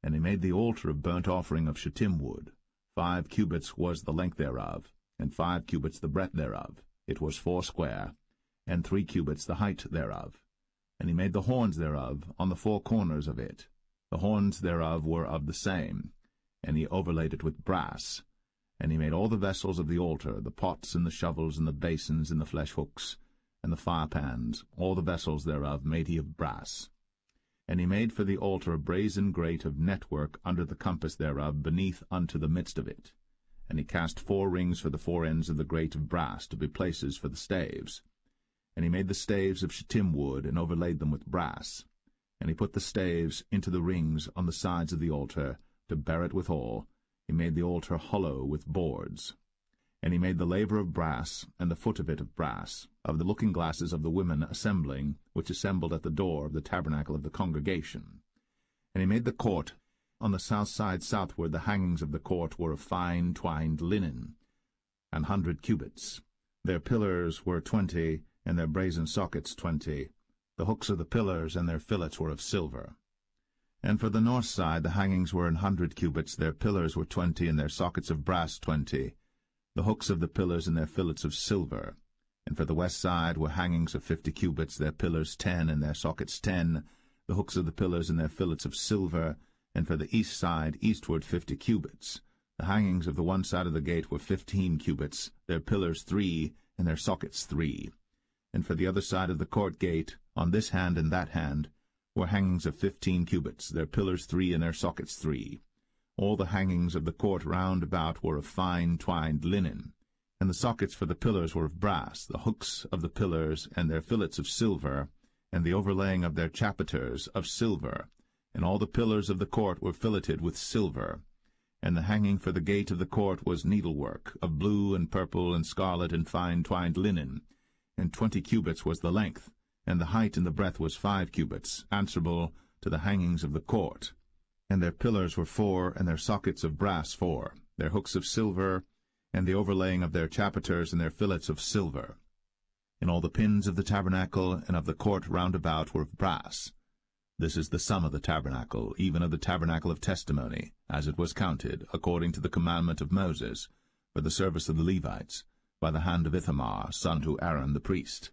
And he made the altar of burnt offering of shittim wood. 5 cubits was the length thereof, and 5 cubits the breadth thereof. It was 4 square, and 3 cubits the height thereof. And he made the horns thereof on the 4 corners of it. The horns thereof were of the same, and he overlaid it with brass. And he made all the vessels of the altar, the pots and the shovels and the basins and the flesh hooks and the firepans, all the vessels thereof made he of brass. And he made for the altar a brazen grate of network under the compass thereof, beneath unto the midst of it. And he cast 4 rings for the 4 ends of the grate of brass, to be places for the staves. And he made the staves of shittim wood, and overlaid them with brass. And he put the staves into the rings on the sides of the altar, to bear it withal. He made the altar hollow with boards. And he made the laver of brass, and the foot of it of brass. of the looking-glasses of the women assembling, which assembled at the door of the tabernacle of the congregation. And he made the court. On the south side southward the hangings of the court were of fine twined linen, 100 cubits. Their pillars were 20, and their brazen sockets 20. The hooks of the pillars and their fillets were of silver. And for the north side the hangings were 100 cubits, their pillars were 20, and their sockets of brass 20. The hooks of the pillars and their fillets of silver. And for the west side were hangings of 50 cubits, their pillars 10, and their sockets 10, the hooks of the pillars and their fillets of silver. And for the east side eastward 50 cubits. The hangings of the one side of the gate were 15 cubits, their pillars 3, and their sockets 3. And for the other side of the court gate, on this hand and that hand, were hangings of 15 cubits, their pillars 3, and their sockets 3. All the hangings of the court round about were of fine twined linen, and the sockets for the pillars were of brass, the hooks of the pillars and their fillets of silver, and the overlaying of their chapiters of silver, and all the pillars of the court were filleted with silver. And the hanging for the gate of the court was needlework, of blue and purple and scarlet and fine twined linen, and 20 cubits was the length, and the height and the breadth was 5 cubits, answerable to the hangings of the court. And their pillars were 4, and their sockets of brass 4, their hooks of silver, and the overlaying of their chapiters and their fillets of silver. And all the pins of the tabernacle and of the court round about were of brass. This is the sum of the tabernacle, even of the tabernacle of testimony, as it was counted, according to the commandment of Moses, for the service of the Levites, by the hand of Ithamar, son to Aaron the priest.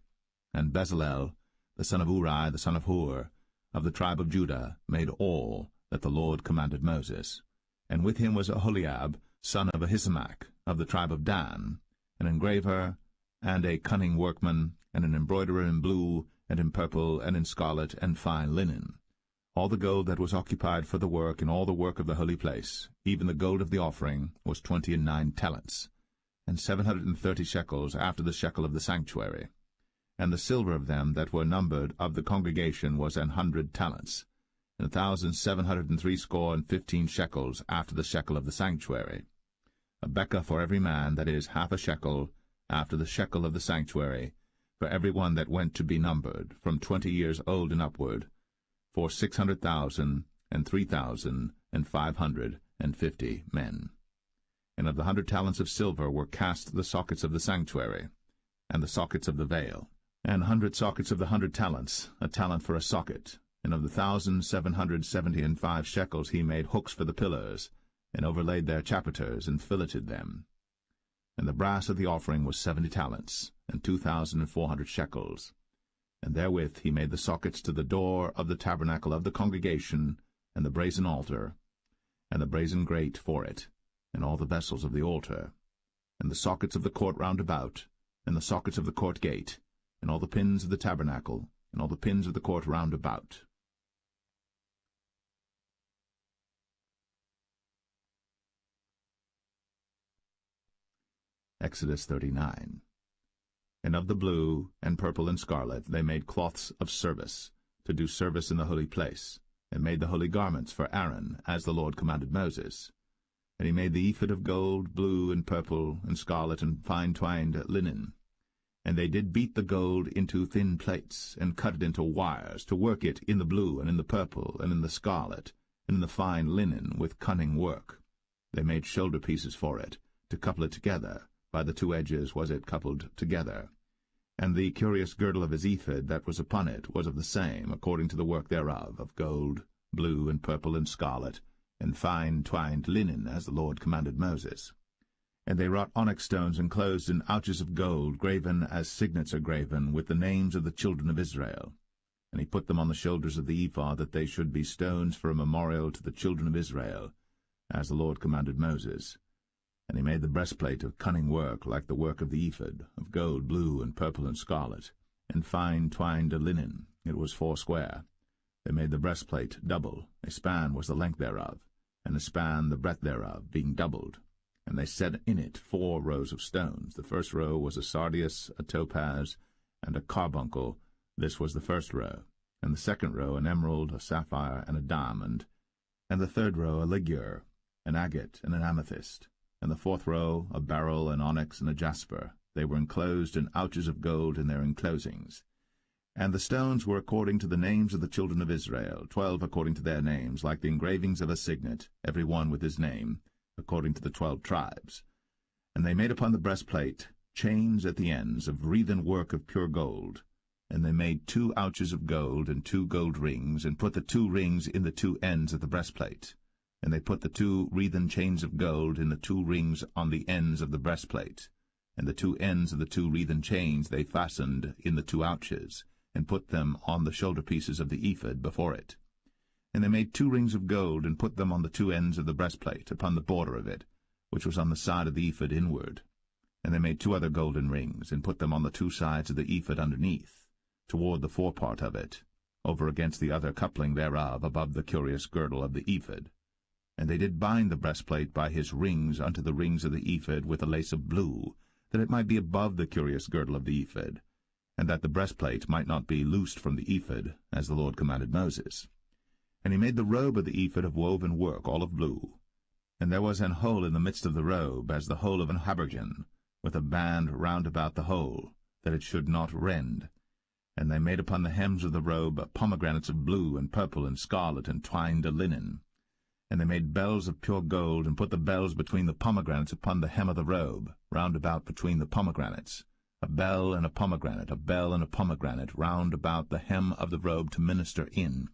And Bezalel, the son of Uri, the son of Hur, of the tribe of Judah, made all that the Lord commanded Moses. And with him was Aholiab, son of Ahisamach, of the tribe of Dan, an engraver, and a cunning workman, and an embroiderer in blue, and in purple, and in scarlet, and fine linen. All the gold that was occupied for the work, and all the work of the holy place, even the gold of the offering, was 29 talents, and 730 shekels after the shekel of the sanctuary. And the silver of them that were numbered of the congregation was 100 talents, and 1,760 shekels after the shekel of the sanctuary. A bekah for every man, that is, half a shekel, after the shekel of the sanctuary, for every one that went to be numbered, from 20 years old and upward, for 600,000 and 3,550 men. And of the 100 talents of silver were cast the sockets of the sanctuary, and the sockets of the veil, and 100 sockets of the 100 talents, a talent for a socket. And of the 1,775 shekels he made hooks for the pillars, and overlaid their chapiters, and filleted them. And the brass of the offering was 70 talents, and 2,400 shekels. And therewith he made the sockets to the door of the tabernacle of the congregation, and the brazen altar, and the brazen grate for it, and all the vessels of the altar, and the sockets of the court round about, and the sockets of the court gate, and all the pins of the tabernacle, and all the pins of the court round about. Exodus 39. And of the blue, and purple, and scarlet they made cloths of service, to do service in the holy place, and made the holy garments for Aaron, as the Lord commanded Moses. And he made the ephod of gold, blue, and purple, and scarlet, and fine twined linen. And they did beat the gold into thin plates, and cut it into wires, to work it in the blue, and in the purple, and in the scarlet, and in the fine linen, with cunning work. They made shoulder pieces for it, to couple it together. By the 2 edges was it coupled together. And the curious girdle of his ephod that was upon it was of the same, according to the work thereof, of gold, blue, and purple, and scarlet, and fine twined linen, as the Lord commanded Moses. And they wrought onyx stones enclosed in ouches of gold, graven as signets are graven, with the names of the children of Israel. And he put them on the shoulders of the ephod, that they should be stones for a memorial to the children of Israel, as the Lord commanded Moses. And he made the breastplate of cunning work, like the work of the ephod, of gold, blue, and purple, and scarlet, and fine twined linen. It was foursquare. They made the breastplate double. A span was the length thereof, and a span the breadth thereof, being doubled. And they set in it 4 rows of stones. The first row was a sardius, a topaz, and a carbuncle. This was the first row. And the second row an emerald, a sapphire, and a diamond. And the third row a ligure, an agate, and an amethyst. And the fourth row a beryl, an onyx, and a jasper. They were enclosed in ouches of gold in their enclosings. And the stones were according to the names of the children of Israel, 12 according to their names, like the engravings of a signet, every one with his name, according to the 12 tribes. And they made upon the breastplate chains at the ends of wreathen work of pure gold. And they made 2 ouches of gold and 2 gold rings, and put the 2 rings in the 2 ends of the breastplate. And they put the 2 wreathen chains of gold in the 2 rings on the ends of the breastplate. And the 2 ends of the 2 wreathen chains they fastened in the 2 ouches, and put them on the shoulder pieces of the ephod before it. And they made 2 rings of gold, and put them on the 2 ends of the breastplate, upon the border of it, which was on the side of the ephod inward. And they made 2 other golden rings, and put them on the 2 sides of the ephod underneath, toward the forepart of it, over against the other coupling thereof, above the curious girdle of the ephod. And they did bind the breastplate by his rings unto the rings of the ephod with a lace of blue, that it might be above the curious girdle of the ephod, and that the breastplate might not be loosed from the ephod, as the Lord commanded Moses. And he made the robe of the ephod of woven work, all of blue. And there was an hole in the midst of the robe, as the hole of an habergeon, with a band round about the hole, that it should not rend. And they made upon the hems of the robe pomegranates of blue and purple and scarlet and twined linen. And they made bells of pure gold, and put the bells between the pomegranates upon the hem of the robe, round about between the pomegranates, a bell and a pomegranate, round about the hem of the robe to minister in,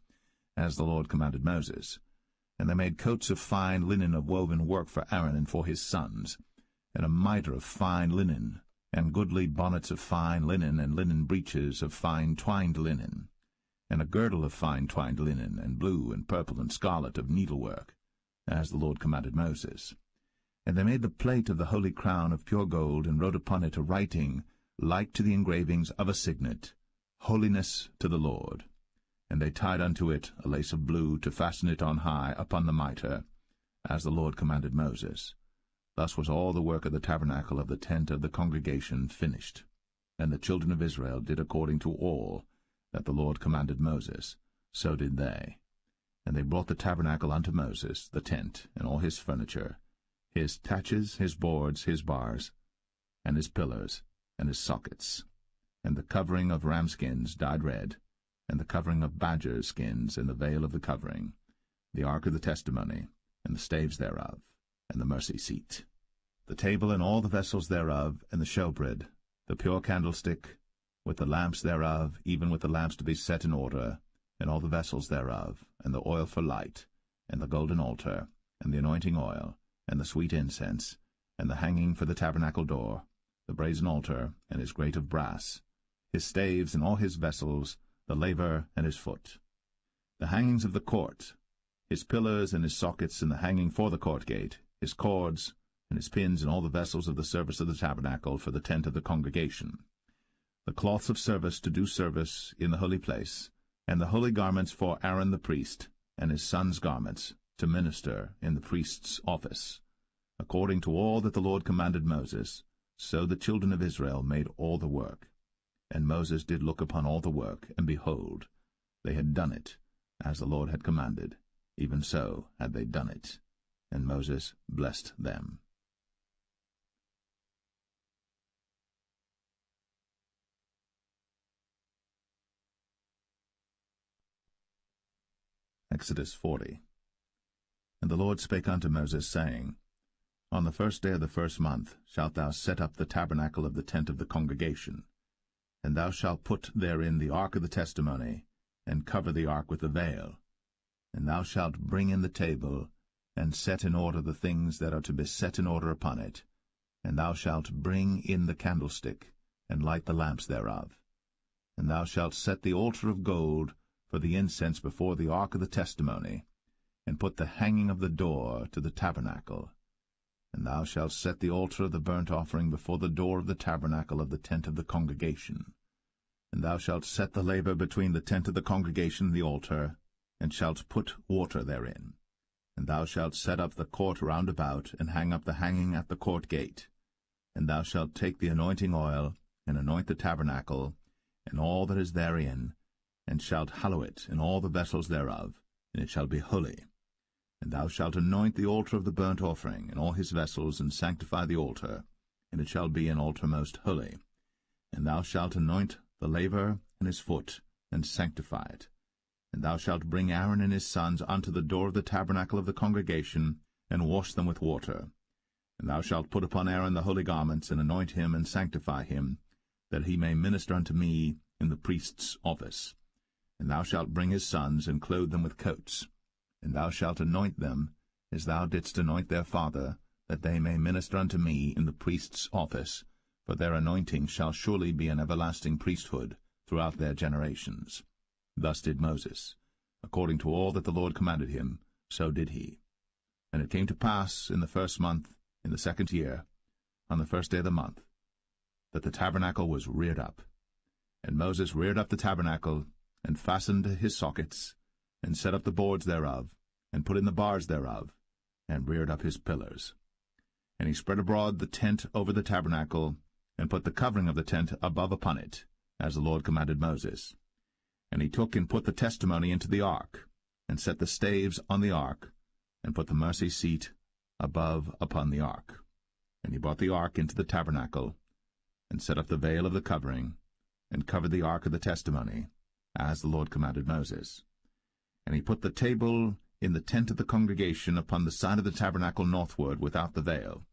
as the Lord commanded Moses. And they made coats of fine linen of woven work for Aaron and for his sons, and a mitre of fine linen, and goodly bonnets of fine linen, and linen breeches of fine twined linen, and a girdle of fine twined linen, and blue and purple and scarlet of needlework, as the Lord commanded Moses. And they made the plate of the holy crown of pure gold, and wrote upon it a writing like to the engravings of a signet, Holiness to the Lord. And they tied unto it a lace of blue, to fasten it on high upon the mitre, as the Lord commanded Moses. Thus was all the work of the tabernacle of the tent of the congregation finished. And the children of Israel did according to all that the Lord commanded Moses, so did they. And they brought the tabernacle unto Moses, the tent, and all his furniture, his taches, his boards, his bars, and his pillars, and his sockets, and the covering of ram skins dyed red, and the covering of badger skins, and the veil of the covering, the ark of the testimony, and the staves thereof, and the mercy seat, the table and all the vessels thereof, and the showbread, the pure candlestick, with the lamps thereof, even with the lamps to be set in order, and all the vessels thereof, and the oil for light, and the golden altar, and the anointing oil, and the sweet incense, and the hanging for the tabernacle door, the brazen altar, and his grate of brass, his staves and all his vessels, the laver and his foot, the hangings of the court, his pillars and his sockets, and the hanging for the court gate, his cords, and his pins, and all the vessels of the service of the tabernacle for the tent of the congregation, the cloths of service to do service in the holy place, and the holy garments for Aaron the priest, and his sons' garments, to minister in the priest's office. According to all that the Lord commanded Moses, so the children of Israel made all the work. And Moses did look upon all the work, and behold, they had done it, as the Lord had commanded, even so had they done it. And Moses blessed them. Exodus 40. And the Lord spake unto Moses, saying, On the 1st day of the 1st month shalt thou set up the tabernacle of the tent of the congregation, and thou shalt put therein the ark of the testimony, and cover the ark with the veil. And thou shalt bring in the table, and set in order the things that are to be set in order upon it. And thou shalt bring in the candlestick, and light the lamps thereof. And thou shalt set the altar of gold for the incense before the ark of the testimony, and put the hanging of the door to the tabernacle. And thou shalt set the altar of the burnt offering before the door of the tabernacle of the tent of the congregation. And thou shalt set the laver between the tent of the congregation and the altar, and shalt put water therein. And thou shalt set up the court round about, and hang up the hanging at the court gate. And thou shalt take the anointing oil, and anoint the tabernacle, and all that is therein, and shalt hallow it, and all the vessels thereof, and it shall be holy. And thou shalt anoint the altar of the burnt offering, and all his vessels, and sanctify the altar, and it shall be an altar most holy. And thou shalt anoint the laver and his foot, and sanctify it. And thou shalt bring Aaron and his sons unto the door of the tabernacle of the congregation, and wash them with water. And thou shalt put upon Aaron the holy garments, and anoint him, and sanctify him, that he may minister unto me in the priest's office. And thou shalt bring his sons, and clothe them with coats. And thou shalt anoint them, as thou didst anoint their father, that they may minister unto me in the priest's office, for their anointing shall surely be an everlasting priesthood throughout their generations. Thus did Moses. According to all that the Lord commanded him, so did he. And it came to pass in the 1st month, in the 2nd year, on the 1st day of the month, that the tabernacle was reared up. And Moses reared up the tabernacle, and fastened his sockets, and set up the boards thereof, and put in the bars thereof, and reared up his pillars. And he spread abroad the tent over the tabernacle, and put the covering of the tent above upon it, as the Lord commanded Moses. And he took and put the testimony into the ark, and set the staves on the ark, and put the mercy seat above upon the ark. And he brought the ark into the tabernacle, and set up the veil of the covering, and covered the ark of the testimony, as the Lord commanded Moses. And he put the table in the tent of the congregation upon the side of the tabernacle northward without the veil.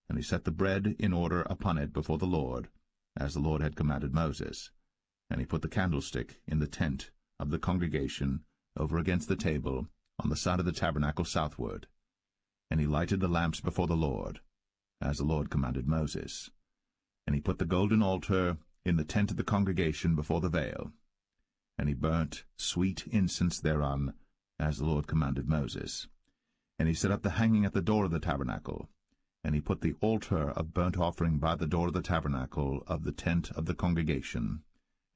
And he set the bread in order upon it before the Lord, as the Lord had commanded Moses. And he put the candlestick in the tent of the congregation over against the table on the side of the tabernacle southward. And he lighted the lamps before the Lord, as the Lord commanded Moses. And he put the golden altar in the tent of the congregation before the veil. And he burnt sweet incense thereon, as the Lord commanded Moses. And he set up the hanging at the door of the tabernacle. And he put the altar of burnt offering by the door of the tabernacle of the tent of the congregation,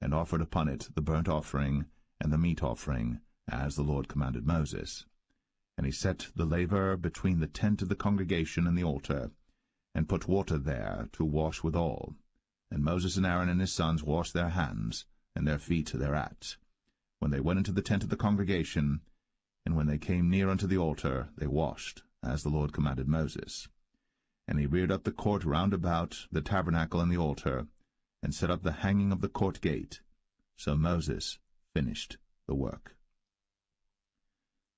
and offered upon it the burnt offering and the meat offering, as the Lord commanded Moses. And he set the laver between the tent of the congregation and the altar, and put water there to wash withal. And Moses and Aaron and his sons washed their hands, and their feet thereat, when they went into the tent of the congregation, and when they came near unto the altar, they washed, as the Lord commanded Moses. And he reared up the court round about the tabernacle and the altar, and set up the hanging of the court gate. So Moses finished the work.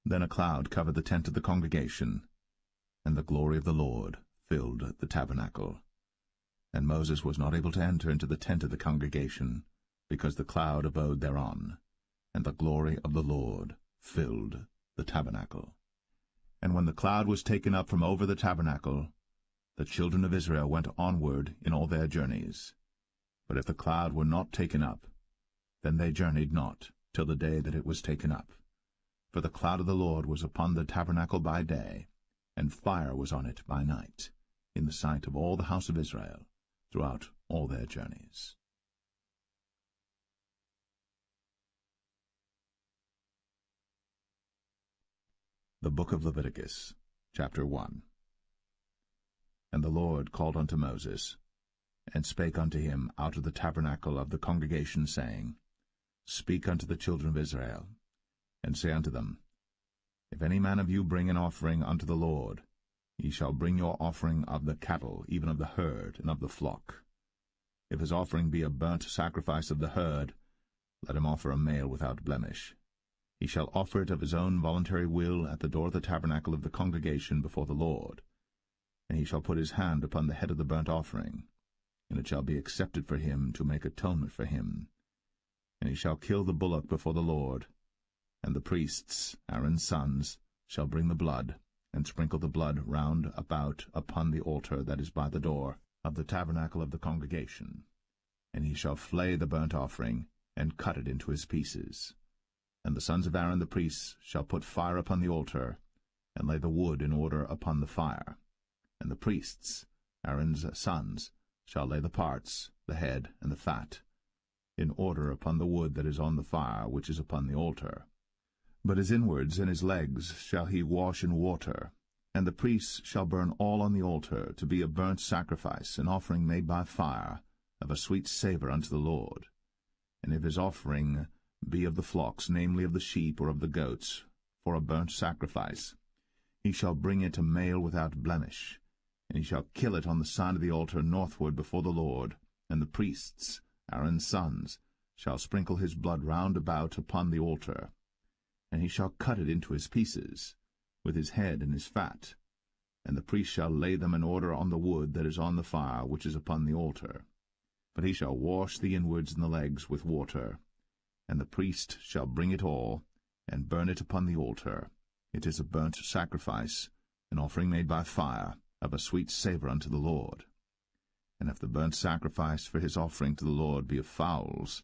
Then a cloud covered the tent of the congregation, and the glory of the Lord filled the tabernacle. And Moses was not able to enter into the tent of the congregation, because the cloud abode thereon, and the glory of the Lord filled the tabernacle. And when the cloud was taken up from over the tabernacle, the children of Israel went onward in all their journeys. But if the cloud were not taken up, then they journeyed not till the day that it was taken up. For the cloud of the Lord was upon the tabernacle by day, and fire was on it by night, in the sight of all the house of Israel, throughout all their journeys. The Book of Leviticus, chapter 1. And the Lord called unto Moses, and spake unto him out of the tabernacle of the congregation, saying, Speak unto the children of Israel, and say unto them, If any man of you bring an offering unto the Lord, ye shall bring your offering of the cattle, even of the herd, and of the flock. If his offering be a burnt sacrifice of the herd, let him offer a male without blemish. He shall offer it of his own voluntary will at the door of the tabernacle of the congregation before the Lord. And he shall put his hand upon the head of the burnt offering, and it shall be accepted for him to make atonement for him. And he shall kill the bullock before the Lord, and the priests, Aaron's sons, shall bring the blood, and sprinkle the blood round about upon the altar that is by the door of the tabernacle of the congregation. And he shall flay the burnt offering, and cut it into his pieces. And the sons of Aaron the priests shall put fire upon the altar, and lay the wood in order upon the fire. And the priests, Aaron's sons, shall lay the parts, the head, and the fat, in order upon the wood that is on the fire which is upon the altar. But his inwards and his legs shall he wash in water, and the priests shall burn all on the altar, to be a burnt sacrifice, an offering made by fire, of a sweet savour unto the Lord. And if his offering be of the flocks, namely of the sheep or of the goats, for a burnt sacrifice, he shall bring it a male without blemish, and he shall kill it on the side of the altar northward before the Lord, and the priests, Aaron's sons, shall sprinkle his blood round about upon the altar. And he shall cut it into his pieces, with his head and his fat, and the priest shall lay them in order on the wood that is on the fire which is upon the altar. But he shall wash the inwards and the legs with water, and the priest shall bring it all, and burn it upon the altar. It is a burnt sacrifice, an offering made by fire, of a sweet savour unto the Lord. And if the burnt sacrifice for his offering to the Lord be of fowls,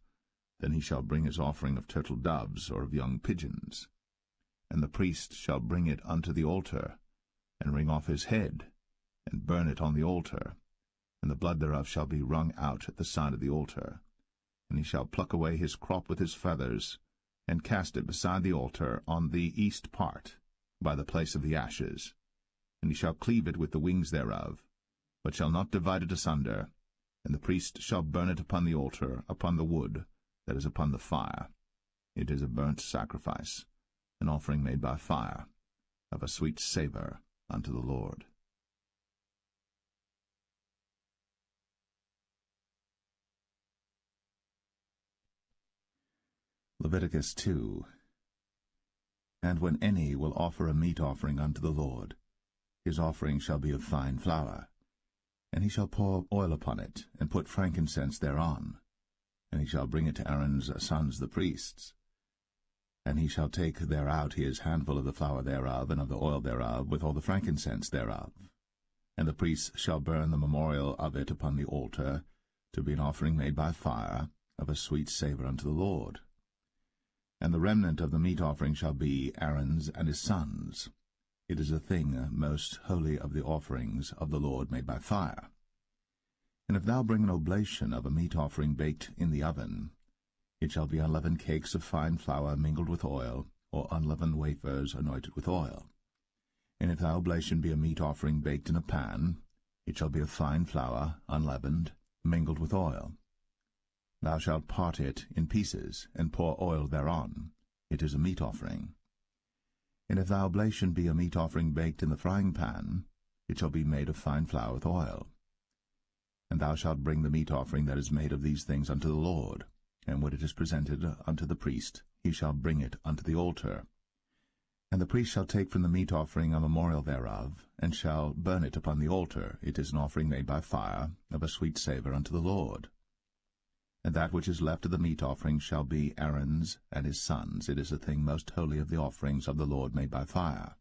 then he shall bring his offering of turtle doves or of young pigeons. And the priest shall bring it unto the altar, and wring off his head, and burn it on the altar, and the blood thereof shall be wrung out at the side of the altar. And he shall pluck away his crop with his feathers, and cast it beside the altar on the east part, by the place of the ashes. And he shall cleave it with the wings thereof, but shall not divide it asunder. And the priest shall burn it upon the altar, upon the wood that is upon the fire. It is a burnt sacrifice, an offering made by fire, of a sweet savour unto the Lord. Leviticus 2. And when any will offer a meat offering unto the Lord, his offering shall be of fine flour. And he shall pour oil upon it, and put frankincense thereon. And he shall bring it to Aaron's sons the priests. And he shall take thereout his handful of the flour thereof, and of the oil thereof, with all the frankincense thereof. And the priests shall burn the memorial of it upon the altar, to be an offering made by fire, of a sweet savour unto the Lord. And the remnant of the meat offering shall be Aaron's and his sons. It is a thing most holy of the offerings of the Lord made by fire. And if thou bring an oblation of a meat offering baked in the oven, it shall be unleavened cakes of fine flour mingled with oil, or unleavened wafers anointed with oil. And if thy oblation be a meat offering baked in a pan, it shall be of fine flour, unleavened, mingled with oil. Thou shalt part it in pieces, and pour oil thereon. It is a meat offering. And if thy oblation be a meat offering baked in the frying pan, it shall be made of fine flour with oil. And thou shalt bring the meat offering that is made of these things unto the Lord, and when it is presented unto the priest, he shall bring it unto the altar. And the priest shall take from the meat offering a memorial thereof, and shall burn it upon the altar. It is an offering made by fire, of a sweet savour unto the Lord. And that which is left of the meat offering shall be Aaron's and his sons. It is a thing most holy of the offerings of the Lord made by fire.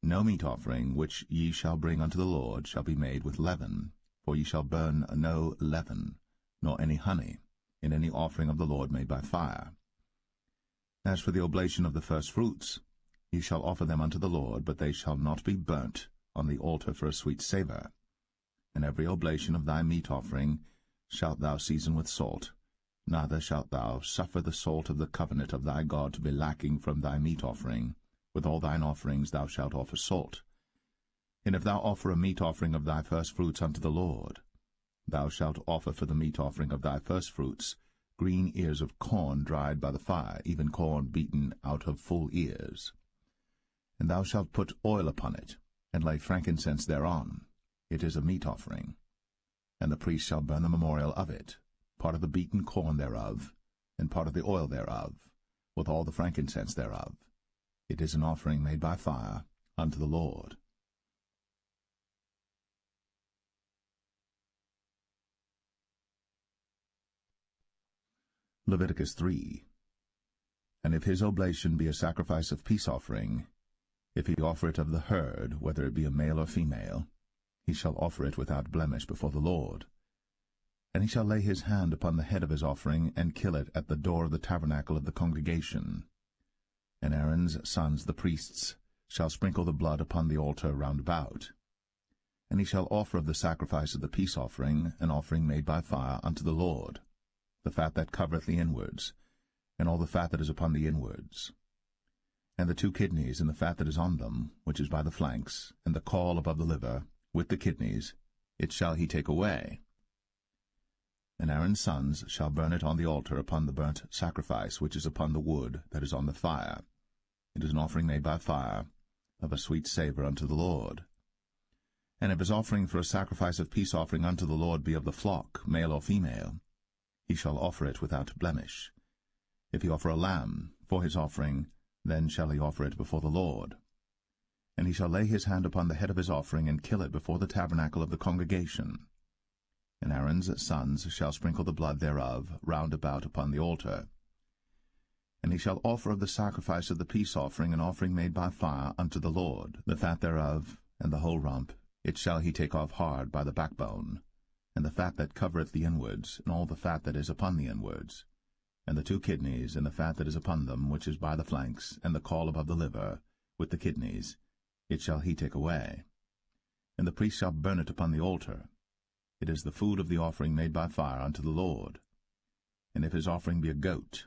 No meat offering which ye shall bring unto the Lord shall be made with leaven, for ye shall burn no leaven, nor any honey, in any offering of the Lord made by fire. As for the oblation of the firstfruits, ye shall offer them unto the Lord, but they shall not be burnt on the altar for a sweet savour. And every oblation of thy meat offering shalt thou season with salt, neither shalt thou suffer the salt of the covenant of thy God to be lacking from thy meat offering. With all thine offerings thou shalt offer salt. And if thou offer a meat offering of thy firstfruits unto the Lord, thou shalt offer for the meat offering of thy firstfruits green ears of corn dried by the fire, even corn beaten out of full ears. And thou shalt put oil upon it, and lay frankincense thereon. It is a meat offering. And the priest shall burn the memorial of it, part of the beaten corn thereof, and part of the oil thereof, with all the frankincense thereof. It is an offering made by fire unto the Lord. Leviticus 3. And if his oblation be a sacrifice of peace offering, if he offer it of the herd, whether it be a male or female, he shall offer it without blemish before the Lord. And he shall lay his hand upon the head of his offering, and kill it at the door of the tabernacle of the congregation. And Aaron's sons the priests shall sprinkle the blood upon the altar round about. And he shall offer of the sacrifice of the peace offering an offering made by fire unto the Lord, the fat that covereth the inwards, and all the fat that is upon the inwards, and the 2 kidneys, and the fat that is on them, which is by the flanks, and the caul above the liver, with the kidneys, it shall he take away. And Aaron's sons shall burn it on the altar upon the burnt sacrifice which is upon the wood that is on the fire. It is an offering made by fire, of a sweet savour unto the Lord. And if his offering for a sacrifice of peace offering unto the Lord be of the flock, male or female, he shall offer it without blemish. If he offer a lamb for his offering, then shall he offer it before the Lord. And he shall lay his hand upon the head of his offering, and kill it before the tabernacle of the congregation. And Aaron's sons shall sprinkle the blood thereof round about upon the altar. And he shall offer of the sacrifice of the peace offering an offering made by fire unto the Lord, the fat thereof, and the whole rump, it shall he take off hard by the backbone, and the fat that covereth the inwards, and all the fat that is upon the inwards, and the 2 kidneys, and the fat that is upon them, which is by the flanks, and the caul above the liver, with the kidneys, it shall he take away. And the priest shall burn it upon the altar. It is the food of the offering made by fire unto the Lord. And if his offering be a goat,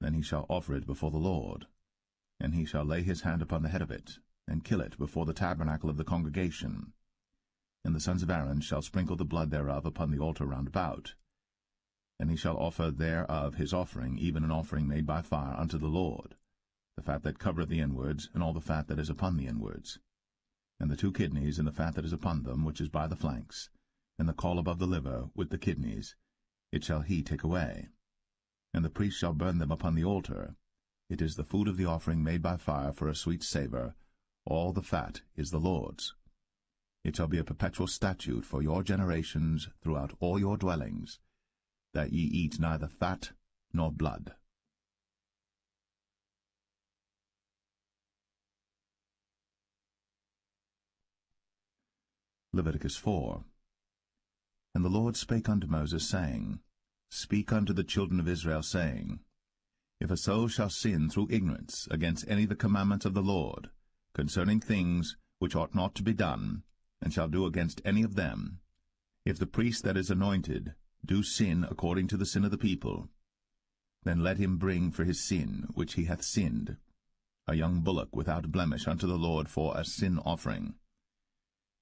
then he shall offer it before the Lord. And he shall lay his hand upon the head of it, and kill it before the tabernacle of the congregation. And the sons of Aaron shall sprinkle the blood thereof upon the altar round about. And he shall offer thereof his offering, even an offering made by fire unto the Lord, the fat that covereth the inwards, and all the fat that is upon the inwards, and the 2 kidneys, and the fat that is upon them, which is by the flanks, and the caul above the liver, with the kidneys, it shall he take away. And the priest shall burn them upon the altar. It is the food of the offering made by fire for a sweet savour. All the fat is the Lord's. It shall be a perpetual statute for your generations throughout all your dwellings, that ye eat neither fat nor blood. Leviticus 4. And the Lord spake unto Moses, saying, Speak unto the children of Israel, saying, If a soul shall sin through ignorance against any of the commandments of the Lord, concerning things which ought not to be done, and shall do against any of them, if the priest that is anointed do sin according to the sin of the people, then let him bring for his sin which he hath sinned a young bullock without blemish unto the Lord for a sin offering.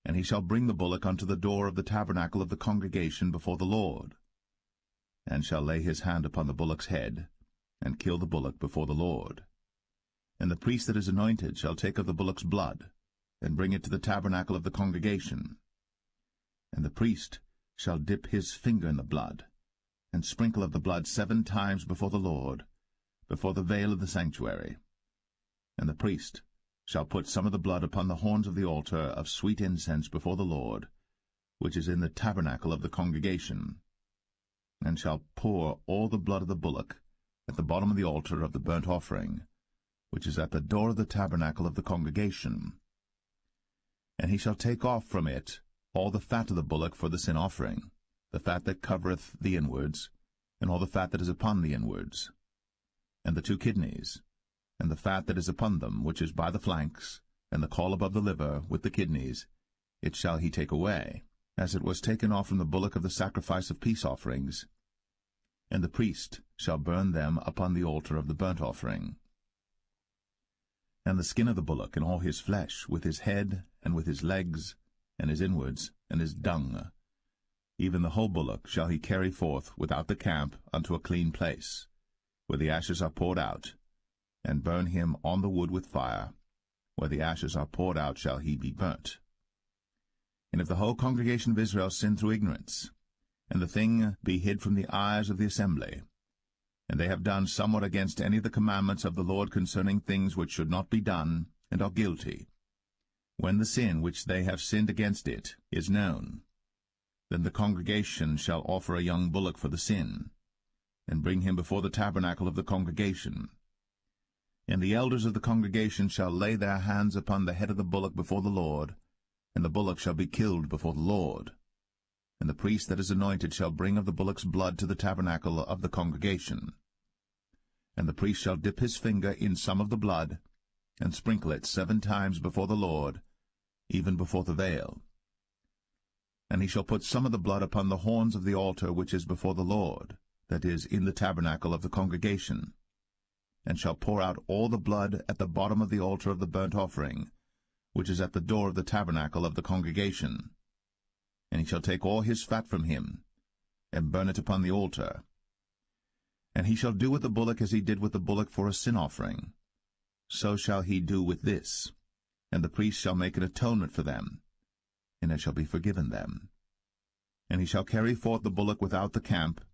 And he shall bring the bullock unto the door of the tabernacle of the congregation before the Lord, and shall lay his hand upon the bullock's head, and kill the bullock before the Lord. And the priest that is anointed shall take of the bullock's blood, and bring it to the tabernacle of the congregation. And the priest shall dip his finger in the blood, and sprinkle of the blood 7 times before the Lord, before the veil of the sanctuary. And the priest shall put some of the blood upon the horns of the altar of sweet incense before the Lord, which is in the tabernacle of the congregation, and shall pour all the blood of the bullock at the bottom of the altar of the burnt offering, which is at the door of the tabernacle of the congregation. And he shall take off from it all the fat of the bullock for the sin offering, the fat that covereth the inwards, and all the fat that is upon the inwards, and the 2 kidneys, and the fat that is upon them, which is by the flanks, and the caul above the liver, with the kidneys, it shall he take away, as it was taken off from the bullock of the sacrifice of peace offerings. And the priest shall burn them upon the altar of the burnt offering. And the skin of the bullock, and all his flesh, with his head, and with his legs, and his inwards, and his dung, even the whole bullock shall he carry forth without the camp unto a clean place, where the ashes are poured out, and burn him on the wood with fire. Where the ashes are poured out shall he be burnt. And if the whole congregation of Israel sin through ignorance, and the thing be hid from the eyes of the assembly, and they have done somewhat against any of the commandments of the Lord concerning things which should not be done, and are guilty, when the sin which they have sinned against it is known, then the congregation shall offer a young bullock for the sin, and bring him before the tabernacle of the congregation. And the elders of the congregation shall lay their hands upon the head of the bullock before the Lord, and the bullock shall be killed before the Lord. And the priest that is anointed shall bring of the bullock's blood to the tabernacle of the congregation. And the priest shall dip his finger in some of the blood, and sprinkle it 7 times before the Lord, even before the veil. And he shall put some of the blood upon the horns of the altar which is before the Lord, that is, in the tabernacle of the congregation, and shall pour out all the blood at the bottom of the altar of the burnt offering, which is at the door of the tabernacle of the congregation. And he shall take all his fat from him, and burn it upon the altar. And he shall do with the bullock as he did with the bullock for a sin offering. So shall he do with this. And the priest shall make an atonement for them. and it shall be forgiven them. And he shall carry forth the bullock without the camp,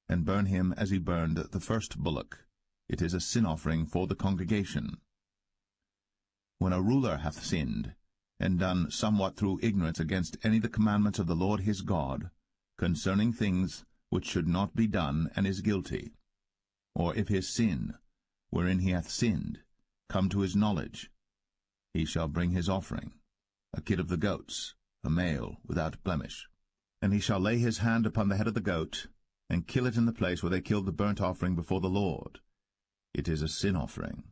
and burn him as he burned the first bullock. It is a sin offering for the congregation. When a ruler hath sinned, and done somewhat through ignorance against any of the commandments of the Lord his God, concerning things which should not be done, and is guilty, or if his sin, wherein he hath sinned, come to his knowledge, he shall bring his offering, a kid of the goats, a male without blemish. And he shall lay his hand upon the head of the goat, and kill it in the place where they killed the burnt offering before the Lord. It is a sin offering.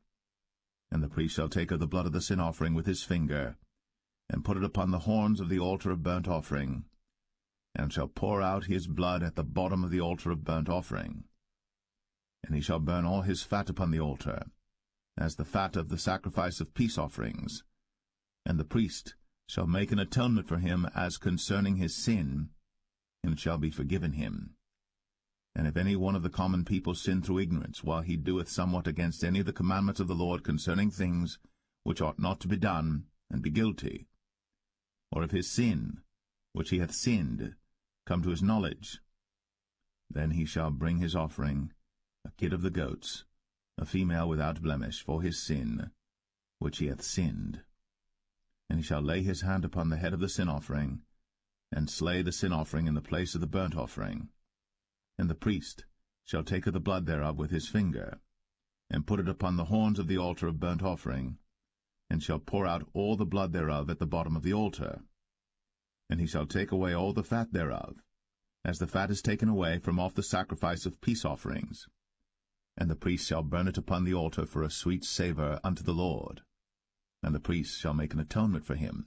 And the priest shall take of the blood of the sin offering with his finger, and put it upon the horns of the altar of burnt offering, and shall pour out his blood at the bottom of the altar of burnt offering. And he shall burn all his fat upon the altar, as the fat of the sacrifice of peace offerings. And the priest shall make an atonement for him as concerning his sin, and it shall be forgiven him. And if any one of the common people sin through ignorance, while he doeth somewhat against any of the commandments of the Lord concerning things which ought not to be done, and be guilty, or if his sin, which he hath sinned, come to his knowledge, then he shall bring his offering, a kid of the goats, a female without blemish, for his sin, which he hath sinned. And he shall lay his hand upon the head of the sin offering, and slay the sin offering in the place of the burnt offering. And the priest shall take of the blood thereof with his finger, and put it upon the horns of the altar of burnt offering, and shall pour out all the blood thereof at the bottom of the altar. And he shall take away all the fat thereof, as the fat is taken away from off the sacrifice of peace offerings. And the priest shall burn it upon the altar for a sweet savour unto the Lord. And the priest shall make an atonement for him,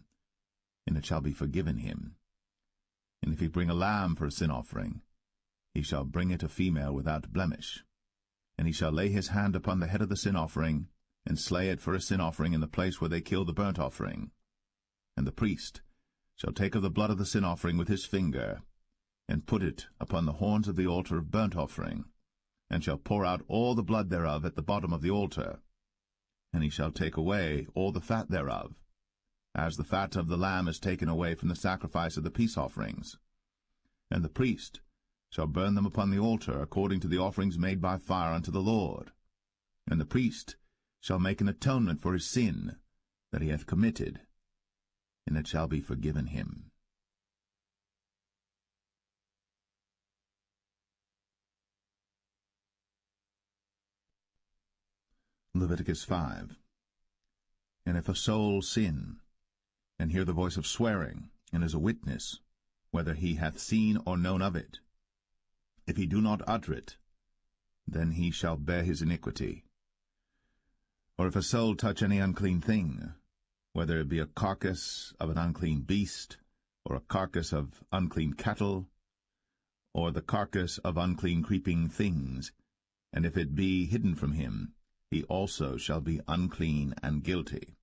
and it shall be forgiven him. And if he bring a lamb for a sin offering, he shall bring it a female without blemish. And he shall lay his hand upon the head of the sin offering, and slay it for a sin offering in the place where they kill the burnt offering. And the priest shall take of the blood of the sin offering with his finger, and put it upon the horns of the altar of burnt offering, and shall pour out all the blood thereof at the bottom of the altar. And he shall take away all the fat thereof, as the fat of the lamb is taken away from the sacrifice of the peace offerings. And the priest shall burn them upon the altar according to the offerings made by fire unto the Lord. And the priest shall make an atonement for his sin that he hath committed, and it shall be forgiven him. Leviticus 5. And if a soul sin, and hear the voice of swearing, and is a witness, whether he hath seen or known of it, if he do not utter it, then he shall bear his iniquity. Or if a soul touch any unclean thing, whether it be a carcass of an unclean beast, or a carcass of unclean cattle, or the carcass of unclean creeping things, and if it be hidden from him, he also shall be unclean and guilty.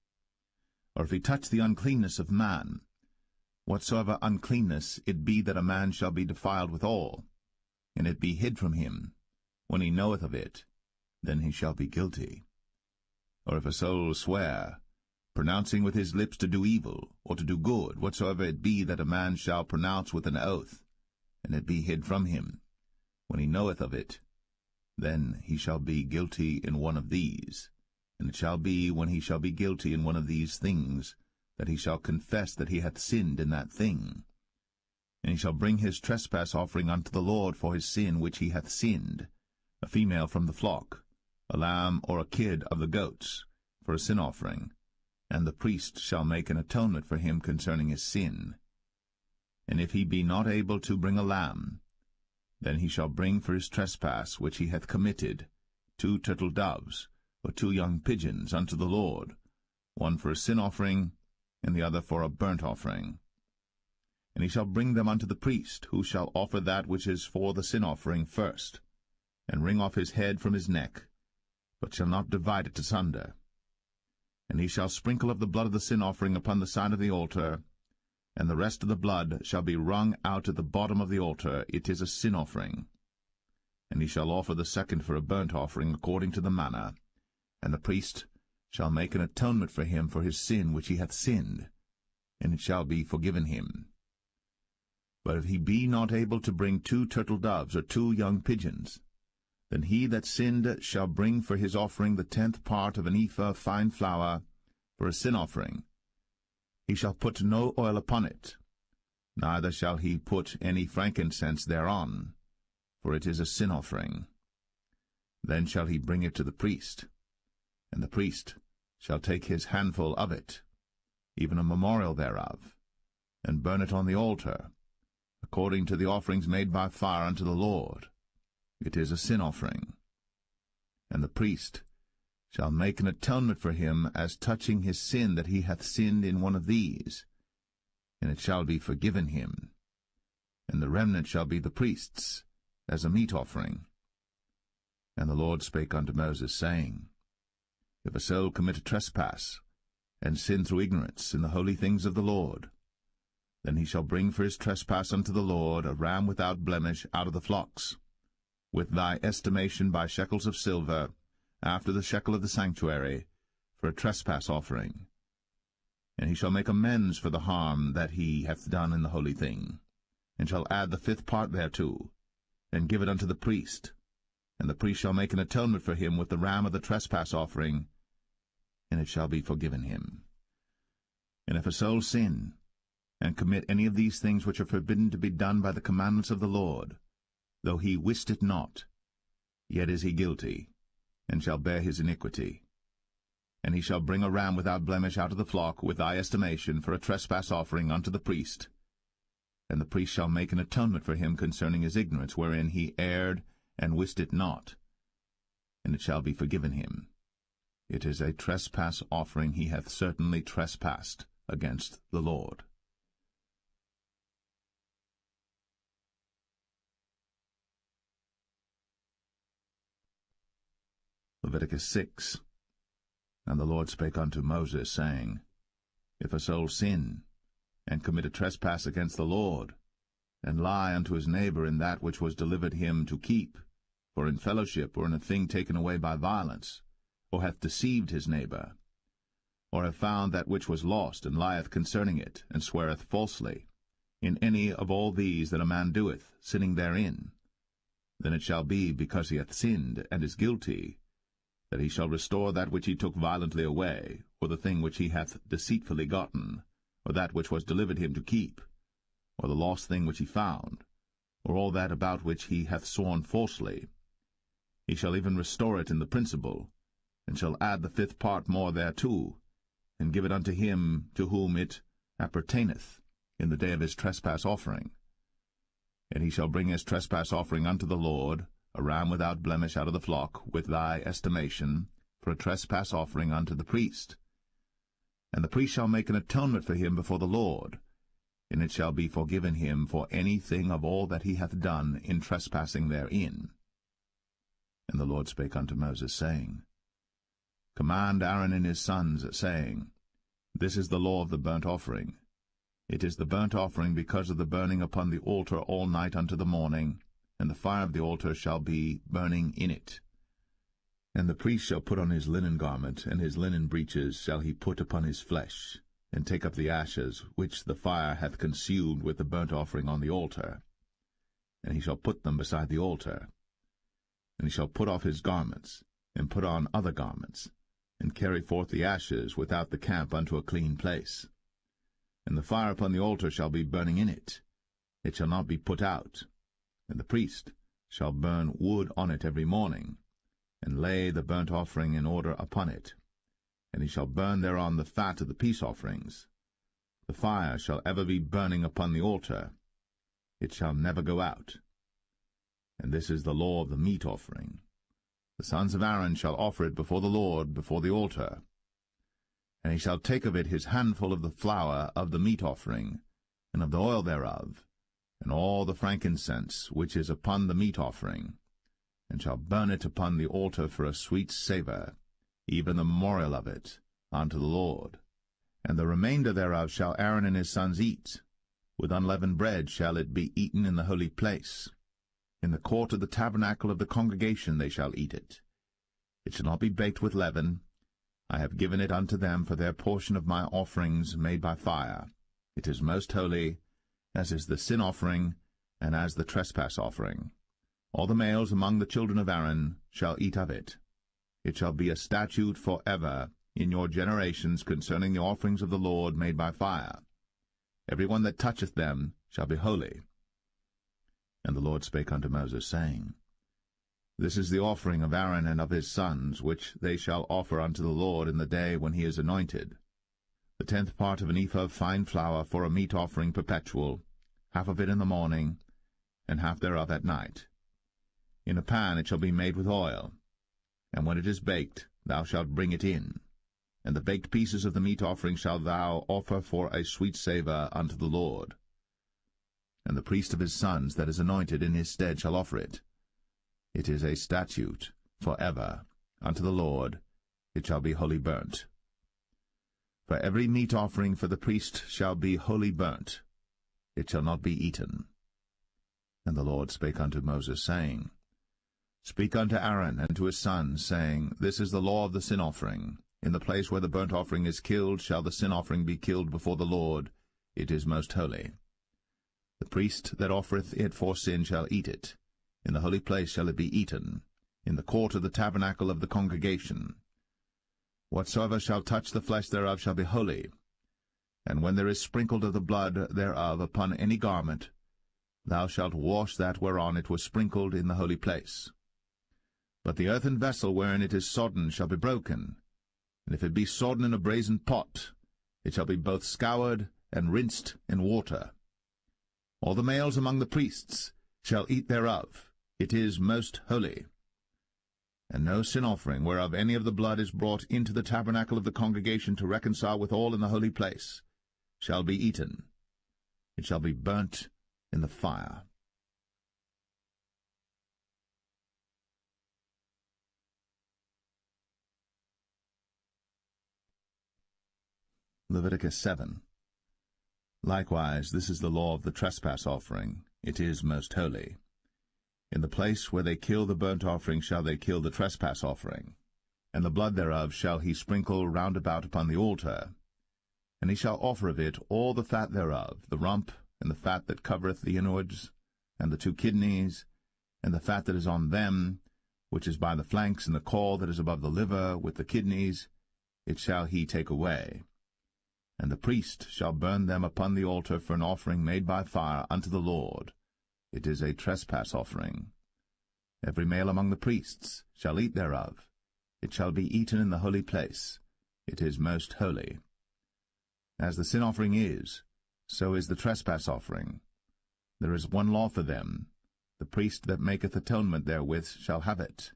Or if he touch the uncleanness of man, whatsoever uncleanness it be that a man shall be defiled withal, and it be hid from him, when he knoweth of it, then he shall be guilty. Or if a soul swear, pronouncing with his lips to do evil, or to do good, whatsoever it be that a man shall pronounce with an oath, and it be hid from him, when he knoweth of it, then he shall be guilty in one of these. And it shall be, when he shall be guilty in one of these things, that he shall confess that he hath sinned in that thing. And he shall bring his trespass offering unto the Lord for his sin which he hath sinned, a female from the flock, a lamb or a kid of the goats, for a sin offering, and the priest shall make an atonement for him concerning his sin. And if he be not able to bring a lamb, then he shall bring for his trespass which he hath committed 2 turtle doves, or 2 young pigeons unto the Lord, one for a sin offering, and the other for a burnt offering. And he shall bring them unto the priest, who shall offer that which is for the sin offering first, and wring off his head from his neck, but shall not divide it asunder. And he shall sprinkle of the blood of the sin offering upon the side of the altar, and the rest of the blood shall be wrung out at the bottom of the altar. It is a sin offering. And he shall offer the second for a burnt offering according to the manner, and the priest shall make an atonement for him for his sin which he hath sinned. and it shall be forgiven him. But if he be not able to bring 2 turtle doves or 2 young pigeons, then he that sinned shall bring for his offering the 10th part of an ephah of fine flour for a sin offering. He shall put no oil upon it, neither shall he put any frankincense thereon, for it is a sin offering. Then shall he bring it to the priest, and the priest shall take his handful of it, even a memorial thereof, and burn it on the altar, according to the offerings made by fire unto the Lord. It is a sin offering. And the priest shall make an atonement for him as touching his sin that he hath sinned in one of these, and it shall be forgiven him. And the remnant shall be the priest's, as a meat offering. And the Lord spake unto Moses, saying, If a soul commit a trespass, and sin through ignorance in the holy things of the Lord, then he shall bring for his trespass unto the Lord a ram without blemish out of the flocks, with thy estimation by shekels of silver, after the shekel of the sanctuary, for a trespass offering. And he shall make amends for the harm that he hath done in the holy thing, and shall add the 5th part thereto, and give it unto the priest. And the priest shall make an atonement for him with the ram of the trespass offering, and it shall be forgiven him. And if a soul sin, and commit any of these things which are forbidden to be done by the commandments of the Lord, though he wist it not, yet is he guilty, and shall bear his iniquity. And he shall bring a ram without blemish out of the flock, with thy estimation, for a trespass offering unto the priest. And the priest shall make an atonement for him concerning his ignorance, wherein he erred and wist it not, and it shall be forgiven him. It is a trespass offering. He hath certainly trespassed against the Lord. Leviticus 6. And the Lord spake unto Moses, saying, If a soul sin, and commit a trespass against the Lord, and lie unto his neighbor in that which was delivered him to keep, for in fellowship or in a thing taken away by violence, or hath deceived his neighbor, or have found that which was lost, and lieth concerning it, and sweareth falsely, in any of all these that a man doeth, sinning therein, then it shall be, because he hath sinned, and is guilty, that he shall restore that which he took violently away, or the thing which he hath deceitfully gotten, or that which was delivered him to keep, or the lost thing which he found, or all that about which he hath sworn falsely. He shall even restore it in the principal, and shall add the 5th part more thereto, and give it unto him to whom it appertaineth in the day of his trespass offering. And he shall bring his trespass offering unto the Lord, a ram without blemish out of the flock, with thy estimation, for a trespass offering unto the priest. And the priest shall make an atonement for him before the Lord, and it shall be forgiven him for any thing of all that he hath done in trespassing therein. And the Lord spake unto Moses, saying, Command Aaron and his sons, saying, This is the law of the burnt offering. It is the burnt offering because of the burning upon the altar all night unto the morning, and the fire of the altar shall be burning in it. And the priest shall put on his linen garment, and his linen breeches shall he put upon his flesh, and take up the ashes which the fire hath consumed with the burnt offering on the altar. And he shall put them beside the altar. And he shall put off his garments, and put on other garments, and carry forth the ashes without the camp unto a clean place. And the fire upon the altar shall be burning in it. It shall not be put out. And the priest shall burn wood on it every morning, and lay the burnt offering in order upon it. And he shall burn thereon the fat of the peace offerings. The fire shall ever be burning upon the altar. It shall never go out. And this is the law of the meat offering. The sons of Aaron shall offer it before the Lord, before the altar. And he shall take of it his handful of the flour of the meat offering, and of the oil thereof, and all the frankincense which is upon the meat offering, and shall burn it upon the altar for a sweet savour, even the memorial of it, unto the Lord. And the remainder thereof shall Aaron and his sons eat. With unleavened bread shall it be eaten in the holy place. In the court of the tabernacle of the congregation they shall eat it. It shall not be baked with leaven. I have given it unto them for their portion of my offerings made by fire, It is most holy, as is the sin offering, and as the trespass offering. All the males among the children of Aaron shall eat of it. It shall be a statute for ever in your generations concerning the offerings of the Lord made by fire. Every one that toucheth them shall be holy. And the Lord spake unto Moses, saying, This is the offering of Aaron and of his sons, which they shall offer unto the Lord in the day when he is anointed. The 10th part of an ephah of fine flour for a meat offering perpetual, half of it in the morning, and half thereof at night. In a pan it shall be made with oil, and when it is baked, thou shalt bring it in. And the baked pieces of the meat offering shalt thou offer for a sweet savour unto the Lord. And the priest of his sons that is anointed in his stead shall offer it. It is a statute for ever unto the Lord, it shall be wholly burnt. For every meat offering for the priest shall be wholly burnt, it shall not be eaten. And the Lord spake unto Moses, saying, Speak unto Aaron and to his sons, saying, This is the law of the sin offering. In the place where the burnt offering is killed shall the sin offering be killed before the Lord. It is most holy. The priest that offereth it for sin shall eat it. In the holy place shall it be eaten, in the court of the tabernacle of the congregation. Whatsoever shall touch the flesh thereof shall be holy. And when there is sprinkled of the blood thereof upon any garment, thou shalt wash that whereon it was sprinkled in the holy place. But the earthen vessel wherein it is sodden shall be broken, and if it be sodden in a brazen pot, it shall be both scoured and rinsed in water. All the males among the priests shall eat thereof. It is most holy. And no sin offering whereof any of the blood is brought into the tabernacle of the congregation to reconcile with all in the holy place shall be eaten. It shall be burnt in the fire. Leviticus 7. Likewise, this is the law of the trespass offering. It is most holy. In the place where they kill the burnt offering shall they kill the trespass offering, and the blood thereof shall he sprinkle round about upon the altar. And he shall offer of it all the fat thereof, the rump, and the fat that covereth the inwards, and the 2 kidneys, and the fat that is on them, which is by the flanks, and the caul that is above the liver, with the kidneys, it shall he take away. And the priest shall burn them upon the altar for an offering made by fire unto the Lord. It is a trespass offering. Every male among the priests shall eat thereof. It shall be eaten in the holy place. It is most holy. As the sin offering is, so is the trespass offering. There is one law for them. The priest that maketh atonement therewith shall have it.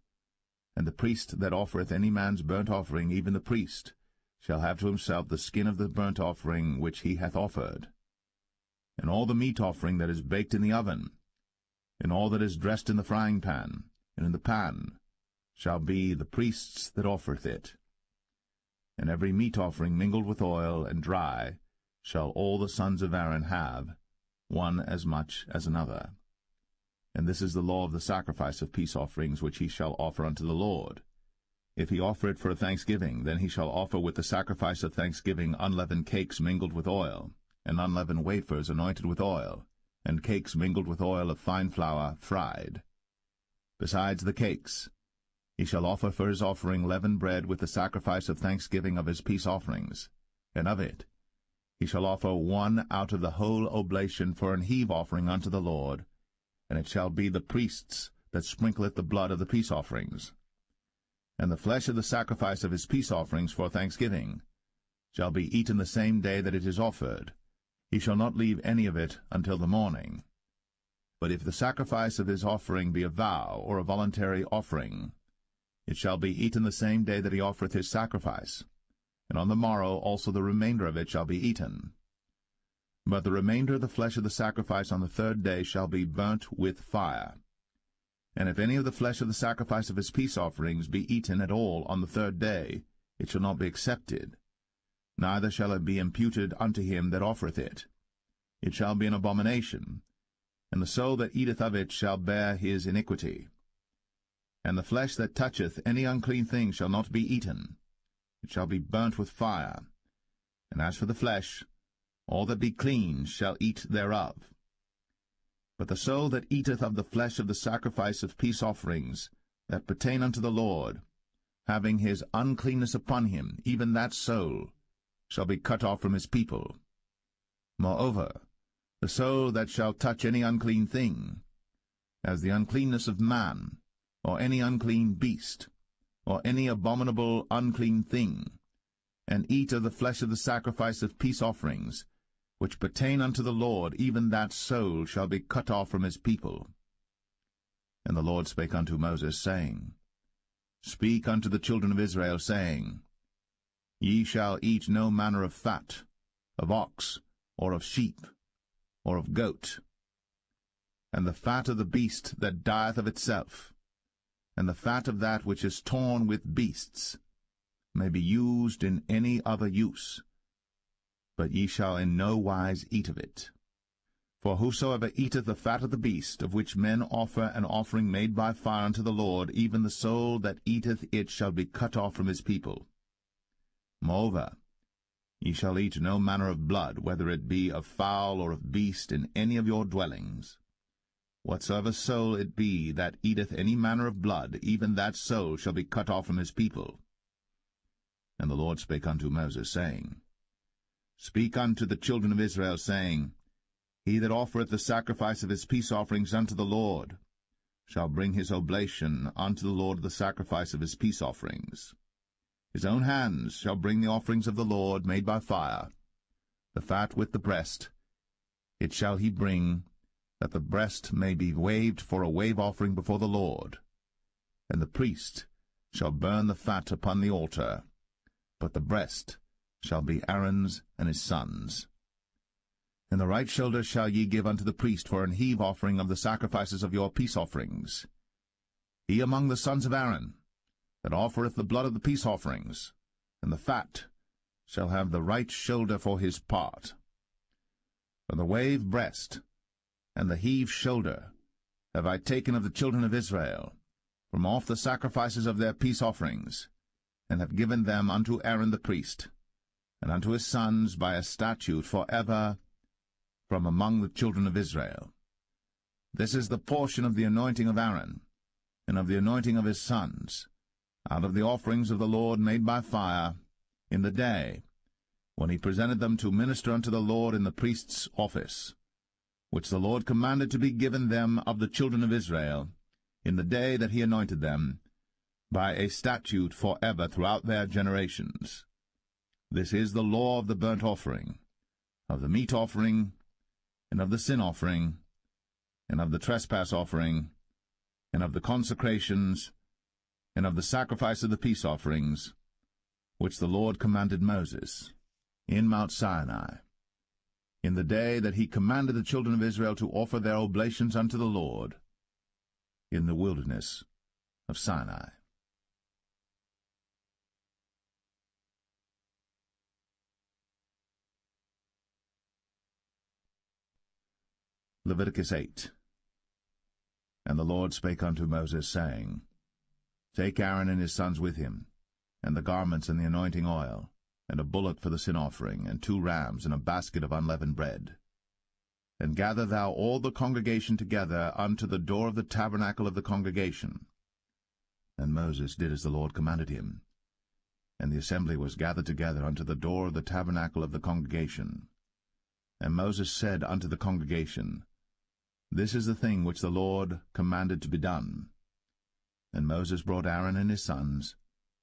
And the priest that offereth any man's burnt offering, even the priest, shall have to himself the skin of the burnt offering which he hath offered. And all the meat offering that is baked in the oven, and all that is dressed in the frying pan, and in the pan, shall be the priest's that offereth it. And every meat offering mingled with oil and dry shall all the sons of Aaron have, one as much as another. And this is the law of the sacrifice of peace offerings which he shall offer unto the Lord. If he offer it for a thanksgiving, then he shall offer with the sacrifice of thanksgiving unleavened cakes mingled with oil, and unleavened wafers anointed with oil, and cakes mingled with oil of fine flour fried. Besides the cakes, he shall offer for his offering leavened bread with the sacrifice of thanksgiving of his peace offerings, and of it he shall offer one out of the whole oblation for an heave offering unto the Lord, and it shall be the priest's that sprinkleth the blood of the peace offerings. And the flesh of the sacrifice of his peace offerings for thanksgiving shall be eaten the same day that it is offered. He shall not leave any of it until the morning. But if the sacrifice of his offering be a vow or a voluntary offering, it shall be eaten the same day that he offereth his sacrifice, and on the morrow also the remainder of it shall be eaten. But the remainder of the flesh of the sacrifice on the 3rd day shall be burnt with fire. And if any of the flesh of the sacrifice of his peace offerings be eaten at all on the 3rd day, it shall not be accepted, neither shall it be imputed unto him that offereth it. It shall be an abomination, and the soul that eateth of it shall bear his iniquity. And the flesh that toucheth any unclean thing shall not be eaten. It shall be burnt with fire. And as for the flesh, all that be clean shall eat thereof. But the soul that eateth of the flesh of the sacrifice of peace offerings that pertain unto the Lord, having his uncleanness upon him, even that soul shall be cut off from his people. Moreover, the soul that shall touch any unclean thing, as the uncleanness of man, or any unclean beast, or any abominable unclean thing, and eat of the flesh of the sacrifice of peace offerings, which pertain unto the Lord, even that soul shall be cut off from his people. And the Lord spake unto Moses, saying, Speak unto the children of Israel, saying, Ye shall eat no manner of fat, of ox, or of sheep, or of goat, and the fat of the beast that dieth of itself, and the fat of that which is torn with beasts, may be used in any other use, but ye shall in no wise eat of it. For whosoever eateth the fat of the beast, of which men offer an offering made by fire unto the Lord, even the soul that eateth it shall be cut off from his people. Moreover, ye shall eat no manner of blood, whether it be of fowl or of beast, in any of your dwellings. Whatsoever soul it be that eateth any manner of blood, even that soul shall be cut off from his people. And the Lord spake unto Moses, saying, Speak unto the children of Israel, saying, He that offereth the sacrifice of his peace offerings unto the Lord shall bring his oblation unto the Lord the sacrifice of his peace offerings. His own hands shall bring the offerings of the Lord made by fire, the fat with the breast. It shall he bring, that the breast may be waved for a wave offering before the Lord. And the priest shall burn the fat upon the altar, but the breast shall be Aaron's and his sons'. And the right shoulder shall ye give unto the priest for an heave offering of the sacrifices of your peace offerings. He among the sons of Aaron, that offereth the blood of the peace offerings, and the fat, shall have the right shoulder for his part. For the wave breast and the heave shoulder have I taken of the children of Israel, from off the sacrifices of their peace offerings, and have given them unto Aaron the priest, and unto his sons by a statute for ever from among the children of Israel. This is the portion of the anointing of Aaron, and of the anointing of his sons, out of the offerings of the Lord made by fire, in the day when he presented them to minister unto the Lord in the priest's office, which the Lord commanded to be given them of the children of Israel, in the day that he anointed them, by a statute for ever throughout their generations. This is the law of the burnt offering, of the meat offering, and of the sin offering, and of the trespass offering, and of the consecrations, and of the sacrifice of the peace offerings, which the Lord commanded Moses in Mount Sinai, in the day that he commanded the children of Israel to offer their oblations unto the Lord in the wilderness of Sinai. Leviticus 8. And the Lord spake unto Moses, saying, Take Aaron and his sons with him, and the garments and the anointing oil, and a bullock for the sin offering, and 2 rams, and a basket of unleavened bread. And gather thou all the congregation together unto the door of the tabernacle of the congregation. And Moses did as the Lord commanded him. And the assembly was gathered together unto the door of the tabernacle of the congregation. And Moses said unto the congregation, This is the thing which the Lord commanded to be done. And Moses brought Aaron and his sons,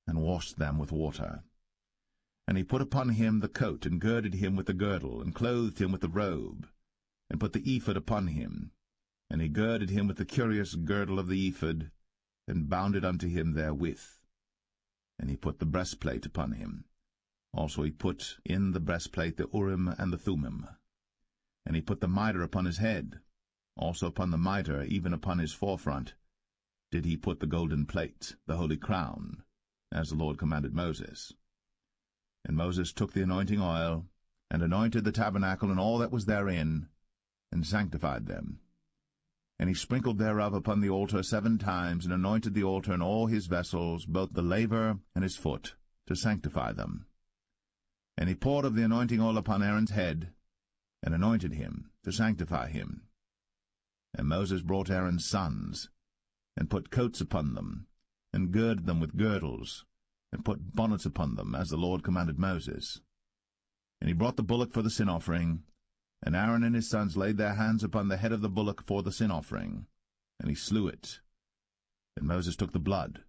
and washed them with water. And he put upon him the coat, and girded him with the girdle, and clothed him with the robe, and put the ephod upon him. And he girded him with the curious girdle of the ephod, and bound it unto him therewith. And he put the breastplate upon him. Also he put in the breastplate the Urim and the Thummim. And he put the mitre upon his head. Also upon the mitre, even upon his forefront, did he put the golden plate, the holy crown, as the Lord commanded Moses. And Moses took the anointing oil, and anointed the tabernacle and all that was therein, and sanctified them. And he sprinkled thereof upon the altar 7 times, and anointed the altar and all his vessels, both the laver and his foot, to sanctify them. And he poured of the anointing oil upon Aaron's head, and anointed him, to sanctify him. And Moses brought Aaron's sons, and put coats upon them, and girded them with girdles, and put bonnets upon them, as the Lord commanded Moses. And he brought the bullock for the sin offering, and Aaron and his sons laid their hands upon the head of the bullock for the sin offering, and he slew it. And Moses took the blood,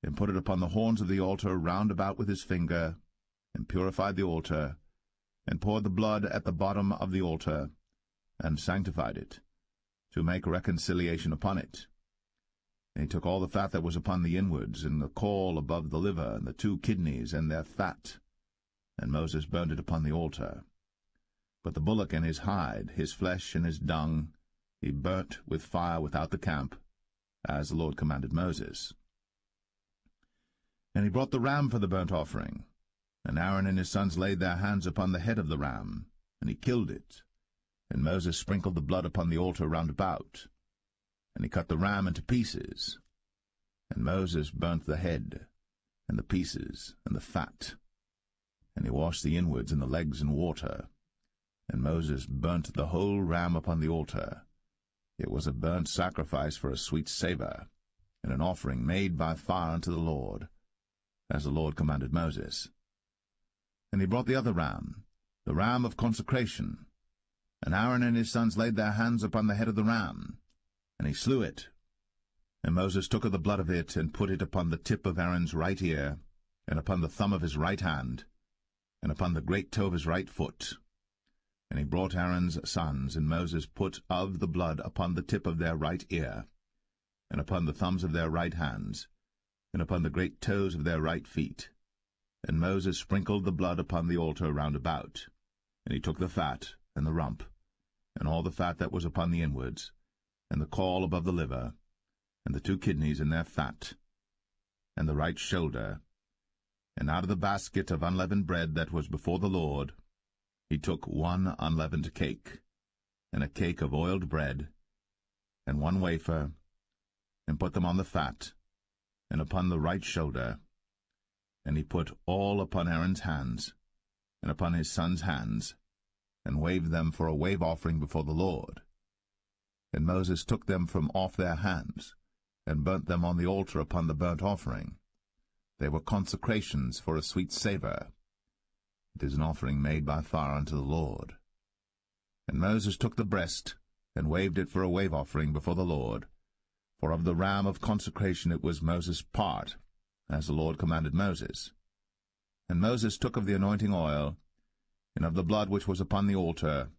and put it upon the horns of the altar round about with his finger, and purified the altar, and poured the blood at the bottom of the altar, and sanctified it, to make reconciliation upon it. And he took all the fat that was upon the inwards, and the caul above the liver, and the 2 kidneys, and their fat, and Moses burned it upon the altar. But the bullock and his hide, his flesh and his dung, he burnt with fire without the camp, as the Lord commanded Moses. And he brought the ram for the burnt offering, and Aaron and his sons laid their hands upon the head of the ram, and he killed it. And Moses sprinkled the blood upon the altar round about, and he cut the ram into pieces. And Moses burnt the head, and the pieces, and the fat, and he washed the inwards and the legs in water. And Moses burnt the whole ram upon the altar. It was a burnt sacrifice for a sweet savour, and an offering made by fire unto the Lord, as the Lord commanded Moses. And he brought the other ram, the ram of consecration. And Aaron and his sons laid their hands upon the head of the ram, and he slew it. And Moses took of the blood of it, and put it upon the tip of Aaron's right ear, and upon the thumb of his right hand, and upon the great toe of his right foot. And he brought Aaron's sons, and Moses put of the blood upon the tip of their right ear, and upon the thumbs of their right hands, and upon the great toes of their right feet. And Moses sprinkled the blood upon the altar round about. And he took the fat, and the rump, and all the fat that was upon the inwards, and the caul above the liver, and the 2 kidneys and their fat, and the right shoulder, and out of the basket of unleavened bread that was before the Lord, he took 1 unleavened cake, and a cake of oiled bread, and 1 wafer, and put them on the fat, and upon the right shoulder. And he put all upon Aaron's hands, and upon his sons' hands, and waved them for a wave offering before the Lord. And Moses took them from off their hands, and burnt them on the altar upon the burnt offering. They were consecrations for a sweet savour. It is an offering made by fire unto the Lord. And Moses took the breast, and waved it for a wave offering before the Lord. For of the ram of consecration it was Moses' part, as the Lord commanded Moses. And Moses took of the anointing oil, and of the blood which was upon the altar,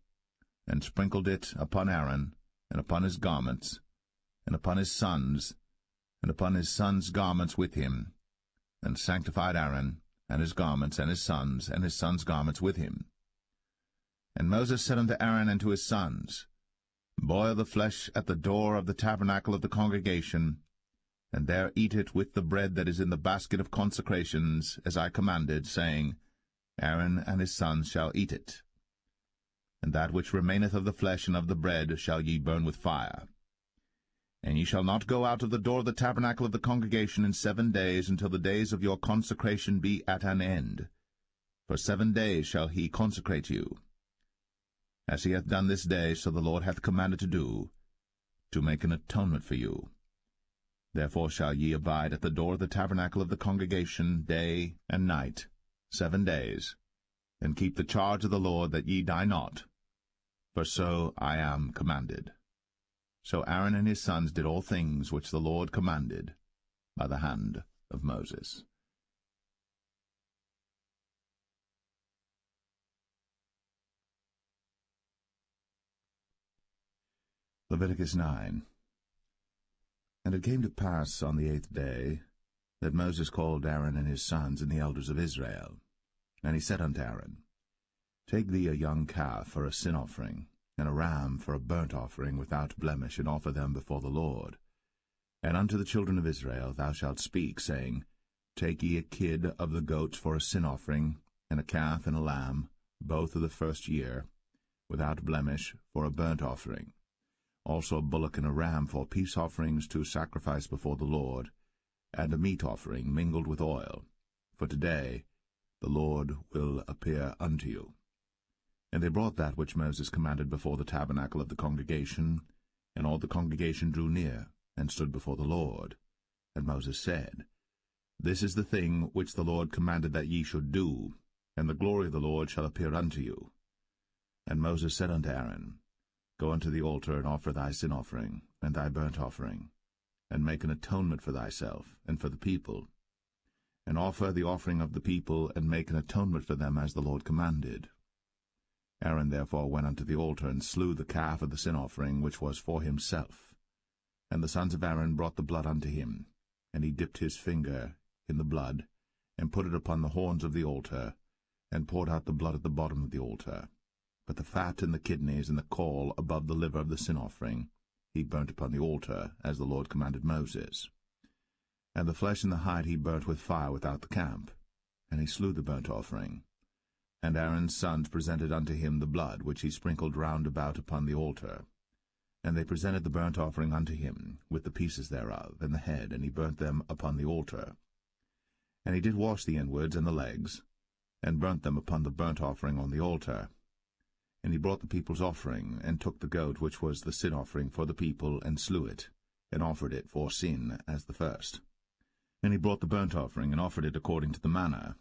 and sprinkled it upon Aaron, and upon his garments, and upon his sons, and upon his sons' garments with him, and sanctified Aaron, and his garments, and his sons' garments with him. And Moses said unto Aaron and to his sons, Boil the flesh at the door of the tabernacle of the congregation, and there eat it with the bread that is in the basket of consecrations, as I commanded, saying, Aaron and his sons shall eat it. And that which remaineth of the flesh and of the bread shall ye burn with fire. And ye shall not go out of the door of the tabernacle of the congregation in 7 days, until the days of your consecration be at an end. For 7 days shall he consecrate you, as he hath done this day, so the Lord hath commanded to do, to make an atonement for you. Therefore shall ye abide at the door of the tabernacle of the congregation day and night, 7 days, and keep the charge of the Lord, that ye die not, for so I am commanded. So Aaron and his sons did all things which the Lord commanded by the hand of Moses. Leviticus 9. And it came to pass on the 8th day that Moses called Aaron and his sons and the elders of Israel. And he said unto Aaron, Take thee a young calf for a sin offering, and a ram for a burnt offering without blemish, and offer them before the Lord. And unto the children of Israel thou shalt speak, saying, Take ye a kid of the goats for a sin offering, and a calf and a lamb, both of the first year, without blemish, for a burnt offering. Also a bullock and a ram for peace offerings to sacrifice before the Lord, and a meat offering mingled with oil. For today the Lord will appear unto you. And they brought that which Moses commanded before the tabernacle of the congregation, and all the congregation drew near, and stood before the Lord. And Moses said, This is the thing which the Lord commanded that ye should do, and the glory of the Lord shall appear unto you. And Moses said unto Aaron, Go unto the altar, and offer thy sin offering, and thy burnt offering, and make an atonement for thyself, and for the people. And offer the offering of the people, and make an atonement for them as the Lord commanded. Aaron therefore went unto the altar, and slew the calf of the sin offering, which was for himself. And the sons of Aaron brought the blood unto him, and he dipped his finger in the blood, and put it upon the horns of the altar, and poured out the blood at the bottom of the altar. But the fat and the kidneys and the caul above the liver of the sin offering he burnt upon the altar, as the Lord commanded Moses. And the flesh and the hide he burnt with fire without the camp. And he slew the burnt offering. And Aaron's sons presented unto him the blood, which he sprinkled round about upon the altar. And they presented the burnt offering unto him, with the pieces thereof, and the head, and he burnt them upon the altar. And he did wash the inwards and the legs, and burnt them upon the burnt offering on the altar. And he brought the people's offering, and took the goat which was the sin offering for the people, and slew it, and offered it for sin as the first. And he brought the burnt offering, and offered it according to the manner.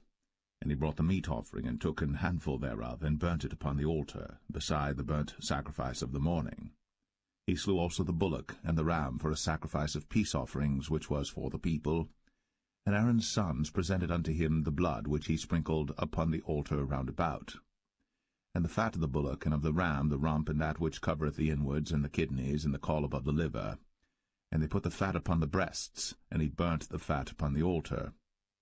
And he brought the meat offering, and took an handful thereof, and burnt it upon the altar, beside the burnt sacrifice of the morning. He slew also the bullock and the ram for a sacrifice of peace offerings, which was for the people. And Aaron's sons presented unto him the blood which he sprinkled upon the altar round about. And the fat of the bullock and of the ram, the rump, and that which covereth the inwards, and the kidneys, and the caul above the liver. And they put the fat upon the breasts, and he burnt the fat upon the altar.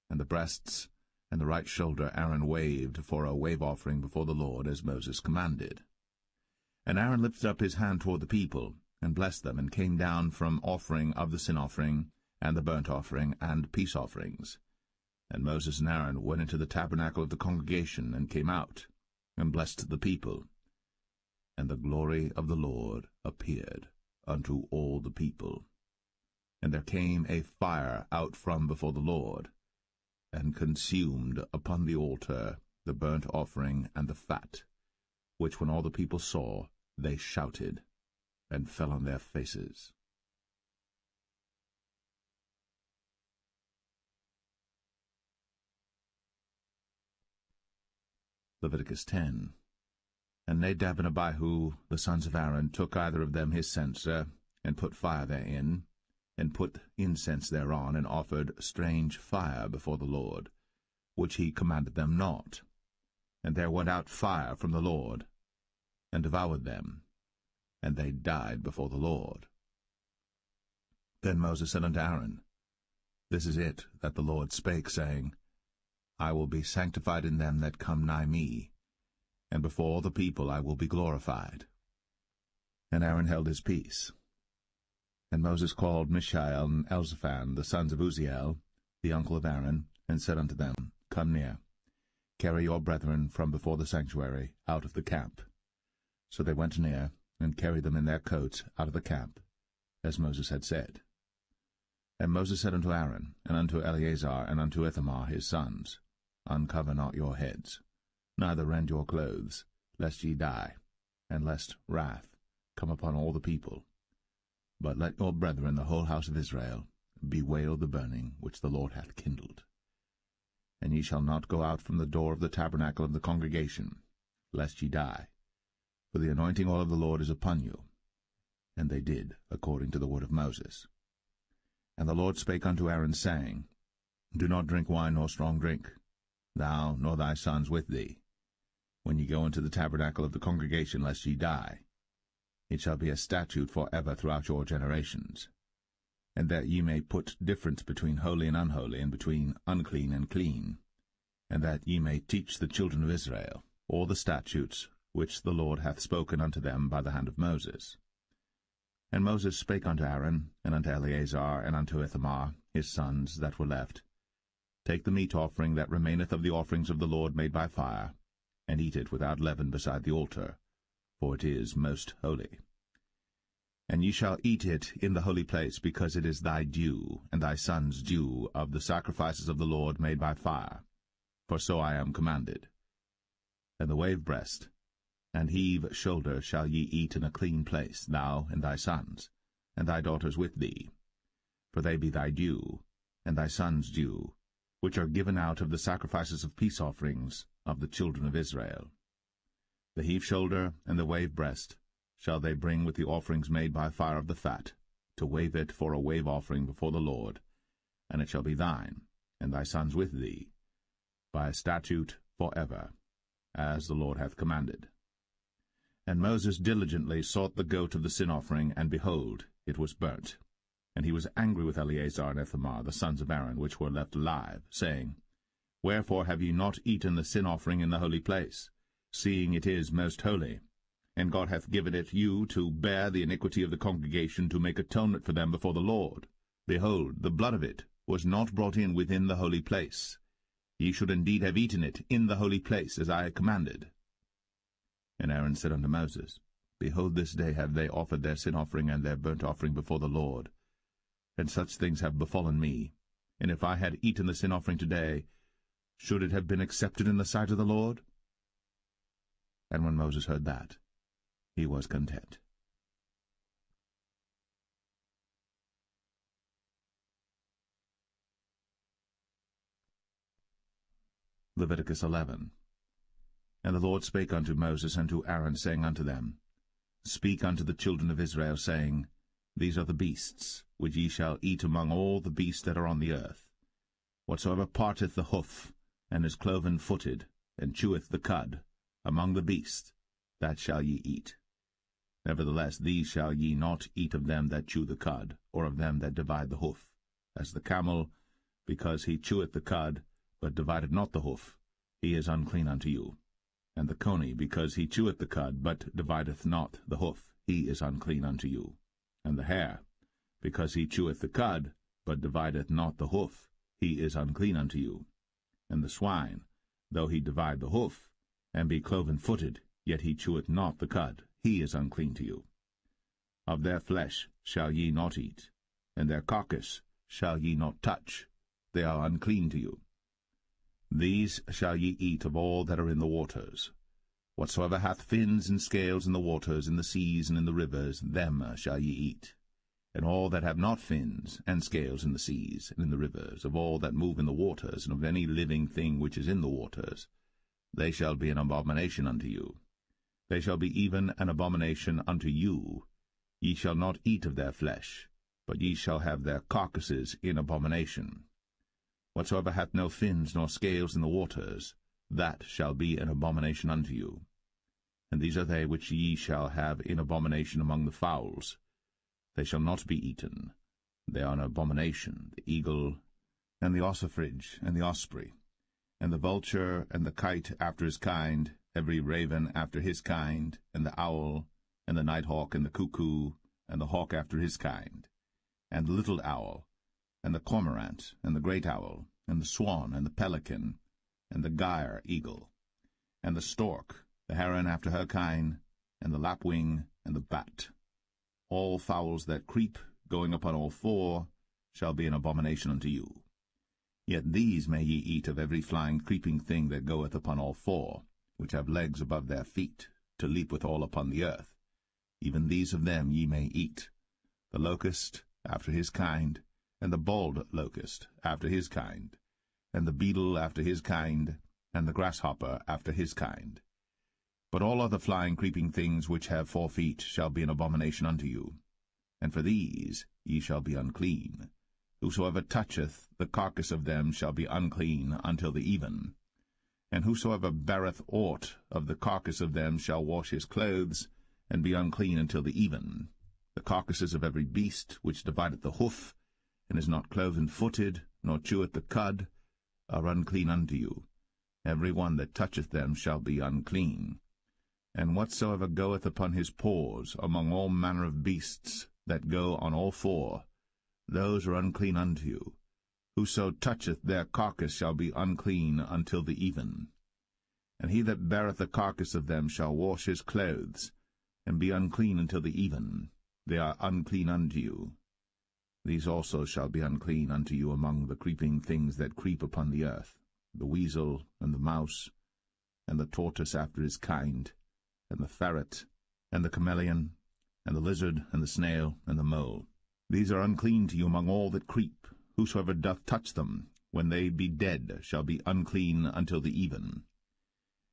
And the breasts and the right shoulder Aaron waved for a wave offering before the Lord, as Moses commanded. And Aaron lifted up his hand toward the people, and blessed them, and came down from offering of the sin offering, and the burnt offering, and peace offerings. And Moses and Aaron went into the tabernacle of the congregation, and came out, and blessed the people. And the glory of the Lord appeared unto all the people. And there came a fire out from before the Lord, and consumed upon the altar the burnt offering and the fat, which when all the people saw, they shouted, and fell on their faces. Leviticus 10. And Nadab and Abihu, the sons of Aaron, took either of them his censer, and put fire therein, and put incense thereon, and offered strange fire before the Lord, which he commanded them not. And there went out fire from the Lord, and devoured them, and they died before the Lord. Then Moses said unto Aaron, This is it that the Lord spake, saying, I will be sanctified in them that come nigh me, and before all the people I will be glorified. And Aaron held his peace. And Moses called Mishael and Elzaphan, the sons of Uzziel, the uncle of Aaron, and said unto them, Come near, carry your brethren from before the sanctuary out of the camp. So they went near, and carried them in their coats out of the camp, as Moses had said. And Moses said unto Aaron, and unto Eleazar, and unto Ithamar his sons, Uncover not your heads, neither rend your clothes, lest ye die, and lest wrath come upon all the people. But let your brethren, the whole house of Israel, bewail the burning which the Lord hath kindled. And ye shall not go out from the door of the tabernacle of the congregation, lest ye die, for the anointing oil of the Lord is upon you. And they did according to the word of Moses. And the Lord spake unto Aaron, saying, Do not drink wine nor strong drink, thou nor thy sons with thee, when ye go into the tabernacle of the congregation, lest ye die. It shall be a statute for ever throughout your generations. And that ye may put difference between holy and unholy, and between unclean and clean, and that ye may teach the children of Israel all the statutes which the Lord hath spoken unto them by the hand of Moses. And Moses spake unto Aaron, and unto Eleazar, and unto Ithamar, his sons that were left, Take the meat offering that remaineth of the offerings of the Lord made by fire, and eat it without leaven beside the altar, for it is most holy. And ye shall eat it in the holy place, because it is thy due, and thy son's due, of the sacrifices of the Lord made by fire, for so I am commanded. And the wave breast, And heave shoulder shall ye eat in a clean place, thou and thy sons, and thy daughters with thee. For they be thy due, and thy sons' due, which are given out of the sacrifices of peace offerings of the children of Israel. The heave shoulder and the wave breast shall they bring with the offerings made by fire of the fat, to wave it for a wave offering before the Lord, and it shall be thine, and thy sons with thee, by a statute for ever, as the Lord hath commanded. And Moses diligently sought the goat of the sin offering, and behold, it was burnt. And he was angry with Eleazar and Ithamar, the sons of Aaron, which were left alive, saying, Wherefore have ye not eaten the sin offering in the holy place, seeing it is most holy? And God hath given it you to bear the iniquity of the congregation, to make atonement for them before the Lord. Behold, the blood of it was not brought in within the holy place. Ye should indeed have eaten it in the holy place, as I commanded. And Aaron said unto Moses, Behold, this day have they offered their sin offering and their burnt offering before the Lord. And such things have befallen me. And if I had eaten the sin offering today, should it have been accepted in the sight of the Lord? And when Moses heard that, he was content. Leviticus 11. And the Lord spake unto Moses and to Aaron, saying unto them, Speak unto the children of Israel, saying, These are the beasts, which ye shall eat among all the beasts that are on the earth. Whatsoever parteth the hoof, and is cloven-footed, and cheweth the cud, among the beasts, that shall ye eat. Nevertheless, these shall ye not eat of them that chew the cud, or of them that divide the hoof, as the camel, because he cheweth the cud, but divided not the hoof, he is unclean unto you. And the coney, because he cheweth the cud, but divideth not the hoof, he is unclean unto you. And the hare, because he cheweth the cud, but divideth not the hoof, he is unclean unto you. And the swine, though he divide the hoof, and be cloven-footed, yet he cheweth not the cud, he is unclean to you. Of their flesh shall ye not eat, and their carcass shall ye not touch, they are unclean to you. These shall ye eat of all that are in the waters. Whatsoever hath fins and scales in the waters, in the seas, and in the rivers, them shall ye eat. And all that have not fins and scales in the seas, and in the rivers, of all that move in the waters, and of any living thing which is in the waters, they shall be an abomination unto you. They shall be even an abomination unto you. Ye shall not eat of their flesh, but ye shall have their carcasses in abomination. Whatsoever hath no fins nor scales in the waters, that shall be an abomination unto you. And these are they which ye shall have in abomination among the fowls. They shall not be eaten. They are an abomination, the eagle, and the ossifrage, and the osprey, and the vulture, and the kite after his kind, every raven after his kind, and the owl, and the nighthawk, and the cuckoo, and the hawk after his kind, and the little owl, and the cormorant, and the great owl, and the swan, and the pelican, and the gyre eagle, and the stork, the heron after her kind, and the lapwing, and the bat. All fowls that creep, going upon all four, shall be an abomination unto you. Yet these may ye eat of every flying creeping thing that goeth upon all four, which have legs above their feet, to leap withal upon the earth. Even these of them ye may eat, the locust after his kind, and the bald locust after his kind, and the beetle after his kind, and the grasshopper after his kind. But all other flying creeping things which have 4 feet shall be an abomination unto you, and for these ye shall be unclean. Whosoever toucheth the carcass of them shall be unclean until the even. And whosoever beareth aught of the carcass of them shall wash his clothes, and be unclean until the even. The carcasses of every beast which divideth the hoof, and is not cloven-footed, nor cheweth the cud, are unclean unto you. Every one that toucheth them shall be unclean. And whatsoever goeth upon his paws among all manner of beasts that go on all four, those are unclean unto you. Whoso toucheth their carcass shall be unclean until the even. And he that beareth the carcass of them shall wash his clothes, and be unclean until the even. They are unclean unto you. These also shall be unclean unto you among the creeping things that creep upon the earth, the weasel, and the mouse, and the tortoise after his kind, and the ferret, and the chameleon, and the lizard, and the snail, and the mole. These are unclean to you among all that creep. Whosoever doth touch them, when they be dead, shall be unclean until the even.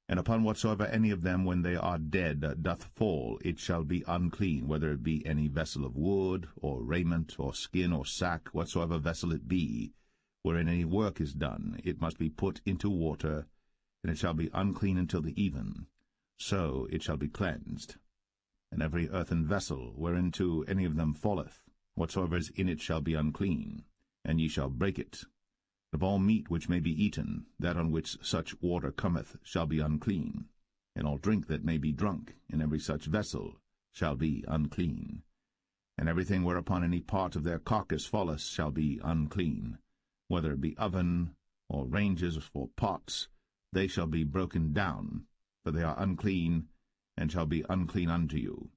And upon whatsoever any of them, when they are dead, doth fall, it shall be unclean, whether it be any vessel of wood, or raiment, or skin, or sack, whatsoever vessel it be, wherein any work is done, it must be put into water, and it shall be unclean until the even. So it shall be cleansed. And every earthen vessel, whereinto any of them falleth, whatsoever is in it shall be unclean, and ye shall break it. Of all meat which may be eaten, that on which such water cometh shall be unclean, and all drink that may be drunk in every such vessel shall be unclean. And everything whereupon any part of their carcass falleth shall be unclean, whether it be oven, or ranges, or pots, they shall be broken down, for they are unclean, and shall be unclean unto you.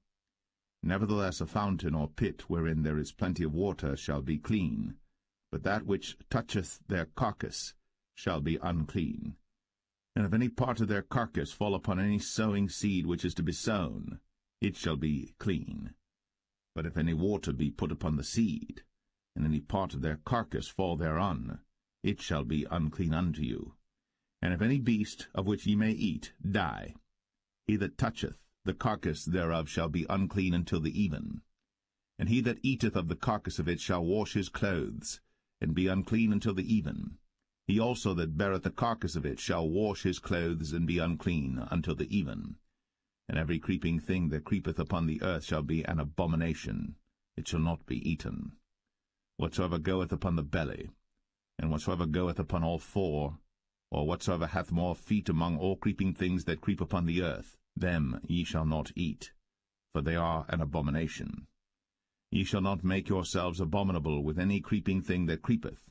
Nevertheless a fountain or pit wherein there is plenty of water shall be clean, but that which toucheth their carcass shall be unclean. And if any part of their carcass fall upon any sowing seed which is to be sown, it shall be clean. But if any water be put upon the seed, and any part of their carcass fall thereon, it shall be unclean unto you. And if any beast, of which ye may eat, die, he that toucheth the carcass thereof shall be unclean until the even. And he that eateth of the carcass of it shall wash his clothes, and be unclean until the even. He also that beareth the carcass of it shall wash his clothes, and be unclean until the even. And every creeping thing that creepeth upon the earth shall be an abomination, it shall not be eaten. Whatsoever goeth upon the belly, and whatsoever goeth upon all four, or whatsoever hath more feet among all creeping things that creep upon the earth, them ye shall not eat, for they are an abomination. Ye shall not make yourselves abominable with any creeping thing that creepeth,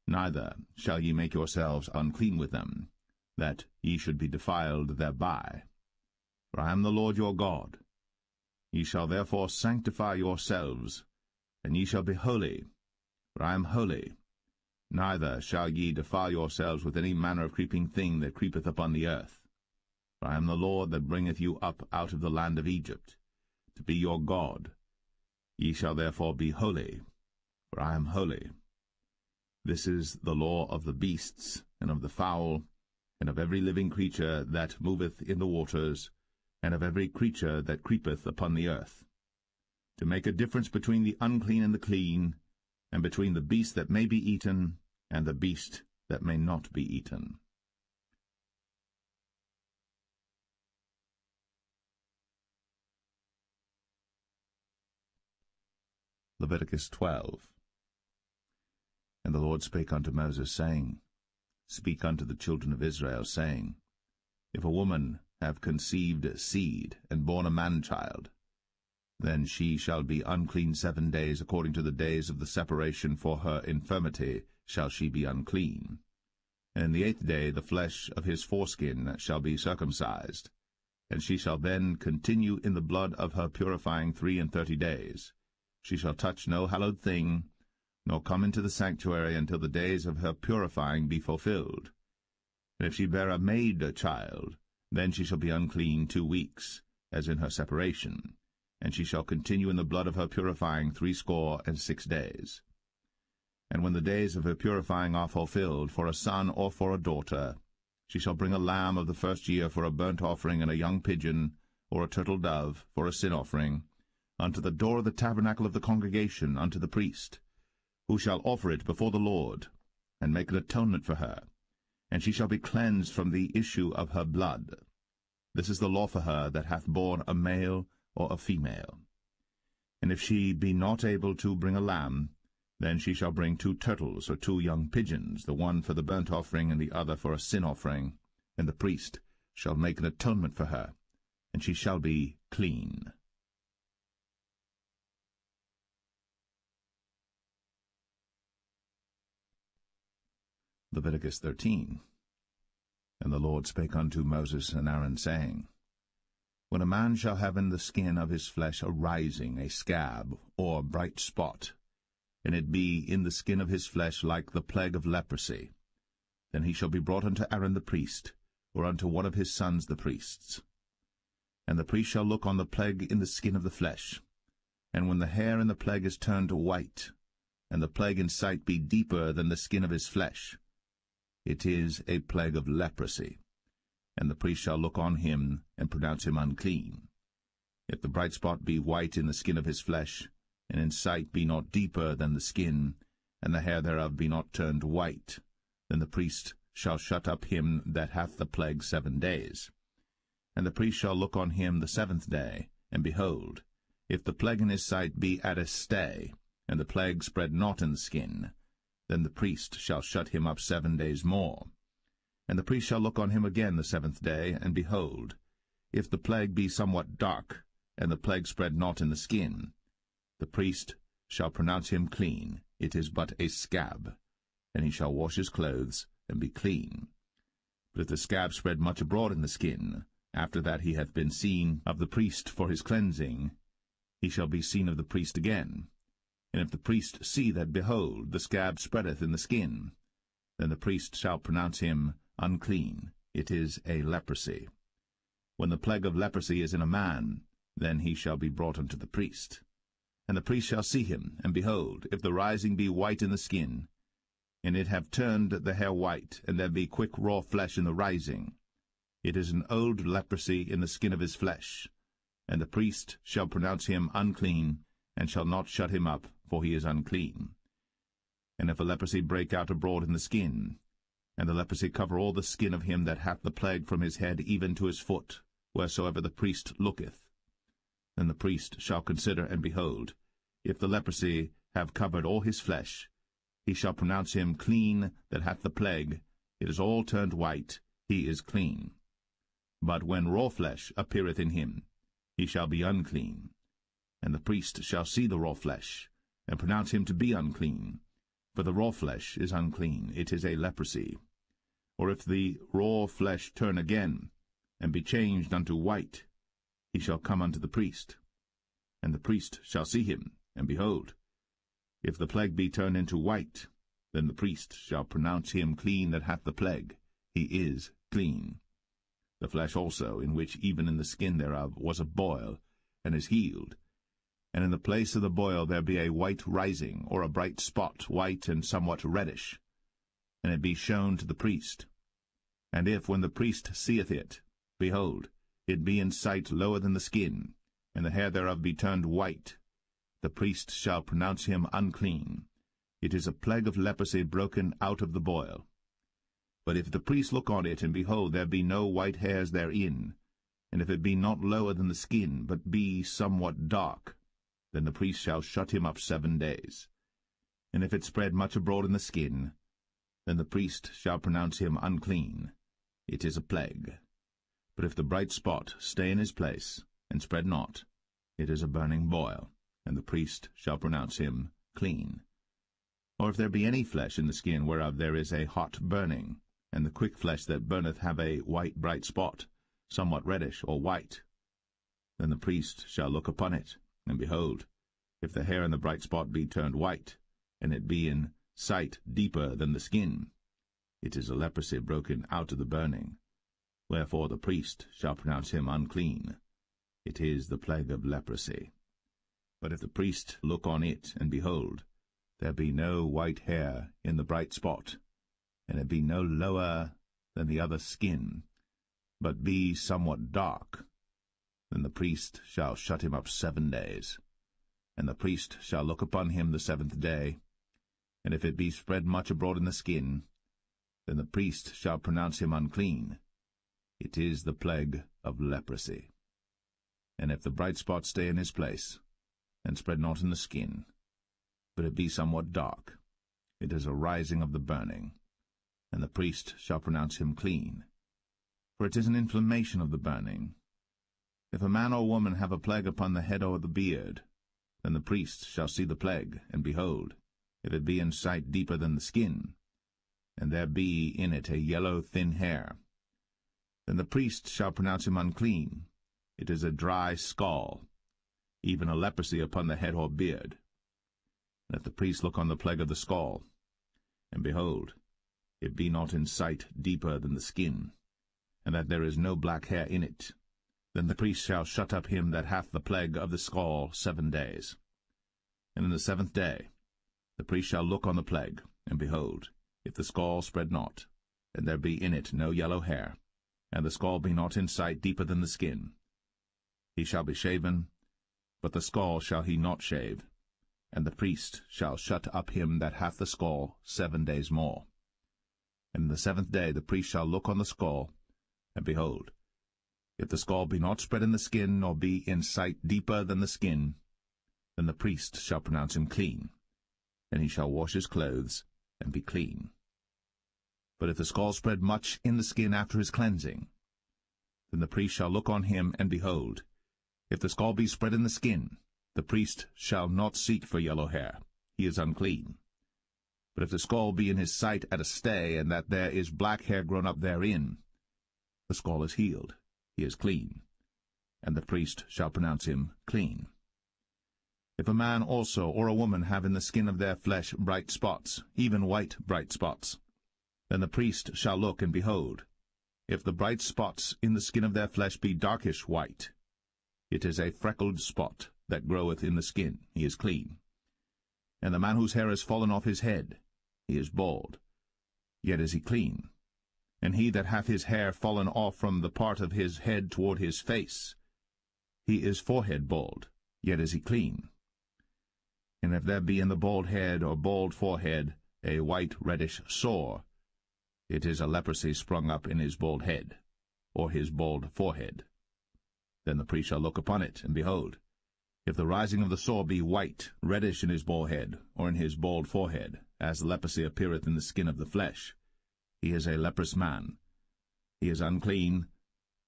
neither shall ye make yourselves unclean with them, that ye should be defiled thereby. For I am the Lord your God. Ye shall therefore sanctify yourselves, and ye shall be holy, for I am holy. Neither shall ye defile yourselves with any manner of creeping thing that creepeth upon the earth. For I am the Lord that bringeth you up out of the land of Egypt, to be your God. Ye shall therefore be holy, for I am holy. This is the law of the beasts, and of the fowl, and of every living creature that moveth in the waters, and of every creature that creepeth upon the earth, to make a difference between the unclean and the clean, and between the beast that may be eaten and the beast that may not be eaten. Leviticus 12. And the Lord spake unto Moses, saying, Speak unto the children of Israel, saying, If a woman have conceived seed, and born a man-child, then she shall be unclean 7 days, according to the days of the separation for her infirmity shall she be unclean. And in the 8th day the flesh of his foreskin shall be circumcised, and she shall then continue in the blood of her purifying 33 days. She shall touch no hallowed thing, nor come into the sanctuary until the days of her purifying be fulfilled. And if she bear a maid child, then she shall be unclean 2 weeks, as in her separation, and she shall continue in the blood of her purifying 66 days. And when the days of her purifying are fulfilled, for a son or for a daughter, she shall bring a lamb of the first year for a burnt offering, and a young pigeon, or a turtle dove, for a sin offering, unto the door of the tabernacle of the congregation, unto the priest, who shall offer it before the Lord, and make an atonement for her, and she shall be cleansed from the issue of her blood. This is the law for her that hath borne a male or a female. And if she be not able to bring a lamb, then she shall bring 2 turtles or 2 young pigeons, the one for the burnt offering and the other for a sin offering, and the priest shall make an atonement for her, and she shall be clean. Leviticus 13. And the Lord spake unto Moses and Aaron, saying, When a man shall have in the skin of his flesh a rising, a scab, or bright spot, and it be in the skin of his flesh like the plague of leprosy, then he shall be brought unto Aaron the priest, or unto one of his sons the priests. And the priest shall look on the plague in the skin of the flesh. And when the hair in the plague is turned white, and the plague in sight be deeper than the skin of his flesh, it is a plague of leprosy. And the priest shall look on him, and pronounce him unclean. If the bright spot be white in the skin of his flesh, and in sight be not deeper than the skin, and the hair thereof be not turned white, then the priest shall shut up him that hath the plague 7 days. And the priest shall look on him the 7th day, and behold, if the plague in his sight be at a stay, and the plague spread not in the skin, then the priest shall shut him up 7 days more. And the priest shall look on him again the 7th day, and behold, if the plague be somewhat dark, and the plague spread not in the skin, the priest shall pronounce him clean. It is but a scab, and he shall wash his clothes, and be clean. But if the scab spread much abroad in the skin, after that he hath been seen of the priest for his cleansing, he shall be seen of the priest again. And if the priest see that, behold, the scab spreadeth in the skin, then the priest shall pronounce him unclean. It is a leprosy. When the plague of leprosy is in a man, then he shall be brought unto the priest. And the priest shall see him, and behold, if the rising be white in the skin, and it have turned the hair white, and there be quick raw flesh in the rising, it is an old leprosy in the skin of his flesh. And the priest shall pronounce him unclean, and shall not shut him up, for he is unclean. And if a leprosy break out abroad in the skin, and the leprosy cover all the skin of him that hath the plague from his head even to his foot, wheresoever the priest looketh, then the priest shall consider, and behold, if the leprosy have covered all his flesh, he shall pronounce him clean that hath the plague. It is all turned white, he is clean. But when raw flesh appeareth in him, he shall be unclean. And the priest shall see the raw flesh, and pronounce him to be unclean. For the raw flesh is unclean, it is a leprosy. Or if the raw flesh turn again, and be changed unto white, he shall come unto the priest. And the priest shall see him, and behold, if the plague be turned into white, then the priest shall pronounce him clean that hath the plague. He is clean. The flesh also, in which even in the skin thereof was a boil, and is healed, and in the place of the boil there be a white rising, or a bright spot, white and somewhat reddish, and it be shown to the priest. And if, when the priest seeth it, behold, it be in sight lower than the skin, and the hair thereof be turned white, the priest shall pronounce him unclean. It is a plague of leprosy broken out of the boil. But if the priest look on it, and behold, there be no white hairs therein, and if it be not lower than the skin, but be somewhat dark, then the priest shall shut him up 7 days. And if it spread much abroad in the skin, then the priest shall pronounce him unclean. It is a plague. But if the bright spot stay in his place, and spread not, it is a burning boil, and the priest shall pronounce him clean. Or if there be any flesh in the skin whereof there is a hot burning, and the quick flesh that burneth have a white bright spot, somewhat reddish or white, then the priest shall look upon it, and behold, if the hair in the bright spot be turned white, and it be in sight deeper than the skin, it is a leprosy broken out of the burning. Wherefore the priest shall pronounce him unclean. It is the plague of leprosy. But if the priest look on it, and behold, there be no white hair in the bright spot, and it be no lower than the other skin, but be somewhat dark, then the priest shall shut him up 7 days. And the priest shall look upon him the 7th day, and if it be spread much abroad in the skin, then the priest shall pronounce him unclean. It is the plague of leprosy. And if the bright spot stay in his place, and spread not in the skin, but it be somewhat dark, it is a rising of the burning, and the priest shall pronounce him clean. For it is an inflammation of the burning. If a man or woman have a plague upon the head or the beard, then the priest shall see the plague, and behold, if it be in sight deeper than the skin, and there be in it a yellow thin hair, then the priest shall pronounce him unclean. It is a dry scall, even a leprosy upon the head or beard. And if the priest look on the plague of the scall, and behold, it be not in sight deeper than the skin, and that there is no black hair in it, Then the priest shall shut up him that hath the plague of the scall 7 days. And in the 7th day the priest shall look on the plague, and behold, if the scall spread not, and there be in it no yellow hair, and the scall be not in sight deeper than the skin, he shall be shaven, but the scall shall he not shave. And the priest shall shut up him that hath the scall 7 days more. And in the 7th day the priest shall look on the scall, and behold, if the scall be not spread in the skin, nor be in sight deeper than the skin, then the priest shall pronounce him clean, and he shall wash his clothes, and be clean. But if the scall spread much in the skin after his cleansing, then the priest shall look on him, and behold, if the scall be spread in the skin, the priest shall not seek for yellow hair, he is unclean. But if the scall be in his sight at a stay, and that there is black hair grown up therein, the scall is healed, he is clean, and the priest shall pronounce him clean. If a man also or a woman have in the skin of their flesh bright spots, even white bright spots, then the priest shall look, and behold, if the bright spots in the skin of their flesh be darkish white, it is a freckled spot that groweth in the skin, he is clean. And the man whose hair is fallen off his head, he is bald, yet is he clean. And he that hath his hair fallen off from the part of his head toward his face, he is forehead bald, yet is he clean. And if there be in the bald head or bald forehead a white reddish sore, it is a leprosy sprung up in his bald head, or his bald forehead. Then the priest shall look upon it, and behold, if the rising of the sore be white, reddish in his bald head, or in his bald forehead, as the leprosy appeareth in the skin of the flesh, he is a leprous man. He is unclean.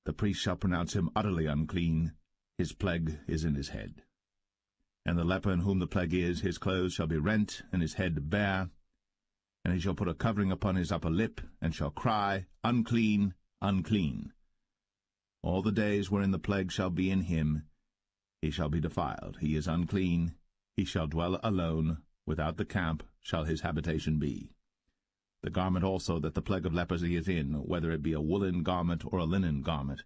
The priest shall pronounce him utterly unclean. His plague is in his head. And the leper in whom the plague is, his clothes shall be rent, and his head bare. And he shall put a covering upon his upper lip, and shall cry, Unclean, unclean. All the days wherein the plague shall be in him, he shall be defiled. He is unclean. He shall dwell alone. Without the camp shall his habitation be. The garment also that the plague of leprosy is in, whether it be a woolen garment or a linen garment,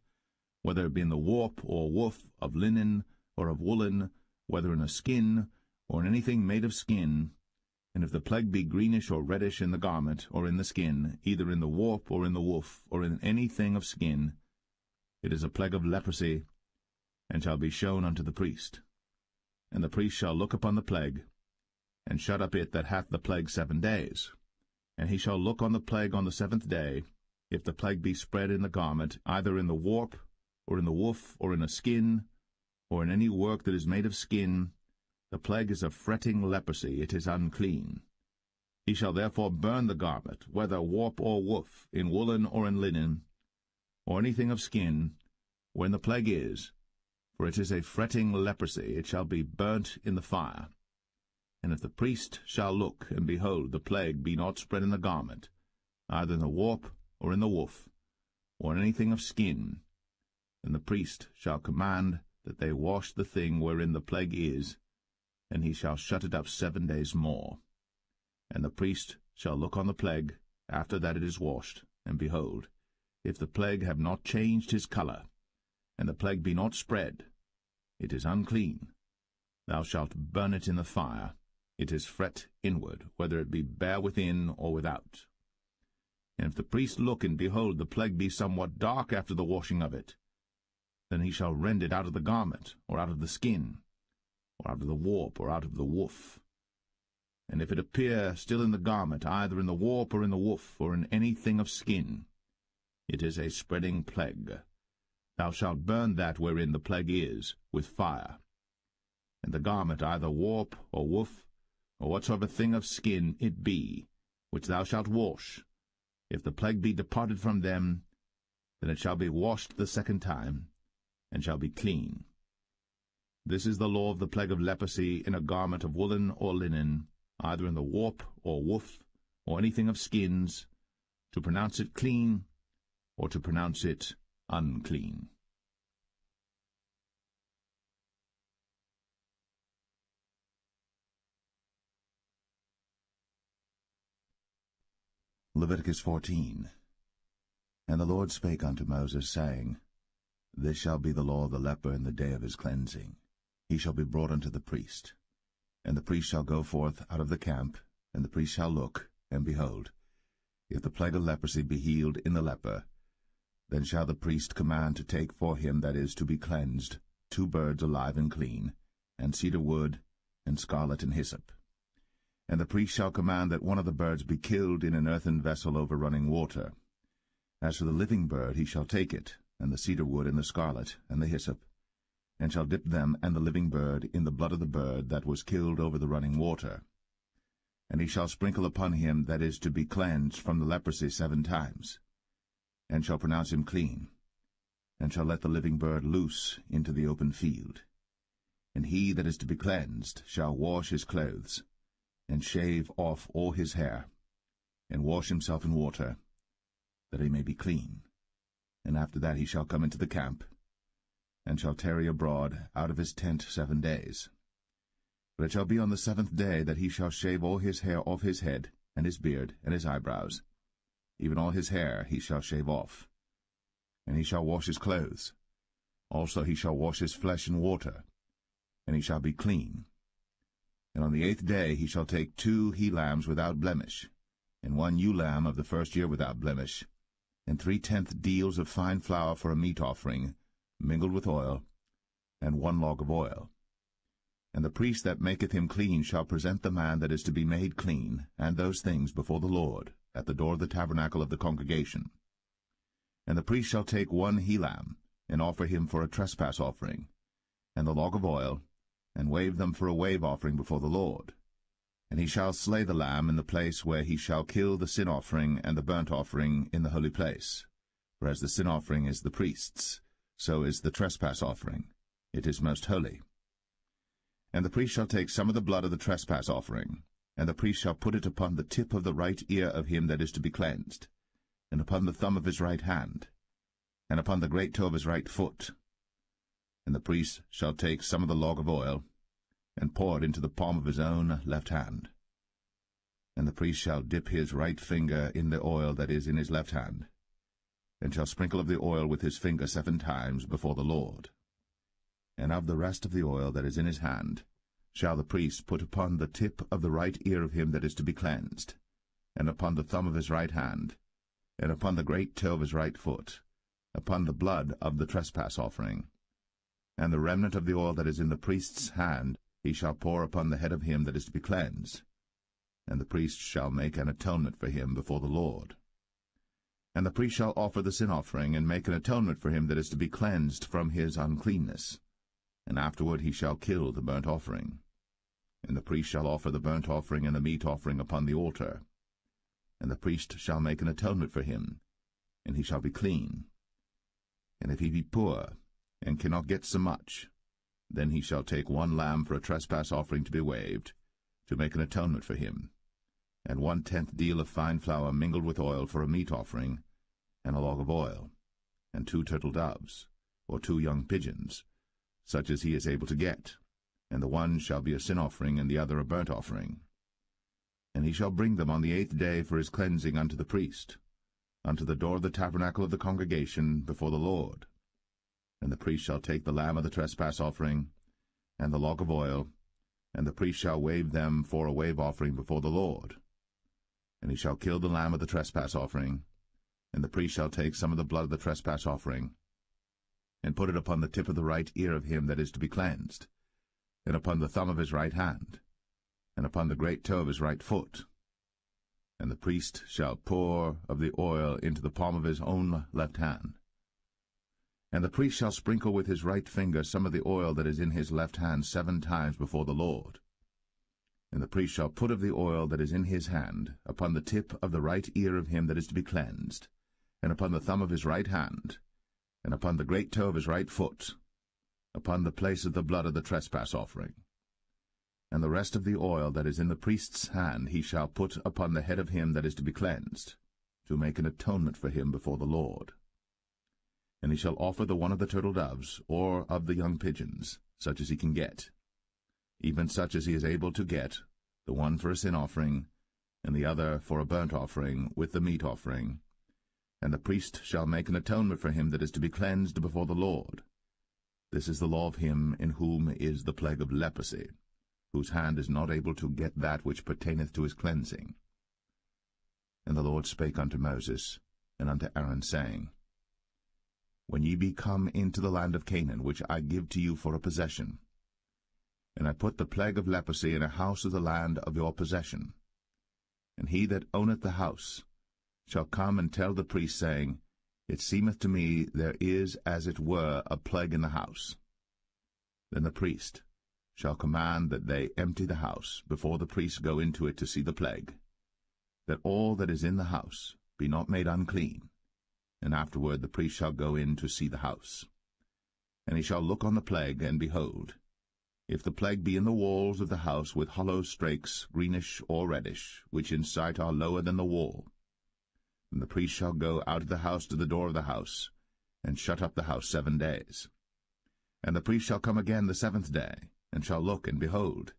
whether it be in the warp or woof of linen or of woolen, whether in a skin or in anything made of skin, and if the plague be greenish or reddish in the garment or in the skin, either in the warp or in the woof or in anything of skin, it is a plague of leprosy, and shall be shown unto the priest. And the priest shall look upon the plague, and shut up it that hath the plague 7 days. And he shall look on the plague on the 7th day, if the plague be spread in the garment, either in the warp, or in the woof, or in a skin, or in any work that is made of skin, the plague is a fretting leprosy, it is unclean. He shall therefore burn the garment, whether warp or woof, in woolen or in linen, or anything of skin, wherein the plague is, for it is a fretting leprosy, it shall be burnt in the fire. And if the priest shall look, and behold, the plague be not spread in the garment, either in the warp, or in the woof, or in anything of skin, then the priest shall command that they wash the thing wherein the plague is, and he shall shut it up 7 days more. And the priest shall look on the plague, after that it is washed, and behold, if the plague have not changed his colour, and the plague be not spread, it is unclean. Thou shalt burn it in the fire. It is fret inward, whether it be bare within or without. And if the priest look, and behold, the plague be somewhat dark after the washing of it, then he shall rend it out of the garment, or out of the skin, or out of the warp, or out of the woof. And if it appear still in the garment, either in the warp, or in the woof, or in anything of skin, it is a spreading plague. Thou shalt burn that wherein the plague is, with fire. And the garment, either warp, or woof, or whatsoever thing of skin it be, which thou shalt wash, if the plague be departed from them, then it shall be washed the 2nd time, and shall be clean. This is the law of the plague of leprosy in a garment of woolen or linen, either in the warp or woof, or anything of skins, to pronounce it clean, or to pronounce it unclean. Leviticus 14. And the Lord spake unto Moses, saying, This shall be the law of the leper in the day of his cleansing. He shall be brought unto the priest. And the priest shall go forth out of the camp, and the priest shall look, and behold, if the plague of leprosy be healed in the leper, then shall the priest command to take for him that is to be cleansed 2 birds alive and clean, and cedar wood, and scarlet and hyssop. And the priest shall command that one of the birds be killed in an earthen vessel over running water. As for the living bird, he shall take it, and the cedar wood, and the scarlet, and the hyssop, and shall dip them and the living bird in the blood of the bird that was killed over the running water. And he shall sprinkle upon him that is to be cleansed from the leprosy 7 times, and shall pronounce him clean, and shall let the living bird loose into the open field. And he that is to be cleansed shall wash his clothes, and shave off all his hair, and wash himself in water, that he may be clean. And after that he shall come into the camp, and shall tarry abroad out of his tent 7 days. But it shall be on the 7th day that he shall shave all his hair off his head, and his beard, and his eyebrows. Even all his hair he shall shave off. And he shall wash his clothes. Also he shall wash his flesh in water, and he shall be clean. And on the 8th day he shall take 2 he-lambs without blemish, and 1 ewe-lamb of the first year without blemish, and 3/10 deals of fine flour for a meat offering, mingled with oil, and 1 log of oil. And the priest that maketh him clean shall present the man that is to be made clean, and those things before the Lord, at the door of the tabernacle of the congregation. And the priest shall take 1 he-lamb, and offer him for a trespass offering, and the log of oil, and wave them for a wave offering before the Lord. And he shall slay the lamb in the place where he shall kill the sin offering and the burnt offering in the holy place. For as the sin offering is the priest's, so is the trespass offering. It is most holy. And the priest shall take some of the blood of the trespass offering, and the priest shall put it upon the tip of the right ear of him that is to be cleansed, and upon the thumb of his right hand, and upon the great toe of his right foot. And the priest shall take some of the log of oil, and pour it into the palm of his own left hand. And the priest shall dip his right finger in the oil that is in his left hand, and shall sprinkle of the oil with his finger 7 times before the Lord. And of the rest of the oil that is in his hand shall the priest put upon the tip of the right ear of him that is to be cleansed, and upon the thumb of his right hand, and upon the great toe of his right foot, upon the blood of the trespass offering. And the remnant of the oil that is in the priest's hand he shall pour upon the head of him that is to be cleansed, and the priest shall make an atonement for him before the Lord. And the priest shall offer the sin offering, and make an atonement for him that is to be cleansed from his uncleanness. And afterward he shall kill the burnt offering. And the priest shall offer the burnt offering and the meat offering upon the altar. And the priest shall make an atonement for him, and he shall be clean. And if he be poor, and cannot get so much, then he shall take 1 lamb for a trespass offering to be waved, to make an atonement for him, and 1/10 deal of fine flour mingled with oil for a meat offering, and a log of oil, and 2 turtle doves, or 2 young pigeons, such as he is able to get, and the one shall be a sin offering, and the other a burnt offering. And he shall bring them on the 8th day for his cleansing unto the priest, unto the door of the tabernacle of the congregation before the Lord. And the priest shall take the lamb of the trespass offering, and the log of oil, and the priest shall wave them for a wave offering before the Lord. And he shall kill the lamb of the trespass offering, and the priest shall take some of the blood of the trespass offering, and put it upon the tip of the right ear of him that is to be cleansed, and upon the thumb of his right hand, and upon the great toe of his right foot. And the priest shall pour of the oil into the palm of his own left hand. And the priest shall sprinkle with his right finger some of the oil that is in his left hand 7 times before the Lord. And the priest shall put of the oil that is in his hand upon the tip of the right ear of him that is to be cleansed, and upon the thumb of his right hand, and upon the great toe of his right foot, upon the place of the blood of the trespass offering. And the rest of the oil that is in the priest's hand he shall put upon the head of him that is to be cleansed, to make an atonement for him before the Lord. And he shall offer the one of the turtle doves, or of the young pigeons, such as he can get, even such as he is able to get, the one for a sin offering, and the other for a burnt offering with the meat offering, And the priest shall make an atonement for him that is to be cleansed before the Lord. This is the law of him in whom is the plague of leprosy, whose hand is not able to get that which pertaineth to his cleansing. And the Lord spake unto Moses and unto Aaron, saying, When ye be come into the land of Canaan, which I give to you for a possession, and I put the plague of leprosy in a house of the land of your possession, and he that owneth the house shall come and tell the priest, saying, It seemeth to me there is as it were a plague in the house. Then the priest shall command that they empty the house before the priest go into it to see the plague, that all that is in the house be not made unclean. And afterward the priest shall go in to see the house. And he shall look on the plague, and behold, if the plague be in the walls of the house with hollow strakes, greenish or reddish, which in sight are lower than the wall, then the priest shall go out of the house to the door of the house, and shut up the house 7 days. And the priest shall come again the 7th day, and shall look, and behold,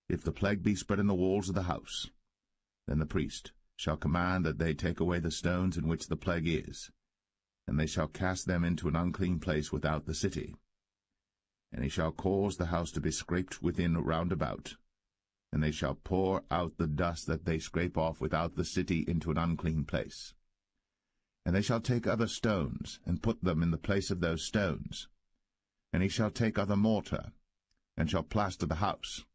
if the plague be spread in the walls of the house, then the priest shall command that they take away the stones in which the plague is, and they shall cast them into an unclean place without the city. And he shall cause the house to be scraped within round about, and they shall pour out the dust that they scrape off without the city into an unclean place. And they shall take other stones, and put them in the place of those stones. And he shall take other mortar, and shall plaster the house.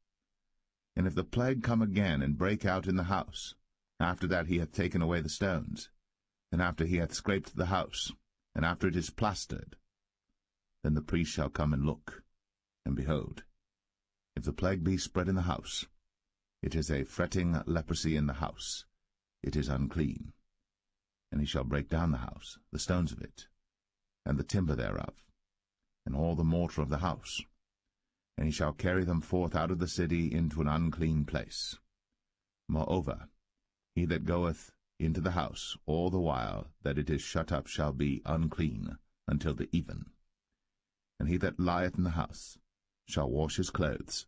And if the plague come again, and break out in the house, after that he hath taken away the stones, and after he hath scraped the house, and after it is plastered, then the priest shall come and look. And behold, if the plague be spread in the house, it is a fretting leprosy in the house, it is unclean. And he shall break down the house, the stones of it, and the timber thereof, and all the mortar of the house, and he shall carry them forth out of the city into an unclean place. Moreover, he that goeth into the house all the while that it is shut up shall be unclean until the even. And he that lieth in the house shall wash his clothes,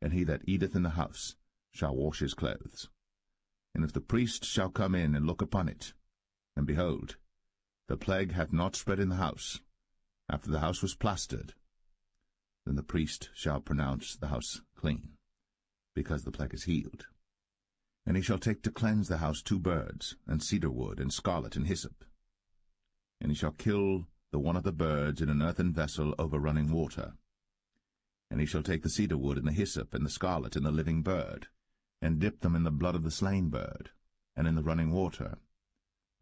and he that eateth in the house shall wash his clothes. And if the priest shall come in and look upon it, and behold, the plague hath not spread in the house, after the house was plastered, then the priest shall pronounce the house clean, because the plague is healed. And he shall take to cleanse the house 2 birds, and cedar wood, and scarlet, and hyssop. And he shall kill the one of the birds in an earthen vessel over running water. And he shall take the cedar wood, and the hyssop, and the scarlet, and the living bird, and dip them in the blood of the slain bird, and in the running water,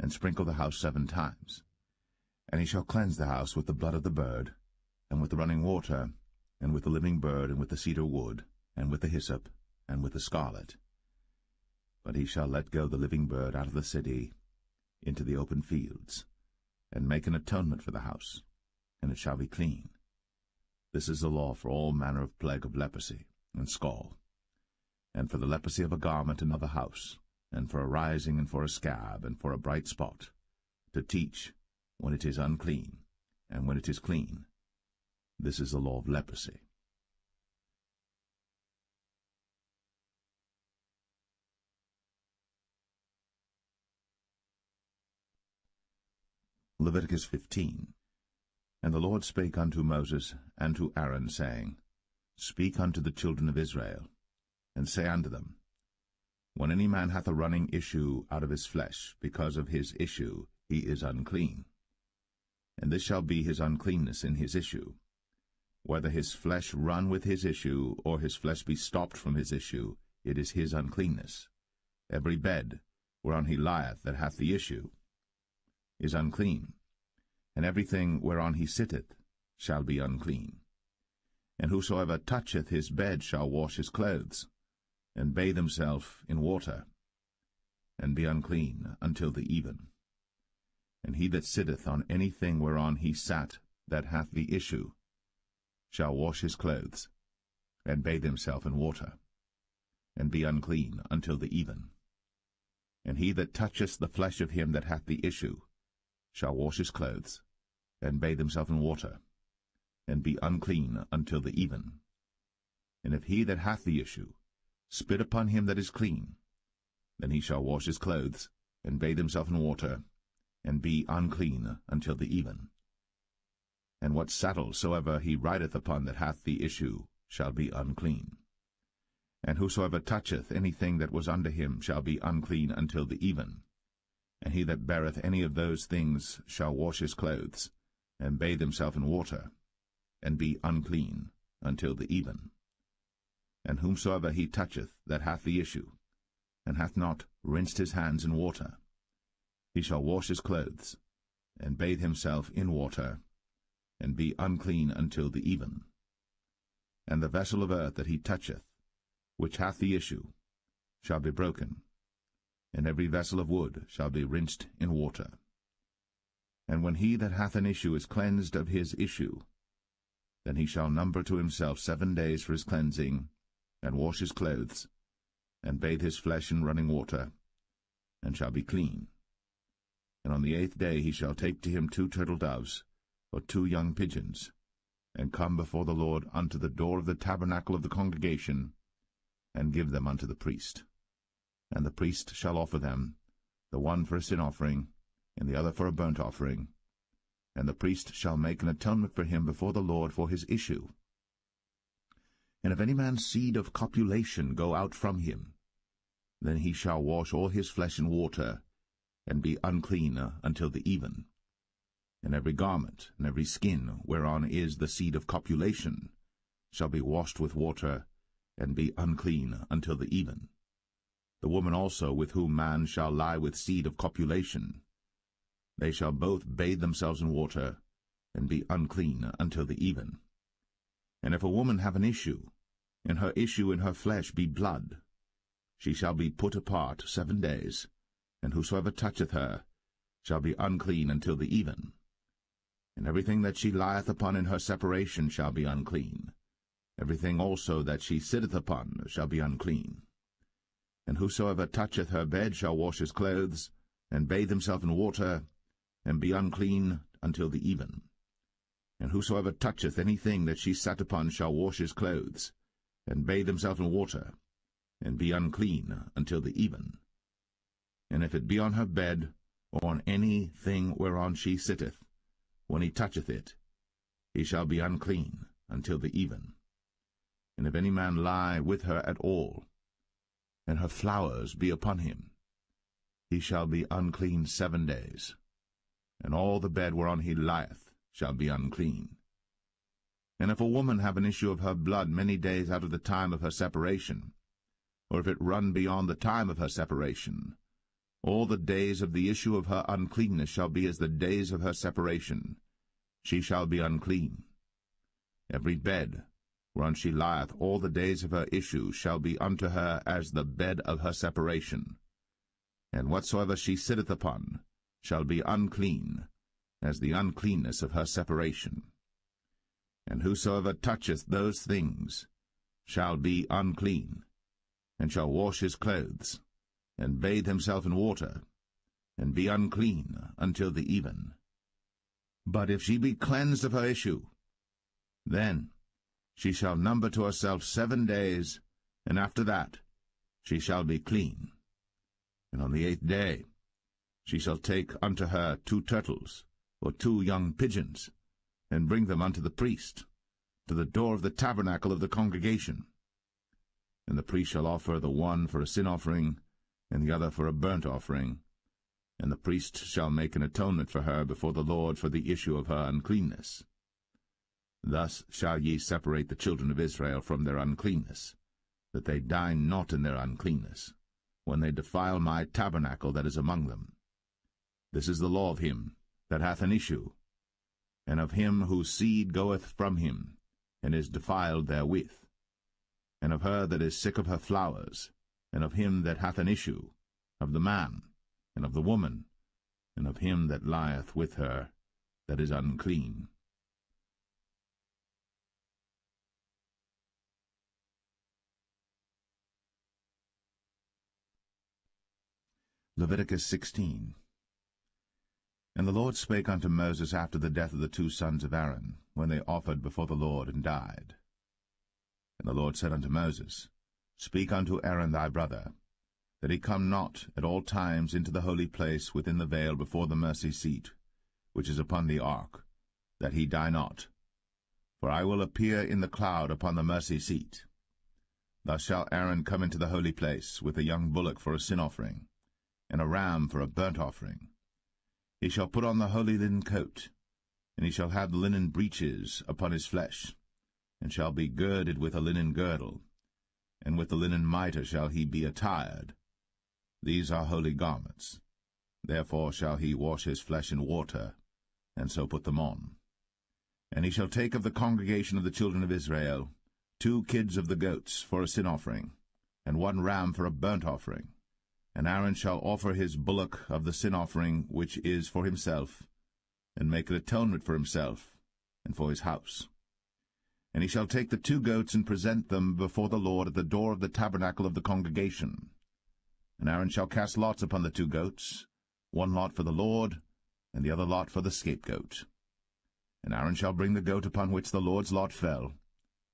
and sprinkle the house 7 times. And he shall cleanse the house with the blood of the bird, and with the running water, and with the living bird, and with the cedar wood, and with the hyssop, and with the scarlet. But he shall let go the living bird out of the city into the open fields, and make an atonement for the house, and it shall be clean. This is the law for all manner of plague of leprosy and scall, and for the leprosy of a garment and of a house, and for a rising, and for a scab, and for a bright spot, to teach when it is unclean, and when it is clean. This is the law of leprosy. Leviticus 15. And the Lord spake unto Moses and to Aaron, saying, Speak unto the children of Israel, and say unto them, When any man hath a running issue out of his flesh, because of his issue he is unclean. And this shall be his uncleanness in his issue, whether his flesh run with his issue, or his flesh be stopped from his issue, it is his uncleanness. Every bed whereon he lieth that hath the issue is unclean, and everything whereon he sitteth shall be unclean. And whosoever toucheth his bed shall wash his clothes, and bathe himself in water, and be unclean until the even. And he that sitteth on anything whereon he sat that hath the issue shall wash his clothes, and bathe himself in water, and be unclean until the even. And he that toucheth the flesh of him that hath the issue shall wash his clothes, and bathe himself in water, and be unclean until the even. And if he that hath the issue spit upon him that is clean, then he shall wash his clothes, and bathe himself in water, and be unclean until the even. And what saddle soever he rideth upon that hath the issue shall be unclean. And whosoever toucheth anything that was under him shall be unclean until the even. And he that beareth any of those things shall wash his clothes, and bathe himself in water, and be unclean until the even. And whomsoever he toucheth that hath the issue, and hath not rinsed his hands in water, he shall wash his clothes, and bathe himself in water, and be unclean until the even. And the vessel of earth that he toucheth, which hath the issue, shall be broken, and every vessel of wood shall be rinsed in water. And when he that hath an issue is cleansed of his issue, then he shall number to himself 7 days for his cleansing, and wash his clothes, and bathe his flesh in running water, and shall be clean. And on the 8th day he shall take to him 2 turtle doves, or 2 young pigeons, and come before the Lord unto the door of the tabernacle of the congregation, and give them unto the priest. And the priest shall offer them, the one for a sin offering, and the other for a burnt offering. And the priest shall make an atonement for him before the Lord for his issue. And if any man's seed of copulation go out from him, then he shall wash all his flesh in water, and be unclean until the even. And every garment and every skin whereon is the seed of copulation shall be washed with water, and be unclean until the even. The woman also with whom man shall lie with seed of copulation, they shall both bathe themselves in water, and be unclean until the even. And if a woman have an issue, and her issue in her flesh be blood, she shall be put apart 7 days, and whosoever toucheth her shall be unclean until the even. And everything that she lieth upon in her separation shall be unclean. Everything also that she sitteth upon shall be unclean. And whosoever toucheth her bed shall wash his clothes, and bathe himself in water, and be unclean until the even. And whosoever toucheth anything that she sat upon shall wash his clothes, and bathe himself in water, and be unclean until the even. And if it be on her bed, or on any thing whereon she sitteth, when he toucheth it, he shall be unclean until the even. And if any man lie with her at all, and her flowers be upon him, he shall be unclean 7 days, and all the bed whereon he lieth shall be unclean. And if a woman have an issue of her blood many days out of the time of her separation, or if it run beyond the time of her separation, all the days of the issue of her uncleanness shall be as the days of her separation. She shall be unclean. Every bed whereon she lieth all the days of her issue shall be unto her as the bed of her separation. And whatsoever she sitteth upon shall be unclean, as the uncleanness of her separation. And whosoever toucheth those things shall be unclean, and shall wash his clothes, and bathe himself in water, and be unclean until the even. But if she be cleansed of her issue, then she shall number to herself 7 days, and after that she shall be clean. And on the 8th day she shall take unto her 2 turtles, or 2 young pigeons, and bring them unto the priest, to the door of the tabernacle of the congregation. And the priest shall offer the one for a sin offering, and the other for a burnt offering, and the priest shall make an atonement for her before the Lord for the issue of her uncleanness. Thus shall ye separate the children of Israel from their uncleanness, that they die not in their uncleanness, when they defile my tabernacle that is among them. This is the law of him that hath an issue, and of him whose seed goeth from him, and is defiled therewith, and of her that is sick of her flowers, and of him that hath an issue, of the man, and of the woman, and of him that lieth with her that is unclean. Leviticus 16. And the Lord spake unto Moses after the death of the 2 sons of Aaron, when they offered before the Lord and died. And the Lord said unto Moses, Speak unto Aaron thy brother, that he come not at all times into the holy place within the veil before the mercy seat, which is upon the ark, that he die not. For I will appear in the cloud upon the mercy seat. Thus shall Aaron come into the holy place, with a young bullock for a sin offering, and a ram for a burnt offering. He shall put on the holy linen coat, and he shall have the linen breeches upon his flesh, and shall be girded with a linen girdle, and with the linen mitre shall he be attired. These are holy garments. Therefore shall he wash his flesh in water, and so put them on. And he shall take of the congregation of the children of Israel 2 kids of the goats for a sin offering, and 1 ram for a burnt offering. And Aaron shall offer his bullock of the sin offering which is for himself, and make an atonement for himself and for his house. And he shall take the 2 goats and present them before the Lord at the door of the tabernacle of the congregation. And Aaron shall cast lots upon the 2 goats, 1 lot for the Lord, and the other lot for the scapegoat. And Aaron shall bring the goat upon which the Lord's lot fell,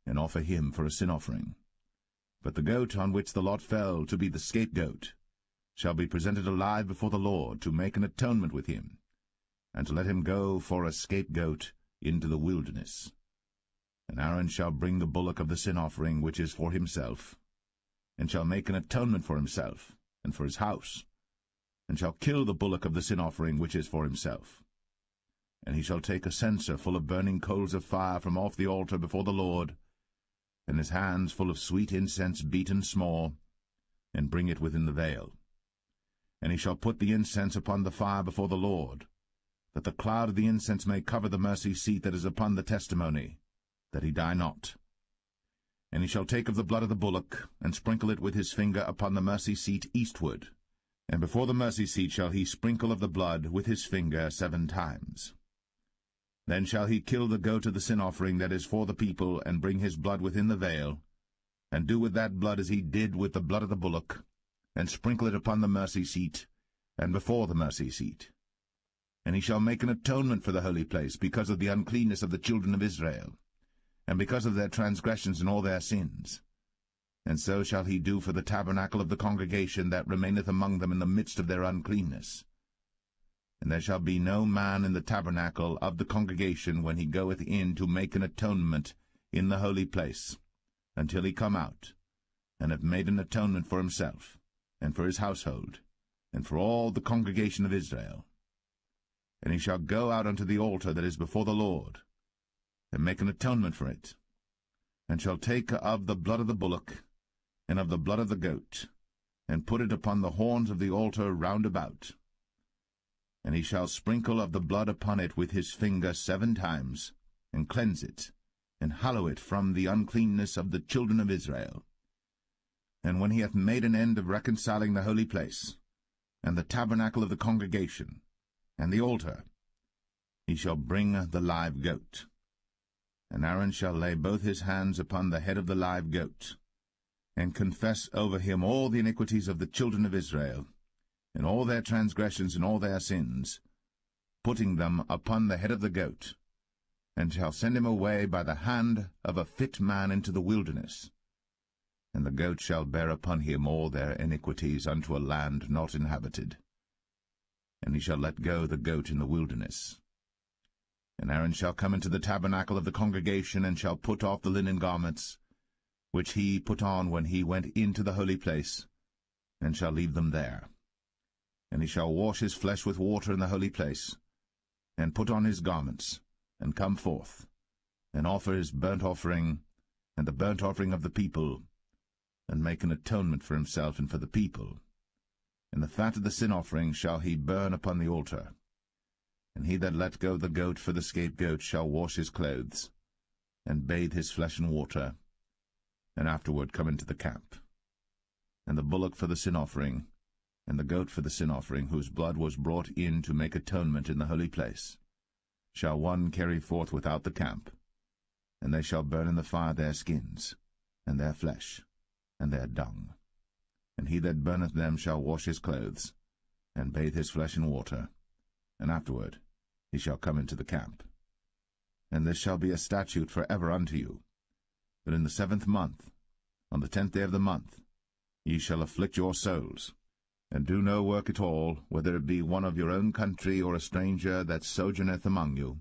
and offer him for a sin offering. But the goat on which the lot fell to be the scapegoat shall be presented alive before the Lord, to make an atonement with him, and to let him go for a scapegoat into the wilderness. And Aaron shall bring the bullock of the sin offering which is for himself, and shall make an atonement for himself and for his house, and shall kill the bullock of the sin offering which is for himself. And he shall take a censer full of burning coals of fire from off the altar before the Lord, and his hands full of sweet incense beaten small, and bring it within the veil. And he shall put the incense upon the fire before the Lord, that the cloud of the incense may cover the mercy seat that is upon the testimony, that he die not. And he shall take of the blood of the bullock, and sprinkle it with his finger upon the mercy seat eastward, and before the mercy seat shall he sprinkle of the blood with his finger 7 times. Then shall he kill the goat of the sin offering that is for the people, and bring his blood within the veil, and do with that blood as he did with the blood of the bullock, and sprinkle it upon the mercy seat, and before the mercy seat. And he shall make an atonement for the holy place, because of the uncleanness of the children of Israel, and because of their transgressions and all their sins. And so shall he do for the tabernacle of the congregation that remaineth among them in the midst of their uncleanness. And there shall be no man in the tabernacle of the congregation when he goeth in to make an atonement in the holy place, until he come out, and have made an atonement for himself, and for his household, and for all the congregation of Israel. And he shall go out unto the altar that is before the Lord, and make an atonement for it, and shall take of the blood of the bullock, and of the blood of the goat, and put it upon the horns of the altar round about. And he shall sprinkle of the blood upon it with his finger 7 times, and cleanse it, and hallow it from the uncleanness of the children of Israel. And when he hath made an end of reconciling the holy place, and the tabernacle of the congregation, and the altar, he shall bring the live goat. And Aaron shall lay both his hands upon the head of the live goat, and confess over him all the iniquities of the children of Israel, and all their transgressions and all their sins, putting them upon the head of the goat, and shall send him away by the hand of a fit man into the wilderness. And the goat shall bear upon him all their iniquities unto a land not inhabited. And he shall let go the goat in the wilderness. And Aaron shall come into the tabernacle of the congregation, and shall put off the linen garments, which he put on when he went into the holy place, and shall leave them there. And he shall wash his flesh with water in the holy place, and put on his garments, and come forth, and offer his burnt offering, and the burnt offering of the people, and make an atonement for himself and for the people. And the fat of the sin offering shall he burn upon the altar. And he that let go the goat for the scapegoat shall wash his clothes, and bathe his flesh in water, and afterward come into the camp. And the bullock for the sin offering, and the goat for the sin offering, whose blood was brought in to make atonement in the holy place, shall one carry forth without the camp, and they shall burn in the fire their skins, and their flesh, and their dung. And he that burneth them shall wash his clothes, and bathe his flesh in water, and afterward he shall come into the camp. And this shall be a statute for ever unto you, that in the 7th month, on the 10th day of the month, Ye shall afflict your souls, and do no work at all, whether it be one of your own country or a stranger that sojourneth among you.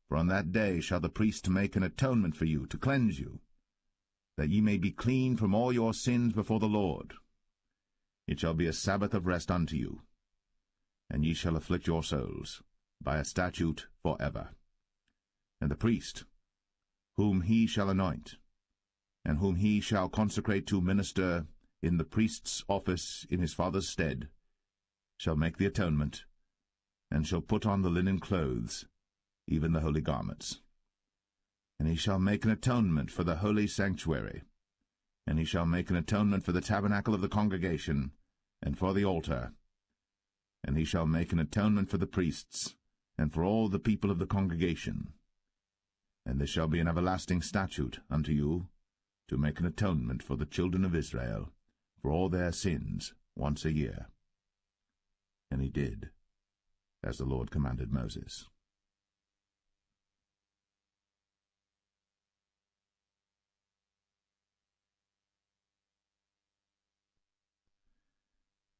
For on that day shall the priest make an atonement for you, to cleanse you, that ye may be clean from all your sins before the Lord. It shall be a Sabbath of rest unto you, and ye shall afflict your souls, by a statute for ever. And the priest, whom he shall anoint, and whom he shall consecrate to minister in the priest's office in his father's stead, shall make the atonement, and shall put on the linen clothes, even the holy garments. And he shall make an atonement for the holy sanctuary, and he shall make an atonement for the tabernacle of the congregation, and for the altar. And he shall make an atonement for the priests, and for all the people of the congregation. And this shall be an everlasting statute unto you, to make an atonement for the children of Israel, for all their sins, once a year. And he did, as the Lord commanded Moses.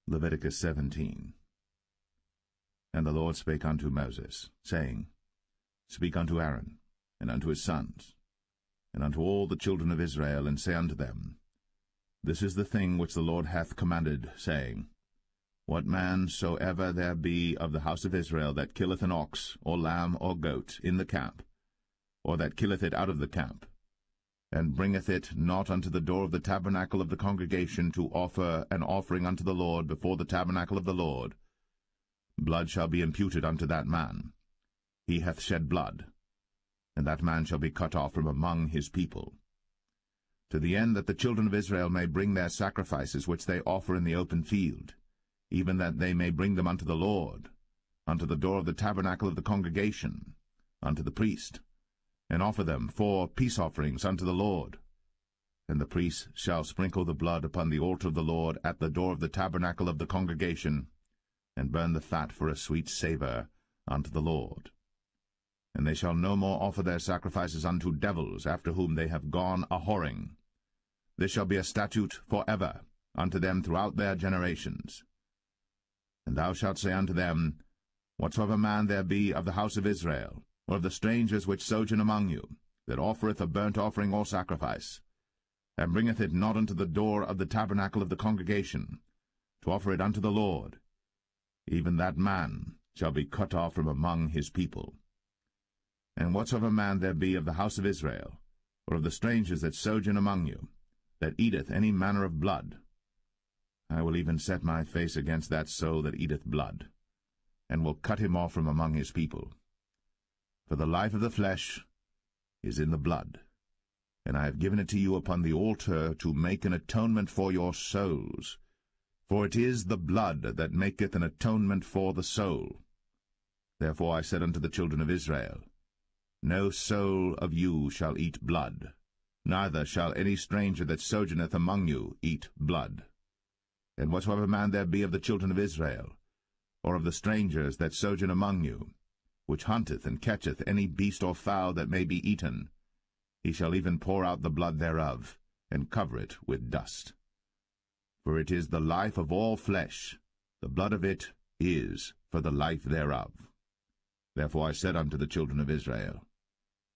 Leviticus 17. And the Lord spake unto Moses, saying, Speak unto Aaron, and unto his sons, and unto all the children of Israel, and say unto them, This is the thing which the Lord hath commanded, saying, What man soever there be of the house of Israel that killeth an ox, or lamb, or goat, in the camp, or that killeth it out of the camp, and bringeth it not unto the door of the tabernacle of the congregation to offer an offering unto the Lord before the tabernacle of the Lord, blood shall be imputed unto that man. He hath shed blood, and that man shall be cut off from among his people. To the end that the children of Israel may bring their sacrifices which they offer in the open field, even that they may bring them unto the Lord, unto the door of the tabernacle of the congregation, unto the priest, and offer them for peace offerings unto the Lord. And the priest shall sprinkle the blood upon the altar of the Lord at the door of the tabernacle of the congregation, and burn the fat for a sweet savour unto the Lord. And they shall no more offer their sacrifices unto devils, after whom they have gone a-whoring. This shall be a statute for ever unto them throughout their generations. And thou shalt say unto them, Whatsoever man there be of the house of Israel, or of the strangers which sojourn among you, that offereth a burnt offering or sacrifice, and bringeth it not unto the door of the tabernacle of the congregation, to offer it unto the Lord, even that man shall be cut off from among his people. And whatsoever man there be of the house of Israel, or of the strangers that sojourn among you, that eateth any manner of blood, I will even set my face against that soul that eateth blood, and will cut him off from among his people. For the life of the flesh is in the blood, and I have given it to you upon the altar to make an atonement for your souls. For it is the blood that maketh an atonement for the soul. Therefore I said unto the children of Israel, No soul of you shall eat blood, neither shall any stranger that sojourneth among you eat blood. And whatsoever man there be of the children of Israel, or of the strangers that sojourn among you, which hunteth and catcheth any beast or fowl that may be eaten, he shall even pour out the blood thereof, and cover it with dust. For it is the life of all flesh, the blood of it is for the life thereof. Therefore I said unto the children of Israel,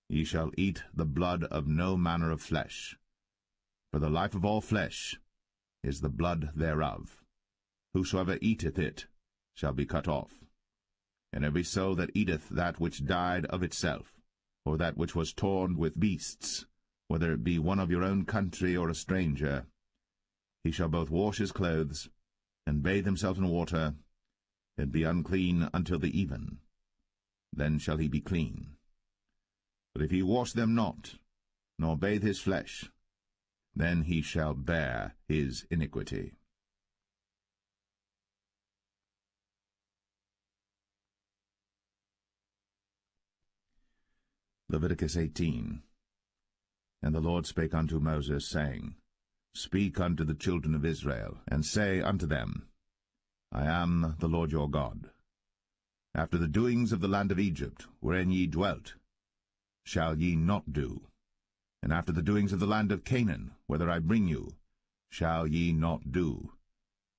Ye shall eat the blood of no manner of flesh, for the life of all flesh is the blood thereof. Whosoever eateth it shall be cut off. And every soul that eateth that which died of itself, or that which was torn with beasts, whether it be one of your own country or a stranger, he shall both wash his clothes, and bathe himself in water, and be unclean until the even. Then shall he be clean. But if he wash them not, nor bathe his flesh, then he shall bear his iniquity. Leviticus 18. And the Lord spake unto Moses, saying, Speak unto the children of Israel, and say unto them, I am the Lord your God. After the doings of the land of Egypt, wherein ye dwelt, shall ye not do, and after the doings of the land of Canaan, whither I bring you, shall ye not do,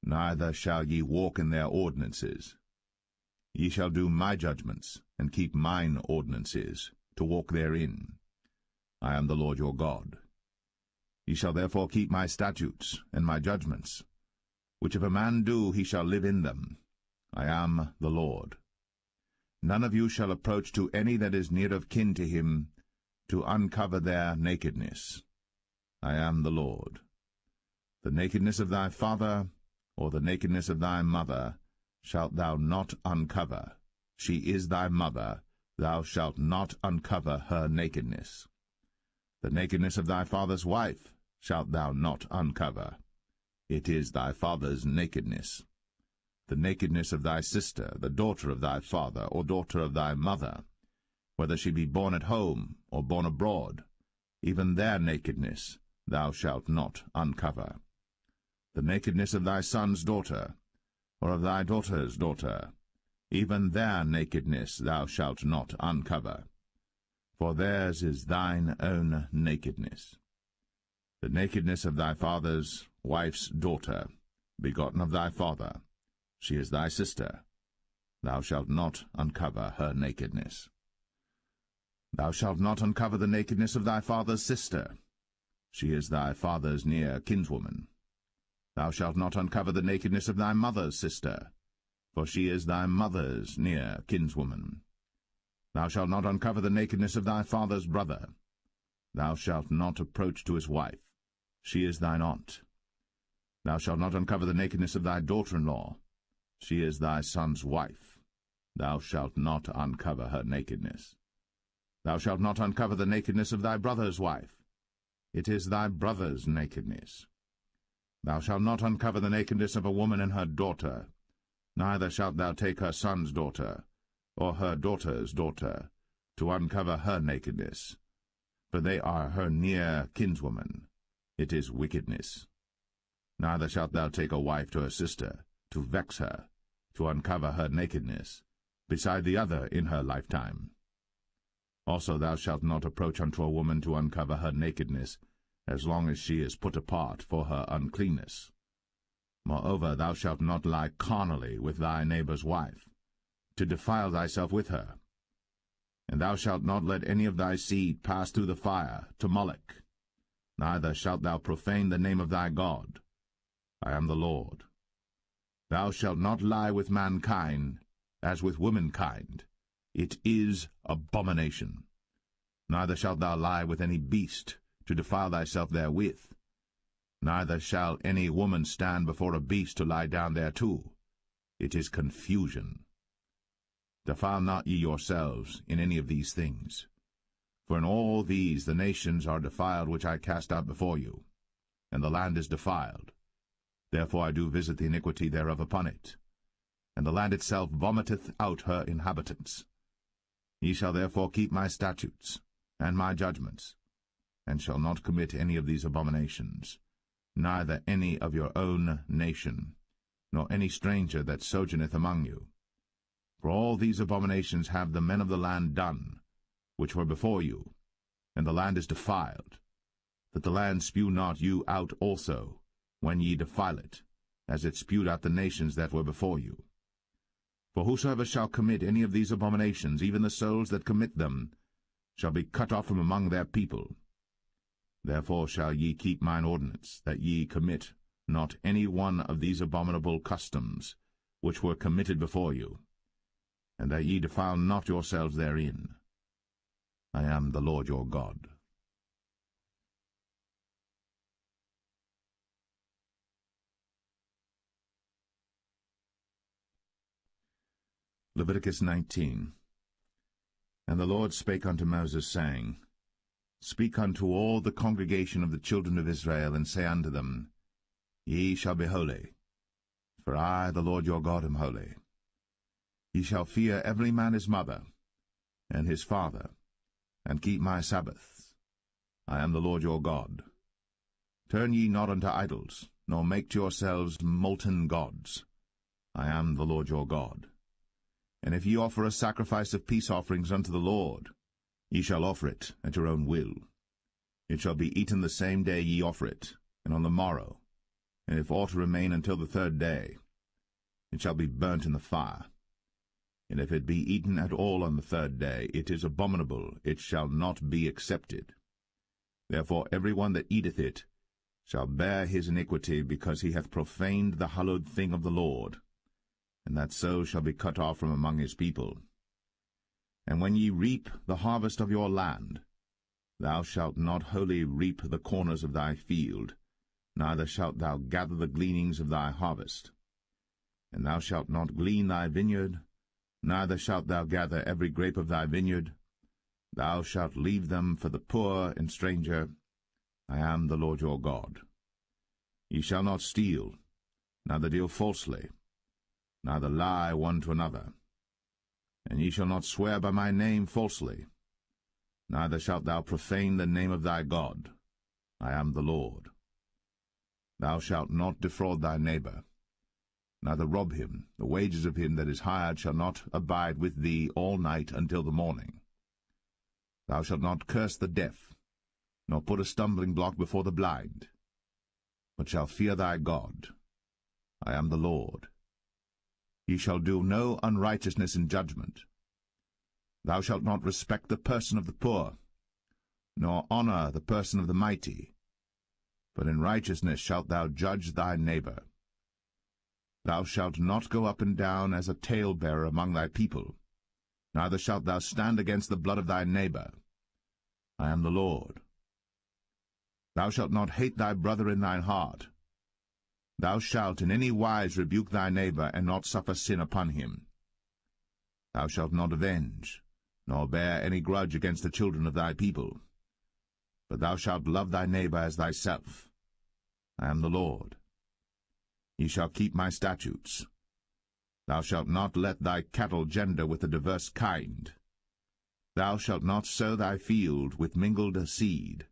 neither shall ye walk in their ordinances. Ye shall do my judgments, and keep mine ordinances, to walk therein. I am the Lord your God. Ye shall therefore keep my statutes and my judgments, which if a man do, he shall live in them. I am the Lord. None of you shall approach to any that is near of kin to him, to uncover their nakedness. I am the Lord. The nakedness of thy father, or the nakedness of thy mother, shalt thou not uncover. She is thy mother, thou shalt not uncover her nakedness. The nakedness of thy father's wife shalt thou not uncover. It is thy father's nakedness. The nakedness of thy sister, the daughter of thy father, or daughter of thy mother, whether she be born at home or born abroad, even their nakedness thou shalt not uncover. The nakedness of thy son's daughter, or of thy daughter's daughter, even their nakedness thou shalt not uncover, for theirs is thine own nakedness. The nakedness of thy father's wife's daughter, begotten of thy father, she is thy sister. Thou shalt not uncover her nakedness. Thou shalt not uncover the nakedness of thy father's sister. She is thy father's near kinswoman. Thou shalt not uncover the nakedness of thy mother's sister, for she is thy mother's near kinswoman. Thou shalt not uncover the nakedness of thy father's brother. Thou shalt not approach to his wife. She is thine aunt. Thou shalt not uncover the nakedness of thy daughter-in-law. She is thy son's wife. Thou shalt not uncover her nakedness. Thou shalt not uncover the nakedness of thy brother's wife. It is thy brother's nakedness. Thou shalt not uncover the nakedness of a woman and her daughter, neither shalt thou take her son's daughter, or her daughter's daughter, to uncover her nakedness, for they are her near kinswoman. It is wickedness. Neither shalt thou take a wife to her sister, to vex her, to uncover her nakedness, beside the other in her lifetime. Also thou shalt not approach unto a woman to uncover her nakedness, as long as she is put apart for her uncleanness. Moreover, thou shalt not lie carnally with thy neighbor's wife, to defile thyself with her. And thou shalt not let any of thy seed pass through the fire to Moloch, neither shalt thou profane the name of thy God. I am the Lord. Thou shalt not lie with mankind, as with womankind. It is abomination. Neither shalt thou lie with any beast, to defile thyself therewith. Neither shall any woman stand before a beast to lie down thereto. It is confusion. Defile not ye yourselves in any of these things. For in all these the nations are defiled which I cast out before you, and the land is defiled. Therefore I do visit the iniquity thereof upon it, and the land itself vomiteth out her inhabitants. Ye shall therefore keep my statutes and my judgments, and shall not commit any of these abominations, neither any of your own nation, nor any stranger that sojourneth among you. For all these abominations have the men of the land done, which were before you, and the land is defiled, that the land spew not you out also, when ye defile it, as it spewed out the nations that were before you. For whosoever shall commit any of these abominations, even the souls that commit them, shall be cut off from among their people. Therefore shall ye keep mine ordinance, that ye commit not any one of these abominable customs, which were committed before you, and that ye defile not yourselves therein. I am the Lord your God. Leviticus 19. And the Lord spake unto Moses, saying, Speak unto all the congregation of the children of Israel, and say unto them, Ye shall be holy, for I, the Lord your God, am holy. Ye shall fear every man his mother, and his father, and keep my Sabbaths. I am the Lord your God. Turn ye not unto idols, nor make to yourselves molten gods. I am the Lord your God. And if ye offer a sacrifice of peace offerings unto the Lord, ye shall offer it at your own will. It shall be eaten the same day ye offer it, and on the morrow, and if aught remain until the 3rd day, it shall be burnt in the fire. And if it be eaten at all on the 3rd day, it is abominable, it shall not be accepted. Therefore every one that eateth it shall bear his iniquity, because he hath profaned the hallowed thing of the Lord, and that so shall be cut off from among his people. And when ye reap the harvest of your land, thou shalt not wholly reap the corners of thy field, neither shalt thou gather the gleanings of thy harvest. And thou shalt not glean thy vineyard, neither shalt thou gather every grape of thy vineyard. Thou shalt leave them for the poor and stranger. I am the Lord your God. Ye shall not steal, neither deal falsely, neither lie one to another. And ye shall not swear by my name falsely, neither shalt thou profane the name of thy God. I am the Lord. Thou shalt not defraud thy neighbor, neither rob him. The wages of him that is hired shall not abide with thee all night until the morning. Thou shalt not curse the deaf, nor put a stumbling block before the blind, but shalt fear thy God. I am the Lord. Ye shall do no unrighteousness in judgment. Thou shalt not respect the person of the poor, nor honor the person of the mighty, but in righteousness shalt thou judge thy neighbor. Thou shalt not go up and down as a talebearer among thy people, neither shalt thou stand against the blood of thy neighbor. I am the Lord. Thou shalt not hate thy brother in thine heart. Thou shalt in any wise rebuke thy neighbor, and not suffer sin upon him. Thou shalt not avenge, nor bear any grudge against the children of thy people, but thou shalt love thy neighbor as thyself. I am the Lord. Ye shall keep my statutes. Thou shalt not let thy cattle gender with a diverse kind. Thou shalt not sow thy field with mingled seed,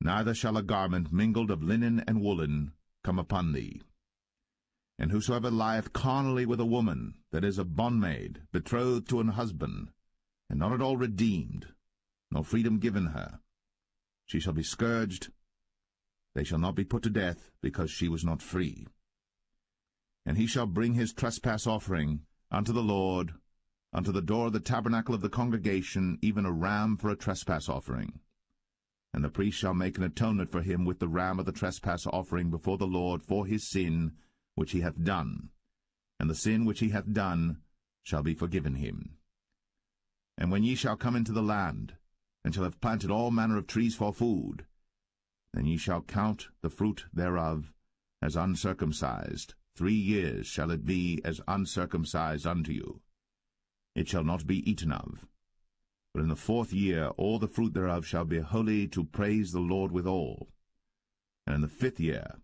neither shall a garment mingled of linen and woolen come upon thee. And whosoever lieth carnally with a woman that is a bondmaid, betrothed to an husband, and not at all redeemed, nor freedom given her, she shall be scourged. They shall not be put to death, because she was not free. And he shall bring his trespass offering unto the Lord, unto the door of the tabernacle of the congregation, even a ram for a trespass offering. And the priest shall make an atonement for him with the ram of the trespass offering before the Lord for his sin which he hath done, and the sin which he hath done shall be forgiven him. And when ye shall come into the land, and shall have planted all manner of trees for food, then ye shall count the fruit thereof as uncircumcised. 3 years shall it be as uncircumcised unto you. It shall not be eaten of. But in the 4th year all the fruit thereof shall be holy, to praise the Lord withal. And in the 5th year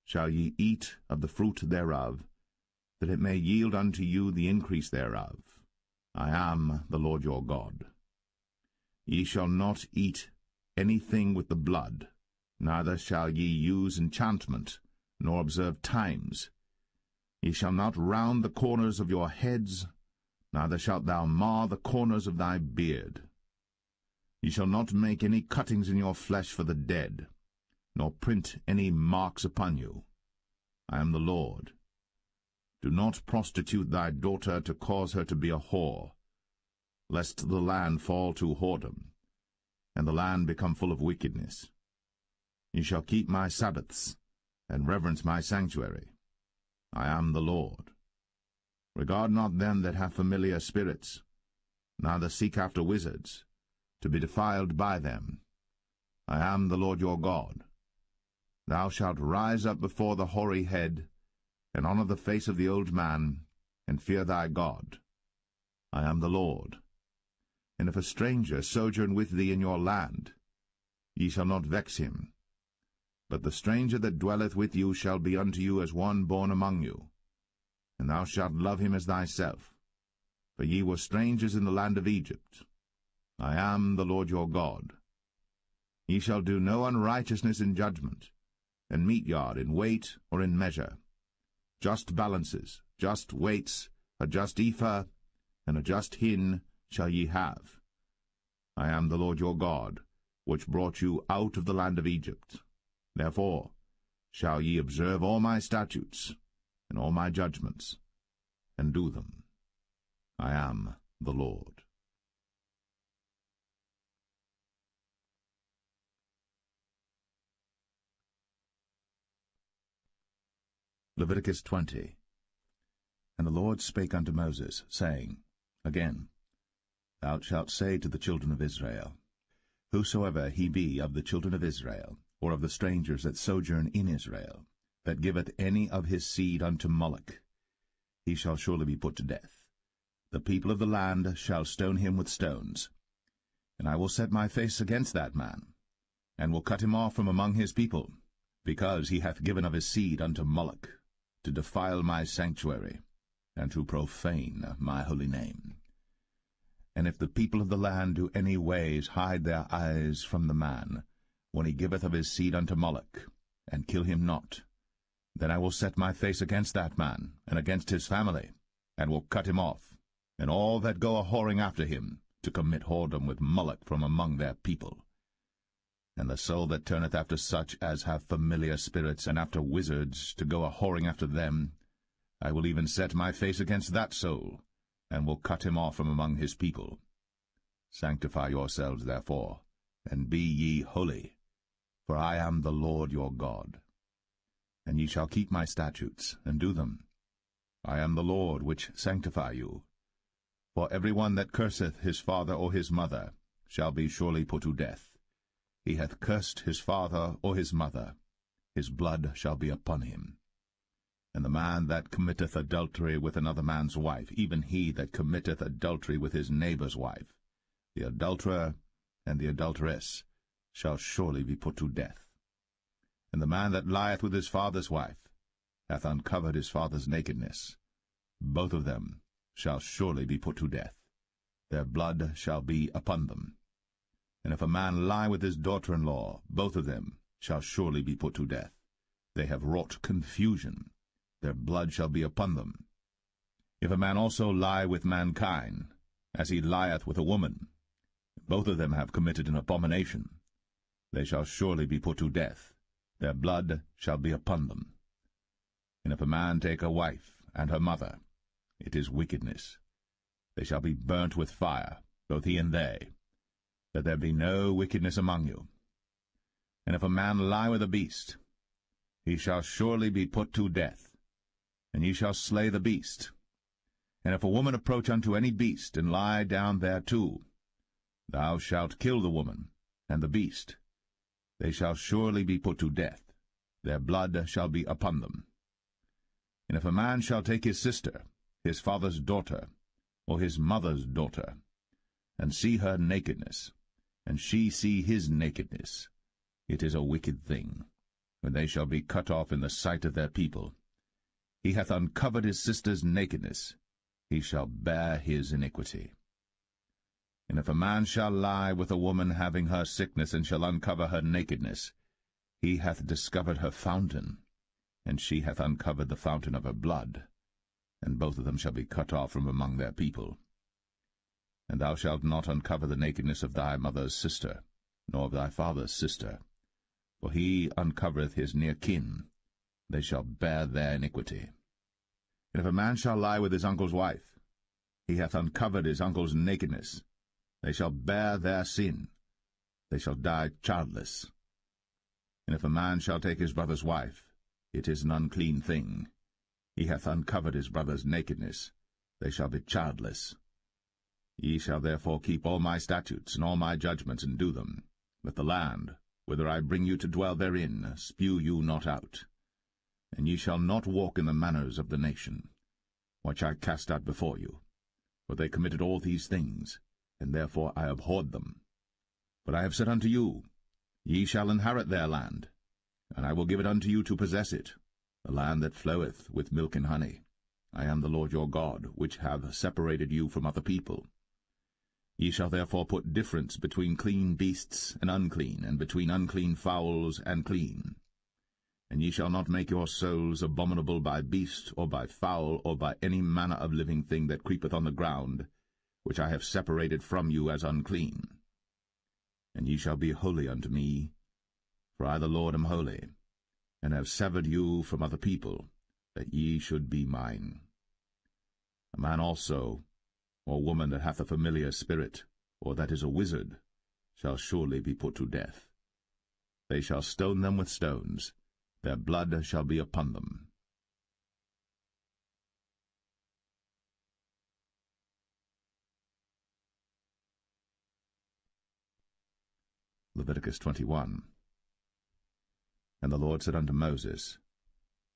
shall ye eat of the fruit thereof, that it may yield unto you the increase thereof. I am the Lord your God. Ye shall not eat anything with the blood, neither shall ye use enchantment, nor observe times. Ye shall not round the corners of your heads, neither shalt thou mar the corners of thy beard. Ye shall not make any cuttings in your flesh for the dead, nor print any marks upon you. I am the Lord. Do not prostitute thy daughter to cause her to be a whore, lest the land fall to whoredom, and the land become full of wickedness. Ye shall keep my Sabbaths, and reverence my sanctuary. I am the Lord. Regard not them that have familiar spirits, neither seek after wizards, to be defiled by them. I am the Lord your God. Thou shalt rise up before the hoary head, and honor the face of the old man, and fear thy God. I am the Lord. And if a stranger sojourn with thee in your land, ye shall not vex him. But the stranger that dwelleth with you shall be unto you as one born among you, and thou shalt love him as thyself. For ye were strangers in the land of Egypt. I am the Lord your God. Ye shall do no unrighteousness in judgment, and meet yard in weight or in measure. Just balances, just weights, a just ephah, and a just hin shall ye have. I am the Lord your God, which brought you out of the land of Egypt. Therefore shall ye observe all my statutes and all my judgments, and do them. I am the Lord. Leviticus 20. And the Lord spake unto Moses, saying, Again, thou shalt say to the children of Israel, Whosoever he be of the children of Israel, or of the strangers that sojourn in Israel, that giveth any of his seed unto Moloch, he shall surely be put to death. The people of the land shall stone him with stones. And I will set my face against that man, and will cut him off from among his people, because he hath given of his seed unto Moloch, to defile my sanctuary, and to profane my holy name. And if the people of the land do any ways hide their eyes from the man, when he giveth of his seed unto Moloch, and kill him not, then I will set my face against that man, and against his family, and will cut him off, and all that go a-whoring after him, to commit whoredom with Moloch from among their people. And the soul that turneth after such as have familiar spirits, and after wizards, to go a-whoring after them, I will even set my face against that soul, and will cut him off from among his people. Sanctify yourselves therefore, and be ye holy, for I am the Lord your God. And ye shall keep my statutes, and do them. I am the Lord which sanctify you. For every one that curseth his father or his mother shall be surely put to death. He hath cursed his father or his mother, his blood shall be upon him. And the man that committeth adultery with another man's wife, even he that committeth adultery with his neighbour's wife, the adulterer and the adulteress, shall surely be put to death. And the man that lieth with his father's wife hath uncovered his father's nakedness. Both of them shall surely be put to death. Their blood shall be upon them. And if a man lie with his daughter-in-law, both of them shall surely be put to death. They have wrought confusion. Their blood shall be upon them. If a man also lie with mankind, as he lieth with a woman, both of them have committed an abomination. They shall surely be put to death. Their blood shall be upon them. And if a man take a wife and her mother, it is wickedness. They shall be burnt with fire, both he and they, that there be no wickedness among you. And if a man lie with a beast, he shall surely be put to death, and ye shall slay the beast. And if a woman approach unto any beast, and lie down thereto, thou shalt kill the woman and the beast. They shall surely be put to death. Their blood shall be upon them. And if a man shall take his sister, his father's daughter, or his mother's daughter, and see her nakedness, and she see his nakedness, it is a wicked thing, when they shall be cut off in the sight of their people. He hath uncovered his sister's nakedness, he shall bear his iniquity. And if a man shall lie with a woman having her sickness, and shall uncover her nakedness, he hath discovered her fountain, and she hath uncovered the fountain of her blood, and both of them shall be cut off from among their people. And thou shalt not uncover the nakedness of thy mother's sister, nor of thy father's sister, for he uncovereth his near kin. They shall bear their iniquity. And if a man shall lie with his uncle's wife, he hath uncovered his uncle's nakedness. They shall bear their sin. They shall die childless. And if a man shall take his brother's wife, it is an unclean thing. He hath uncovered his brother's nakedness. They shall be childless. Ye shall therefore keep all my statutes and all my judgments, and do them, that the land, whither I bring you to dwell therein, spew you not out. And ye shall not walk in the manners of the nation, which I cast out before you. For they committed all these things, and therefore I abhorred them. But I have said unto you, Ye shall inherit their land, and I will give it unto you to possess it, the land that floweth with milk and honey. I am the Lord your God, which have separated you from other people. Ye shall therefore put difference between clean beasts and unclean, and between unclean fowls and clean. And ye shall not make your souls abominable by beast, or by fowl, or by any manner of living thing that creepeth on the ground, which I have separated from you as unclean. And ye shall be holy unto me, for I the Lord am holy. and have severed you from other people, that ye should be mine. A man also, or woman that hath a familiar spirit, or that is a wizard, shall surely be put to death. They shall stone them with stones, their blood shall be upon them. Leviticus 21. And the Lord said unto Moses,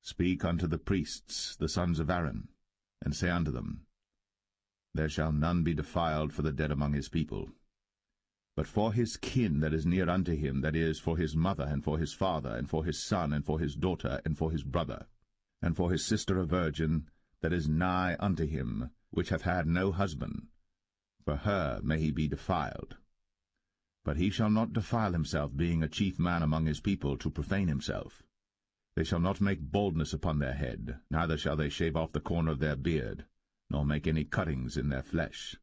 Speak unto the priests, the sons of Aaron, and say unto them, There shall none be defiled for the dead among his people. But for his kin that is near unto him, that is, for his mother, and for his father, and for his son, and for his daughter, and for his brother, and for his sister a virgin, that is nigh unto him, which hath had no husband, for her may he be defiled. But he shall not defile himself, being a chief man among his people, to profane himself. They shall not make baldness upon their head, neither shall they shave off the corner of their beard, nor make any cuttings in their flesh.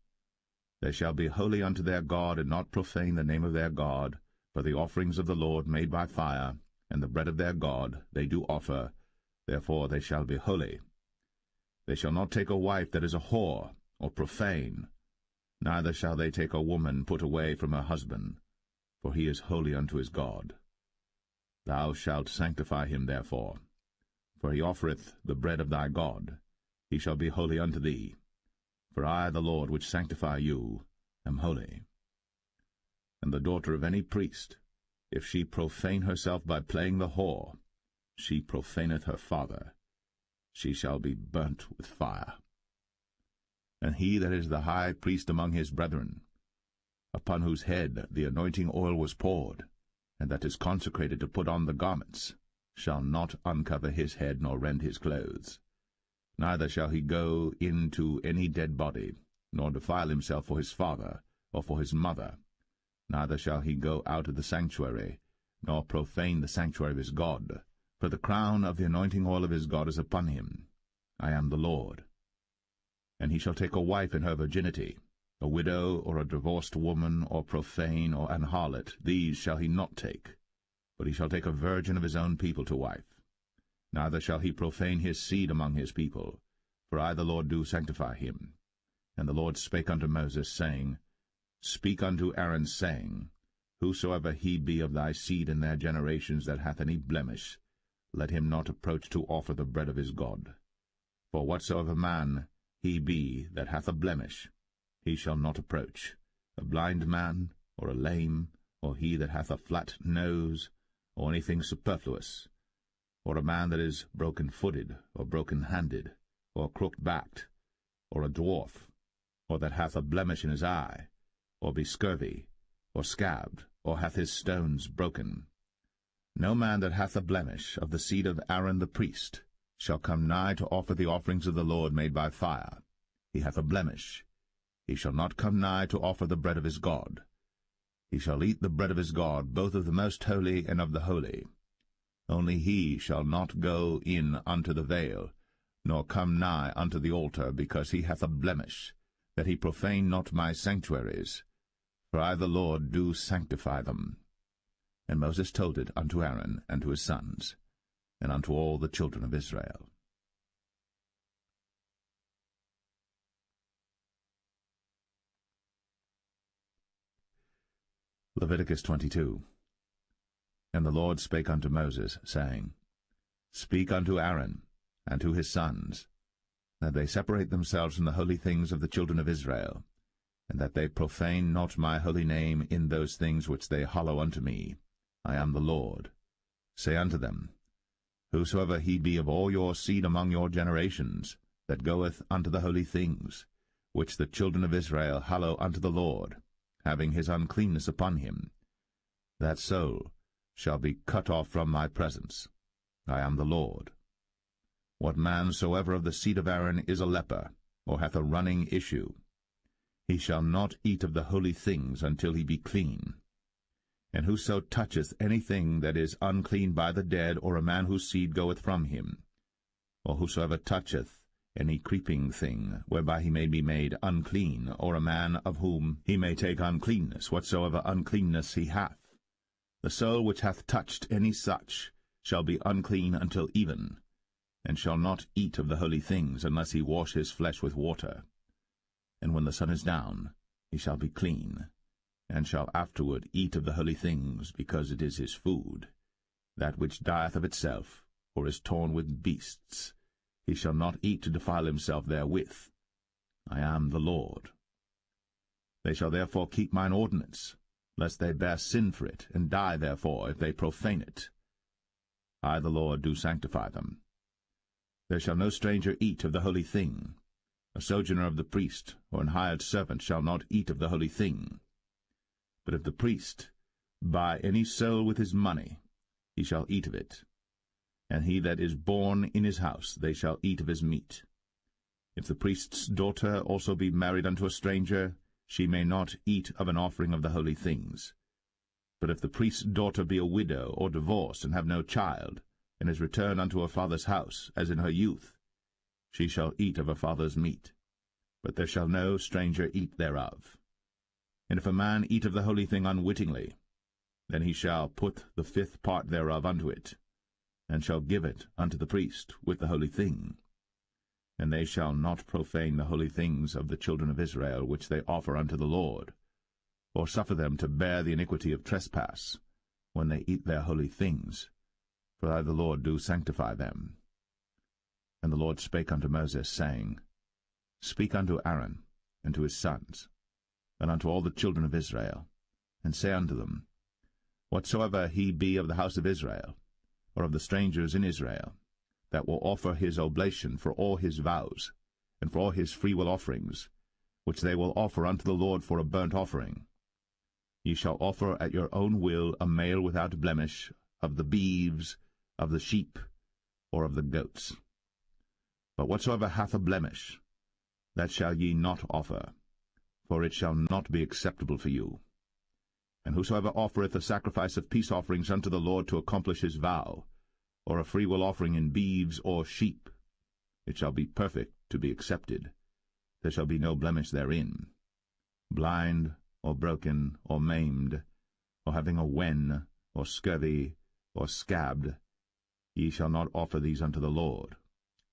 They shall be holy unto their God, and not profane the name of their God, for the offerings of the Lord made by fire, and the bread of their God they do offer, therefore they shall be holy. They shall not take a wife that is a whore, or profane, neither shall they take a woman put away from her husband, for he is holy unto his God. Thou shalt sanctify him therefore, for he offereth the bread of thy God. He shall be holy unto thee. For I, the Lord, which sanctify you, am holy. And the daughter of any priest, if she profane herself by playing the whore, she profaneth her father. She shall be burnt with fire. And he that is the high priest among his brethren, upon whose head the anointing oil was poured, and that is consecrated to put on the garments, shall not uncover his head nor rend his clothes. Neither shall he go into any dead body, nor defile himself for his father, or for his mother. Neither shall he go out of the sanctuary, nor profane the sanctuary of his God. For the crown of the anointing oil of his God is upon him. I am the Lord. And he shall take a wife in her virginity, a widow, or a divorced woman, or profane, or an harlot. These shall he not take, but he shall take a virgin of his own people to wife. Neither shall he profane his seed among his people, for I the Lord do sanctify him. And the Lord spake unto Moses, saying, Speak unto Aaron, saying, Whosoever he be of thy seed in their generations that hath any blemish, let him not approach to offer the bread of his God. For whatsoever man he be that hath a blemish, he shall not approach, a blind man, or a lame, or he that hath a flat nose, or anything superfluous, or a man that is broken-footed, or broken-handed, or crooked-backed, or a dwarf, or that hath a blemish in his eye, or be scurvy, or scabbed, or hath his stones broken. No man that hath a blemish of the seed of Aaron the priest shall come nigh to offer the offerings of the Lord made by fire. He hath a blemish. He shall not come nigh to offer the bread of his God. He shall eat the bread of his God, both of the most holy and of the holy. Only he shall not go in unto the veil, nor come nigh unto the altar, because he hath a blemish, that he profane not my sanctuaries. For I the Lord do sanctify them. And Moses told it unto Aaron and to his sons, and unto all the children of Israel. Leviticus 22. And the Lord spake unto Moses, saying, Speak unto Aaron and to his sons, that they separate themselves from the holy things of the children of Israel, and that they profane not my holy name in those things which they hallow unto me. I am the Lord. Say unto them, Whosoever he be of all your seed among your generations, that goeth unto the holy things, which the children of Israel hallow unto the Lord, having his uncleanness upon him, that soul shall be cut off from my presence. I am the Lord. What man soever of the seed of Aaron is a leper, or hath a running issue, he shall not eat of the holy things until he be clean. And whoso toucheth anything that is unclean by the dead, or a man whose seed goeth from him, or whosoever toucheth any creeping thing, whereby he may be made unclean, or a man of whom he may take uncleanness, whatsoever uncleanness he hath, the soul which hath touched any such shall be unclean until even, and shall not eat of the holy things unless he wash his flesh with water. And when the sun is down, he shall be clean, and shall afterward eat of the holy things, because it is his food. That which dieth of itself, or is torn with beasts, he shall not eat to defile himself therewith. I am the Lord. They shall therefore keep mine ordinance, lest they bear sin for it, and die therefore if they profane it. I the Lord do sanctify them. There shall no stranger eat of the holy thing. A sojourner of the priest, or an hired servant, shall not eat of the holy thing. But if the priest buy any soul with his money, he shall eat of it. And he that is born in his house, they shall eat of his meat. If the priest's daughter also be married unto a stranger, she may not eat of an offering of the holy things. But if the priest's daughter be a widow, or divorced, and have no child, and is returned unto her father's house, as in her youth, she shall eat of her father's meat. But there shall no stranger eat thereof. And if a man eat of the holy thing unwittingly, then he shall put the fifth part thereof unto it, and shall give it unto the priest with the holy thing. And they shall not profane the holy things of the children of Israel, which they offer unto the Lord, or suffer them to bear the iniquity of trespass, when they eat their holy things. For I the Lord do sanctify them. And the Lord spake unto Moses, saying, Speak unto Aaron, and to his sons, and unto all the children of Israel, and say unto them, Whatsoever he be of the house of Israel, or of the strangers in Israel, that will offer his oblation for all his vows, and for all his freewill offerings, which they will offer unto the Lord for a burnt offering, ye shall offer at your own will a male without blemish of the beeves, of the sheep, or of the goats. But whatsoever hath a blemish, that shall ye not offer, for it shall not be acceptable for you. And whosoever offereth a sacrifice of peace offerings unto the Lord to accomplish his vow, or a freewill offering in beeves or sheep, it shall be perfect to be accepted. There shall be no blemish therein. Blind, or broken, or maimed, or having a wen, or scurvy, or scabbed, ye shall not offer these unto the Lord,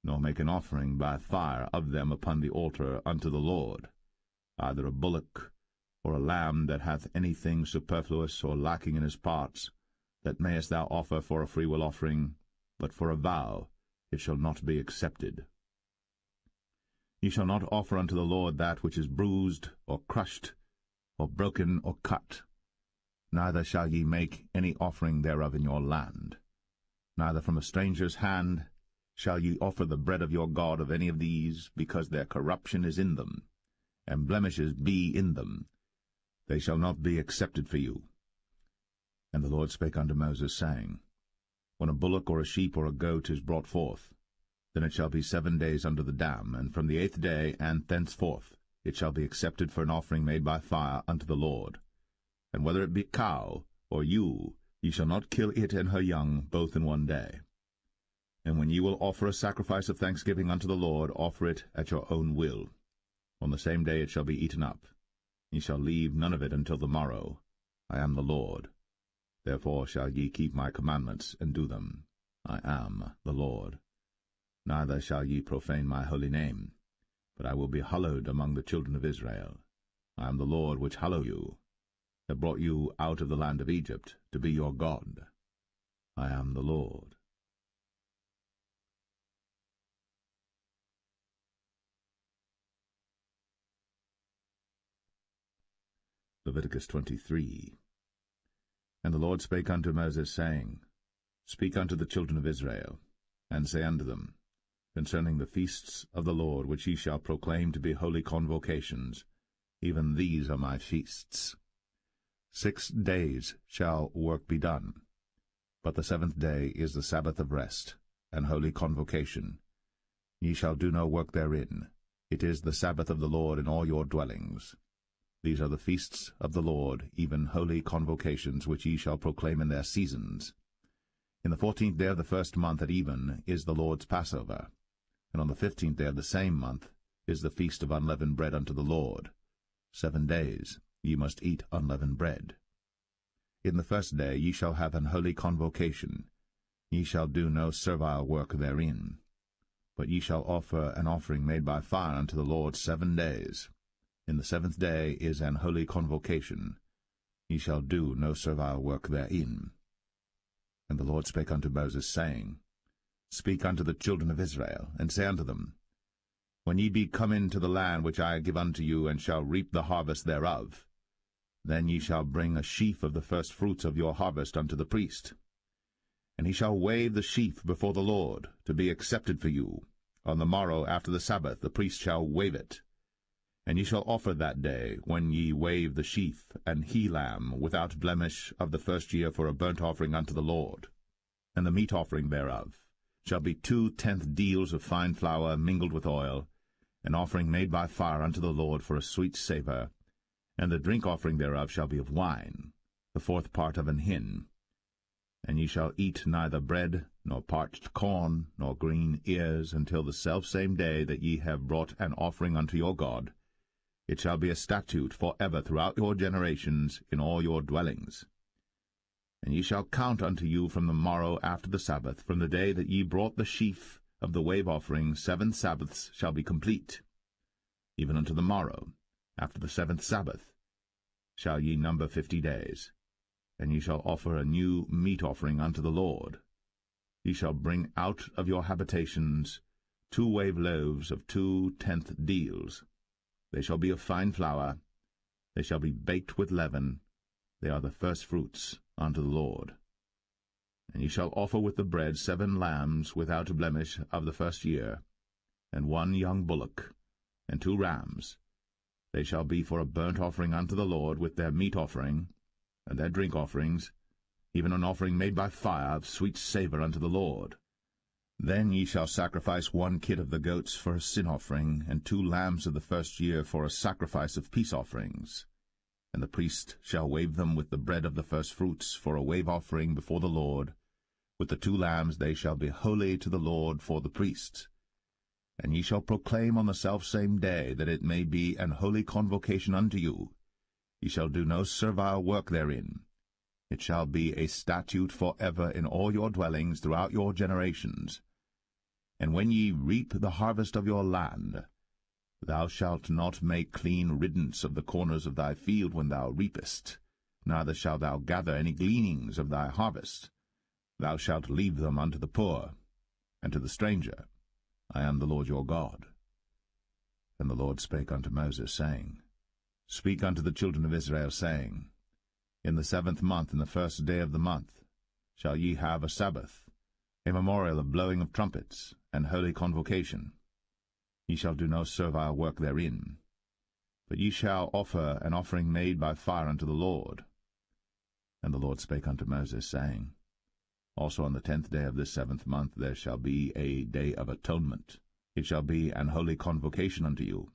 nor make an offering by fire of them upon the altar unto the Lord, either a bullock, or a lamb that hath anything superfluous or lacking in his parts, that mayest thou offer for a freewill offering, but for a vow it shall not be accepted. Ye shall not offer unto the Lord that which is bruised, or crushed, or broken, or cut. Neither shall ye make any offering thereof in your land. Neither from a stranger's hand shall ye offer the bread of your God of any of these, because their corruption is in them, and blemishes be in them. They shall not be accepted for you. And the Lord spake unto Moses, saying, When a bullock or a sheep or a goat is brought forth, then it shall be 7 days under the dam, and from the 8th day and thenceforth it shall be accepted for an offering made by fire unto the Lord. And whether it be cow or ewe, ye shall not kill it and her young both in 1 day. And when ye will offer a sacrifice of thanksgiving unto the Lord, offer it at your own will. On the same day it shall be eaten up. Ye shall leave none of it until the morrow. I am the Lord. Therefore shall ye keep my commandments, and do them. I am the Lord. Neither shall ye profane my holy name, but I will be hallowed among the children of Israel. I am the Lord which hallow you, that brought you out of the land of Egypt, to be your God. I am the Lord. Leviticus 23. And the Lord spake unto Moses, saying, Speak unto the children of Israel, and say unto them, Concerning the feasts of the Lord, which ye shall proclaim to be holy convocations, even these are my feasts. 6 days shall work be done, but the 7th day is the Sabbath of rest, and holy convocation. Ye shall do no work therein. It is the Sabbath of the Lord in all your dwellings. These are the feasts of the Lord, even holy convocations, which ye shall proclaim in their seasons. In the 14th day of the 1st month at even is the Lord's Passover, and on the 15th day of the same month is the feast of unleavened bread unto the Lord. 7 days ye must eat unleavened bread. In the 1st day ye shall have an holy convocation. Ye shall do no servile work therein, but ye shall offer an offering made by fire unto the Lord 7 days. In the 7th day is an holy convocation. Ye shall do no servile work therein. And the Lord spake unto Moses, saying, Speak unto the children of Israel, and say unto them, When ye be come into the land which I give unto you, and shall reap the harvest thereof, then ye shall bring a sheaf of the first fruits of your harvest unto the priest. And he shall wave the sheaf before the Lord, to be accepted for you. On the morrow after the Sabbath the priest shall wave it. And ye shall offer that day, when ye wave the sheaf, an he-lamb without blemish of the first year for a burnt offering unto the Lord. And the meat offering thereof shall be 2/10 deals of fine flour mingled with oil, an offering made by fire unto the Lord for a sweet savour. And the drink offering thereof shall be of wine, the 4th part of an hin. And ye shall eat neither bread, nor parched corn, nor green ears, until the selfsame day that ye have brought an offering unto your God. It shall be a statute for ever throughout your generations in all your dwellings. And ye shall count unto you from the morrow after the Sabbath, from the day that ye brought the sheaf of the wave offering, 7 Sabbaths shall be complete. Even unto the morrow, after the 7th Sabbath, shall ye number 50 days. And ye shall offer a new meat offering unto the Lord. Ye shall bring out of your habitations 2 wave loaves of 2/10 deals. They shall be of fine flour. They shall be baked with leaven. They are the first fruits unto the Lord. And ye shall offer with the bread 7 lambs without blemish of the first year, and 1 young bullock, and 2 rams. They shall be for a burnt offering unto the Lord, with their meat offering, and their drink offerings, even an offering made by fire of sweet savour unto the Lord. Then ye shall sacrifice 1 kid of the goats for a sin offering, and 2 lambs of the first year for a sacrifice of peace offerings. And the priest shall wave them with the bread of the first fruits for a wave offering before the Lord. With the 2 lambs they shall be holy to the Lord for the priests. And ye shall proclaim on the selfsame day, that it may be an holy convocation unto you. Ye shall do no servile work therein. It shall be a statute for ever in all your dwellings throughout your generations. And when ye reap the harvest of your land, thou shalt not make clean riddance of the corners of thy field when thou reapest, neither shalt thou gather any gleanings of thy harvest. Thou shalt leave them unto the poor, and to the stranger. I am the Lord your God. And the Lord spake unto Moses, saying, Speak unto the children of Israel, saying, In the 7th month, in the 1st day of the month, shall ye have a Sabbath, a memorial of blowing of trumpets, and holy convocation. Ye shall do no servile work therein, but ye shall offer an offering made by fire unto the Lord. And the Lord spake unto Moses, saying, Also on the 10th day of this 7th month there shall be a day of atonement. It shall be an holy convocation unto you.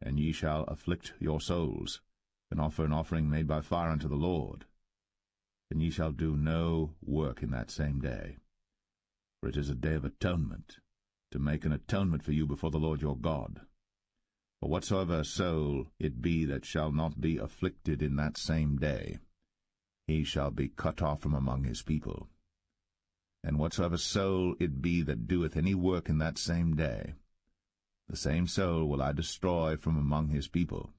And ye shall afflict your souls, and offer an offering made by fire unto the Lord. And ye shall do no work in that same day. For it is a day of atonement, to make an atonement for you before the Lord your God. For whatsoever soul it be that shall not be afflicted in that same day, he shall be cut off from among his people. And whatsoever soul it be that doeth any work in that same day, the same soul will I destroy from among his people.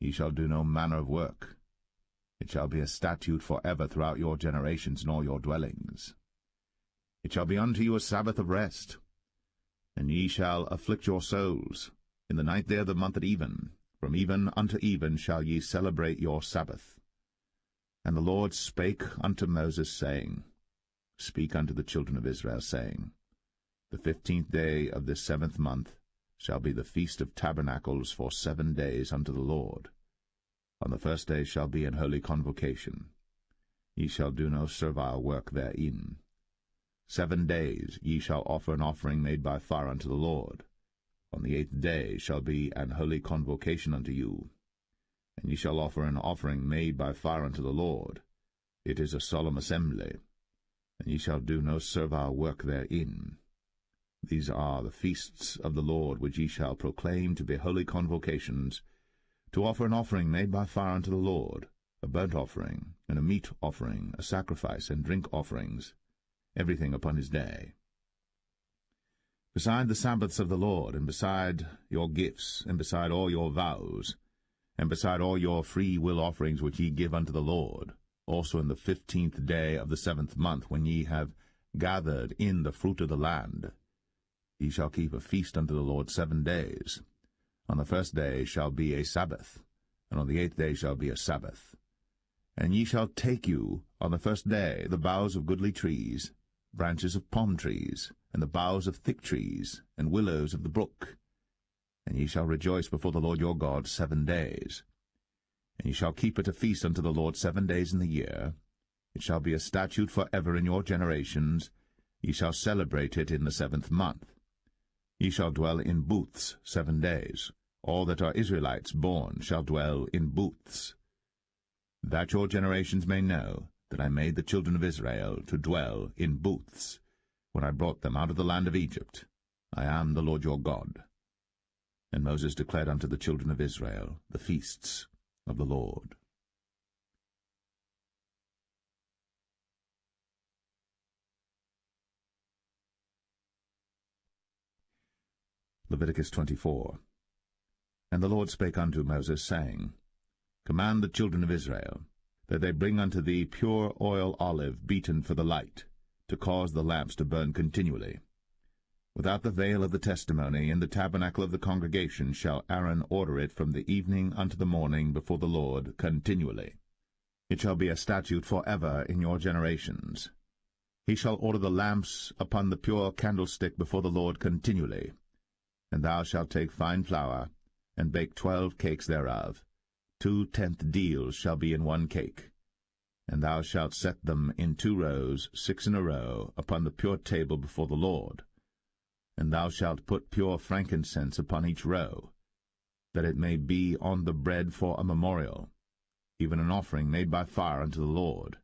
He shall do no manner of work. It shall be a statute for ever throughout your generations in all your dwellings. It shall be unto you a Sabbath of rest. And ye shall afflict your souls. In the 9th day of the month at even, from even unto even shall ye celebrate your Sabbath. And the Lord spake unto Moses, saying, Speak unto the children of Israel, saying, The 15th day of this 7th month shall be the feast of tabernacles for 7 days unto the Lord. On the 1st day shall be an holy convocation. Ye shall do no servile work therein. 7 days ye shall offer an offering made by fire unto the Lord. On the 8th day shall be an holy convocation unto you. And ye shall offer an offering made by fire unto the Lord. It is a solemn assembly. And ye shall do no servile work therein. These are the feasts of the Lord, which ye shall proclaim to be holy convocations, to offer an offering made by fire unto the Lord, a burnt offering, and a meat offering, a sacrifice, and drink offerings. everything upon his day. Beside the Sabbaths of the Lord, and beside your gifts, and beside all your vows, and beside all your free will offerings which ye give unto the Lord, also in the 15th day of the 7th month, when ye have gathered in the fruit of the land, ye shall keep a feast unto the Lord 7 days. On the 1st day shall be a Sabbath, and on the 8th day shall be a Sabbath. And ye shall take you on the 1st day the boughs of goodly trees, branches of palm trees, and the boughs of thick trees, and willows of the brook. And ye shall rejoice before the Lord your God 7 days. And ye shall keep it a feast unto the Lord 7 days in the year. It shall be a statute for ever in your generations. Ye shall celebrate it in the 7th month. Ye shall dwell in booths 7 days. All that are Israelites born shall dwell in booths. That your generations may know that I made the children of Israel to dwell in booths, when I brought them out of the land of Egypt. I am the Lord your God. And Moses declared unto the children of Israel the feasts of the Lord. Leviticus 24. And the Lord spake unto Moses, saying, Command the children of Israel, that they bring unto thee pure oil olive beaten for the light, to cause the lamps to burn continually. Without the veil of the testimony, in the tabernacle of the congregation, shall Aaron order it from the evening unto the morning before the Lord continually. It shall be a statute for ever in your generations. He shall order the lamps upon the pure candlestick before the Lord continually. And thou shalt take fine flour, and bake 12 cakes thereof. 2/10 deals shall be in 1 cake. And thou shalt set them in 2 rows, 6 in a row, upon the pure table before the Lord. And thou shalt put pure frankincense upon each row, that it may be on the bread for a memorial, even an offering made by fire unto the Lord.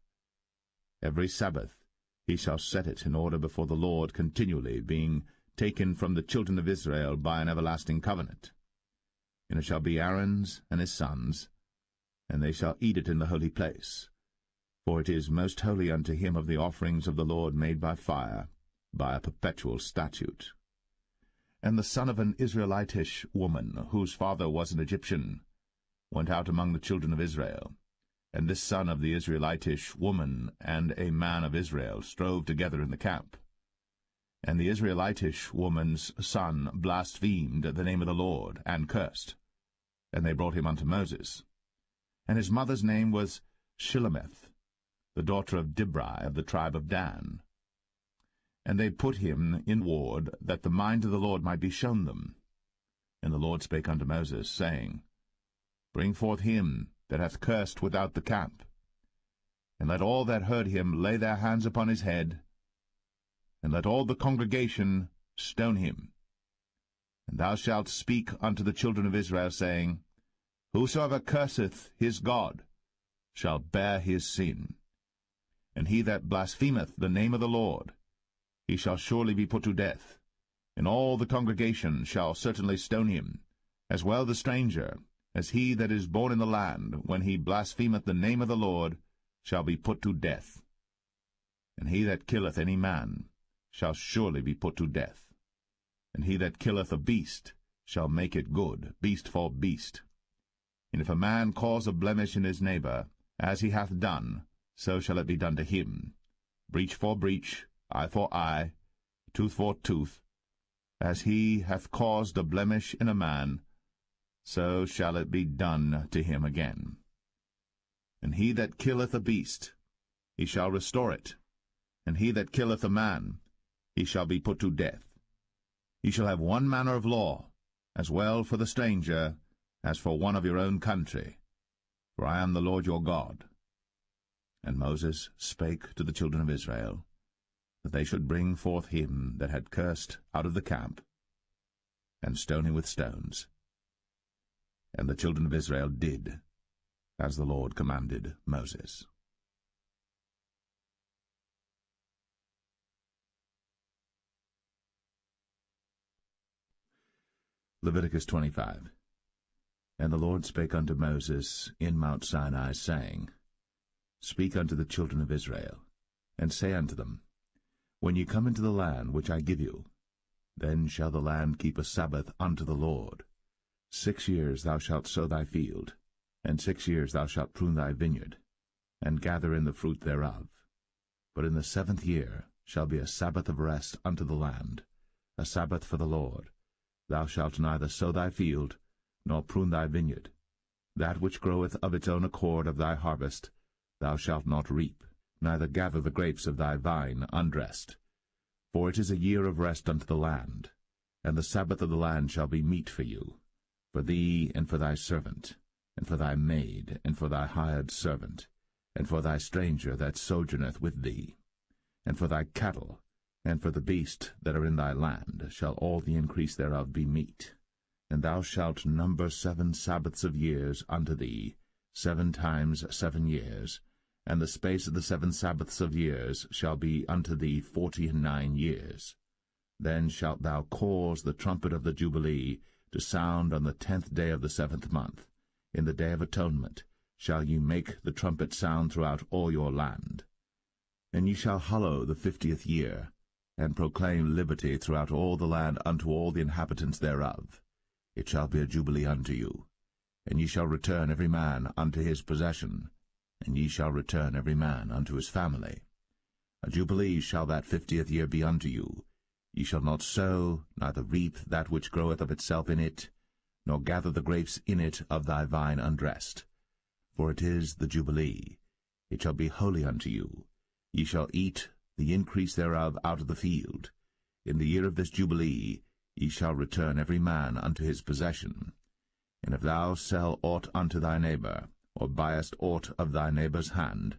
Every Sabbath he shall set it in order before the Lord continually, being taken from the children of Israel by an everlasting covenant. And it shall be Aaron's and his sons, and they shall eat it in the holy place. For it is most holy unto him of the offerings of the Lord made by fire, by a perpetual statute. And the son of an Israelitish woman, whose father was an Egyptian, went out among the children of Israel. And this son of the Israelitish woman and a man of Israel strove together in the camp. And the Israelitish woman's son blasphemed the name of the Lord, and cursed. And they brought him unto Moses. And his mother's name was Shilemeth, the daughter of Dibri of the tribe of Dan. And they put him in ward, that the mind of the Lord might be shown them. And the Lord spake unto Moses, saying, Bring forth him that hath cursed without the camp, and let all that heard him lay their hands upon his head, and let all the congregation stone him. And thou shalt speak unto the children of Israel, saying, Whosoever curseth his God shall bear his sin. And he that blasphemeth the name of the Lord, he shall surely be put to death. And all the congregation shall certainly stone him, as well the stranger, as he that is born in the land, when he blasphemeth the name of the Lord, shall be put to death. And he that killeth any man shall surely be put to death. And he that killeth a beast shall make it good, beast for beast. And if a man cause a blemish in his neighbor, as he hath done, so shall it be done to him. Breach for breach, eye for eye, tooth for tooth. As he hath caused a blemish in a man, so shall it be done to him again. And he that killeth a beast, he shall restore it. And he that killeth a man, he shall be put to death. Ye shall have one manner of law, as well for the stranger as for one of your own country. For I am the Lord your God. And Moses spake to the children of Israel, that they should bring forth him that had cursed out of the camp, and stone him with stones. And the children of Israel did as the Lord commanded Moses. Leviticus 25. And the Lord spake unto Moses in Mount Sinai, saying, Speak unto the children of Israel, and say unto them, When ye come into the land which I give you, then shall the land keep a Sabbath unto the Lord. 6 years thou shalt sow thy field, and 6 years thou shalt prune thy vineyard, and gather in the fruit thereof. But in the 7th year shall be a Sabbath of rest unto the land, a Sabbath for the Lord. Thou shalt neither sow thy field, nor prune thy vineyard. That which groweth of its own accord of thy harvest thou shalt not reap, neither gather the grapes of thy vine undressed. For it is a year of rest unto the land, and the Sabbath of the land shall be meat for you, for thee and for thy servant, and for thy maid, and for thy hired servant, and for thy stranger that sojourneth with thee, and for thy cattle, and for the beast that are in thy land shall all the increase thereof be meat. And thou shalt number 7 Sabbaths of years unto thee, 7 times 7 years, and the space of the 7 Sabbaths of years shall be unto thee 49 years. Then shalt thou cause the trumpet of the Jubilee to sound on the 10th day of the 7th month. In the day of atonement shall ye make the trumpet sound throughout all your land. And ye shall hallow the 50th year, and proclaim liberty throughout all the land unto all the inhabitants thereof. It shall be a jubilee unto you. And ye shall return every man unto his possession, and ye shall return every man unto his family. A jubilee shall that 50th year be unto you. Ye shall not sow, neither reap that which groweth of itself in it, nor gather the grapes in it of thy vine undressed. For it is the jubilee. It shall be holy unto you. Ye shall eat the increase thereof out of the field. In the year of this jubilee ye shall return every man unto his possession. And if thou sell aught unto thy neighbor, or buyest aught of thy neighbor's hand,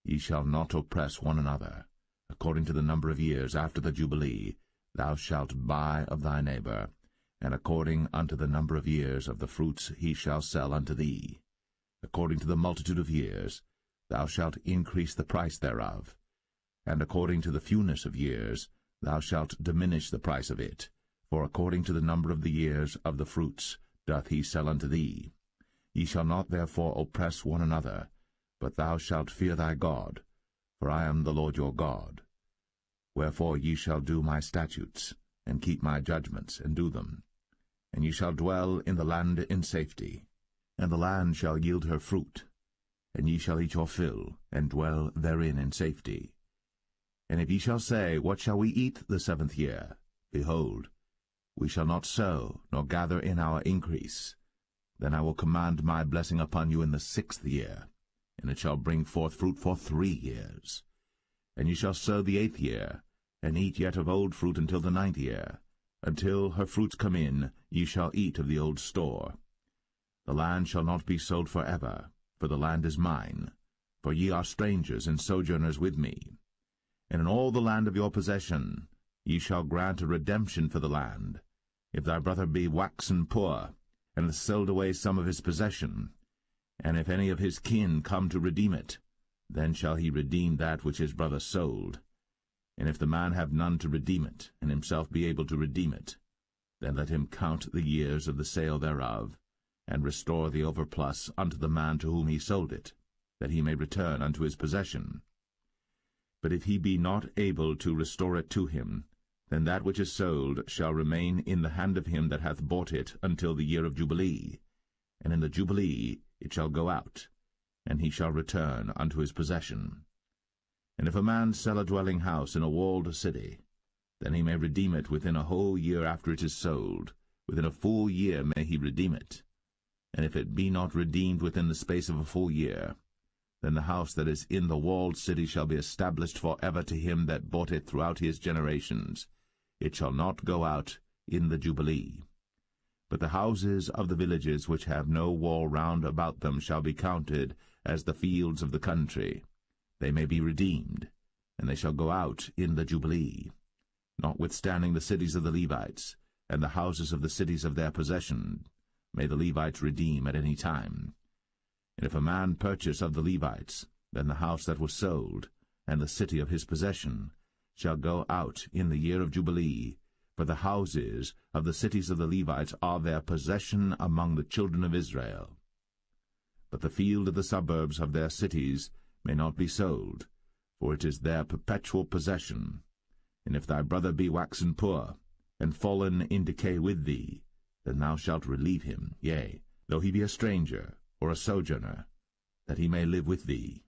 ye shall not oppress one another. According to the number of years after the Jubilee thou shalt buy of thy neighbor, and according unto the number of years of the fruits he shall sell unto thee. According to the multitude of years thou shalt increase the price thereof, and according to the fewness of years thou shalt diminish the price of it, for according to the number of the years of the fruits doth he sell unto thee. Ye shall not therefore oppress one another, but thou shalt fear thy God, for I am the Lord your God. Wherefore ye shall do my statutes, and keep my judgments, and do them. And ye shall dwell in the land in safety, and the land shall yield her fruit, and ye shall eat your fill, and dwell therein in safety. And if ye shall say, What shall we eat the 7th year? Behold, we shall not sow, nor gather in our increase. Then I will command my blessing upon you in the 6th year, and it shall bring forth fruit for 3 years. And ye shall sow the 8th year, and eat yet of old fruit until the 9th year. Until her fruits come in, ye shall eat of the old store. The land shall not be sold for ever, for the land is mine, for ye are strangers and sojourners with me. And in all the land of your possession ye shall grant a redemption for the land. If thy brother be waxen poor, and hath sold away some of his possession, and if any of his kin come to redeem it, then shall he redeem that which his brother sold. And if the man have none to redeem it, and himself be able to redeem it, then let him count the years of the sale thereof, and restore the overplus unto the man to whom he sold it, that he may return unto his possession. But if he be not able to restore it to him, then that which is sold shall remain in the hand of him that hath bought it until the year of Jubilee, and in the Jubilee it shall go out, and he shall return unto his possession. And if a man sell a dwelling house in a walled city, then he may redeem it within a whole year after it is sold. Within a full year may he redeem it. And if it be not redeemed within the space of a full year, then the house that is in the walled city shall be established for ever to him that bought it throughout his generations. It shall not go out in the Jubilee. But the houses of the villages which have no wall round about them shall be counted as the fields of the country. They may be redeemed, and they shall go out in the Jubilee. Notwithstanding the cities of the Levites, and the houses of the cities of their possession, may the Levites redeem at any time. And if a man purchase of the Levites, then the house that was sold, and the city of his possession, shall go out in the year of Jubilee, for the houses of the cities of the Levites are their possession among the children of Israel. But the field of the suburbs of their cities may not be sold, for it is their perpetual possession. And if thy brother be waxen poor, and fallen in decay with thee, then thou shalt relieve him, yea, though he be a stranger, or a sojourner, that he may live with thee.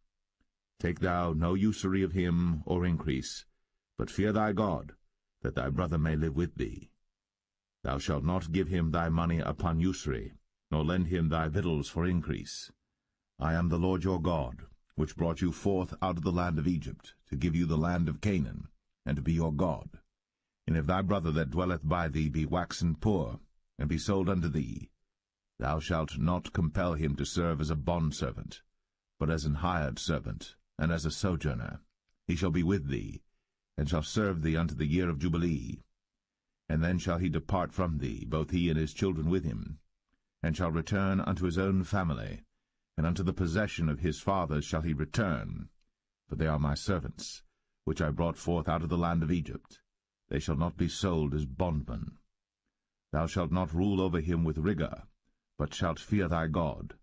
Take thou no usury of him, or increase, but fear thy God, that thy brother may live with thee. Thou shalt not give him thy money upon usury, nor lend him thy victuals for increase. I am the Lord your God, which brought you forth out of the land of Egypt, to give you the land of Canaan, and to be your God. And if thy brother that dwelleth by thee be waxen poor, and be sold unto thee, thou shalt not compel him to serve as a bondservant, but as an hired servant, and as a sojourner. He shall be with thee, and shall serve thee unto the year of Jubilee. And then shall he depart from thee, both he and his children with him, and shall return unto his own family, and unto the possession of his fathers shall he return, for they are my servants, which I brought forth out of the land of Egypt. They shall not be sold as bondmen. Thou shalt not rule over him with rigor, but shalt fear thy God.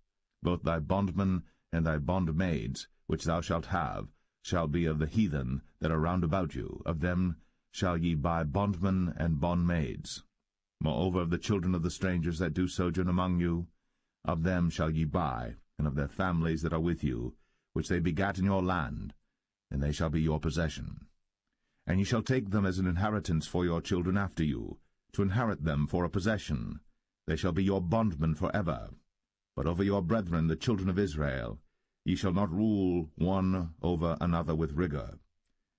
Both thy bondmen and thy bondmaids, which thou shalt have, shall be of the heathen that are round about you. Of them shall ye buy bondmen and bondmaids. Moreover, of the children of the strangers that do sojourn among you, of them shall ye buy, and of their families that are with you, which they begat in your land, and they shall be your possession. And ye shall take them as an inheritance for your children after you, to inherit them for a possession. They shall be your bondmen for ever. But over your brethren, the children of Israel, ye shall not rule one over another with rigor.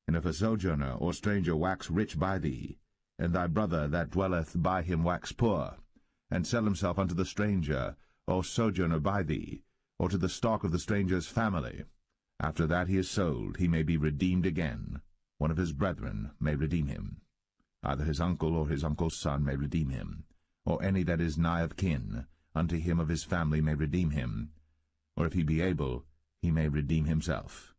And if a sojourner or stranger wax rich by thee, and thy brother that dwelleth by him wax poor, and sell himself unto the stranger or sojourner by thee, or to the stock of the stranger's family, after that he is sold, he may be redeemed again. One of his brethren may redeem him. Either his uncle or his uncle's son may redeem him, or any that is nigh of kin unto him of his family may redeem him, or if he be able, he may redeem himself.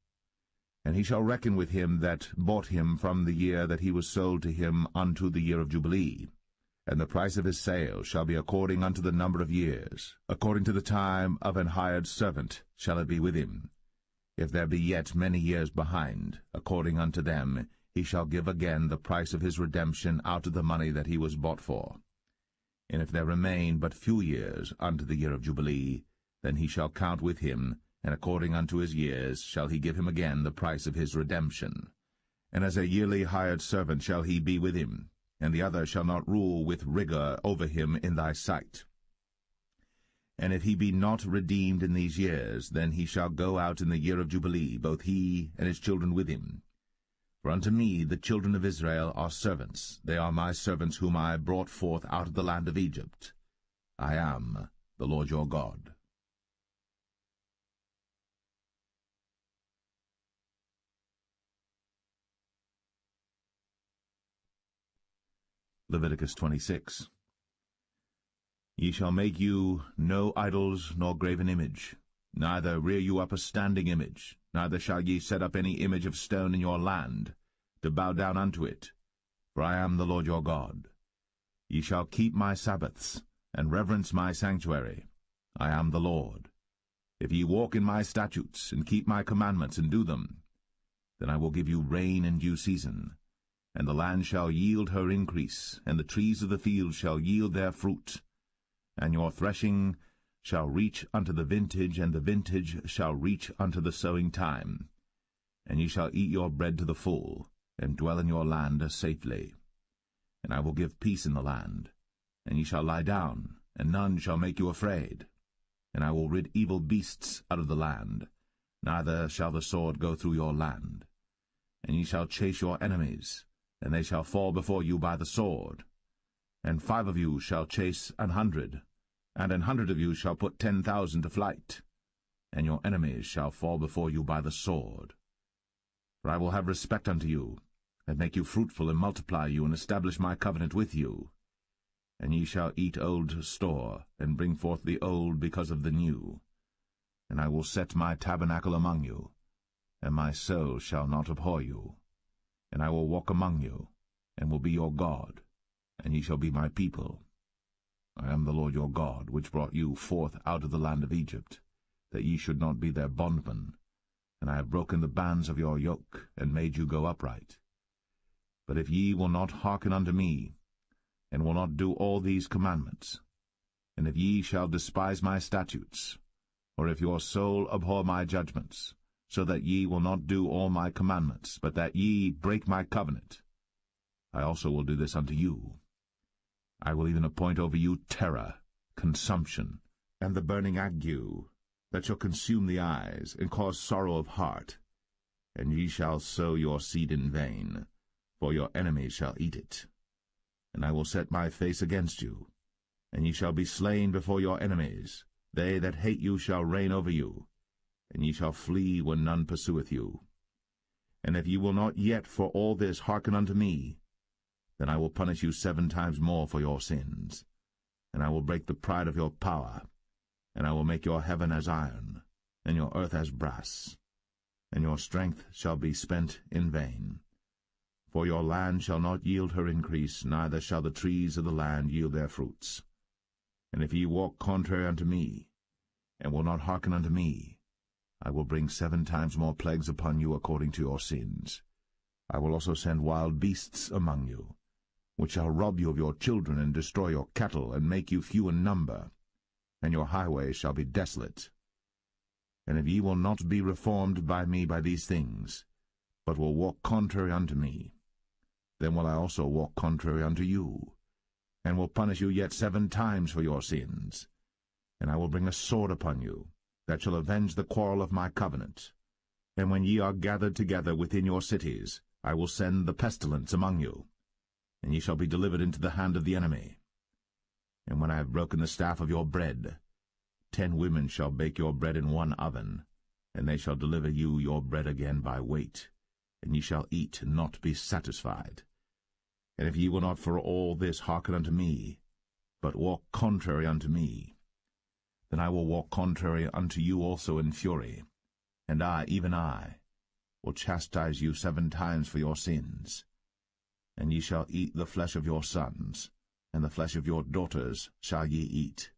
And he shall reckon with him that bought him from the year that he was sold to him unto the year of Jubilee. And the price of his sale shall be according unto the number of years, according to the time of an hired servant shall it be with him. If there be yet many years behind, according unto them, he shall give again the price of his redemption out of the money that he was bought for. And if there remain but few years unto the year of Jubilee, then he shall count with him, and according unto his years shall he give him again the price of his redemption. And as a yearly hired servant shall he be with him, and the other shall not rule with rigor over him in thy sight. And if he be not redeemed in these years, then he shall go out in the year of Jubilee, both he and his children with him. For unto me the children of Israel are servants. They are my servants whom I brought forth out of the land of Egypt. I am the Lord your God. Leviticus 26. Ye shall make you no idols nor graven image, neither rear you up a standing image, neither shall ye set up any image of stone in your land, to bow down unto it, for I am the Lord your God. Ye shall keep my Sabbaths, and reverence my sanctuary. I am the Lord. If ye walk in my statutes, and keep my commandments, and do them, then I will give you rain in due season, and the land shall yield her increase, and the trees of the field shall yield their fruit. And your threshing shall reach unto the vintage, and the vintage shall reach unto the sowing time. And ye shall eat your bread to the full, and dwell in your land safely. And I will give peace in the land, and ye shall lie down, and none shall make you afraid. And I will rid evil beasts out of the land, neither shall the sword go through your land. And ye shall chase your enemies, and they shall fall before you by the sword. And 5 of you shall chase 100, and 100 of you shall put 10,000 to flight. And your enemies shall fall before you by the sword. For I will have respect unto you, and make you fruitful, and multiply you, and establish my covenant with you. And ye shall eat old store, and bring forth the old because of the new. And I will set my tabernacle among you, and my soul shall not abhor you. And I will walk among you, and will be your God, and ye shall be my people. I am the Lord your God, which brought you forth out of the land of Egypt, that ye should not be their bondmen. And I have broken the bands of your yoke, and made you go upright. But if ye will not hearken unto me, and will not do all these commandments, and if ye shall despise my statutes, or if your soul abhor my judgments, so that ye will not do all my commandments, but that ye break my covenant, I also will do this unto you. I will even appoint over you terror, consumption, and the burning ague, that shall consume the eyes, and cause sorrow of heart. And ye shall sow your seed in vain, for your enemies shall eat it. And I will set my face against you, and ye shall be slain before your enemies. They that hate you shall reign over you, and ye shall flee when none pursueth you. And if ye will not yet for all this hearken unto me, then I will punish you 7 times more for your sins. And I will break the pride of your power, and I will make your heaven as iron, and your earth as brass. And your strength shall be spent in vain. For your land shall not yield her increase, neither shall the trees of the land yield their fruits. And if ye walk contrary unto me, and will not hearken unto me, I will bring 7 times more plagues upon you according to your sins. I will also send wild beasts among you, which shall rob you of your children, and destroy your cattle, and make you few in number, and your highways shall be desolate. And if ye will not be reformed by me by these things, but will walk contrary unto me, then will I also walk contrary unto you, and will punish you yet 7 times for your sins. And I will bring a sword upon you, that shall avenge the quarrel of my covenant. And when ye are gathered together within your cities, I will send the pestilence among you, and ye shall be delivered into the hand of the enemy. And when I have broken the staff of your bread, 10 women shall bake your bread in one oven, and they shall deliver you your bread again by weight, and ye shall eat and not be satisfied. And if ye will not for all this hearken unto me, but walk contrary unto me, then I will walk contrary unto you also in fury, and I, even I, will chastise you 7 times for your sins. And ye shall eat the flesh of your sons, and the flesh of your daughters shall ye eat.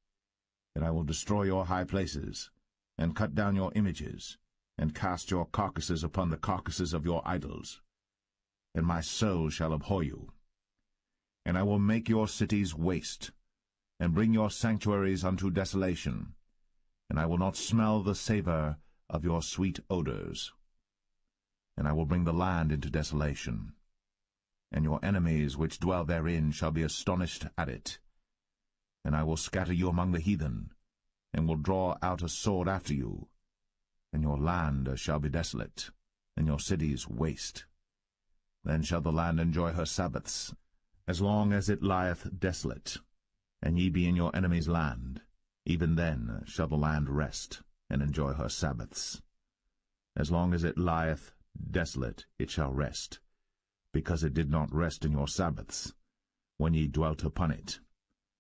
And I will destroy your high places, and cut down your images, and cast your carcasses upon the carcasses of your idols. And my soul shall abhor you. And I will make your cities waste, and bring your sanctuaries unto desolation, and I will not smell the savour of your sweet odours. And I will bring the land into desolation, and your enemies which dwell therein shall be astonished at it. And I will scatter you among the heathen, and will draw out a sword after you, and your land shall be desolate, and your cities waste. Then shall the land enjoy her Sabbaths, as long as it lieth desolate, and ye be in your enemy's land. Even then shall the land rest, and enjoy her Sabbaths. As long as it lieth desolate it shall rest, because it did not rest in your Sabbaths, when ye dwelt upon it.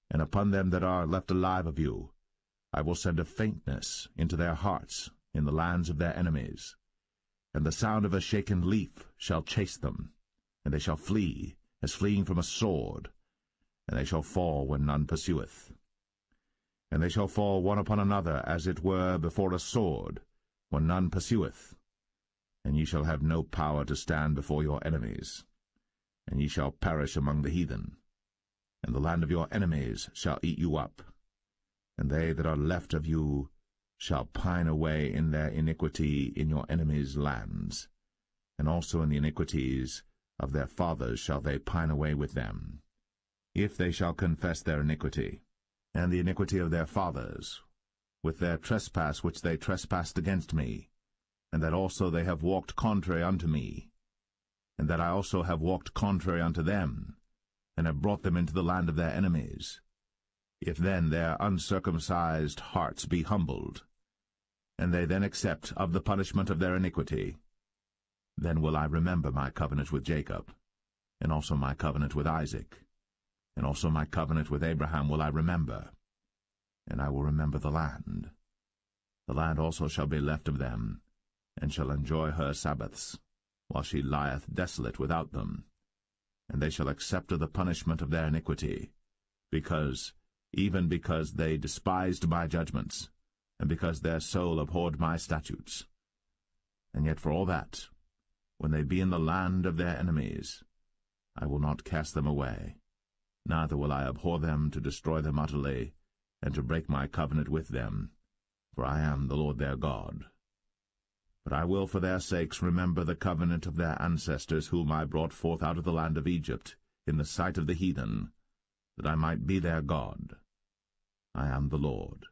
And upon them that are left alive of you I will send a faintness into their hearts in the lands of their enemies, and the sound of a shaken leaf shall chase them, and they shall flee, as fleeing from a sword, and they shall fall when none pursueth. And they shall fall one upon another, as it were before a sword, when none pursueth. And ye shall have no power to stand before your enemies, and ye shall perish among the heathen. And the land of your enemies shall eat you up, and they that are left of you shall pine away in their iniquity in your enemies' lands, and also in the iniquities of their fathers shall they pine away with them, if they shall confess their iniquity, and the iniquity of their fathers, with their trespass which they trespassed against me, and that also they have walked contrary unto me, and that I also have walked contrary unto them, and have brought them into the land of their enemies. If then their uncircumcised hearts be humbled, and they then accept of the punishment of their iniquity, then will I remember my covenant with Jacob, and also my covenant with Isaac, and also my covenant with Abraham will I remember, and I will remember the land. The land also shall be left of them, and shall enjoy her Sabbaths, while she lieth desolate without them. And they shall accept of the punishment of their iniquity, even because they despised my judgments, and because their soul abhorred my statutes. And yet for all that, when they be in the land of their enemies, I will not cast them away, neither will I abhor them to destroy them utterly, and to break my covenant with them, for I am the Lord their God. But I will for their sakes remember the covenant of their ancestors, whom I brought forth out of the land of Egypt, in the sight of the heathen, that I might be their God. I am the Lord.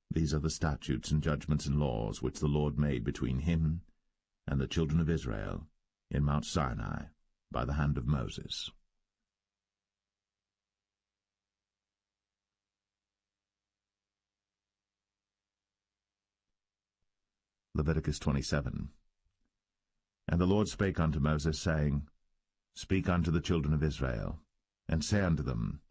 These are the statutes and judgments and laws which the Lord made between him and the children of Israel in Mount Sinai by the hand of Moses. Leviticus 27. And the Lord spake unto Moses, saying, Speak unto the children of Israel, and say unto them,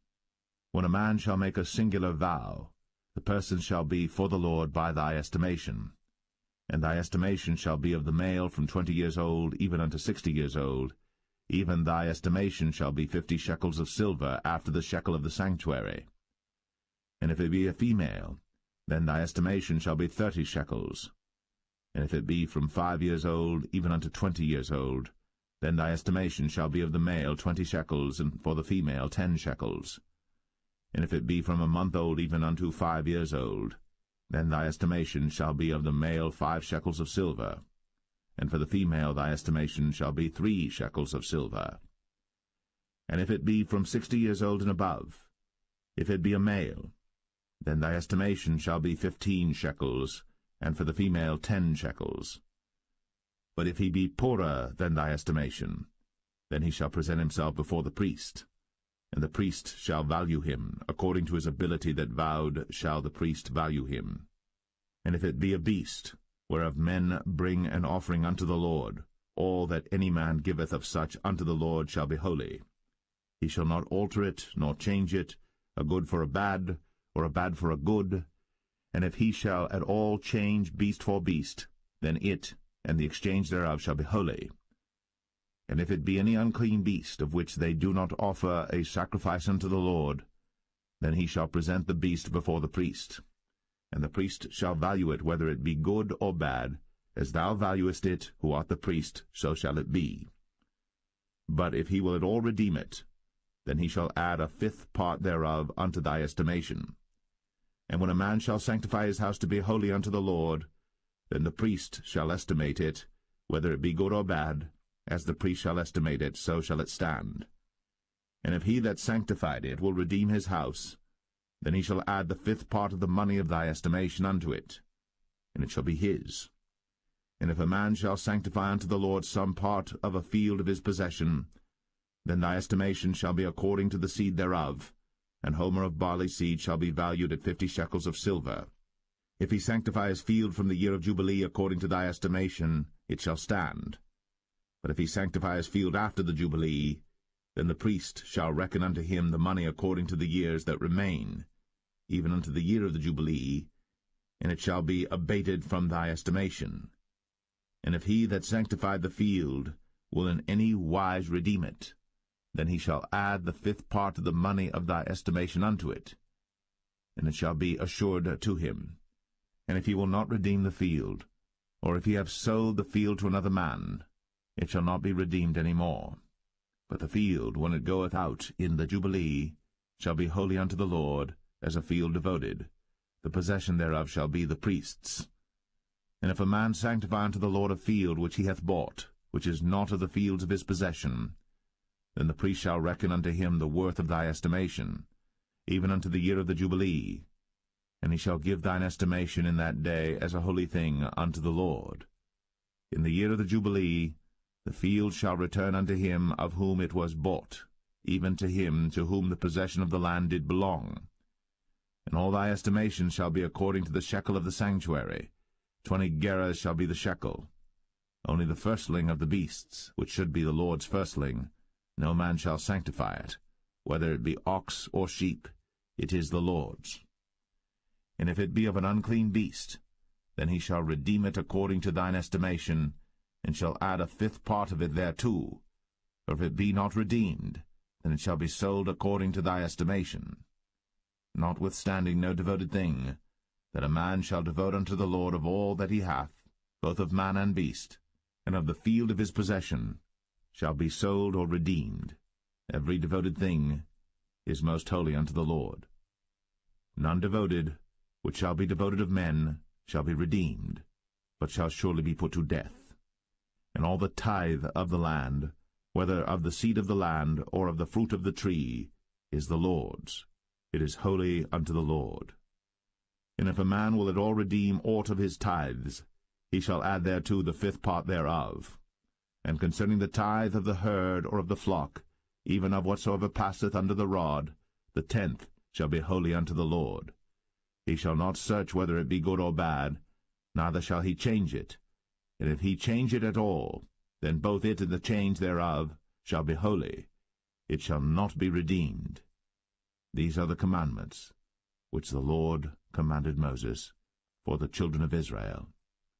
When a man shall make a singular vow, the person shall be for the Lord by thy estimation. And thy estimation shall be of the male from 20 years old even unto 60 years old. Even thy estimation shall be 50 shekels of silver after the shekel of the sanctuary. And if it be a female, then thy estimation shall be 30 shekels. And if it be from 5 years old even unto 20 years old, then thy estimation shall be of the male 20 shekels, and for the female 10 shekels. And if it be from a month old even unto 5 years old, then thy estimation shall be of the male 5 shekels of silver, and for the female thy estimation shall be 3 shekels of silver. And if it be from 60 years old and above, if it be a male, then thy estimation shall be 15 shekels, and for the female 10 shekels. But if he be poorer than thy estimation, then he shall present himself before the priest, and the priest shall value him, according to his ability that vowed shall the priest value him. And if it be a beast, whereof men bring an offering unto the Lord, all that any man giveth of such unto the Lord shall be holy. He shall not alter it, nor change it, a good for a bad, or a bad for a good. And if he shall at all change beast for beast, then it and the exchange thereof shall be holy. And if it be any unclean beast, of which they do not offer a sacrifice unto the Lord, then he shall present the beast before the priest. And the priest shall value it, whether it be good or bad, as thou valuest it, who art the priest, so shall it be. But if he will at all redeem it, then he shall add 1/5 part thereof unto thy estimation. And when a man shall sanctify his house to be holy unto the Lord, then the priest shall estimate it, whether it be good or bad, as the priest shall estimate it, so shall it stand. And if he that sanctified it will redeem his house, then he shall add 1/5 part of the money of thy estimation unto it, and it shall be his. And if a man shall sanctify unto the Lord some part of a field of his possession, then thy estimation shall be according to the seed thereof, and homer of barley seed shall be valued at 50 shekels of silver. If he sanctify his field from the year of Jubilee according to thy estimation, it shall stand. But if he sanctify his field after the Jubilee, then the priest shall reckon unto him the money according to the years that remain, even unto the year of the Jubilee, and it shall be abated from thy estimation. And if he that sanctified the field will in any wise redeem it, then he shall add 1/5 part of the money of thy estimation unto it, and it shall be assured to him. And if he will not redeem the field, or if he have sold the field to another man, it shall not be redeemed any more. But the field, when it goeth out in the Jubilee, shall be holy unto the Lord, as a field devoted. The possession thereof shall be the priest's. And if a man sanctify unto the Lord a field which he hath bought, which is not of the fields of his possession, then the priest shall reckon unto him the worth of thy estimation, even unto the year of the Jubilee, and he shall give thine estimation in that day as a holy thing unto the Lord. In the year of the Jubilee the field shall return unto him of whom it was bought, even to him to whom the possession of the land did belong. And all thy estimation shall be according to the shekel of the sanctuary. 20 gerahs shall be the shekel. Only the firstling of the beasts, which should be the Lord's firstling, no man shall sanctify it, whether it be ox or sheep, it is the Lord's. And if it be of an unclean beast, then he shall redeem it according to thine estimation, and shall add 1/5 part of it thereto. Or if it be not redeemed, then it shall be sold according to thy estimation. Notwithstanding no devoted thing, that a man shall devote unto the Lord of all that he hath, both of man and beast, and of the field of his possession, shall be sold or redeemed. Every devoted thing is most holy unto the Lord. None devoted, which shall be devoted of men, shall be redeemed, but shall surely be put to death. And all the tithe of the land, whether of the seed of the land or of the fruit of the tree, is the Lord's. It is holy unto the Lord. And if a man will at all redeem aught of his tithes, he shall add thereto the fifth part thereof. And concerning the tithe of the herd or of the flock, even of whatsoever passeth under the rod, the 10th shall be holy unto the Lord. He shall not search whether it be good or bad, neither shall he change it. And if he change it at all, then both it and the change thereof shall be holy. It shall not be redeemed. These are the commandments which the Lord commanded Moses for the children of Israel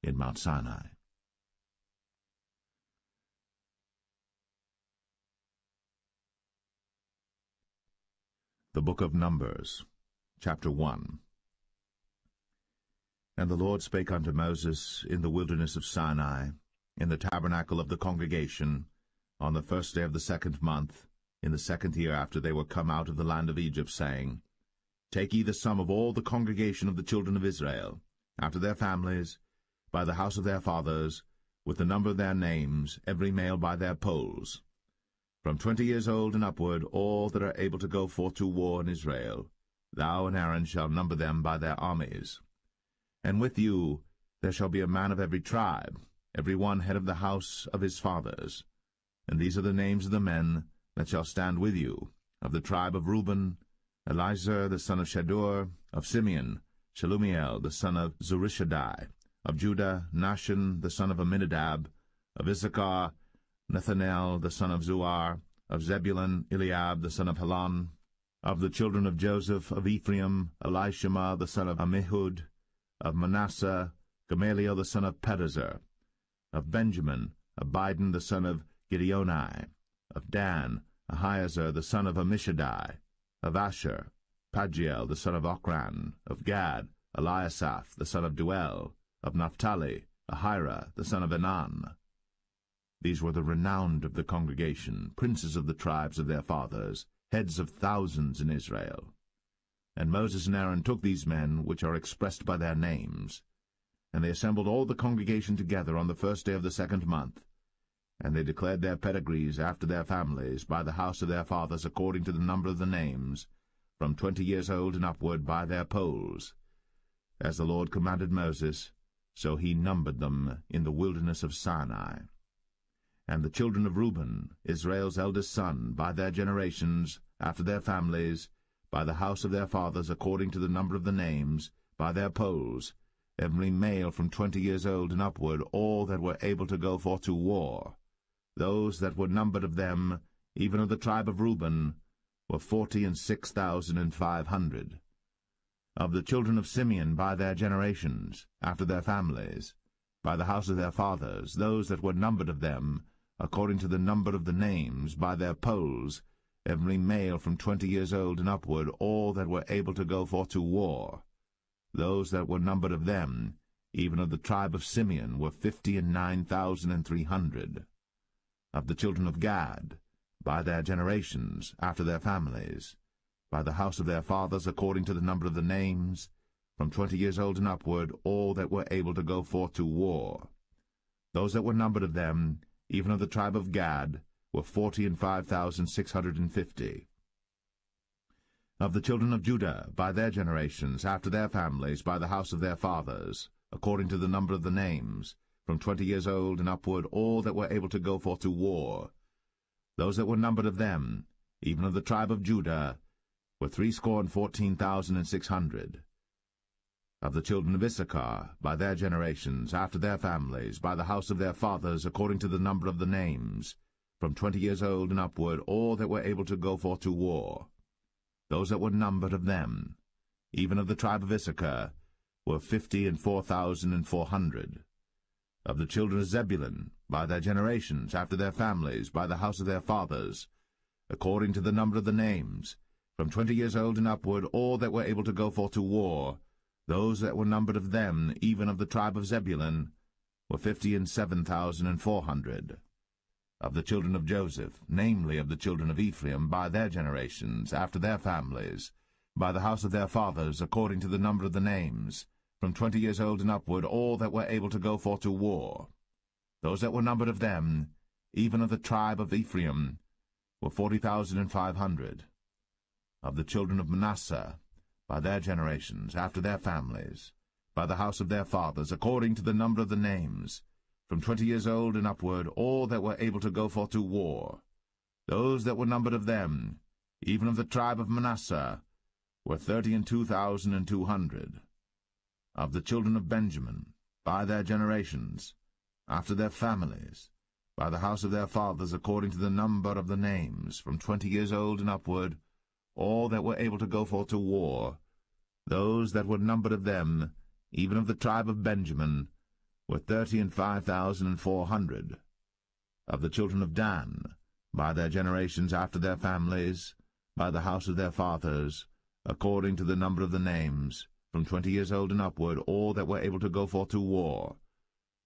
in Mount Sinai. The Book of Numbers, chapter 1. And the Lord spake unto Moses in the wilderness of Sinai, in the tabernacle of the congregation, on the 1st day of the 2nd month, in the 2nd year after they were come out of the land of Egypt, saying, Take ye the sum of all the congregation of the children of Israel, after their families, by the house of their fathers, with the number of their names, every male by their polls. From 20 years old and upward, all that are able to go forth to war in Israel, thou and Aaron shall number them by their armies. And with you there shall be a man of every tribe, every one head of the house of his fathers. And these are the names of the men that shall stand with you. Of the tribe of Reuben, Elizur the son of Shadur; of Simeon, Shelumiel the son of Zurishaddai; of Judah, Nahshon the son of Amminadab; of Issachar, Nethanel the son of Zuar; of Zebulun, Eliab the son of Helon; of the children of Joseph; of Ephraim, Elishama the son of Ammihud; of Manasseh, Gamaliel the son of Pedazur; of Benjamin, Abidan the son of Gideoni; of Dan, Ahiezer the son of Ammishaddai; of Asher, Pagiel the son of Ochran; of Gad, Eliasaph the son of Duel; of Naphtali, Ahira the son of Enan. These were the renowned of the congregation, princes of the tribes of their fathers, heads of thousands in Israel. And Moses and Aaron took these men, which are expressed by their names, and they assembled all the congregation together on the 1st day of the 2nd month, and they declared their pedigrees after their families, by the house of their fathers, according to the number of the names, from 20 years old and upward, by their polls. As the Lord commanded Moses, so he numbered them in the wilderness of Sinai. And the children of Reuben, Israel's eldest son, by their generations, after their families, by the house of their fathers, according to the number of the names, by their polls, every male from 20 years old and upward, all that were able to go forth to war. Those that were numbered of them, even of the tribe of Reuben, were 46,500. Of the children of Simeon by their generations, after their families, by the house of their fathers, those that were numbered of them, according to the number of the names, by their polls, every male from 20 years old and upward, all that were able to go forth to war. Those that were numbered of them, even of the tribe of Simeon, were 59,300. Of the children of Gad, by their generations, after their families, by the house of their fathers, according to the number of the names, from 20 years old and upward, all that were able to go forth to war. Those that were numbered of them, even of the tribe of Gad, were 45,650. Of the children of Judah, by their generations, after their families, by the house of their fathers, according to the number of the names, from 20 years old and upward, all that were able to go forth to war. Those that were numbered of them, even of the tribe of Judah, were 314,600. Of the children of Issachar, by their generations, after their families, by the house of their fathers, according to the number of the names, from 20 years old and upward, all that were able to go forth to war. Those that were numbered of them, even of the tribe of Issachar, were 54,400. Of the children of Zebulun, by their generations, after their families, by the house of their fathers, according to the number of the names, from 20 years old and upward, all that were able to go forth to war, those that were numbered of them, even of the tribe of Zebulun, were 57,400. Of the children of Joseph, namely of the children of Ephraim, by their generations, after their families, by the house of their fathers, according to the number of the names, from 20 years old and upward, all that were able to go forth to war. Those that were numbered of them, even of the tribe of Ephraim, were 40,500. Of the children of Manasseh, by their generations, after their families, by the house of their fathers, according to the number of the names, from 20 years old and upward, all that were able to go forth to war. Those that were numbered of them, even of the tribe of Manasseh, were 32,200. Of the children of Benjamin, by their generations, after their families, by the house of their fathers, according to the number of the names, from 20 years old and upward, all that were able to go forth to war, those that were numbered of them, even of the tribe of Benjamin, were 35,400. Of the children of Dan, by their generations, after their families, by the house of their fathers, according to the number of the names, from 20 years old and upward, all that were able to go forth to war,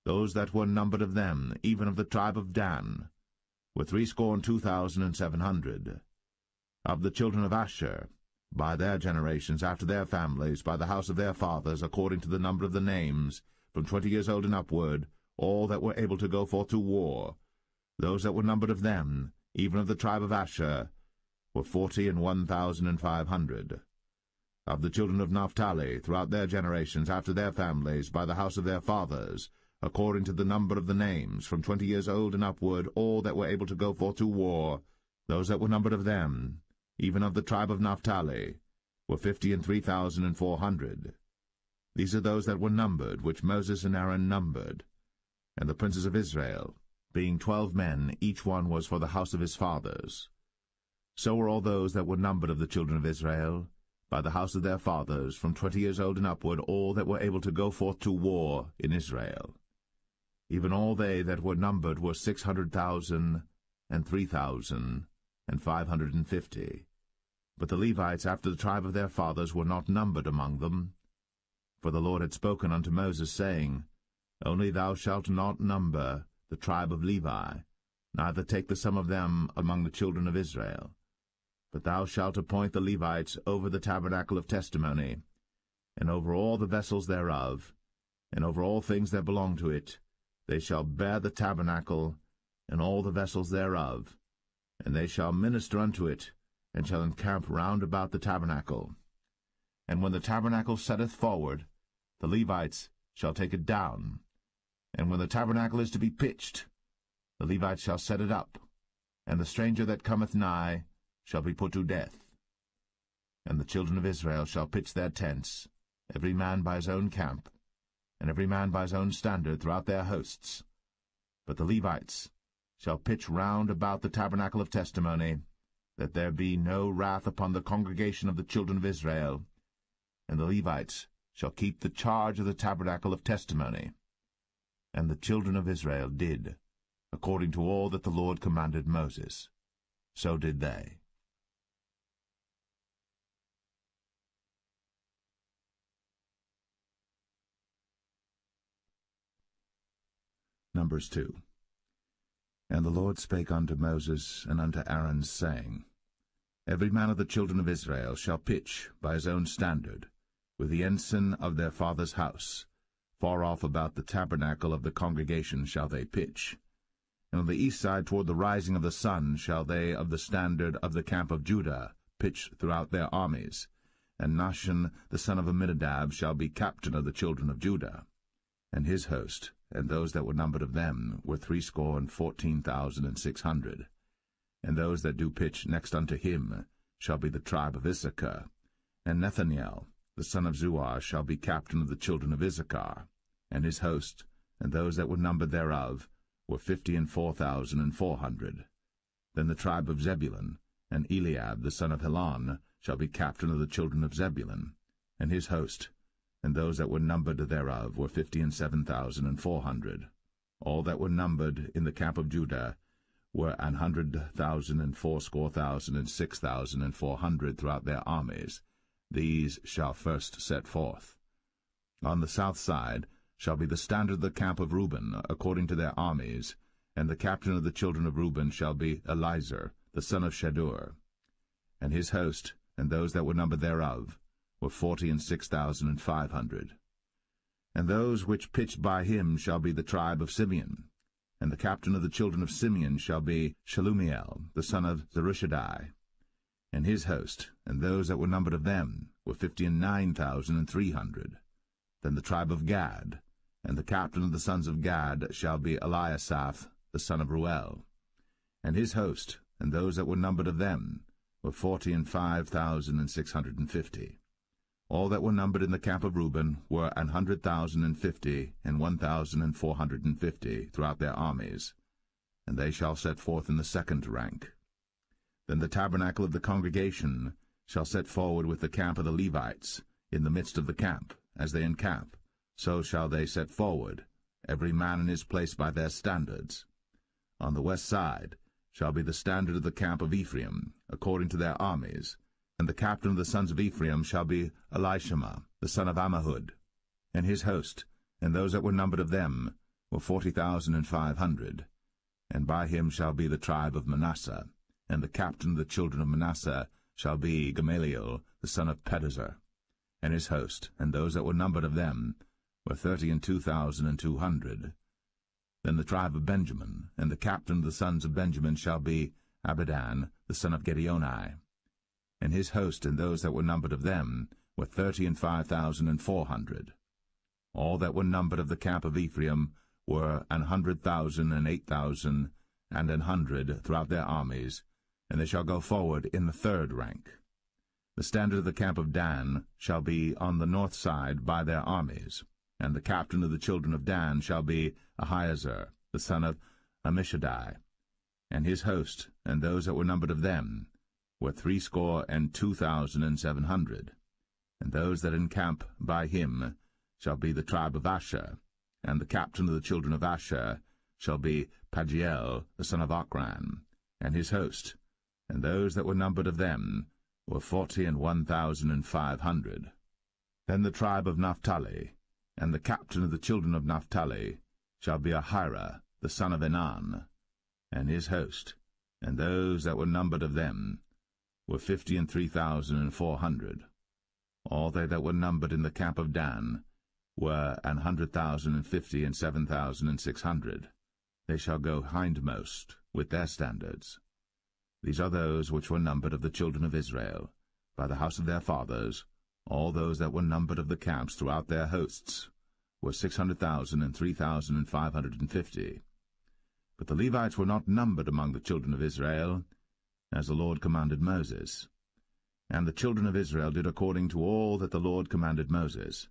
those that were numbered of them, even of the tribe of Dan, were 62,700. Of the children of Asher, by their generations, after their families, by the house of their fathers, according to the number of the names, from 20 years old and upward, all that were able to go forth to war, those that were numbered of them, even of the tribe of Asher, were 41,500. Of the children of Naphtali, throughout their generations, after their families, by the house of their fathers, according to the number of the names, from 20 years old and upward, all that were able to go forth to war, those that were numbered of them, even of the tribe of Naphtali, were 53,400. These are those that were numbered, which Moses and Aaron numbered, and the princes of Israel, being 12 men, each one was for the house of his fathers. So were all those that were numbered of the children of Israel, by the house of their fathers, from 20 years old and upward, all that were able to go forth to war in Israel. Even all they that were numbered were 600,000 and 3,550. But the Levites after the tribe of their fathers were not numbered among them. For the Lord had spoken unto Moses, saying, Only thou shalt not number the tribe of Levi, neither take the sum of them among the children of Israel. But thou shalt appoint the Levites over the tabernacle of testimony, and over all the vessels thereof, and over all things that belong to it. They shall bear the tabernacle, and all the vessels thereof, and they shall minister unto it, and shall encamp round about the tabernacle. And when the tabernacle setteth forward, the Levites shall take it down. And when the tabernacle is to be pitched, the Levites shall set it up, and the stranger that cometh nigh shall be put to death. And the children of Israel shall pitch their tents, every man by his own camp, and every man by his own standard throughout their hosts. But the Levites shall pitch round about the tabernacle of testimony, that there be no wrath upon the congregation of the children of Israel. And the Levites shall keep the charge of the tabernacle of testimony. And the children of Israel did, according to all that the Lord commanded Moses. So did they. Numbers 2. And the Lord spake unto Moses and unto Aaron, saying, Every man of the children of Israel shall pitch by his own standard, with the ensign of their father's house. Far off about the tabernacle of the congregation shall they pitch. And on the east side toward the rising of the sun shall they of the standard of the camp of Judah pitch throughout their armies. And Nahshon the son of Amminadab shall be captain of the children of Judah. And his host, and those that were numbered of them, were 314,600. And those that do pitch next unto him shall be the tribe of Issachar. And Nethaniel the son of Zuar shall be captain of the children of Issachar. And his host, and those that were numbered thereof, were 54,400. Then the tribe of Zebulun, and Eliab the son of Helon, shall be captain of the children of Zebulun. And his host, and those that were numbered thereof, were 57,400. All that were numbered in the camp of Judah were 100,000 and 80,000 and 6,400 throughout their armies. These shall first set forth. On the south side shall be the standard of the camp of Reuben, according to their armies, And the captain of the children of Reuben shall be Elizur, the son of Shedeur. And his host, and those that were numbered thereof, were 46,500. And those which pitched by him shall be the tribe of Simeon. And the captain of the children of Simeon shall be Shelumiel, the son of Zerushadai. And his host, and those that were numbered of them, were 59,300. Then the tribe of Gad, and the captain of the sons of Gad shall be Eliasaph, the son of Ruel. And his host, and those that were numbered of them, were 45,650. All that were numbered in the camp of Reuben were 100,050 and 1,450 throughout their armies, and they shall set forth in the second rank. Then the tabernacle of the congregation shall set forward with the camp of the Levites in the midst of the camp, as they encamp, so shall they set forward, every man in his place by their standards. On the west side shall be the standard of the camp of Ephraim, according to their armies, and the captain of the sons of Ephraim shall be Elishama, the son of Ammihud. And his host, and those that were numbered of them, were 40,500. And by him shall be the tribe of Manasseh, and the captain of the children of Manasseh shall be Gamaliel, the son of Pedazur. And his host, and those that were numbered of them, were 32,200. Then the tribe of Benjamin, and the captain of the sons of Benjamin shall be Abidan, the son of Gideoni. And his host, and those that were numbered of them, were 35,400. All that were numbered of the camp of Ephraim were 100,000 and 8,000 and 100 throughout their armies, and they shall go forward in the third rank. The standard of the camp of Dan shall be on the north side by their armies, and the captain of the children of Dan shall be Ahiezer, the son of Ammishaddai. And his host, and those that were numbered of them, were 62,700. And those that encamp by him shall be the tribe of Asher, and the captain of the children of Asher shall be Pagiel, the son of Ochran, and his host, and those that were numbered of them were 41,500. Then the tribe of Naphtali, and the captain of the children of Naphtali shall be Ahira, the son of Enan, and his host, and those that were numbered of them were 53,400. All they that were numbered in the camp of Dan were 100,050 and 7,600. They shall go hindmost with their standards. These are those which were numbered of the children of Israel, by the house of their fathers. All those that were numbered of the camps throughout their hosts were 600,000 and 3,550. But the Levites were not numbered among the children of Israel, as the Lord commanded Moses. And the children of Israel did according to all that the Lord commanded Moses.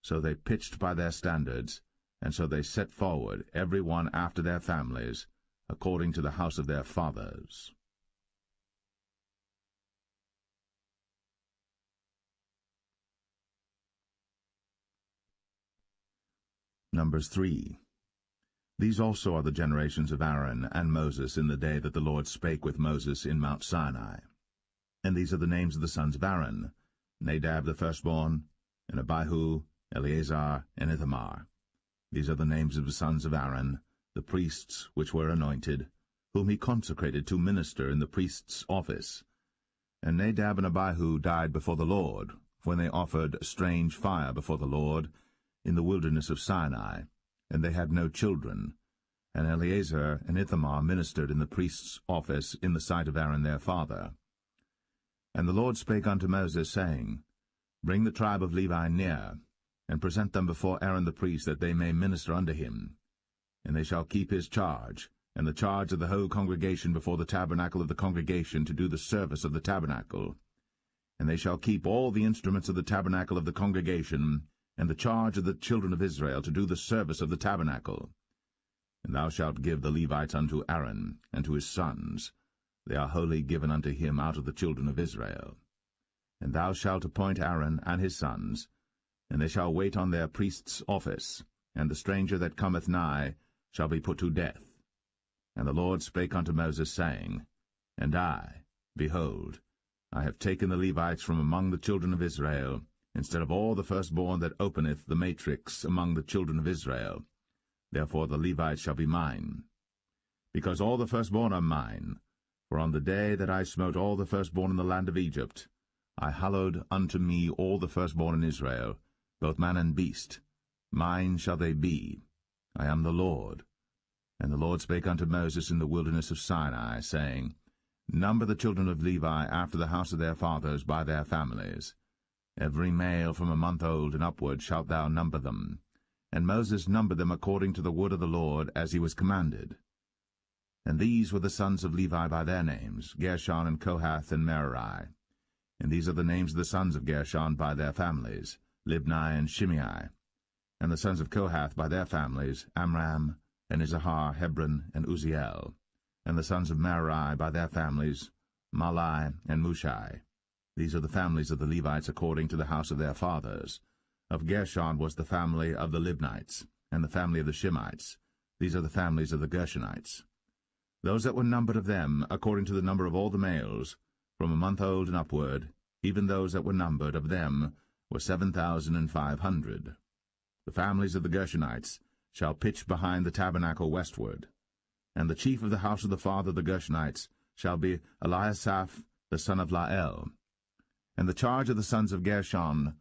So they pitched by their standards, and so they set forward, every one after their families, according to the house of their fathers. Numbers 3. These also are the generations of Aaron and Moses in the day that the Lord spake with Moses in Mount Sinai. And these are the names of the sons of Aaron: Nadab the firstborn, and Abihu, Eleazar, and Ithamar. These are the names of the sons of Aaron, the priests which were anointed, whom he consecrated to minister in the priest's office. And Nadab and Abihu died before the Lord, when they offered strange fire before the Lord in the wilderness of Sinai, and they had no children. And Eleazar and Ithamar ministered in the priest's office in the sight of Aaron their father. And the Lord spake unto Moses, saying, Bring the tribe of Levi near, and present them before Aaron the priest, that they may minister unto him. And they shall keep his charge, and the charge of the whole congregation before the tabernacle of the congregation, to do the service of the tabernacle. And they shall keep all the instruments of the tabernacle of the congregation, and the charge of the children of Israel, to do the service of the tabernacle. And thou shalt give the Levites unto Aaron, and to his sons. They are wholly given unto him out of the children of Israel. And thou shalt appoint Aaron and his sons, and they shall wait on their priest's office, and the stranger that cometh nigh shall be put to death. And the Lord spake unto Moses, saying, And I, behold, I have taken the Levites from among the children of Israel, instead of all the firstborn that openeth the matrix among the children of Israel. Therefore the Levites shall be mine. because all the firstborn are mine. For on the day that I smote all the firstborn in the land of Egypt, I hallowed unto me all the firstborn in Israel, both man and beast. Mine shall they be. I am the Lord. And the Lord spake unto Moses in the wilderness of Sinai, saying, Number the children of Levi after the house of their fathers by their families. Every male from a month old and upward shalt thou number them. And Moses numbered them according to the word of the Lord, as he was commanded. And these were the sons of Levi by their names, Gershon and Kohath and Merari. And these are the names of the sons of Gershon by their families, Libni and Shimei. And the sons of Kohath by their families, Amram, and Izahar, Hebron, and Uzziel. And the sons of Merari by their families, Mahli and Mushi. These are the families of the Levites according to the house of their fathers. Of Gershon was the family of the Libnites, and the family of the Shimites. These are the families of the Gershonites. Those that were numbered of them, according to the number of all the males, from a month old and upward, even those that were numbered of them, were 7,500. The families of the Gershonites shall pitch behind the tabernacle westward. And the chief of the house of the father of the Gershonites shall be Eliasaph the son of Lael. And the charge of the sons of Gershon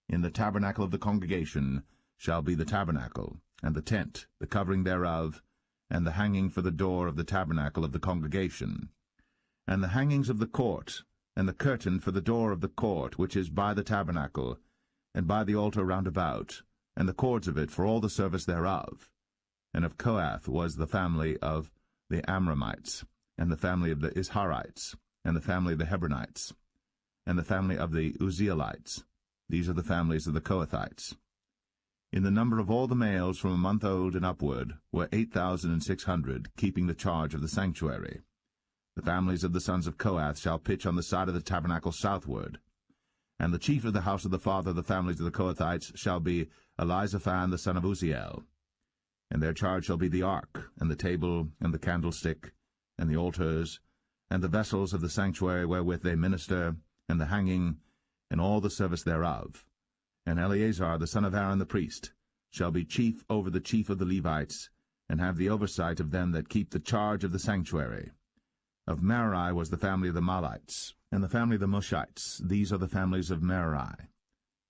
in the tabernacle of the congregation shall be the tabernacle, and the tent, the covering thereof, and the hanging for the door of the tabernacle of the congregation, and the hangings of the court, and the curtain for the door of the court which is by the tabernacle, and by the altar round about, and the cords of it for all the service thereof. And of Kohath was the family of the Amramites, and the family of the Isharites, and the family of the Hebronites, and the family of the Uzzielites. These are the families of the Kohathites. In the number of all the males from a month old and upward were 8,600, keeping the charge of the sanctuary. The families of the sons of Kohath shall pitch on the side of the tabernacle southward. And the chief of the house of the father of the families of the Kohathites shall be Elizaphan the son of Uzziel. And their charge shall be the ark, and the table, and the candlestick, and the altars, and the vessels of the sanctuary wherewith they minister, and the hanging, and all the service thereof. And Eleazar the son of Aaron the priest shall be chief over the chief of the Levites, and have the oversight of them that keep the charge of the sanctuary. Of Merari was the family of the Mahlites, and the family of the Mushites. These are the families of Merari.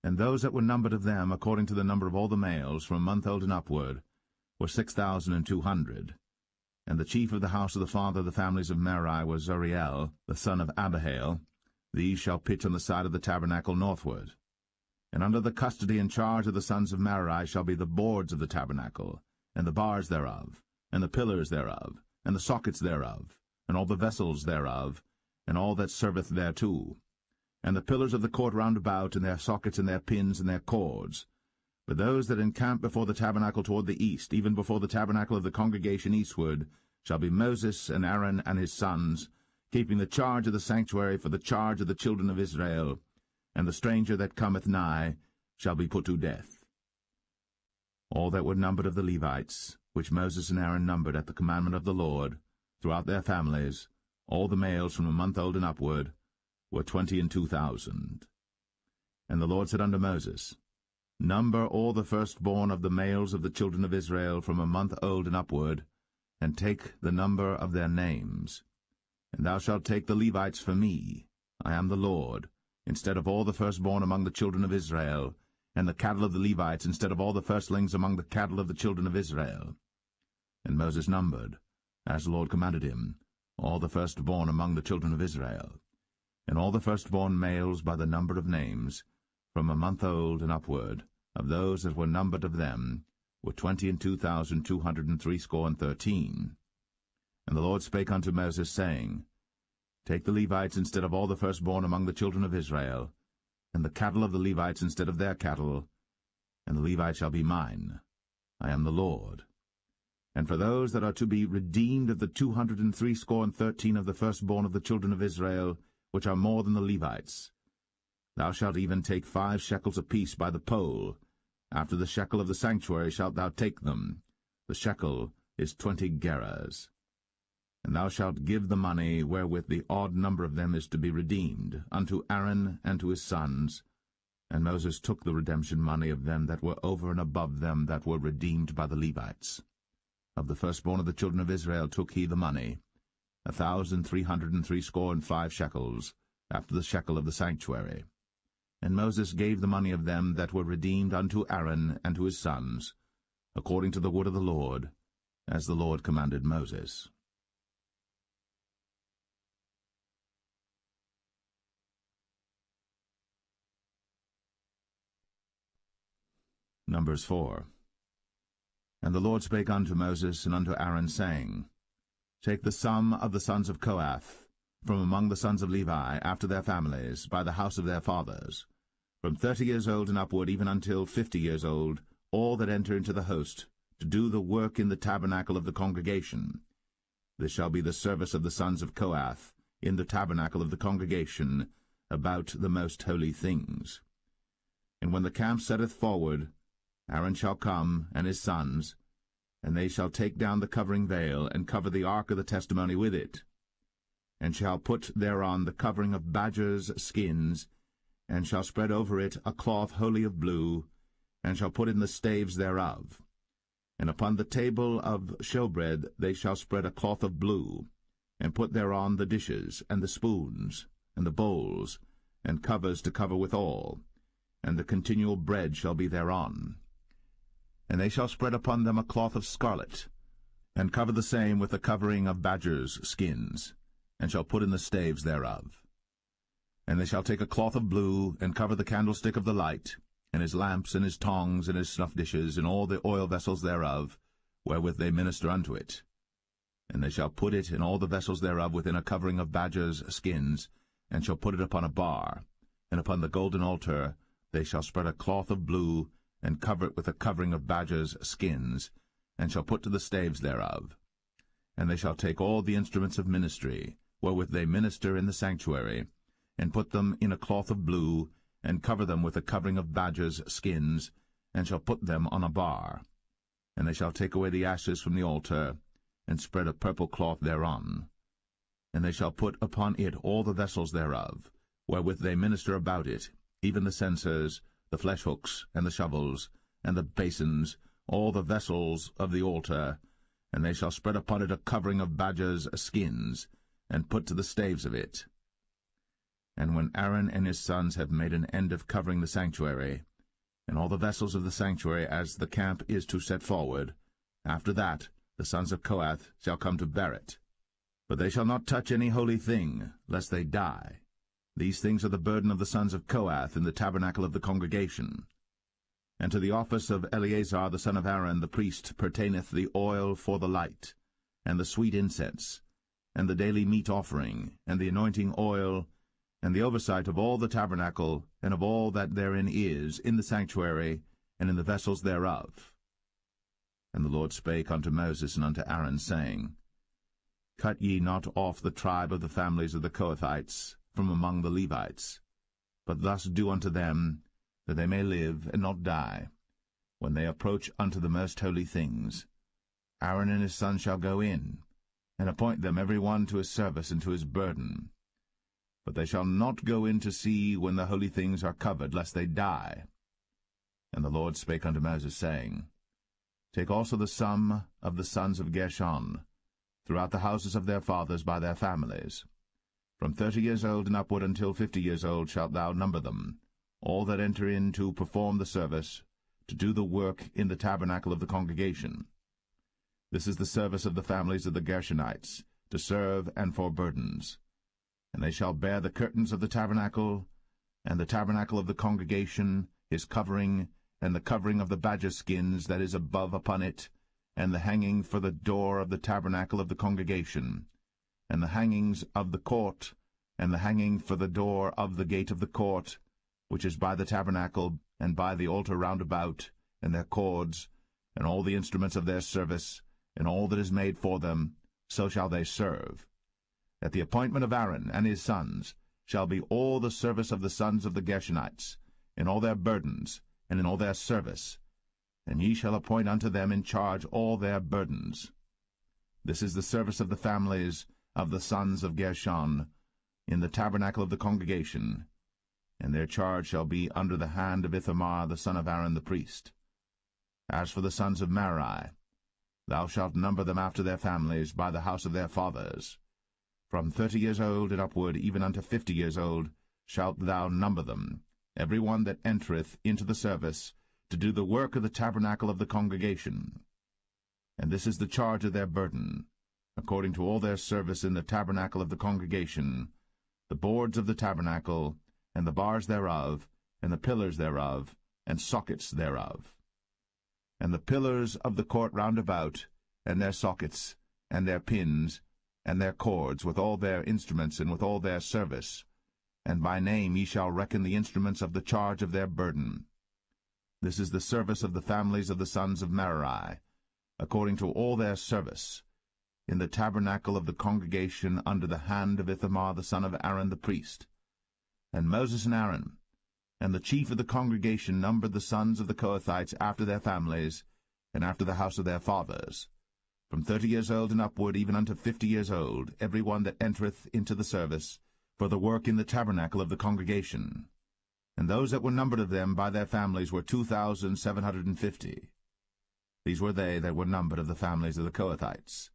And those that were numbered of them, according to the number of all the males, from a month old and upward, were 6,200. And the chief of the house of the father of the families of Merari was Zuriel, the son of Abihail. These shall pitch on the side of the tabernacle northward. And under the custody and charge of the sons of Merari shall be the boards of the tabernacle, and the bars thereof, and the pillars thereof, and the sockets thereof, and all the vessels thereof, and all that serveth thereto, and the pillars of the court round about, and their sockets, and their pins, and their cords. But those that encamp before the tabernacle toward the east, even before the tabernacle of the congregation eastward, shall be Moses and Aaron and his sons, keeping the charge of the sanctuary for the charge of the children of Israel, and the stranger that cometh nigh shall be put to death. All that were numbered of the Levites, which Moses and Aaron numbered at the commandment of the Lord, throughout their families, all the males from a month old and upward, were 22,000. And the Lord said unto Moses, Number all the firstborn of the males of the children of Israel from a month old and upward, and take the number of their names. And thou shalt take the Levites for me, I am the Lord, instead of all the firstborn among the children of Israel, and the cattle of the Levites instead of all the firstlings among the cattle of the children of Israel. And Moses numbered, as the Lord commanded him, all the firstborn among the children of Israel, and all the firstborn males by the number of names, from a month old and upward, of those that were numbered of them, were 22,213. And the Lord spake unto Moses, saying, Take the Levites instead of all the firstborn among the children of Israel, and the cattle of the Levites instead of their cattle, and the Levites shall be mine. I am the Lord. And for those that are to be redeemed of the 213 of the firstborn of the children of Israel, which are more than the Levites, thou shalt even take 5 shekels apiece by the poll. After the shekel of the sanctuary shalt thou take them. The shekel is 20 gerahs. And thou shalt give the money wherewith the odd number of them is to be redeemed, unto Aaron and to his sons. And Moses took the redemption money of them that were over and above them that were redeemed by the Levites. Of the firstborn of the children of Israel took he the money, 1,365 shekels, after the shekel of the sanctuary. And Moses gave the money of them that were redeemed unto Aaron and to his sons, according to the word of the Lord, as the Lord commanded Moses. Numbers 4. And the Lord spake unto Moses and unto Aaron, saying, Take the sum of the sons of Kohath, from among the sons of Levi, after their families, by the house of their fathers, from 30 years old and upward, even until 50 years old, all that enter into the host, to do the work in the tabernacle of the congregation. This shall be the service of the sons of Kohath, in the tabernacle of the congregation, about the most holy things. And when the camp setteth forward, Aaron shall come, and his sons, and they shall take down the covering veil, and cover the ark of the testimony with it, and shall put thereon the covering of badgers' skins, and shall spread over it a cloth wholly of blue, and shall put in the staves thereof. And upon the table of showbread they shall spread a cloth of blue, and put thereon the dishes, and the spoons, and the bowls, and covers to cover withal, and the continual bread shall be thereon. And they shall spread upon them a cloth of scarlet, and cover the same with the covering of badgers' skins, and shall put in the staves thereof. And they shall take a cloth of blue, and cover the candlestick of the light, and his lamps, and his tongs, and his snuff dishes, and all the oil vessels thereof, wherewith they minister unto it. And they shall put it and all the vessels thereof within a covering of badgers' skins, and shall put it upon a bar. And upon the golden altar they shall spread a cloth of blue, and cover it with a covering of badgers' skins, and shall put to the staves thereof. And they shall take all the instruments of ministry, wherewith they minister in the sanctuary, and put them in a cloth of blue, and cover them with a covering of badgers' skins, and shall put them on a bar. And they shall take away the ashes from the altar, and spread a purple cloth thereon. And they shall put upon it all the vessels thereof, wherewith they minister about it, even the censers, the fleshhooks, and the shovels, and the basins, all the vessels of the altar, and they shall spread upon it a covering of badgers' skins, and put to the staves of it. And when Aaron and his sons have made an end of covering the sanctuary, and all the vessels of the sanctuary as the camp is to set forward, after that the sons of Kohath shall come to bear it. But they shall not touch any holy thing, lest they die. These things are the burden of the sons of Kohath in the tabernacle of the congregation. And to the office of Eleazar the son of Aaron the priest pertaineth the oil for the light, and the sweet incense, and the daily meat offering, and the anointing oil, and the oversight of all the tabernacle, and of all that therein is, in the sanctuary, and in the vessels thereof. And the Lord spake unto Moses and unto Aaron, saying, Cut ye not off the tribe of the families of the Kohathites from among the Levites, but thus do unto them, that they may live and not die, when they approach unto the most holy things. Aaron and his sons shall go in, and appoint them every one to his service and to his burden. But they shall not go in to see when the holy things are covered, lest they die. And the Lord spake unto Moses, saying, Take also the sum of the sons of Gershon, throughout the houses of their fathers by their families. From 30 years old and upward until 50 years old shalt thou number them, all that enter in to perform the service, to do the work in the tabernacle of the congregation. This is the service of the families of the Gershonites, to serve and for burdens. And they shall bear the curtains of the tabernacle, and the tabernacle of the congregation, his covering, and the covering of the badger skins that is above upon it, and the hanging for the door of the tabernacle of the congregation, and the hangings of the court, and the hanging for the door of the gate of the court, which is by the tabernacle, and by the altar round about, and their cords, and all the instruments of their service, and all that is made for them, so shall they serve. At the appointment of Aaron and his sons shall be all the service of the sons of the Gershonites, in all their burdens, and in all their service, and ye shall appoint unto them in charge all their burdens. This is the service of the families of the sons of Gershon, in the tabernacle of the congregation, and their charge shall be under the hand of Ithamar the son of Aaron the priest. As for the sons of Merari, thou shalt number them after their families by the house of their fathers. From 30 years old and upward, even unto 50 years old, shalt thou number them, every one that entereth into the service, to do the work of the tabernacle of the congregation. And this is the charge of their burden, according to all their service in the tabernacle of the congregation, the boards of the tabernacle, and the bars thereof, and the pillars thereof, and sockets thereof. And the pillars of the court round about, and their sockets, and their pins, and their cords, with all their instruments, and with all their service. And by name ye shall reckon the instruments of the charge of their burden. This is the service of the families of the sons of Merari, according to all their service, in the tabernacle of the congregation under the hand of Ithamar the son of Aaron the priest. And Moses and Aaron, and the chief of the congregation, numbered the sons of the Kohathites after their families, and after the house of their fathers, from 30 years old and upward, even unto 50 years old, every one that entereth into the service, for the work in the tabernacle of the congregation. And those that were numbered of them by their families were 2,750. These were they that were numbered of the families of the Kohathites,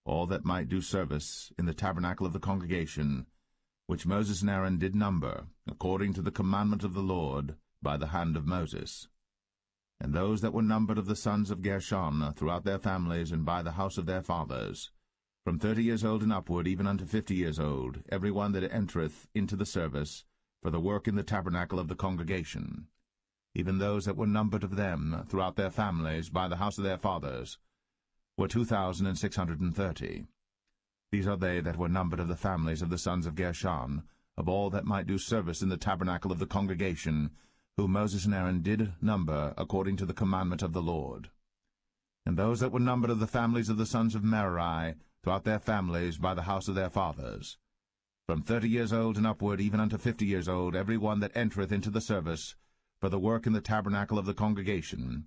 all that might do service in the tabernacle of the congregation, which Moses and Aaron did number, according to the commandment of the Lord, by the hand of Moses. And those that were numbered of the sons of Gershon, throughout their families, and by the house of their fathers, from 30 years old and upward, even unto 50 years old, every one that entereth into the service, for the work in the tabernacle of the congregation, even those that were numbered of them, throughout their families, by the house of their fathers, were 2,630. These are they that were numbered of the families of the sons of Gershon, of all that might do service in the tabernacle of the congregation, whom Moses and Aaron did number according to the commandment of the Lord. And those that were numbered of the families of the sons of Merari, throughout their families, by the house of their fathers, from 30 years old and upward, even unto 50 years old, every one that entereth into the service, for the work in the tabernacle of the congregation,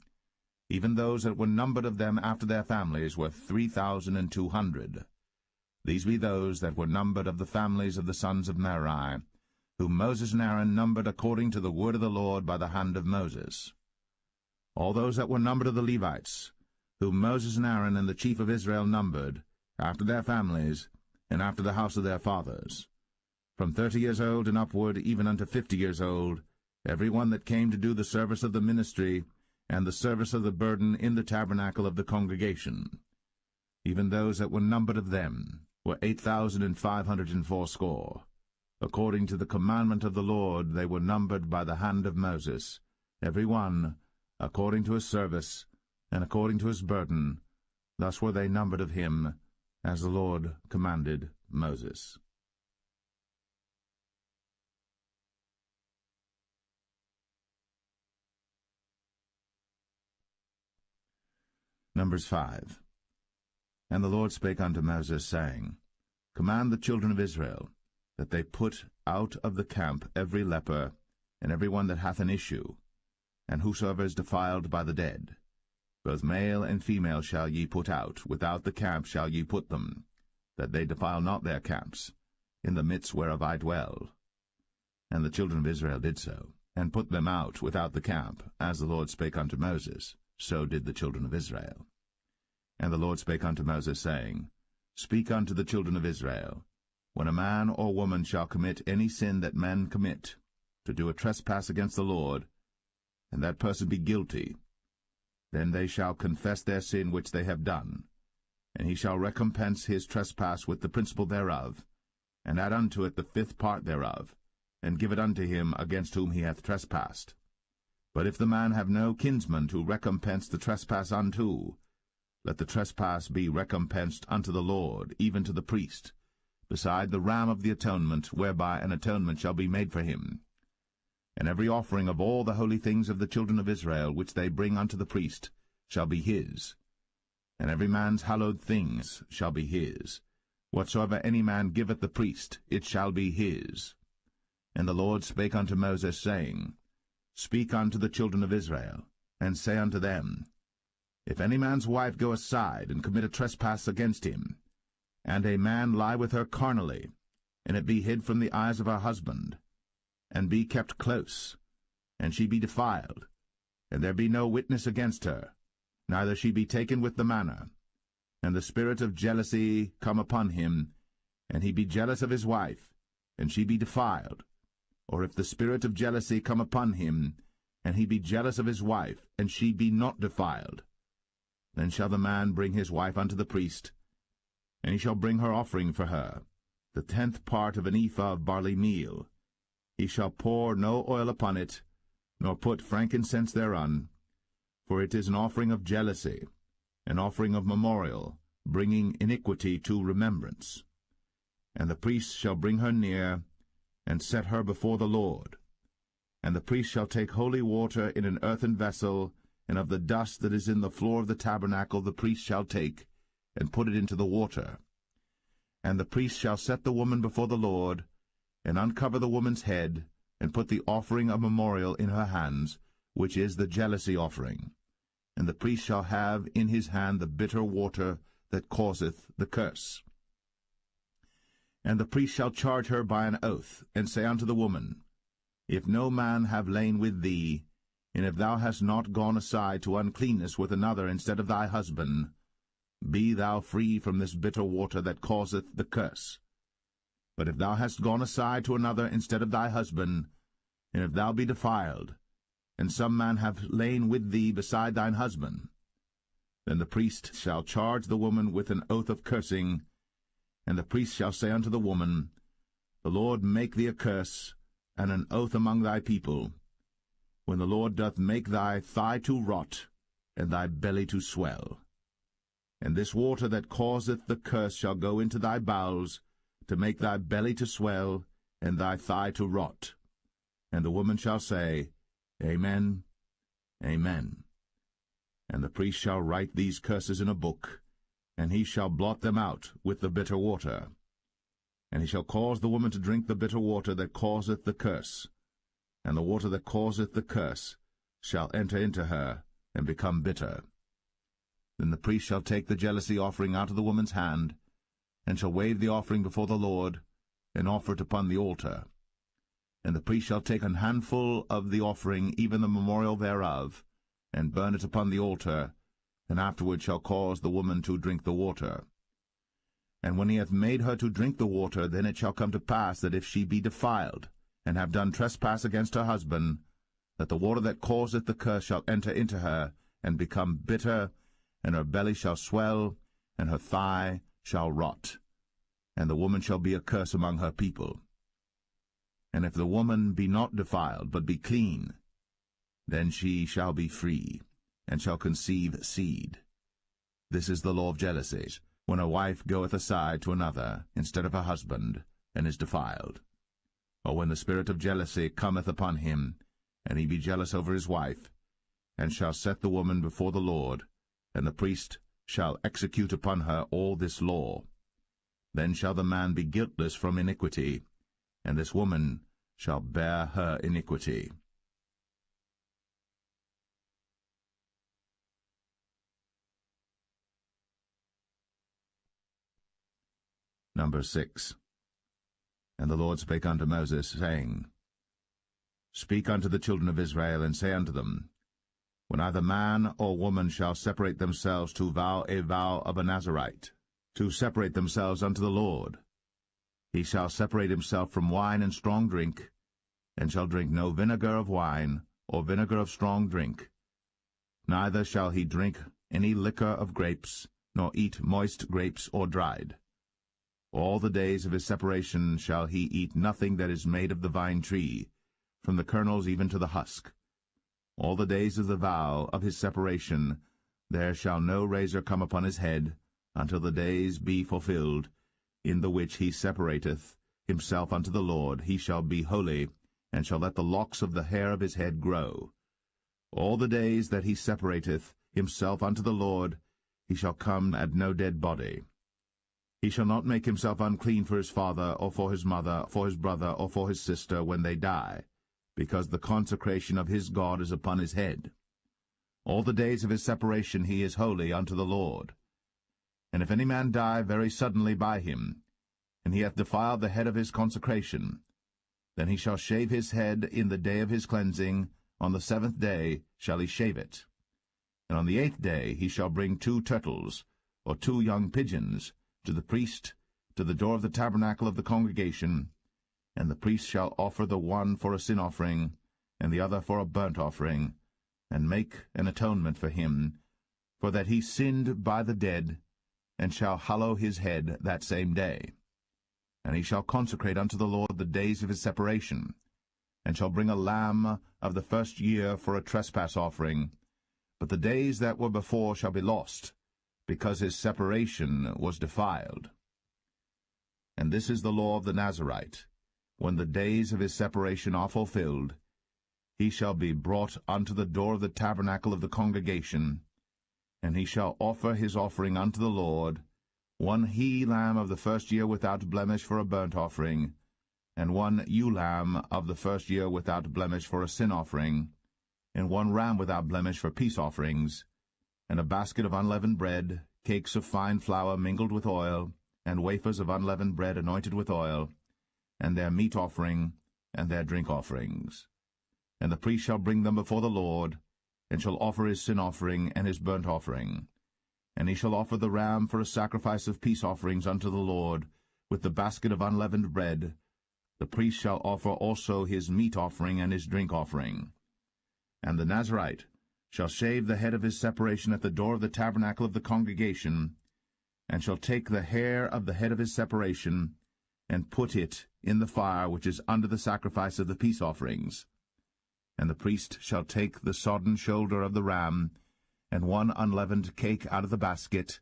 even those that were numbered of them after their families were 3,200. These be those that were numbered of the families of the sons of Merari, whom Moses and Aaron numbered according to the word of the Lord by the hand of Moses. All those that were numbered of the Levites, whom Moses and Aaron and the chief of Israel numbered, after their families, and after the house of their fathers, from 30 years old and upward, even unto 50 years old, every one that came to do the service of the ministry, and the service of the burden in the tabernacle of the congregation. Even those that were numbered of them were 8,580. According to the commandment of the Lord they were numbered by the hand of Moses, every one according to his service, and according to his burden. Thus were they numbered of him, as the Lord commanded Moses. Numbers 5. And the Lord spake unto Moses, saying, Command the children of Israel, that they put out of the camp every leper, and every one that hath an issue, and whosoever is defiled by the dead. Both male and female shall ye put out, without the camp shall ye put them, that they defile not their camps, in the midst whereof I dwell. And the children of Israel did so, and put them out without the camp, as the Lord spake unto Moses. So did the children of Israel. And the Lord spake unto Moses, saying, Speak unto the children of Israel, when a man or woman shall commit any sin that men commit, to do a trespass against the Lord, and that person be guilty, then they shall confess their sin which they have done, and he shall recompense his trespass with the principal thereof, and add unto it the 5th part thereof, and give it unto him against whom he hath trespassed. But if the man have no kinsman to recompense the trespass unto, let the trespass be recompensed unto the Lord, even to the priest, beside the ram of the atonement, whereby an atonement shall be made for him. And every offering of all the holy things of the children of Israel, which they bring unto the priest, shall be his. And every man's hallowed things shall be his. Whatsoever any man giveth the priest, it shall be his. And the Lord spake unto Moses, saying, Speak unto the children of Israel, and say unto them, If any man's wife go aside, and commit a trespass against him, and a man lie with her carnally, and it be hid from the eyes of her husband, and be kept close, and she be defiled, and there be no witness against her, neither she be taken with the manner, and the spirit of jealousy come upon him, and he be jealous of his wife, and she be defiled, or if the spirit of jealousy come upon him, and he be jealous of his wife, and she be not defiled, then shall the man bring his wife unto the priest, and he shall bring her offering for her, the 10th part of an ephah of barley meal. He shall pour no oil upon it, nor put frankincense thereon, for it is an offering of jealousy, an offering of memorial, bringing iniquity to remembrance. And the priest shall bring her near, and set her before the Lord. And the priest shall take holy water in an earthen vessel, and of the dust that is in the floor of the tabernacle the priest shall take, and put it into the water. And the priest shall set the woman before the Lord, and uncover the woman's head, and put the offering of memorial in her hands, which is the jealousy offering. And the priest shall have in his hand the bitter water that causeth the curse. And the priest shall charge her by an oath, and say unto the woman, If no man have lain with thee, and if thou hast not gone aside to uncleanness with another instead of thy husband, be thou free from this bitter water that causeth the curse. But if thou hast gone aside to another instead of thy husband, and if thou be defiled, and some man have lain with thee beside thine husband, then the priest shall charge the woman with an oath of cursing, and the priest shall say unto the woman, The Lord make thee a curse, and an oath among thy people, when the Lord doth make thy thigh to rot, and thy belly to swell. And this water that causeth the curse shall go into thy bowels, to make thy belly to swell, and thy thigh to rot. And the woman shall say, Amen, Amen. And the priest shall write these curses in a book, and he shall blot them out with the bitter water. And he shall cause the woman to drink the bitter water that causeth the curse, and the water that causeth the curse shall enter into her, and become bitter. Then the priest shall take the jealousy offering out of the woman's hand, and shall wave the offering before the Lord, and offer it upon the altar. And the priest shall take an handful of the offering, even the memorial thereof, and burn it upon the altar, and afterward shall cause the woman to drink the water. And when he hath made her to drink the water, then it shall come to pass that if she be defiled, and have done trespass against her husband, that the water that causeth the curse shall enter into her, and become bitter, and her belly shall swell, and her thigh shall rot, and the woman shall be a curse among her people. And if the woman be not defiled, but be clean, then she shall be free, and shall conceive seed. This is the law of jealousies, when a wife goeth aside to another instead of her husband, and is defiled. Or when the spirit of jealousy cometh upon him, and he be jealous over his wife, and shall set the woman before the Lord, and the priest shall execute upon her all this law. Then shall the man be guiltless from iniquity, and this woman shall bear her iniquity. Number 6. And the Lord spake unto Moses, saying, Speak unto the children of Israel, and say unto them, When either man or woman shall separate themselves to vow a vow of a Nazarite, to separate themselves unto the Lord, he shall separate himself from wine and strong drink, and shall drink no vinegar of wine, or vinegar of strong drink. Neither shall he drink any liquor of grapes, nor eat moist grapes or dried. All the days of his separation shall he eat nothing that is made of the vine tree, from the kernels even to the husk. All the days of the vow of his separation there shall no razor come upon his head, until the days be fulfilled, in the which he separateth himself unto the Lord. He shall be holy, and shall let the locks of the hair of his head grow. All the days that he separateth himself unto the Lord, he shall come at no dead body. He shall not make himself unclean for his father, or for his mother, for his brother, or for his sister, when they die, because the consecration of his God is upon his head. All the days of his separation he is holy unto the Lord. And if any man die very suddenly by him, and he hath defiled the head of his consecration, then he shall shave his head in the day of his cleansing. On the 7th day shall he shave it. And on the 8th day he shall bring 2 turtles, or 2 young pigeons, to the priest, to the door of the tabernacle of the congregation, and the priest shall offer the one for a sin offering, and the other for a burnt offering, and make an atonement for him, for that he sinned by the dead, and shall hallow his head that same day. And he shall consecrate unto the Lord the days of his separation, and shall bring a lamb of the first year for a trespass offering, but the days that were before shall be lost, because his separation was defiled. And this is the law of the Nazarite. When the days of his separation are fulfilled, he shall be brought unto the door of the tabernacle of the congregation, and he shall offer his offering unto the Lord, 1 he-lamb of the first year without blemish for a burnt offering, and 1 ewe-lamb of the first year without blemish for a sin offering, and 1 ram without blemish for peace offerings, and a basket of unleavened bread, cakes of fine flour mingled with oil, and wafers of unleavened bread anointed with oil, and their meat offering, and their drink offerings. And the priest shall bring them before the Lord, and shall offer his sin offering and his burnt offering. And he shall offer the ram for a sacrifice of peace offerings unto the Lord, with the basket of unleavened bread. The priest shall offer also his meat offering and his drink offering. And the Nazarite shall shave the head of his separation at the door of the tabernacle of the congregation, and shall take the hair of the head of his separation, and put it in the fire which is under the sacrifice of the peace offerings. And the priest shall take the sodden shoulder of the ram, and 1 unleavened cake out of the basket,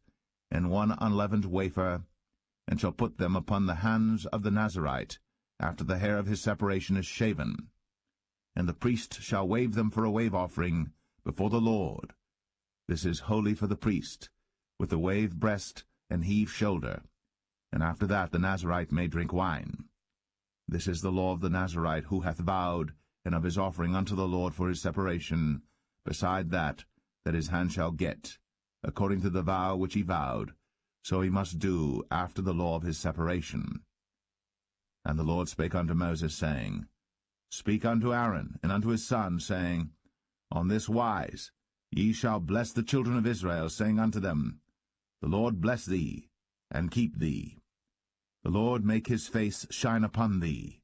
and 1 unleavened wafer, and shall put them upon the hands of the Nazarite, after the hair of his separation is shaven. And the priest shall wave them for a wave offering before the Lord. This is holy for the priest, with the waved breast and heaved shoulder. And after that the Nazarite may drink wine. This is the law of the Nazarite who hath vowed, and of his offering unto the Lord for his separation, beside that his hand shall get, according to the vow which he vowed, so he must do after the law of his separation. And the Lord spake unto Moses, saying, Speak unto Aaron and unto his sons, saying, On this wise ye shall bless the children of Israel, saying unto them, The Lord bless thee, and keep thee. The Lord make his face shine upon thee,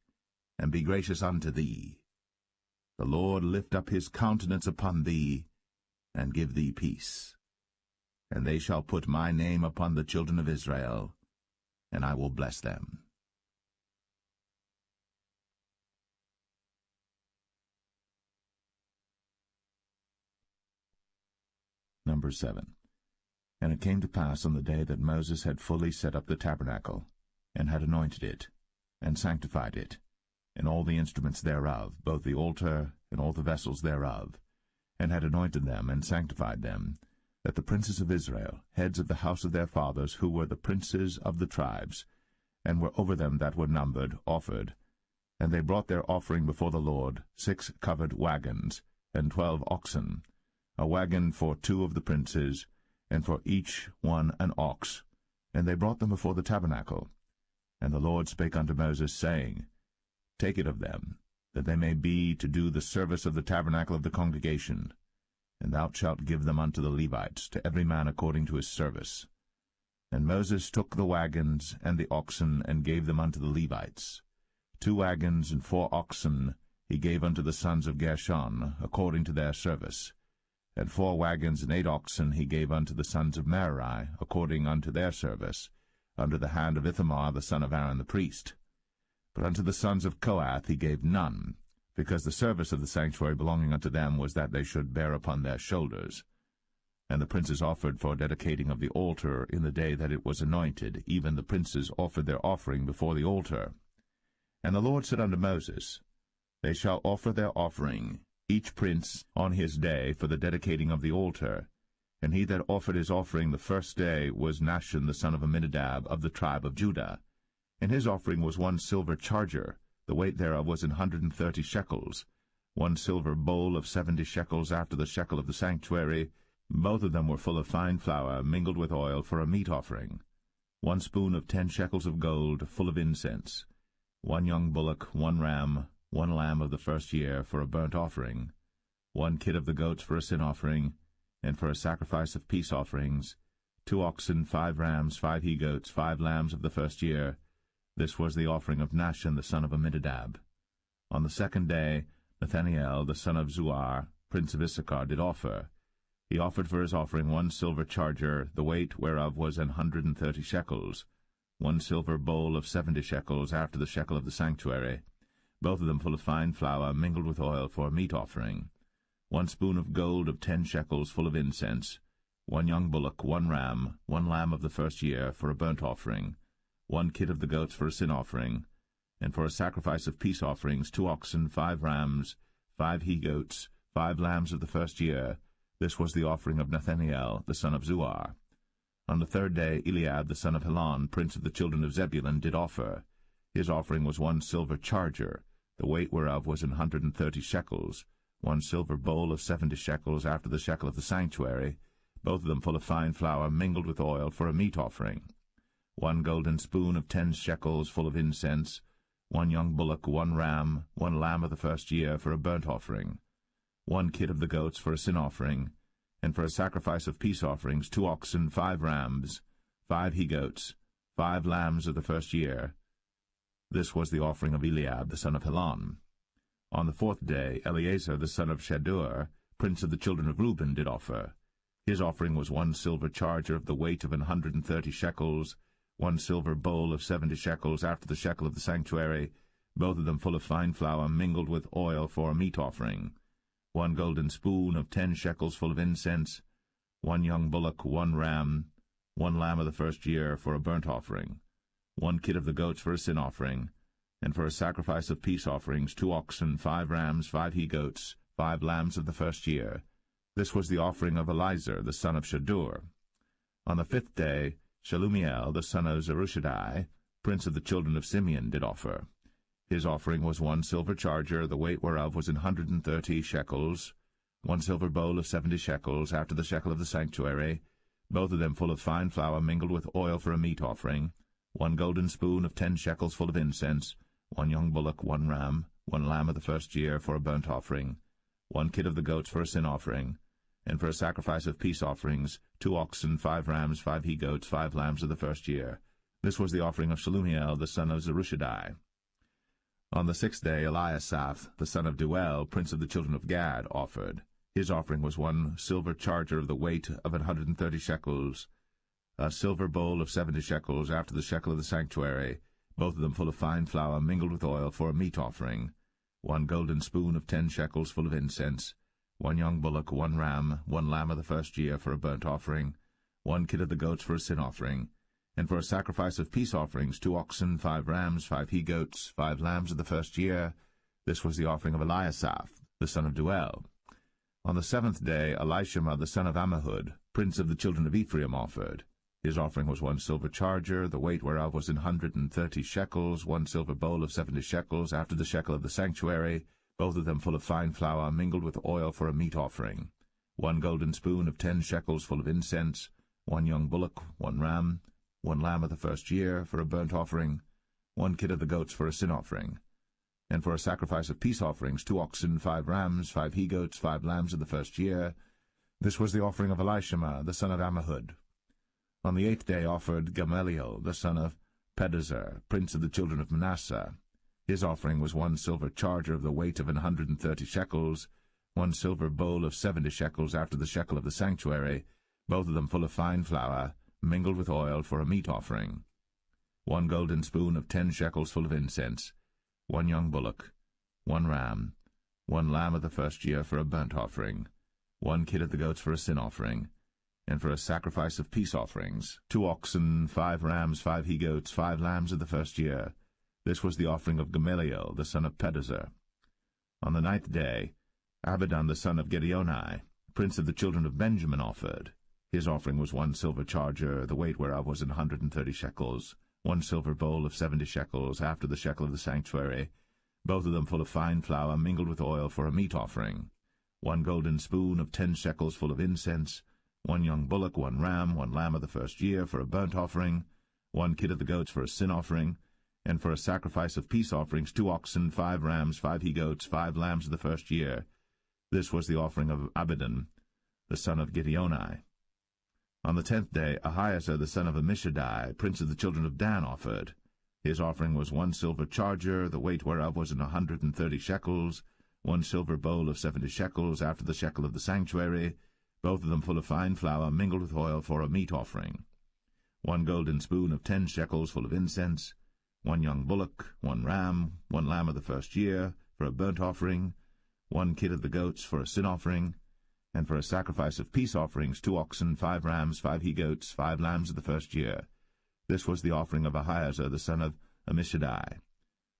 and be gracious unto thee. The Lord lift up his countenance upon thee, and give thee peace. And they shall put my name upon the children of Israel, and I will bless them. Number 7. And it came to pass on the day that Moses had fully set up the tabernacle, and had anointed it, and sanctified it, and all the instruments thereof, both the altar and all the vessels thereof, and had anointed them and sanctified them, that the princes of Israel, heads of the house of their fathers, who were the princes of the tribes, and were over them that were numbered, offered. And they brought their offering before the Lord, 6 covered wagons, and 12 oxen, a wagon for 2 of the princes, and for each one an ox. And they brought them before the tabernacle. And the Lord spake unto Moses, saying, Take it of them, that they may be to do the service of the tabernacle of the congregation, and thou shalt give them unto the Levites, to every man according to his service. And Moses took the wagons and the oxen, and gave them unto the Levites. 2 wagons and 4 oxen he gave unto the sons of Gershon, according to their service. And 4 wagons and 8 oxen he gave unto the sons of Merari, according unto their service, under the hand of Ithamar the son of Aaron the priest. But unto the sons of Kohath he gave none, because the service of the sanctuary belonging unto them was that they should bear upon their shoulders. And the princes offered for dedicating of the altar in the day that it was anointed, even the princes offered their offering before the altar. And the Lord said unto Moses, They shall offer their offering, each prince on his day, for the dedicating of the altar. And he that offered his offering the first day was Nahshon the son of Amminadab, of the tribe of Judah. And his offering was 1 silver charger, the weight thereof was 130 shekels, 1 silver bowl of 70 shekels after the shekel of the sanctuary. Both of them were full of fine flour, mingled with oil, for a meat offering. 1 spoon of 10 shekels of gold, full of incense. 1 young bullock, 1 ram, 1 lamb of the first year, for a burnt offering. 1 kid of the goats for a sin offering, and for a sacrifice of peace offerings, 2 oxen, 5 rams, 5 he-goats, 5 lambs of the first year. This was the offering of Nahshon the son of Amminadab. On the second day Nathaniel the son of Zuar, prince of Issachar, did offer. He offered for his offering 1 silver charger, the weight whereof was 130 shekels, 1 silver bowl of 70 shekels, after the shekel of the sanctuary, both of them full of fine flour mingled with oil for a meat offering, 1 spoon of gold of 10 shekels full of incense, 1 young bullock, 1 ram, 1 lamb of the first year for a burnt offering, 1 kid of the goats for a sin offering, and for a sacrifice of peace offerings 2 oxen, 5 rams, 5 he-goats, 5 lambs of the first year. This was the offering of Nathaniel the son of Zuar. On the third day Eliab the son of Helon, prince of the children of Zebulun, did offer. His offering was 1 silver charger, the weight whereof was 130 shekels, 1 silver bowl of 70 shekels, after the shekel of the sanctuary, both of them full of fine flour mingled with oil for a meat offering, 1 golden spoon of 10 shekels full of incense, 1 young bullock, 1 ram, 1 lamb of the first year for a burnt offering, 1 kid of the goats for a sin offering, and for a sacrifice of peace offerings 2 oxen, 5 rams, 5 he-goats, 5 lambs of the first year. This was the offering of Eliab the son of Helon. On the fourth day Eleazar the son of Shadur, prince of the children of Reuben, did offer. His offering was 1 silver charger of the weight of 130 shekels, 1 silver bowl of 70 shekels, after the shekel of the sanctuary, both of them full of fine flour mingled with oil for a meat offering, 1 golden spoon of 10 shekels full of incense, 1 young bullock, 1 ram, 1 lamb of the first year for a burnt offering, 1 kid of the goats for a sin offering, and for a sacrifice of peace offerings 2 oxen, 5 rams, 5 he-goats, 5 lambs of the first year. This was the offering of Elizur the son of Shadur. On the fifth day Shelumiel the son of Zerushadai, prince of the children of Simeon, did offer. His offering was 1 silver charger, the weight whereof was 130 shekels, 1 silver bowl of 70 shekels, after the shekel of the sanctuary, both of them full of fine flour mingled with oil for a meat offering, 1 golden spoon of 10 shekels full of incense, 1 young bullock, 1 ram, 1 lamb of the first year for a burnt offering, 1 kid of the goats for a sin offering, and for a sacrifice of peace offerings 2 oxen, 5 rams, 5 he-goats, 5 lambs of the first year. This was the offering of Shelumiel the son of Zerushadai. On the sixth day Eliasaph the son of Deuel, prince of the children of Gad, offered. His offering was 1 silver charger of the weight of 130 shekels, a silver bowl of 70 shekels, after the shekel of the sanctuary, both of them full of fine flour mingled with oil for a meat offering, 1 golden spoon of 10 shekels full of incense, 1 young bullock, 1 ram, 1 lamb of the first year for a burnt offering, 1 kid of the goats for a sin offering, and for a sacrifice of peace offerings 2 oxen, 5 rams, 5 he-goats, 5 lambs of the first year. This was the offering of Eliasaph the son of Deuel. On the seventh day Elishama the son of Ammihud, prince of the children of Ephraim, offered. His offering was 1 silver charger, the weight whereof was 130 shekels, 1 silver bowl of 70 shekels, after the shekel of the sanctuary, both of them full of fine flour mingled with oil for a meat offering, 1 golden spoon of 10 shekels full of incense, 1 young bullock, 1 ram, 1 lamb of the first year for a burnt offering, 1 kid of the goats for a sin offering, and for a sacrifice of peace offerings 2 oxen, 5 rams, 5 he-goats, 5 lambs of the first year. This was the offering of Elishama the son of Ammihud. On the eighth day offered Gamaliel the son of Pedahzur, prince of the children of Manasseh. His offering was 1 silver charger of the weight of 130 shekels, 1 silver bowl of 70 shekels, after the shekel of the sanctuary, both of them full of fine flour mingled with oil for a meat offering, 1 golden spoon of 10 shekels full of incense, 1 young bullock, 1 ram, 1 lamb of the first year for a burnt offering, 1 kid of the goats for a sin offering, and for a sacrifice of peace offerings 2 oxen, 5 rams, 5 he-goats, 5 lambs of the first year. This was the offering of Gamaliel the son of Pedahzur. On the ninth day Abidan the son of Gideoni, prince of the children of Benjamin, offered. His offering was 1 silver charger, the weight whereof was 130 shekels, 1 silver bowl of 70 shekels, after the shekel of the sanctuary, both of them full of fine flour mingled with oil for a meat offering, 1 golden spoon of 10 shekels full of incense, 1 young bullock, 1 ram, 1 lamb of the first year for a burnt offering, 1 kid of the goats for a sin offering, and for a sacrifice of peace offerings 2 oxen, 5 rams, 5 he-goats, 5 lambs of the first year. This was the offering of Abidan the son of Gideoni. On the 10th day Ahiezer the son of Ammishaddai, prince of the children of Dan, offered. His offering was 1 silver charger, the weight whereof was 130 shekels, 1 silver bowl of 70 shekels, after the shekel of the sanctuary, both of them full of fine flour, mingled with oil, for a meat offering. 1 golden spoon of 10 shekels full of incense, 1 young bullock, 1 ram, 1 lamb of the first year, for a burnt offering, 1 kid of the goats for a sin offering, and for a sacrifice of peace offerings 2 oxen, 5 rams, 5 he-goats, 5 lambs of the first year. This was the offering of Ahiezer the son of Ammishaddai.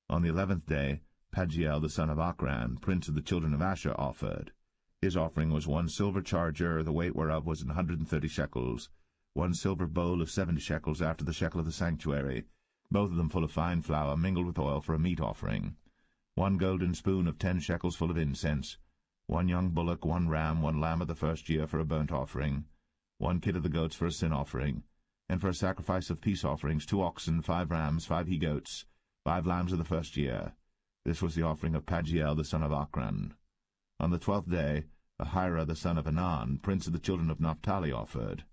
On the 11th day Pagiel the son of Ochran, prince of the children of Asher, offered. His offering was 1 silver charger, the weight whereof was 130 shekels, 1 silver bowl of 70 shekels, after the shekel of the sanctuary, both of them full of fine flour, mingled with oil, for a meat offering. 1 golden spoon of 10 shekels full of incense, 1 young bullock, 1 ram, 1 lamb of the first year for a burnt offering, 1 kid of the goats for a sin offering, and for a sacrifice of peace offerings 2 oxen, 5 rams, 5 he-goats, 5 lambs of the first year. This was the offering of Pagiel the son of Ochran. On the 12th day Ahira the son of Anan, prince of the children of Naphtali, offered.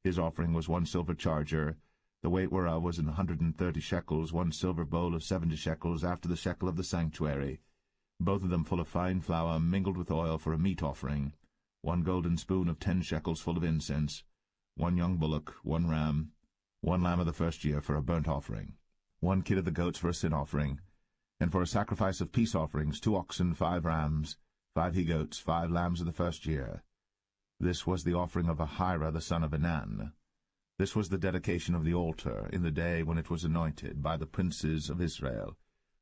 His offering was 1 silver charger, the weight whereof was 130 shekels, 1 silver bowl of 70 shekels, after the shekel of the sanctuary, both of them full of fine flour, mingled with oil, for a meat offering, 1 golden spoon of 10 shekels full of incense, 1 young bullock, 1 ram, 1 lamb of the first year for a burnt offering, 1 kid of the goats for a sin offering, and for a sacrifice of peace offerings 2 oxen, 5 rams, 5 he-goats, 5 lambs of the first year. This was the offering of Ahira the son of Anan. This was the dedication of the altar in the day when it was anointed by the princes of Israel: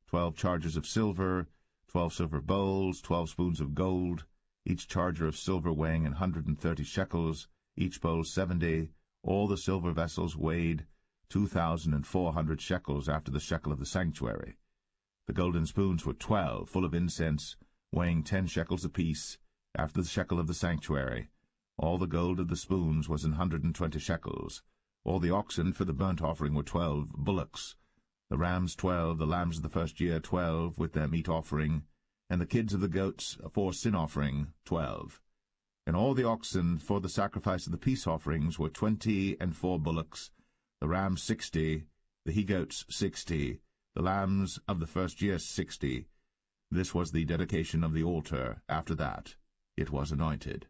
12 chargers of silver, 12 silver bowls, 12 spoons of gold, each charger of silver weighing 130 shekels, each bowl 70, all the silver vessels weighed 2,400 shekels, after the shekel of the sanctuary. The golden spoons were 12, full of incense, weighing 10 shekels apiece, after the shekel of the sanctuary. All the gold of the spoons was 120 shekels. All the oxen for the burnt offering were 12 bullocks, the rams 12, the lambs of the first year 12, with their meat offering, and the kids of the goats for sin offering 12. And all the oxen for the sacrifice of the peace offerings were 24 bullocks, the rams 60, the he-goats 60, the lambs of the first year 60. This was the dedication of the altar. After that it was anointed.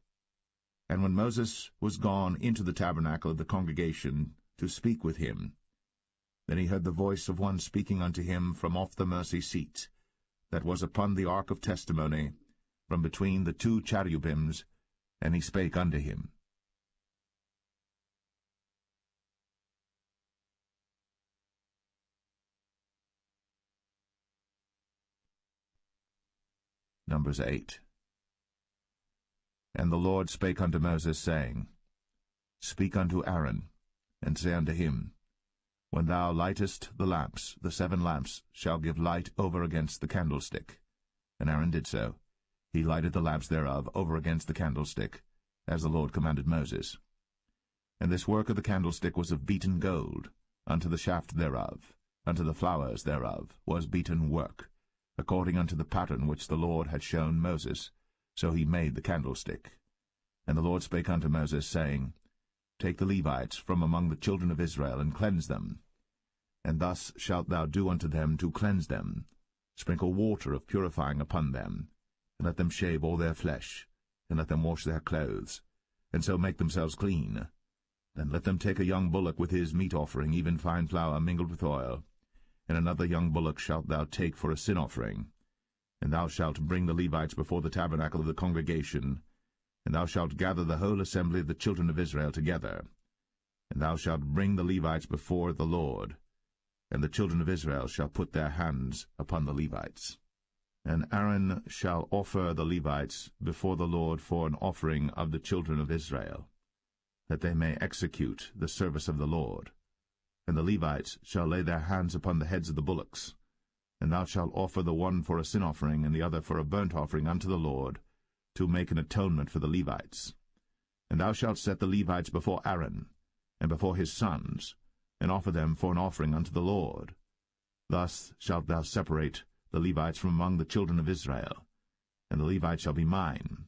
And when Moses was gone into the tabernacle of the congregation to speak with him, then he heard the voice of one speaking unto him from off the mercy seat, that was upon the ark of testimony, from between the 2 cherubims, and he spake unto him. Numbers 8. And the Lord spake unto Moses, saying, Speak unto Aaron, and say unto him, When thou lightest the lamps, the 7 lamps shall give light over against the candlestick. And Aaron did so. He lighted the lamps thereof over against the candlestick, as the Lord commanded Moses. And this work of the candlestick was of beaten gold, unto the shaft thereof, unto the flowers thereof was beaten work, according unto the pattern which the Lord had shown Moses. So he made the candlestick. And the Lord spake unto Moses, saying, Take the Levites from among the children of Israel, and cleanse them. And thus shalt thou do unto them to cleanse them. Sprinkle water of purifying upon them, and let them shave all their flesh, and let them wash their clothes, and so make themselves clean. Then let them take a young bullock with his meat offering, even fine flour mingled with oil, and another young bullock shalt thou take for a sin offering. And thou shalt bring the Levites before the tabernacle of the congregation, and thou shalt gather the whole assembly of the children of Israel together. And thou shalt bring the Levites before the Lord, and the children of Israel shall put their hands upon the Levites. And Aaron shall offer the Levites before the Lord for an offering of the children of Israel, that they may execute the service of the Lord. And the Levites shall lay their hands upon the heads of the bullocks. And thou shalt offer the one for a sin offering, and the other for a burnt offering unto the Lord, to make an atonement for the Levites. And thou shalt set the Levites before Aaron, and before his sons, and offer them for an offering unto the Lord. Thus shalt thou separate the Levites from among the children of Israel, and the Levites shall be mine.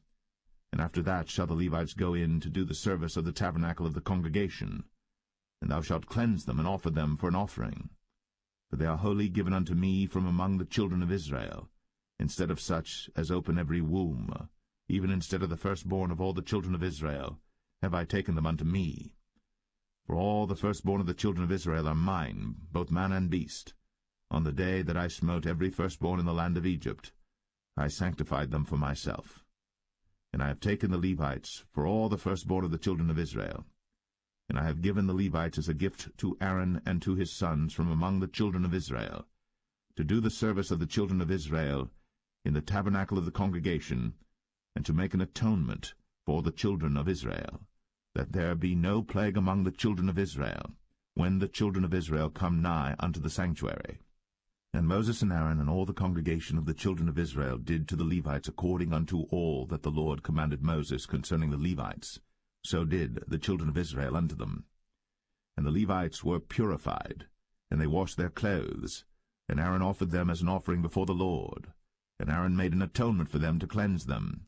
And after that shall the Levites go in to do the service of the tabernacle of the congregation. And thou shalt cleanse them, and offer them for an offering. For they are wholly given unto me from among the children of Israel, instead of such as open every womb, even instead of the firstborn of all the children of Israel, have I taken them unto me. For all the firstborn of the children of Israel are mine, both man and beast. On the day that I smote every firstborn in the land of Egypt, I sanctified them for myself. And I have taken the Levites for all the firstborn of the children of Israel. And I have given the Levites as a gift to Aaron and to his sons from among the children of Israel, to do the service of the children of Israel in the tabernacle of the congregation, and to make an atonement for the children of Israel, that there be no plague among the children of Israel, when the children of Israel come nigh unto the sanctuary. And Moses and Aaron and all the congregation of the children of Israel did to the Levites according unto all that the Lord commanded Moses concerning the Levites. So did the children of Israel unto them. And the Levites were purified, and they washed their clothes, and Aaron offered them as an offering before the Lord. And Aaron made an atonement for them to cleanse them.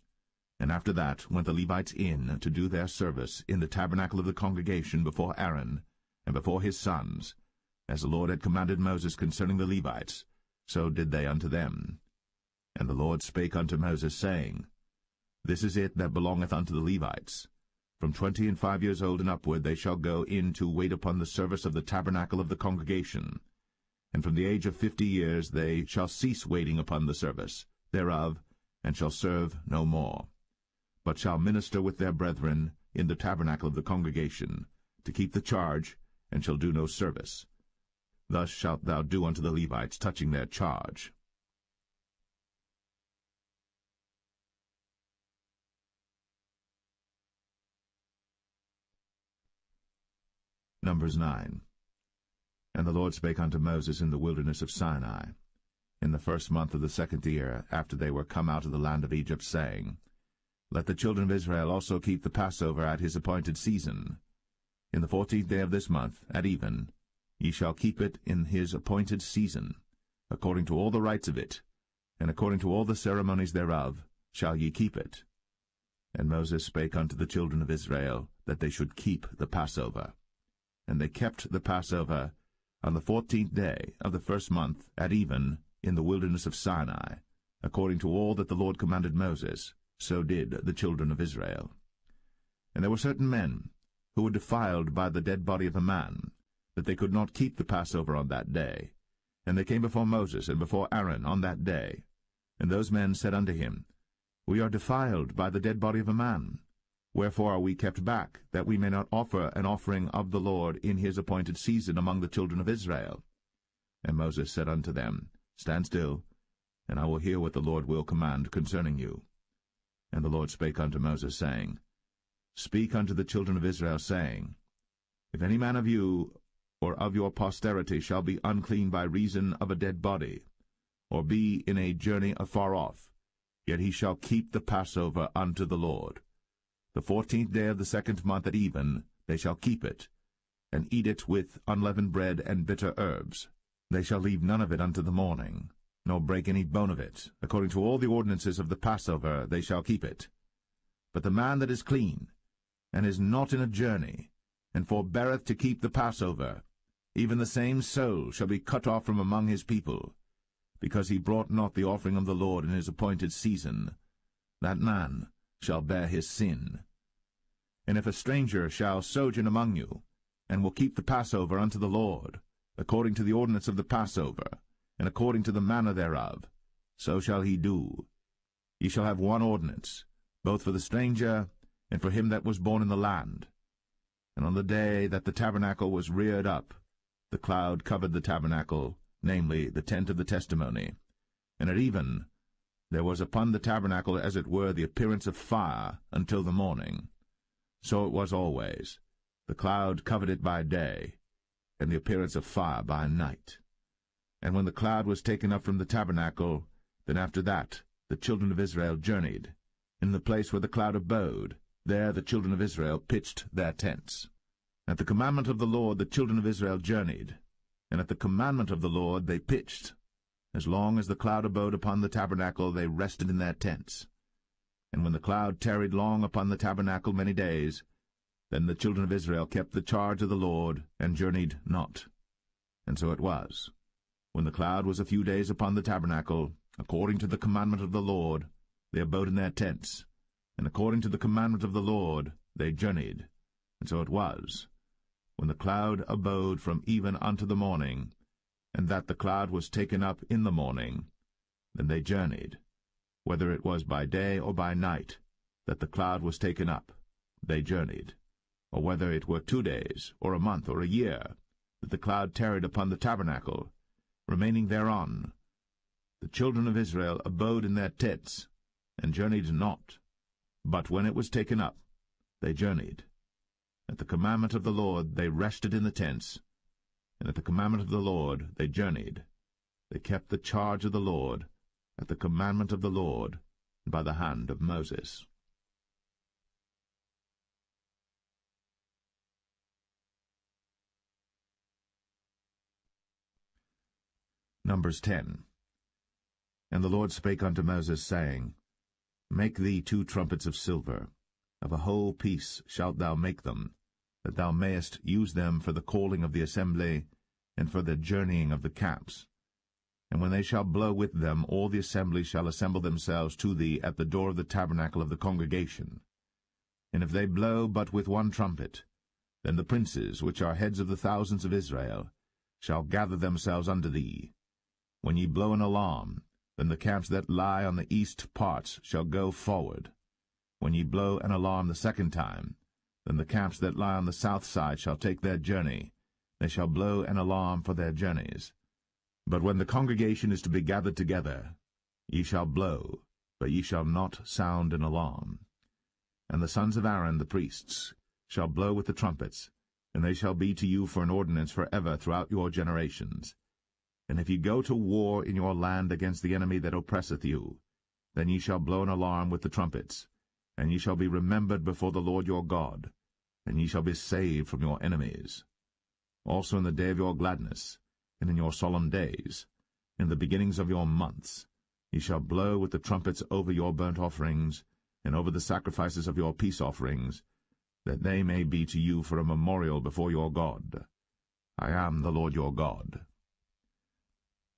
And after that went the Levites in to do their service in the tabernacle of the congregation before Aaron and before his sons, as the Lord had commanded Moses concerning the Levites, so did they unto them. And the Lord spake unto Moses, saying, This is it that belongeth unto the Levites. From 20 and 5 years old and upward they shall go in to wait upon the service of the tabernacle of the congregation. And from the age of 50 years they shall cease waiting upon the service thereof, and shall serve no more, but shall minister with their brethren in the tabernacle of the congregation, to keep the charge, and shall do no service. Thus shalt thou do unto the Levites touching their charge. Numbers 9. And the Lord spake unto Moses in the wilderness of Sinai, in the first month of the 2nd year, after they were come out of the land of Egypt, saying, Let the children of Israel also keep the Passover at his appointed season. In the 14th day of this month, at even, ye shall keep it in his appointed season, according to all the rites of it, and according to all the ceremonies thereof shall ye keep it. And Moses spake unto the children of Israel, that they should keep the Passover. And they kept the Passover on the 14th day of the first month at even in the wilderness of Sinai, according to all that the Lord commanded Moses, so did the children of Israel. And there were certain men who were defiled by the dead body of a man, that they could not keep the Passover on that day. And they came before Moses and before Aaron on that day. And those men said unto him, We are defiled by the dead body of a man. Wherefore are we kept back, that we may not offer an offering of the Lord in his appointed season among the children of Israel? And Moses said unto them, Stand still, and I will hear what the Lord will command concerning you. And the Lord spake unto Moses, saying, Speak unto the children of Israel, saying, If any man of you or of your posterity shall be unclean by reason of a dead body, or be in a journey afar off, yet he shall keep the Passover unto the Lord. The 14th day of the 2nd month at even they shall keep it, and eat it with unleavened bread and bitter herbs. They shall leave none of it unto the morning, nor break any bone of it. According to all the ordinances of the Passover they shall keep it. But the man that is clean, and is not in a journey, and forbeareth to keep the Passover, even the same soul shall be cut off from among his people, because he brought not the offering of the Lord in his appointed season. That man shall bear his sin. And if a stranger shall sojourn among you, and will keep the Passover unto the Lord, according to the ordinance of the Passover, and according to the manner thereof, so shall he do. Ye shall have one ordinance, both for the stranger and for him that was born in the land. And on the day that the tabernacle was reared up, the cloud covered the tabernacle, namely the tent of the testimony. And at even there was upon the tabernacle as it were the appearance of fire until the morning. So it was always. The cloud covered it by day, and the appearance of fire by night. And when the cloud was taken up from the tabernacle, then after that the children of Israel journeyed. In the place where the cloud abode, there the children of Israel pitched their tents. At the commandment of the Lord the children of Israel journeyed, and at the commandment of the Lord they pitched. As long as the cloud abode upon the tabernacle, they rested in their tents. And when the cloud tarried long upon the tabernacle many days, then the children of Israel kept the charge of the Lord, and journeyed not. And so it was, when the cloud was a few days upon the tabernacle, according to the commandment of the Lord, they abode in their tents, and according to the commandment of the Lord they journeyed. And so it was, when the cloud abode from even unto the morning, and that the cloud was taken up in the morning, then they journeyed. Whether it was by day or by night that the cloud was taken up, they journeyed. Or whether it were 2 days, or a month, or a year, that the cloud tarried upon the tabernacle, remaining thereon, the children of Israel abode in their tents, and journeyed not. But when it was taken up, they journeyed. At the commandment of the Lord they rested in the tents, and at the commandment of the Lord they journeyed. They kept the charge of the Lord, at the commandment of the Lord, by the hand of Moses. Numbers 10. And the Lord spake unto Moses, saying, Make thee 2 trumpets of silver, of a whole piece shalt thou make them, that thou mayest use them for the calling of the assembly, and for the journeying of the camps. And when they shall blow with them, all the assembly shall assemble themselves to thee at the door of the tabernacle of the congregation. And if they blow but with 1 trumpet, then the princes, which are heads of the thousands of Israel, shall gather themselves unto thee. When ye blow an alarm, then the camps that lie on the east parts shall go forward. When ye blow an alarm the 2nd time, then the camps that lie on the south side shall take their journey. They shall blow an alarm for their journeys. But when the congregation is to be gathered together, ye shall blow, but ye shall not sound an alarm. And the sons of Aaron the priests shall blow with the trumpets, and they shall be to you for an ordinance for ever throughout your generations. And if ye go to war in your land against the enemy that oppresseth you, then ye shall blow an alarm with the trumpets, and ye shall be remembered before the Lord your God, and ye shall be saved from your enemies. Also in the day of your gladness, and in your solemn days, in the beginnings of your months, ye shall blow with the trumpets over your burnt offerings, and over the sacrifices of your peace offerings, that they may be to you for a memorial before your God. I am the Lord your God.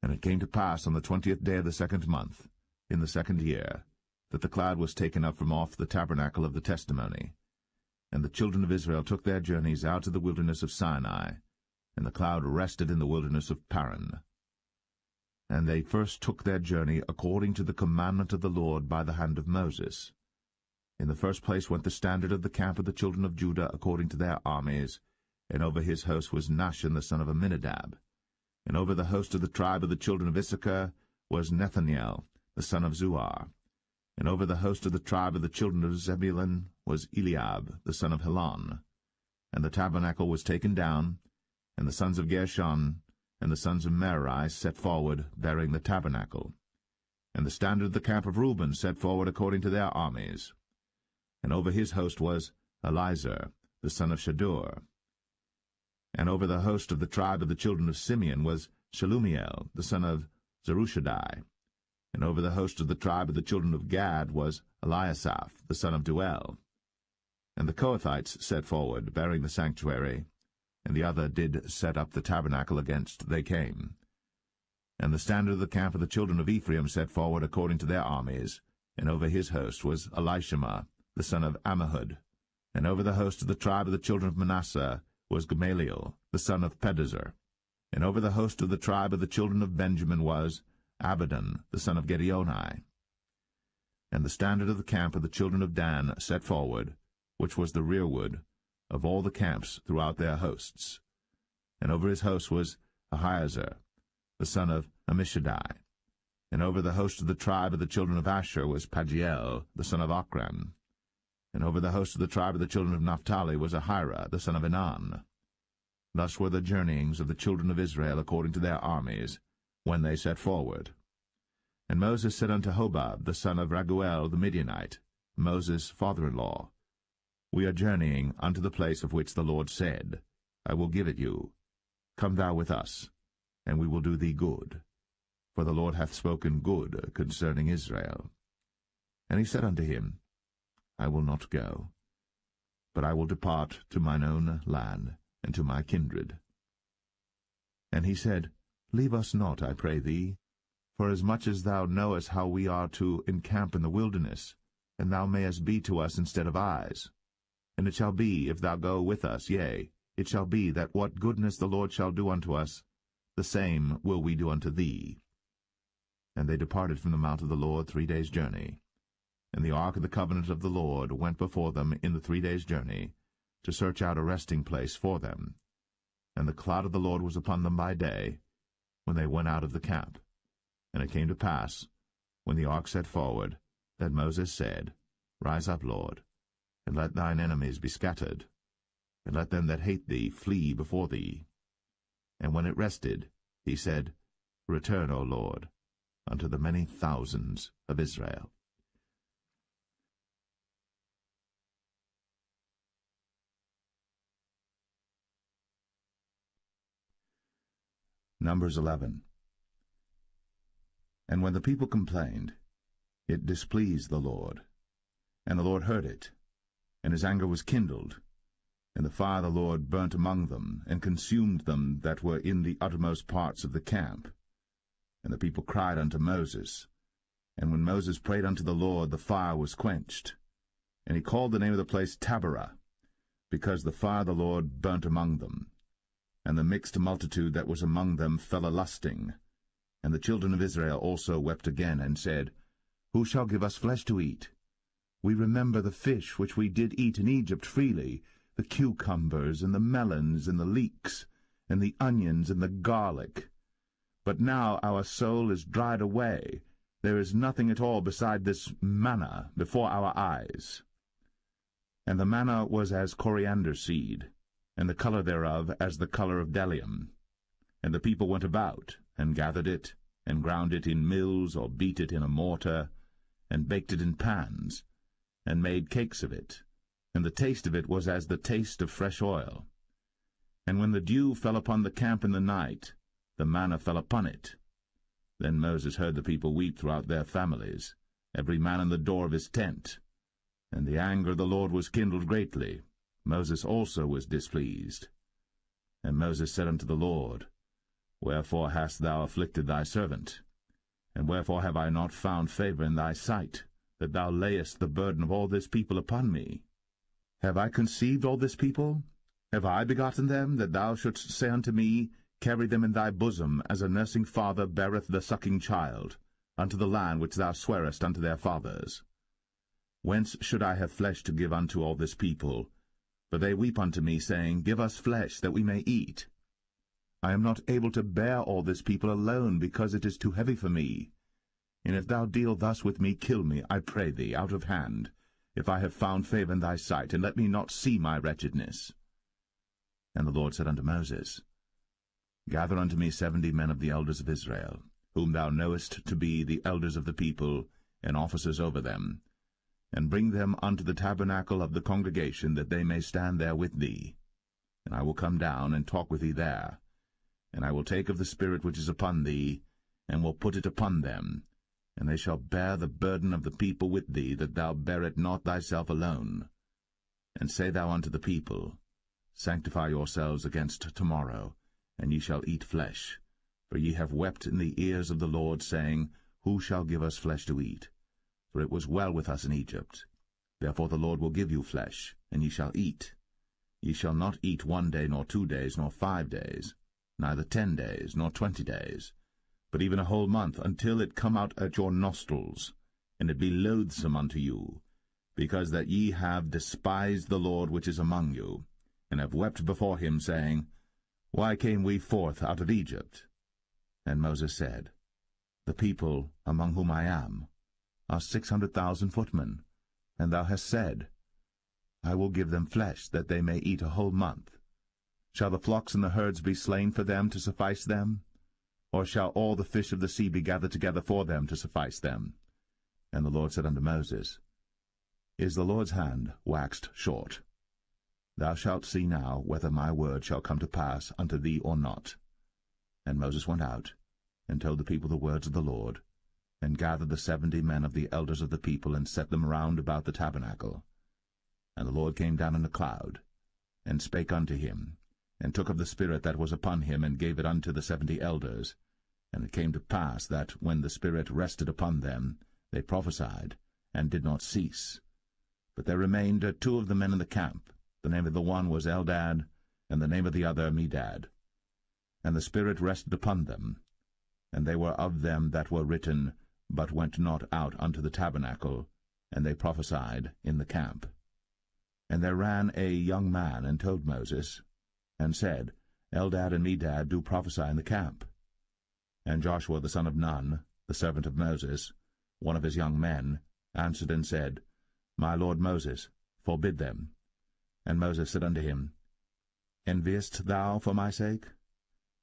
And it came to pass on the 20th day of the 2nd month, in the 2nd year, that the cloud was taken up from off the tabernacle of the testimony. And the children of Israel took their journeys out of the wilderness of Sinai, and the cloud rested in the wilderness of Paran. And they first took their journey according to the commandment of the Lord by the hand of Moses. In the first place went the standard of the camp of the children of Judah according to their armies, and over his host was Nahshon the son of Amminadab. And over the host of the tribe of the children of Issachar was Nethanel the son of Zuar. And over the host of the tribe of the children of Zebulun was Eliab the son of Helon. And the tabernacle was taken down, and the sons of Gershon and the sons of Merari set forward, bearing the tabernacle. And the standard of the camp of Reuben set forward according to their armies. And over his host was Elizur the son of Shadur. And over the host of the tribe of the children of Simeon was Shelumiel the son of Zerushadai. And over the host of the tribe of the children of Gad was Eliasaph the son of Duel. And the Kohathites set forward, bearing the sanctuary, and the other did set up the tabernacle against they came. And the standard of the camp of the children of Ephraim set forward according to their armies, and over his host was Elishama the son of Ammihud. And over the host of the tribe of the children of Manasseh was Gamaliel the son of Pedazur. And over the host of the tribe of the children of Benjamin was Abidan the son of Gideoni. And the standard of the camp of the children of Dan set forward, which was the rearward of all the camps throughout their hosts. And over his host was Ahiezer the son of Ammishaddai. And over the host of the tribe of the children of Asher was Pagiel the son of Ochran. And over the host of the tribe of the children of Naphtali was Ahira the son of Enan. Thus were the journeyings of the children of Israel according to their armies, when they set forward. And Moses said unto Hobab the son of Raguel the Midianite, Moses' father-in-law, We are journeying unto the place of which the Lord said, I will give it you. Come thou with us, and we will do thee good. For the Lord hath spoken good concerning Israel. And he said unto him, I will not go, but I will depart to mine own land and to my kindred. And he said, Leave us not, I pray thee, for as much as thou knowest how we are to encamp in the wilderness, and thou mayest be to us instead of eyes. And it shall be, if thou go with us, yea, it shall be that what goodness the Lord shall do unto us, the same will we do unto thee. And they departed from the mount of the Lord 3 days' journey. And the ark of the covenant of the Lord went before them in the 3 days' journey, to search out a resting place for them. And the cloud of the Lord was upon them by day, when they went out of the camp. And it came to pass, when the ark set forward, that Moses said, Rise up, Lord, and let thine enemies be scattered, and let them that hate thee flee before thee. And when it rested, he said, Return, O Lord, unto the many thousands of Israel. Numbers 11. And when the people complained, it displeased the Lord. And the Lord heard it, and his anger was kindled. And the fire of the Lord burnt among them, and consumed them that were in the uttermost parts of the camp. And the people cried unto Moses. And when Moses prayed unto the Lord, the fire was quenched. And he called the name of the place Taberah, because the fire of the Lord burnt among them. And the mixed multitude that was among them fell a-lusting. And the children of Israel also wept again, and said, Who shall give us flesh to eat? We remember the fish which we did eat in Egypt freely, the cucumbers, and the melons, and the leeks, and the onions, and the garlic. But now our soul is dried away. There is nothing at all beside this manna before our eyes. And the manna was as coriander seed, and the color thereof as the color of bdellium. And the people went about, and gathered it, and ground it in mills, or beat it in a mortar, and baked it in pans, and made cakes of it. And the taste of it was as the taste of fresh oil. And when the dew fell upon the camp in the night, the manna fell upon it. Then Moses heard the people weep throughout their families, every man in the door of his tent. And the anger of the Lord was kindled greatly. Moses also was displeased. And Moses said unto the Lord, Wherefore hast thou afflicted thy servant? And wherefore have I not found favor in thy sight, that thou layest the burden of all this people upon me? Have I conceived all this people? Have I begotten them, that thou shouldst say unto me, Carry them in thy bosom, as a nursing father beareth the sucking child, unto the land which thou swarest unto their fathers? Whence should I have flesh to give unto all this people? For they weep unto me, saying, Give us flesh, that we may eat. I am not able to bear all this people alone, because it is too heavy for me. And if thou deal thus with me, kill me, I pray thee, out of hand, if I have found favor in thy sight, and let me not see my wretchedness. And the Lord said unto Moses, Gather unto me 70 men of the elders of Israel, whom thou knowest to be the elders of the people, and officers over them, and bring them unto the tabernacle of the congregation, that they may stand there with thee. And I will come down and talk with thee there. And I will take of the Spirit which is upon thee, and will put it upon them, and they shall bear the burden of the people with thee, that thou bear it not thyself alone. And say thou unto the people, Sanctify yourselves against tomorrow, and ye shall eat flesh. For ye have wept in the ears of the Lord, saying, Who shall give us flesh to eat? For it was well with us in Egypt. Therefore the Lord will give you flesh, and ye shall eat. Ye shall not eat 1 day, nor 2 days, nor 5 days, neither 10 days, nor 20 days, but even a whole month, until it come out at your nostrils, and it be loathsome unto you, because that ye have despised the Lord which is among you, and have wept before him, saying, Why came we forth out of Egypt? And Moses said, The people among whom I am are 600,000 footmen, and thou hast said, I will give them flesh, that they may eat a whole month. Shall the flocks and the herds be slain for them to suffice them? Or shall all the fish of the sea be gathered together for them to suffice them? And the Lord said unto Moses, Is the Lord's hand waxed short? Thou shalt see now whether my word shall come to pass unto thee or not. And Moses went out, and told the people the words of the Lord, and gathered the 70 men of the elders of the people, and set them round about the tabernacle. And the Lord came down in a cloud, and spake unto him, and took of the Spirit that was upon him, and gave it unto the 70 elders. And it came to pass that, when the Spirit rested upon them, they prophesied, and did not cease. But there remained 2 of the men in the camp. The name of the one was Eldad, and the name of the other Medad. And the Spirit rested upon them, and they were of them that were written, but went not out unto the tabernacle, and they prophesied in the camp. And there ran a young man, and told Moses, and said, Eldad and Medad do prophesy in the camp. And Joshua the son of Nun, the servant of Moses, one of his young men, answered and said, My lord Moses, forbid them. And Moses said unto him, Enviest thou for my sake?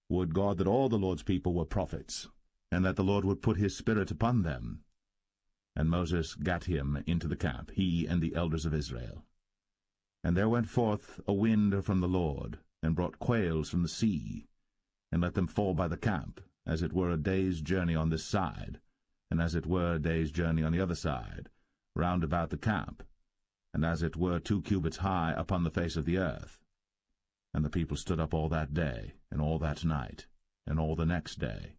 Would God that all the Lord's people were prophets, and that the Lord would put his Spirit upon them. And Moses gat him into the camp, he and the elders of Israel. And there went forth a wind from the Lord, and brought quails from the sea, and let them fall by the camp, as it were a day's journey on this side, and as it were a day's journey on the other side, round about the camp, and as it were 2 cubits high upon the face of the earth. And the people stood up all that day, and all that night, and all the next day.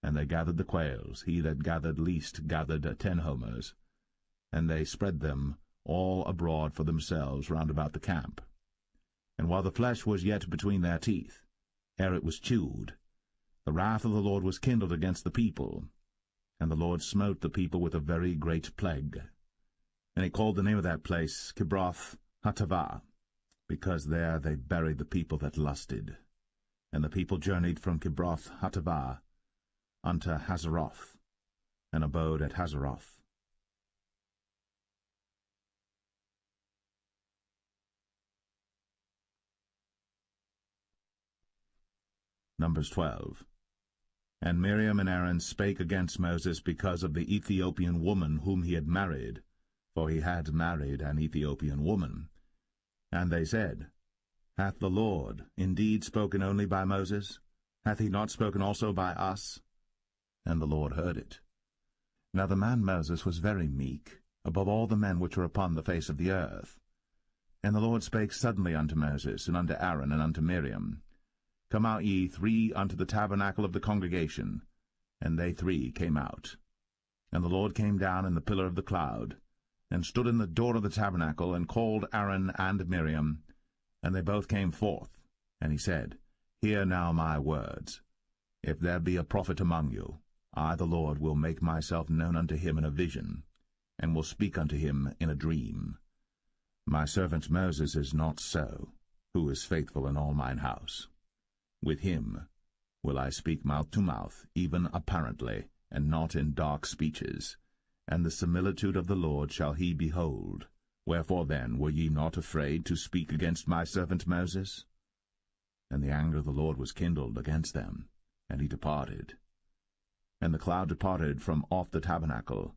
And they gathered the quails, he that gathered least gathered 10 homers, and they spread them all abroad for themselves round about the camp. And while the flesh was yet between their teeth, ere it was chewed, the wrath of the Lord was kindled against the people, and the Lord smote the people with a very great plague. And he called the name of that place Kibroth Hattaavah, because there they buried the people that lusted. And the people journeyed from Kibroth Hattaavah unto Hazeroth, and abode at Hazeroth. Numbers 12. And Miriam and Aaron spake against Moses because of the Ethiopian woman whom he had married, for he had married an Ethiopian woman. And they said, Hath the Lord indeed spoken only by Moses? Hath he not spoken also by us? And the Lord heard it. Now the man Moses was very meek, above all the men which were upon the face of the earth. And the Lord spake suddenly unto Moses, and unto Aaron, and unto Miriam, Come out ye 3 unto the tabernacle of the congregation. And they 3 came out. And the Lord came down in the pillar of the cloud, and stood in the door of the tabernacle, and called Aaron and Miriam. And they both came forth. And he said, Hear now my words. If there be a prophet among you, I the Lord will make myself known unto him in a vision, and will speak unto him in a dream. My servant Moses is not so, who is faithful in all mine house. With him will I speak mouth to mouth, even apparently, and not in dark speeches. And the similitude of the Lord shall he behold. Wherefore then were ye not afraid to speak against my servant Moses? And the anger of the Lord was kindled against them, and he departed. And the cloud departed from off the tabernacle,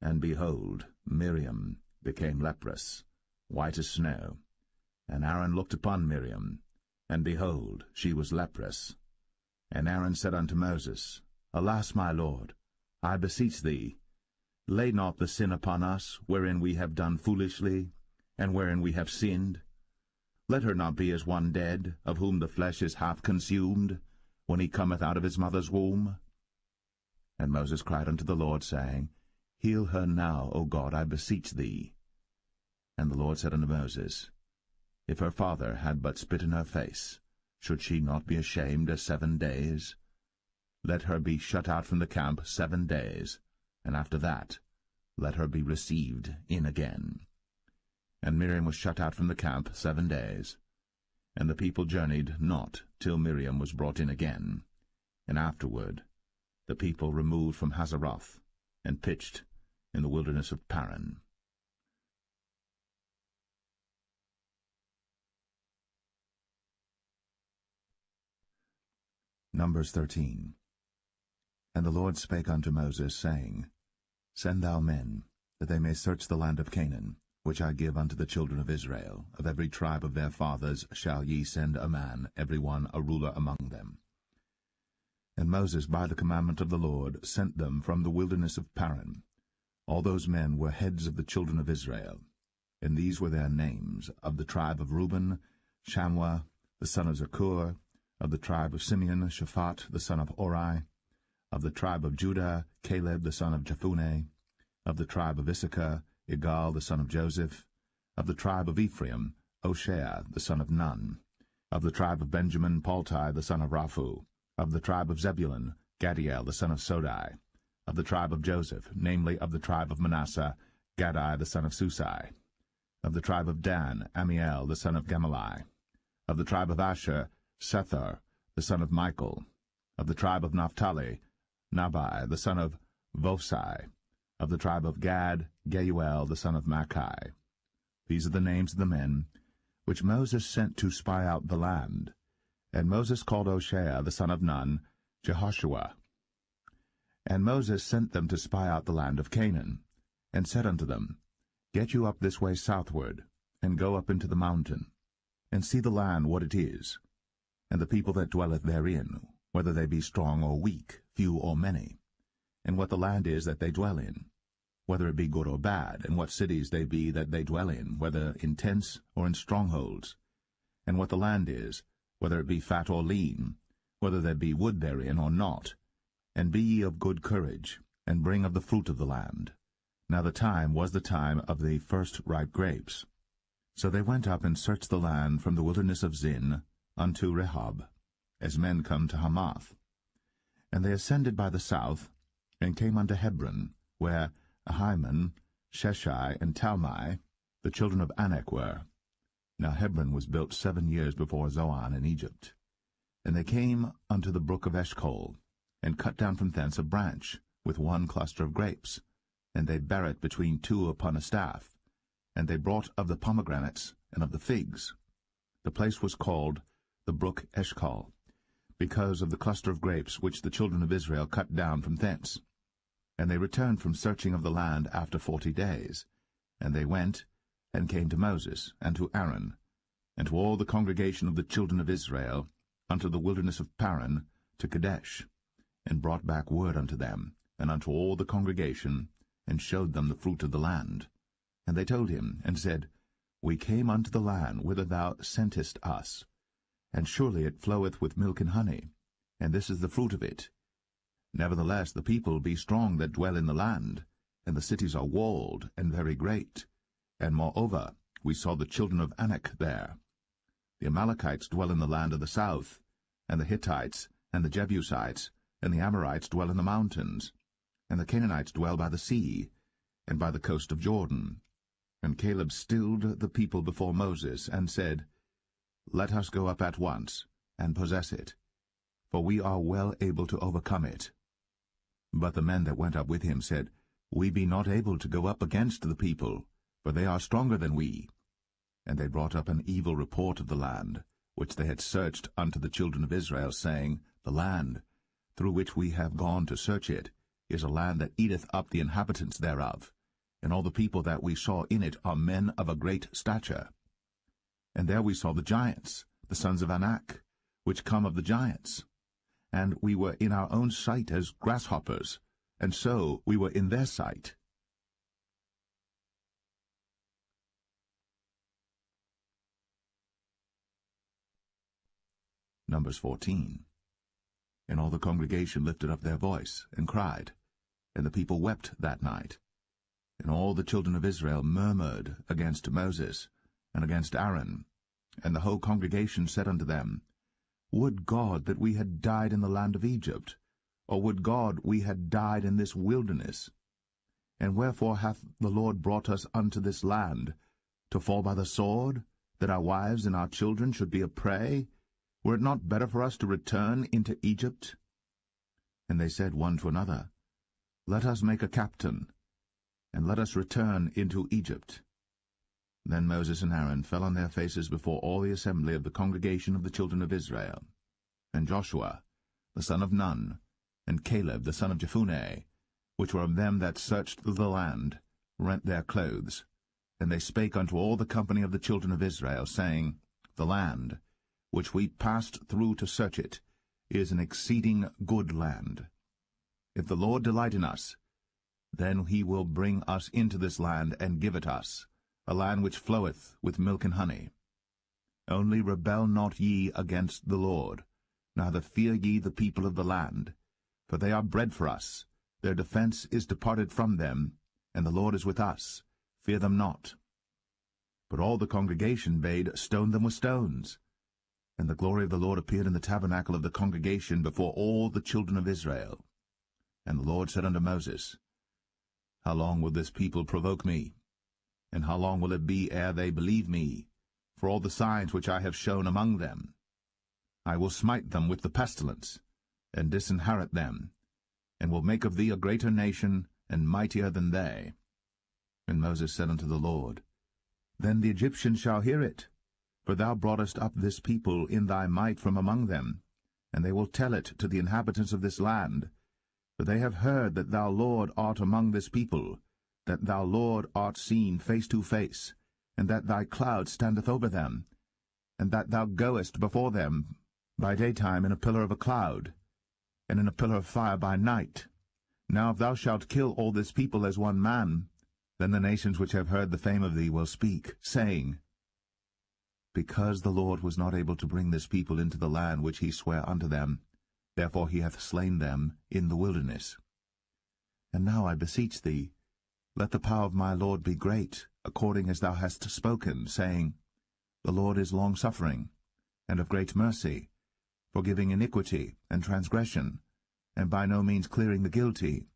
and behold, Miriam became leprous, white as snow. And Aaron looked upon Miriam, and behold, she was leprous. And Aaron said unto Moses, Alas, my lord, I beseech thee, lay not the sin upon us, wherein we have done foolishly, and wherein we have sinned. Let her not be as one dead, of whom the flesh is half consumed, when he cometh out of his mother's womb. And Moses cried unto the Lord, saying, Heal her now, O God, I beseech thee. And the Lord said unto Moses, If her father had but spit in her face, should she not be ashamed 7 days? Let her be shut out from the camp 7 days, and after that let her be received in again. And Miriam was shut out from the camp 7 days. And the people journeyed not till Miriam was brought in again. And afterward the people removed from Hazeroth, and pitched in the wilderness of Paran. Numbers 13. And the Lord spake unto Moses, saying, Send thou men, that they may search the land of Canaan, which I give unto the children of Israel. Of every tribe of their fathers shall ye send a man, every one a ruler among them. And Moses, by the commandment of the Lord, sent them from the wilderness of Paran. All those men were heads of the children of Israel. And these were their names: of the tribe of Reuben, Shammua the son of Zakur; of the tribe of Simeon, Shaphat the son of Ori; of the tribe of Judah, Caleb the son of Jephunneh; of the tribe of Issachar, Igal the son of Joseph; of the tribe of Ephraim, Hoshea the son of Nun; of the tribe of Benjamin, Palti the son of Raphu; of the tribe of Zebulun, Gadiel the son of Sodai; of the tribe of Joseph, namely of the tribe of Manasseh, Gadai the son of Susai; of the tribe of Dan, Amiel the son of Gemalli; of the tribe of Asher, Sethar the son of Michael; of the tribe of Naphtali, Nabai the son of Vosai; of the tribe of Gad, Geuel the son of Machi. These are the names of the men which Moses sent to spy out the land. And Moses called Hoshea the son of Nun, Jehoshua. And Moses sent them to spy out the land of Canaan, and said unto them, Get you up this way southward, and go up into the mountain, and see the land what it is, and the people that dwelleth therein, whether they be strong or weak, few or many, and what the land is that they dwell in, whether it be good or bad, and what cities they be that they dwell in, whether in tents or in strongholds, and what the land is, whether it be fat or lean, whether there be wood therein or not. And be ye of good courage, and bring of the fruit of the land. Now the time was the time of the first ripe grapes. So they went up and searched the land from the wilderness of Zin unto Rehob, as men come to Hamath. And they ascended by the south, and came unto Hebron, where Ahiman, Sheshai, and Talmai, the children of Anak, were. Now Hebron was built 7 years before Zoan in Egypt. And they came unto the brook of Eshcol, and cut down from thence a branch, with one cluster of grapes, and they bare it between two upon a staff. And they brought of the pomegranates and of the figs. The place was called the brook Eshcol, because of the cluster of grapes which the children of Israel cut down from thence. And they returned from searching of the land after 40 days. And they went, and came to Moses, and to Aaron, and to all the congregation of the children of Israel, unto the wilderness of Paran, to Kadesh, and brought back word unto them, and unto all the congregation, and showed them the fruit of the land. And they told him, and said, We came unto the land whither thou sentest us, and surely it floweth with milk and honey, and this is the fruit of it. Nevertheless the people be strong that dwell in the land, and the cities are walled, and very great. And moreover, we saw the children of Anak there. The Amalekites dwell in the land of the south, and the Hittites, and the Jebusites, and the Amorites dwell in the mountains, and the Canaanites dwell by the sea, and by the coast of Jordan. And Caleb stilled the people before Moses, and said, Let us go up at once, and possess it, for we are well able to overcome it. But the men that went up with him said, We be not able to go up against the people, for they are stronger than we. And they brought up an evil report of the land, which they had searched unto the children of Israel, saying, The land, through which we have gone to search it, is a land that eateth up the inhabitants thereof, and all the people that we saw in it are men of a great stature. And there we saw the giants, the sons of Anak, which come of the giants. And we were in our own sight as grasshoppers, and so we were in their sight. Numbers 14. And all the congregation lifted up their voice, and cried, and the people wept that night. And all the children of Israel murmured against Moses, and against Aaron. And the whole congregation said unto them, Would God that we had died in the land of Egypt, or would God we had died in this wilderness? And wherefore hath the Lord brought us unto this land, to fall by the sword, that our wives and our children should be a prey? Were it not better for us to return into Egypt? And they said one to another, Let us make a captain, and let us return into Egypt. Then Moses and Aaron fell on their faces before all the assembly of the congregation of the children of Israel. And Joshua, the son of Nun, and Caleb, the son of Jephunneh, which were of them that searched the land, rent their clothes. And they spake unto all the company of the children of Israel, saying, The land, which we passed through to search it, is an exceeding good land. If the Lord delight in us, then he will bring us into this land and give it us, a land which floweth with milk and honey. Only rebel not ye against the Lord, neither fear ye the people of the land, for they are bread for us. Their defense is departed from them, and the Lord is with us. Fear them not. But all the congregation bade stone them with stones. And the glory of the Lord appeared in the tabernacle of the congregation before all the children of Israel. And the Lord said unto Moses, How long will this people provoke me? And how long will it be ere they believe me, for all the signs which I have shown among them? I will smite them with the pestilence, and disinherit them, and will make of thee a greater nation, and mightier than they. And Moses said unto the Lord, Then the Egyptians shall hear it, for thou broughtest up this people in thy might from among them, and they will tell it to the inhabitants of this land. For they have heard that thou, Lord, art among this people, that thou, Lord, art seen face to face, and that thy cloud standeth over them, and that thou goest before them by daytime in a pillar of a cloud, and in a pillar of fire by night. Now if thou shalt kill all this people as one man, then the nations which have heard the fame of thee will speak, saying, Because the Lord was not able to bring this people into the land which he sware unto them, therefore he hath slain them in the wilderness. And now I beseech thee, let the power of my Lord be great, according as thou hast spoken, saying, The Lord is long-suffering, and of great mercy, forgiving iniquity and transgression, and by no means clearing the guilty,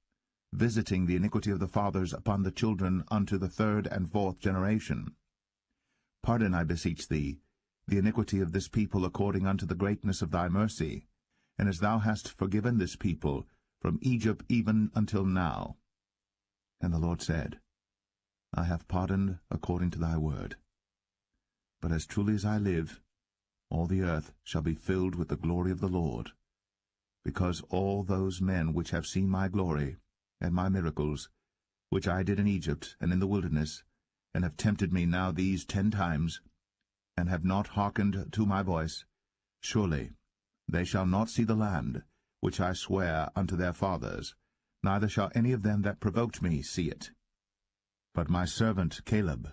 visiting the iniquity of the fathers upon the children unto the third and fourth generation. Pardon, I beseech thee, the iniquity of this people according unto the greatness of thy mercy, and as thou hast forgiven this people from Egypt even until now. And the Lord said, I have pardoned according to thy word. But as truly as I live, all the earth shall be filled with the glory of the Lord, because all those men which have seen my glory and my miracles, which I did in Egypt and in the wilderness, and have tempted me now these 10 times, and have not hearkened to my voice, surely they shall not see the land which I sware unto their fathers, neither shall any of them that provoked me see it. But my servant Caleb,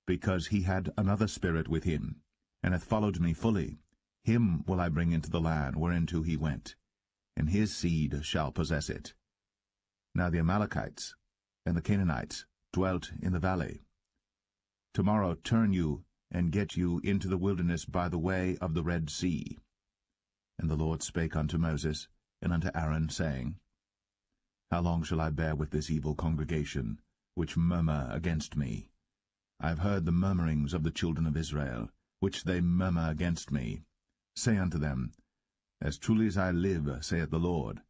because he had another spirit with him, and hath followed me fully, him will I bring into the land whereinto he went, and his seed shall possess it. Now the Amalekites and the Canaanites dwelt in the valley. Tomorrow turn you, and get you into the wilderness by the way of the Red Sea. And the Lord spake unto Moses and unto Aaron, saying, How long shall I bear with this evil congregation, which murmur against me? I have heard the murmurings of the children of Israel, which they murmur against me. Say unto them, As truly as I live, saith the Lord,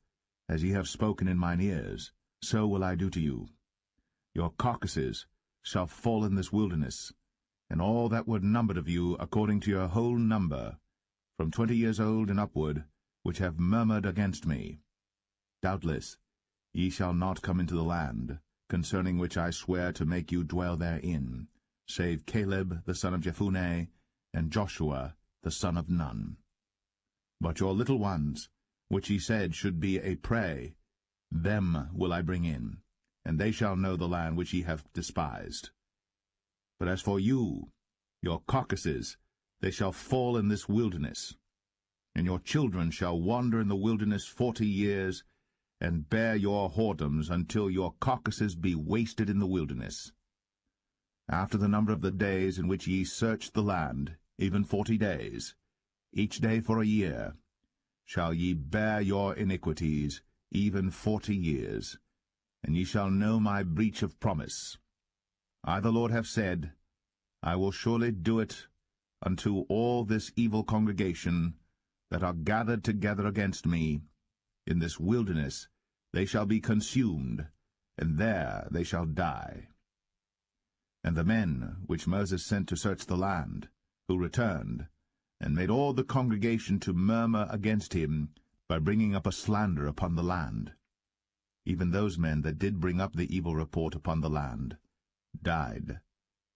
as ye have spoken in mine ears, so will I do to you. Your carcasses shall fall in this wilderness, and all that were numbered of you according to your whole number, from 20 years old and upward, which have murmured against me. Doubtless ye shall not come into the land, concerning which I swear to make you dwell therein, save Caleb the son of Jephunneh, and Joshua the son of Nun. But your little ones, which ye said should be a prey, them will I bring in, and they shall know the land which ye have despised. But as for you, your carcasses, they shall fall in this wilderness, and your children shall wander in the wilderness 40 years, and bear your whoredoms until your carcasses be wasted in the wilderness. After the number of the days in which ye searched the land, even 40 days, each day for a year, shall ye bear your iniquities, even 40 years, and ye shall know my breach of promise. I the Lord have said, I will surely do it unto all this evil congregation that are gathered together against me. In this wilderness they shall be consumed, and there they shall die. And the men which Moses sent to search the land, who returned, and made all the congregation to murmur against him by bringing up a slander upon the land, even those men that did bring up the evil report upon the land, died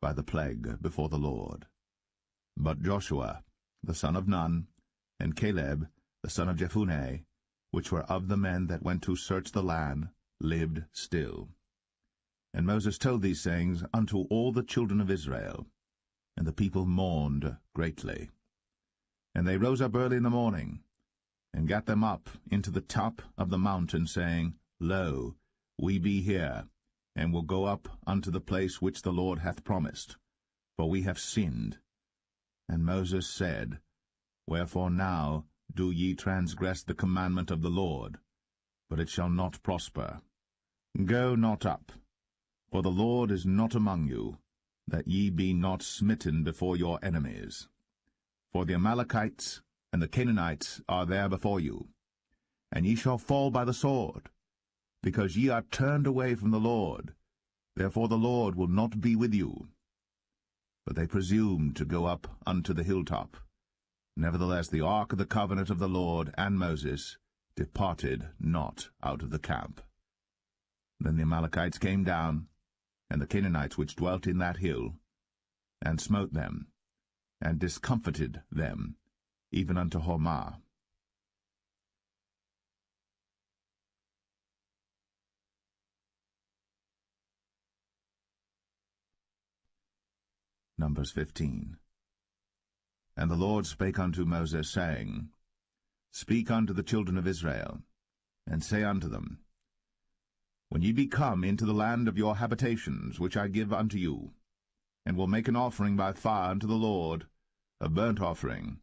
by the plague before the Lord. But Joshua the son of Nun, and Caleb the son of Jephunneh, which were of the men that went to search the land, lived still. And Moses told these sayings unto all the children of Israel, and the people mourned greatly. And they rose up early in the morning, and gat them up into the top of the mountain, saying, Lo, we be here, and will go up unto the place which the Lord hath promised, for we have sinned. And Moses said, Wherefore now do ye transgress the commandment of the Lord? But it shall not prosper. Go not up, for the Lord is not among you, that ye be not smitten before your enemies. For the Amalekites and the Canaanites are there before you, and ye shall fall by the sword, because ye are turned away from the Lord. Therefore the Lord will not be with you. But they presumed to go up unto the hilltop. Nevertheless the ark of the covenant of the Lord and Moses departed not out of the camp. Then the Amalekites came down, and the Canaanites which dwelt in that hill, and smote them, and discomfited them, even unto Hormah. Numbers 15. And the Lord spake unto Moses, saying, Speak unto the children of Israel, and say unto them, When ye be come into the land of your habitations, which I give unto you, and will make an offering by fire unto the Lord, a burnt offering,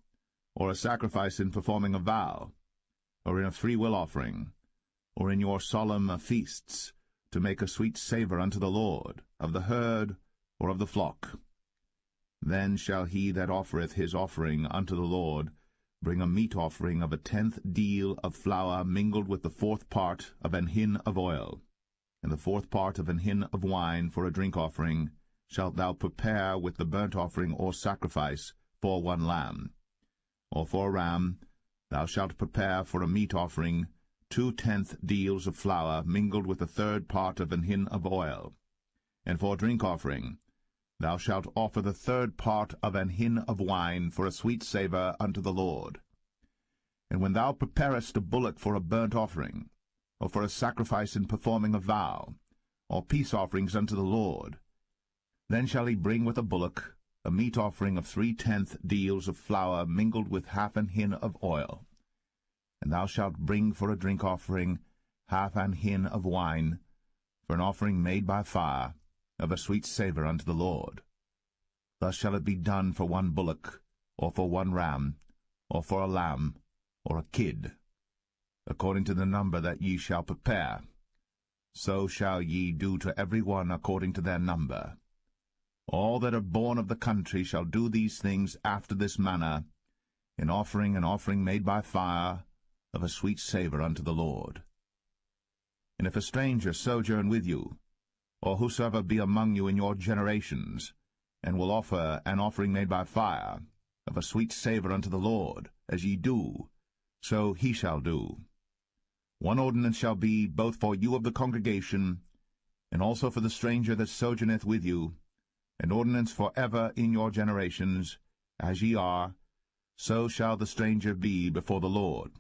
or a sacrifice in performing a vow, or in a freewill offering, or in your solemn feasts, to make a sweet savour unto the Lord, of the herd or of the flock, then shall he that offereth his offering unto the Lord bring a meat offering of a 10th deal of flour mingled with the 4th part of an hin of oil, and the 4th part of an hin of wine for a drink offering shalt thou prepare with the burnt offering or sacrifice for 1 lamb. Or for a ram thou shalt prepare for a meat offering 2 tenth deals of flour mingled with the 3rd part of an hin of oil. And for a drink offering thou shalt offer the 3rd part of an hin of wine for a sweet savour unto the Lord. And when thou preparest a bullock for a burnt offering, or for a sacrifice in performing a vow, or peace offerings unto the Lord, then shall he bring with a bullock a meat offering of 3/10 deals of flour mingled with half an hin of oil. And thou shalt bring for a drink offering half an hin of wine, for an offering made by fire, of a sweet savour unto the Lord. Thus shall it be done for 1 bullock, or for 1 ram, or for a lamb, or a kid, according to the number that ye shall prepare. So shall ye do to every one according to their number. All that are born of the country shall do these things after this manner, in offering an offering made by fire, of a sweet savour unto the Lord. And if a stranger sojourn with you, or whosoever be among you in your generations, and will offer an offering made by fire, of a sweet savour unto the Lord, as ye do, so he shall do. 1 ordinance shall be both for you of the congregation, and also for the stranger that sojourneth with you, an ordinance for ever in your generations, as ye are, so shall the stranger be before the Lord.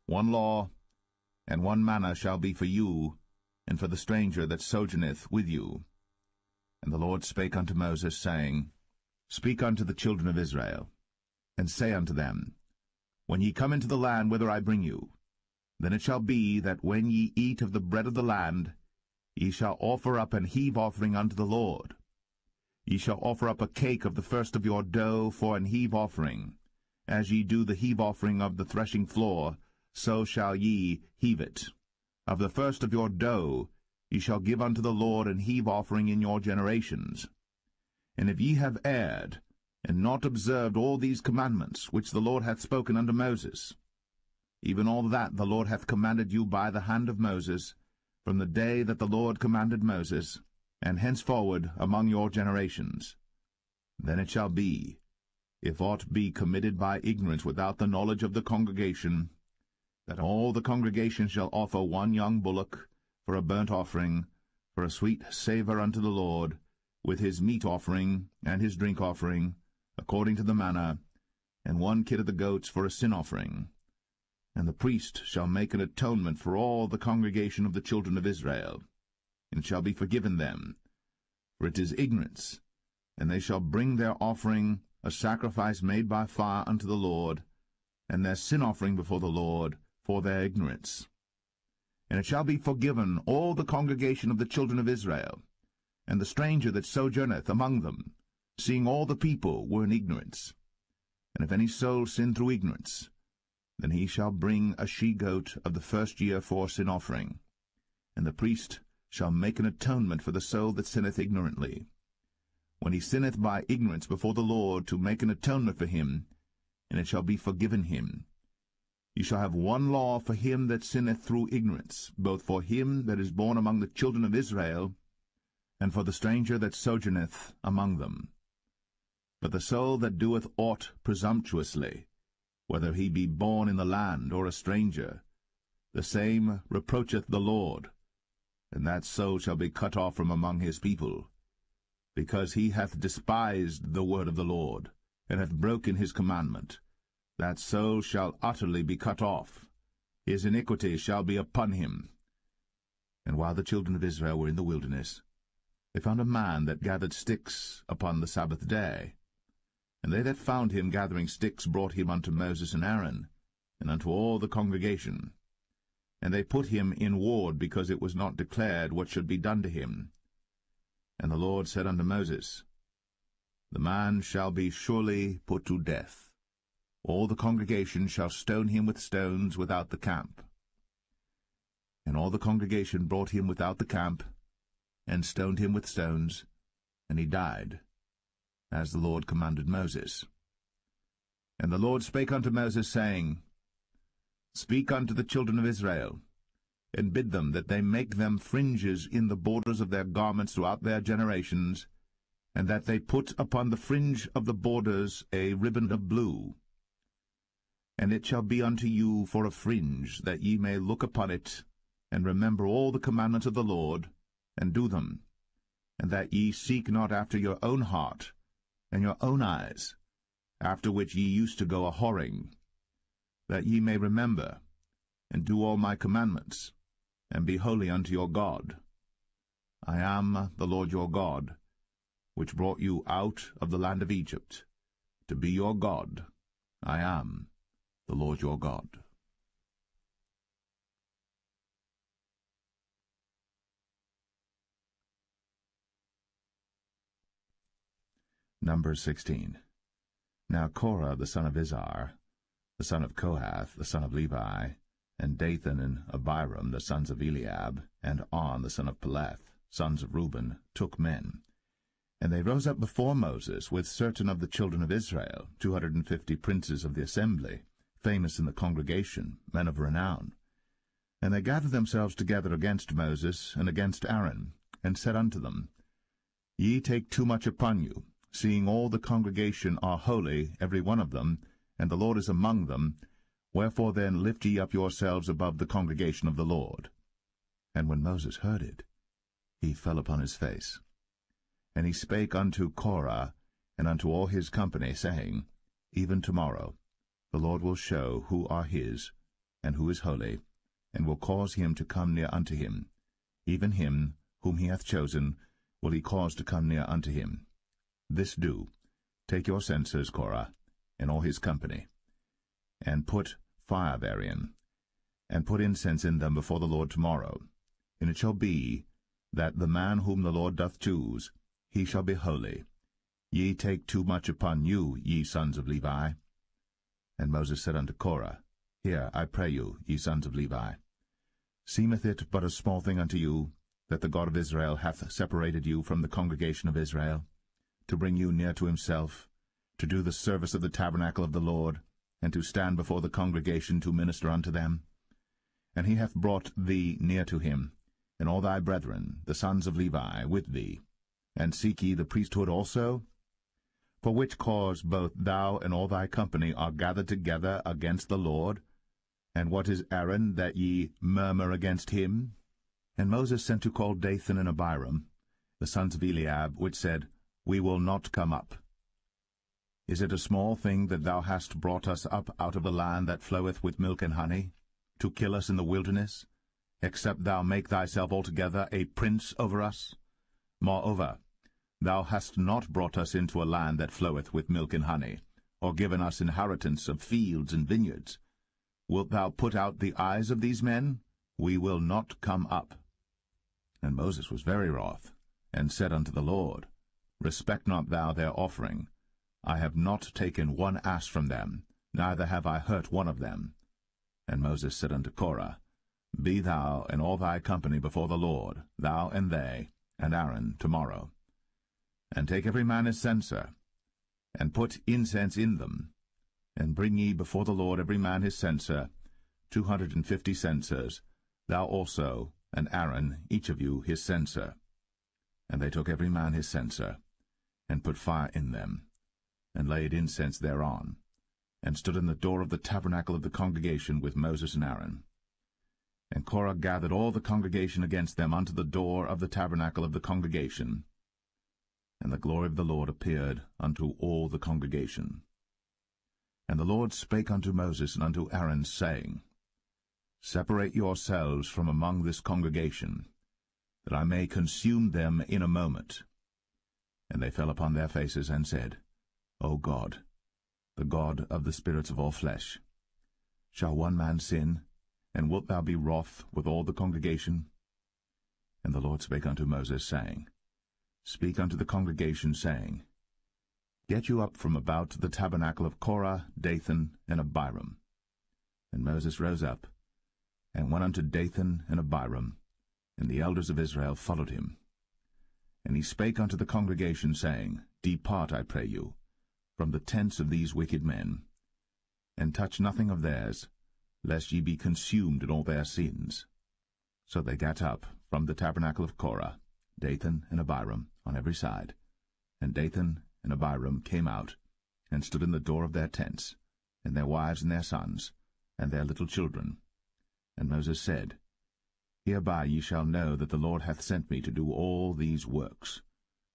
1 law and 1 manner shall be for you, and for the stranger that sojourneth with you. And the Lord spake unto Moses, saying, Speak unto the children of Israel, and say unto them, When ye come into the land whither I bring you, then it shall be that when ye eat of the bread of the land, ye shall offer up an heave offering unto the Lord. Ye shall offer up a cake of the first of your dough for an heave offering. As ye do the heave offering of the threshing floor, so shall ye heave it. Of the first of your dough ye shall give unto the Lord an heave offering in your generations. And if ye have erred, and not observed all these commandments which the Lord hath spoken unto Moses, even all that the Lord hath commanded you by the hand of Moses, from the day that the Lord commanded Moses, and henceforward among your generations, then it shall be, if aught be committed by ignorance without the knowledge of the congregation, that all the congregation shall offer 1 young bullock for a burnt offering, for a sweet savour unto the Lord, with his meat offering and his drink offering, according to the manner, and 1 kid of the goats for a sin offering, And the priest shall make an atonement for all the congregation of the children of Israel, and it shall be forgiven them, for it is ignorance. And they shall bring their offering, a sacrifice made by fire unto the Lord, and their sin offering before the Lord, for their ignorance. And it shall be forgiven all the congregation of the children of Israel, and the stranger that sojourneth among them, seeing all the people were in ignorance. And if any soul sin through ignorance, then he shall bring a she-goat of the first year for sin offering, and the priest shall make an atonement for the soul that sinneth ignorantly. When he sinneth by ignorance before the Lord, to make an atonement for him, and it shall be forgiven him. You shall have one law for him that sinneth through ignorance, both for him that is born among the children of Israel, and for the stranger that sojourneth among them. But the soul that doeth aught presumptuously, whether he be born in the land or a stranger, the same reproacheth the Lord, and that soul shall be cut off from among his people, because he hath despised the word of the Lord, and hath broken his commandment. That soul shall utterly be cut off. His iniquity shall be upon him. And while the children of Israel were in the wilderness, they found a man that gathered sticks upon the Sabbath day. And they that found him gathering sticks brought him unto Moses and Aaron, and unto all the congregation. And they put him in ward, because it was not declared what should be done to him. And the Lord said unto Moses, The man shall be surely put to death. All the congregation shall stone him with stones without the camp. And all the congregation brought him without the camp, and stoned him with stones, and he died, as the Lord commanded Moses. And the Lord spake unto Moses, saying, Speak unto the children of Israel, and bid them that they make them fringes in the borders of their garments throughout their generations, and that they put upon the fringe of the borders a ribbon of blue. And it shall be unto you for a fringe, that ye may look upon it, and remember all the commandments of the Lord, and do them, and that ye seek not after your own heart, and your own eyes, after which ye used to go a-whoring, that ye may remember, and do all my commandments, and be holy unto your God. I am the Lord your God, which brought you out of the land of Egypt, to be your God. I am the Lord your God. Numbers 16. Now Korah the son of Izhar, the son of Kohath, the son of Levi, and Dathan and Abiram, the sons of Eliab, and On, the son of Peleth, sons of Reuben, took men. And they rose up before Moses with certain of the children of Israel, 250 princes of the assembly, famous in the congregation, men of renown. And they gathered themselves together against Moses and against Aaron, and said unto them, Ye take too much upon you, seeing all the congregation are holy, every one of them, and the Lord is among them. Wherefore then lift ye up yourselves above the congregation of the Lord. And when Moses heard it, he fell upon his face. And he spake unto Korah and unto all his company, saying, Even tomorrow the Lord will show who are his, and who is holy, and will cause him to come near unto him. Even him whom he hath chosen will he cause to come near unto him. This do, take your censers, Korah, and all his company, and put fire therein, and put incense in them before the Lord tomorrow. And it shall be, that the man whom the Lord doth choose, he shall be holy. Ye take too much upon you, ye sons of Levi. And Moses said unto Korah, Hear, I pray you, ye sons of Levi. Seemeth it but a small thing unto you, that the God of Israel hath separated you from the congregation of Israel, to bring you near to himself, to do the service of the tabernacle of the Lord, and to stand before the congregation to minister unto them? And he hath brought thee near to him, and all thy brethren, the sons of Levi, with thee. And seek ye the priesthood also? For which cause both thou and all thy company are gathered together against the Lord? And what is Aaron, that ye murmur against him? And Moses sent to call Dathan and Abiram, the sons of Eliab, which said, We will not come up. Is it a small thing that thou hast brought us up out of the land that floweth with milk and honey, to kill us in the wilderness, except thou make thyself altogether a prince over us? Moreover, thou hast not brought us into a land that floweth with milk and honey, or given us inheritance of fields and vineyards. Wilt thou put out the eyes of these men? We will not come up. And Moses was very wroth, and said unto the Lord, Respect not thou their offering. I have not taken one ass from them, neither have I hurt one of them. And Moses said unto Korah, Be thou and all thy company before the Lord, thou and they, and Aaron, tomorrow. And take every man his censer, and put incense in them, and bring ye before the Lord every man his censer, 250 censers, thou also, and Aaron, each of you his censer. And they took every man his censer, and put fire in them, and laid incense thereon, and stood in the door of the tabernacle of the congregation with Moses and Aaron. And Korah gathered all the congregation against them unto the door of the tabernacle of the congregation. And the glory of the Lord appeared unto all the congregation. And the Lord spake unto Moses and unto Aaron, saying, Separate yourselves from among this congregation, that I may consume them in a moment. And they fell upon their faces, and said, O God, the God of the spirits of all flesh, shall one man sin, and wilt thou be wroth with all the congregation? And the Lord spake unto Moses, saying, Speak unto the congregation, saying, Get you up from about the tabernacle of Korah, Dathan, and Abiram. And Moses rose up, and went unto Dathan and Abiram, and the elders of Israel followed him. And he spake unto the congregation, saying, Depart, I pray you, from the tents of these wicked men, and touch nothing of theirs, lest ye be consumed in all their sins. So they gat up from the tabernacle of Korah, Dathan and Abiram, on every side. And Dathan and Abiram came out, and stood in the door of their tents, and their wives and their sons, and their little children. And Moses said, Hereby ye shall know that the Lord hath sent me to do all these works,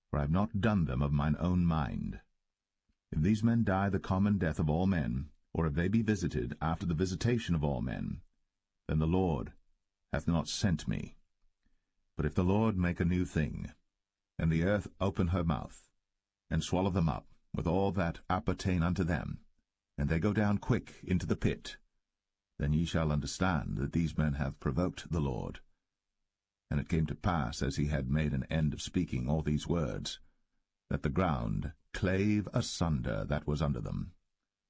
for I have not done them of mine own mind. If these men die the common death of all men, or if they be visited after the visitation of all men, then the Lord hath not sent me. But if the Lord make a new thing, and the earth open her mouth, and swallow them up with all that appertain unto them, and they go down quick into the pit, then ye shall understand that these men have provoked the Lord. And it came to pass, as he had made an end of speaking all these words, that the ground clave asunder that was under them,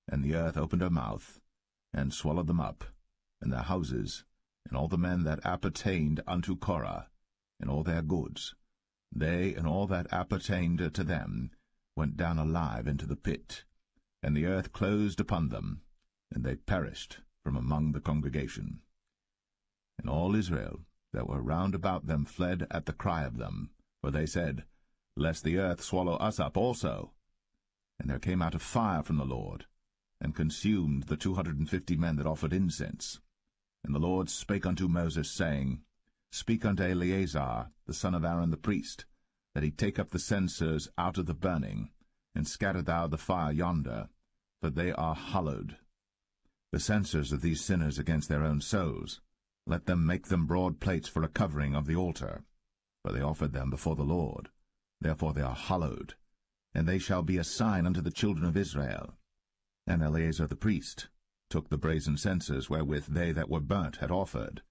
and the earth opened her mouth, and swallowed them up, and their houses, and all the men that appertained unto Korah, and all their goods. They and all that appertained to them went down alive into the pit, and the earth closed upon them, and they perished from among the congregation. And all Israel that were round about them fled at the cry of them, for they said, Lest the earth swallow us up also. And there came out a fire from the Lord, and consumed the 250 men that offered incense. And the Lord spake unto Moses, saying, Speak unto Eleazar, the son of Aaron the priest, that he take up the censers out of the burning, and scatter thou the fire yonder, for they are hallowed. The censers of these sinners against their own souls, let them make them broad plates for a covering of the altar, for they offered them before the Lord. Therefore they are hallowed, and they shall be a sign unto the children of Israel. And Eleazar the priest took the brazen censers wherewith they that were burnt had offered,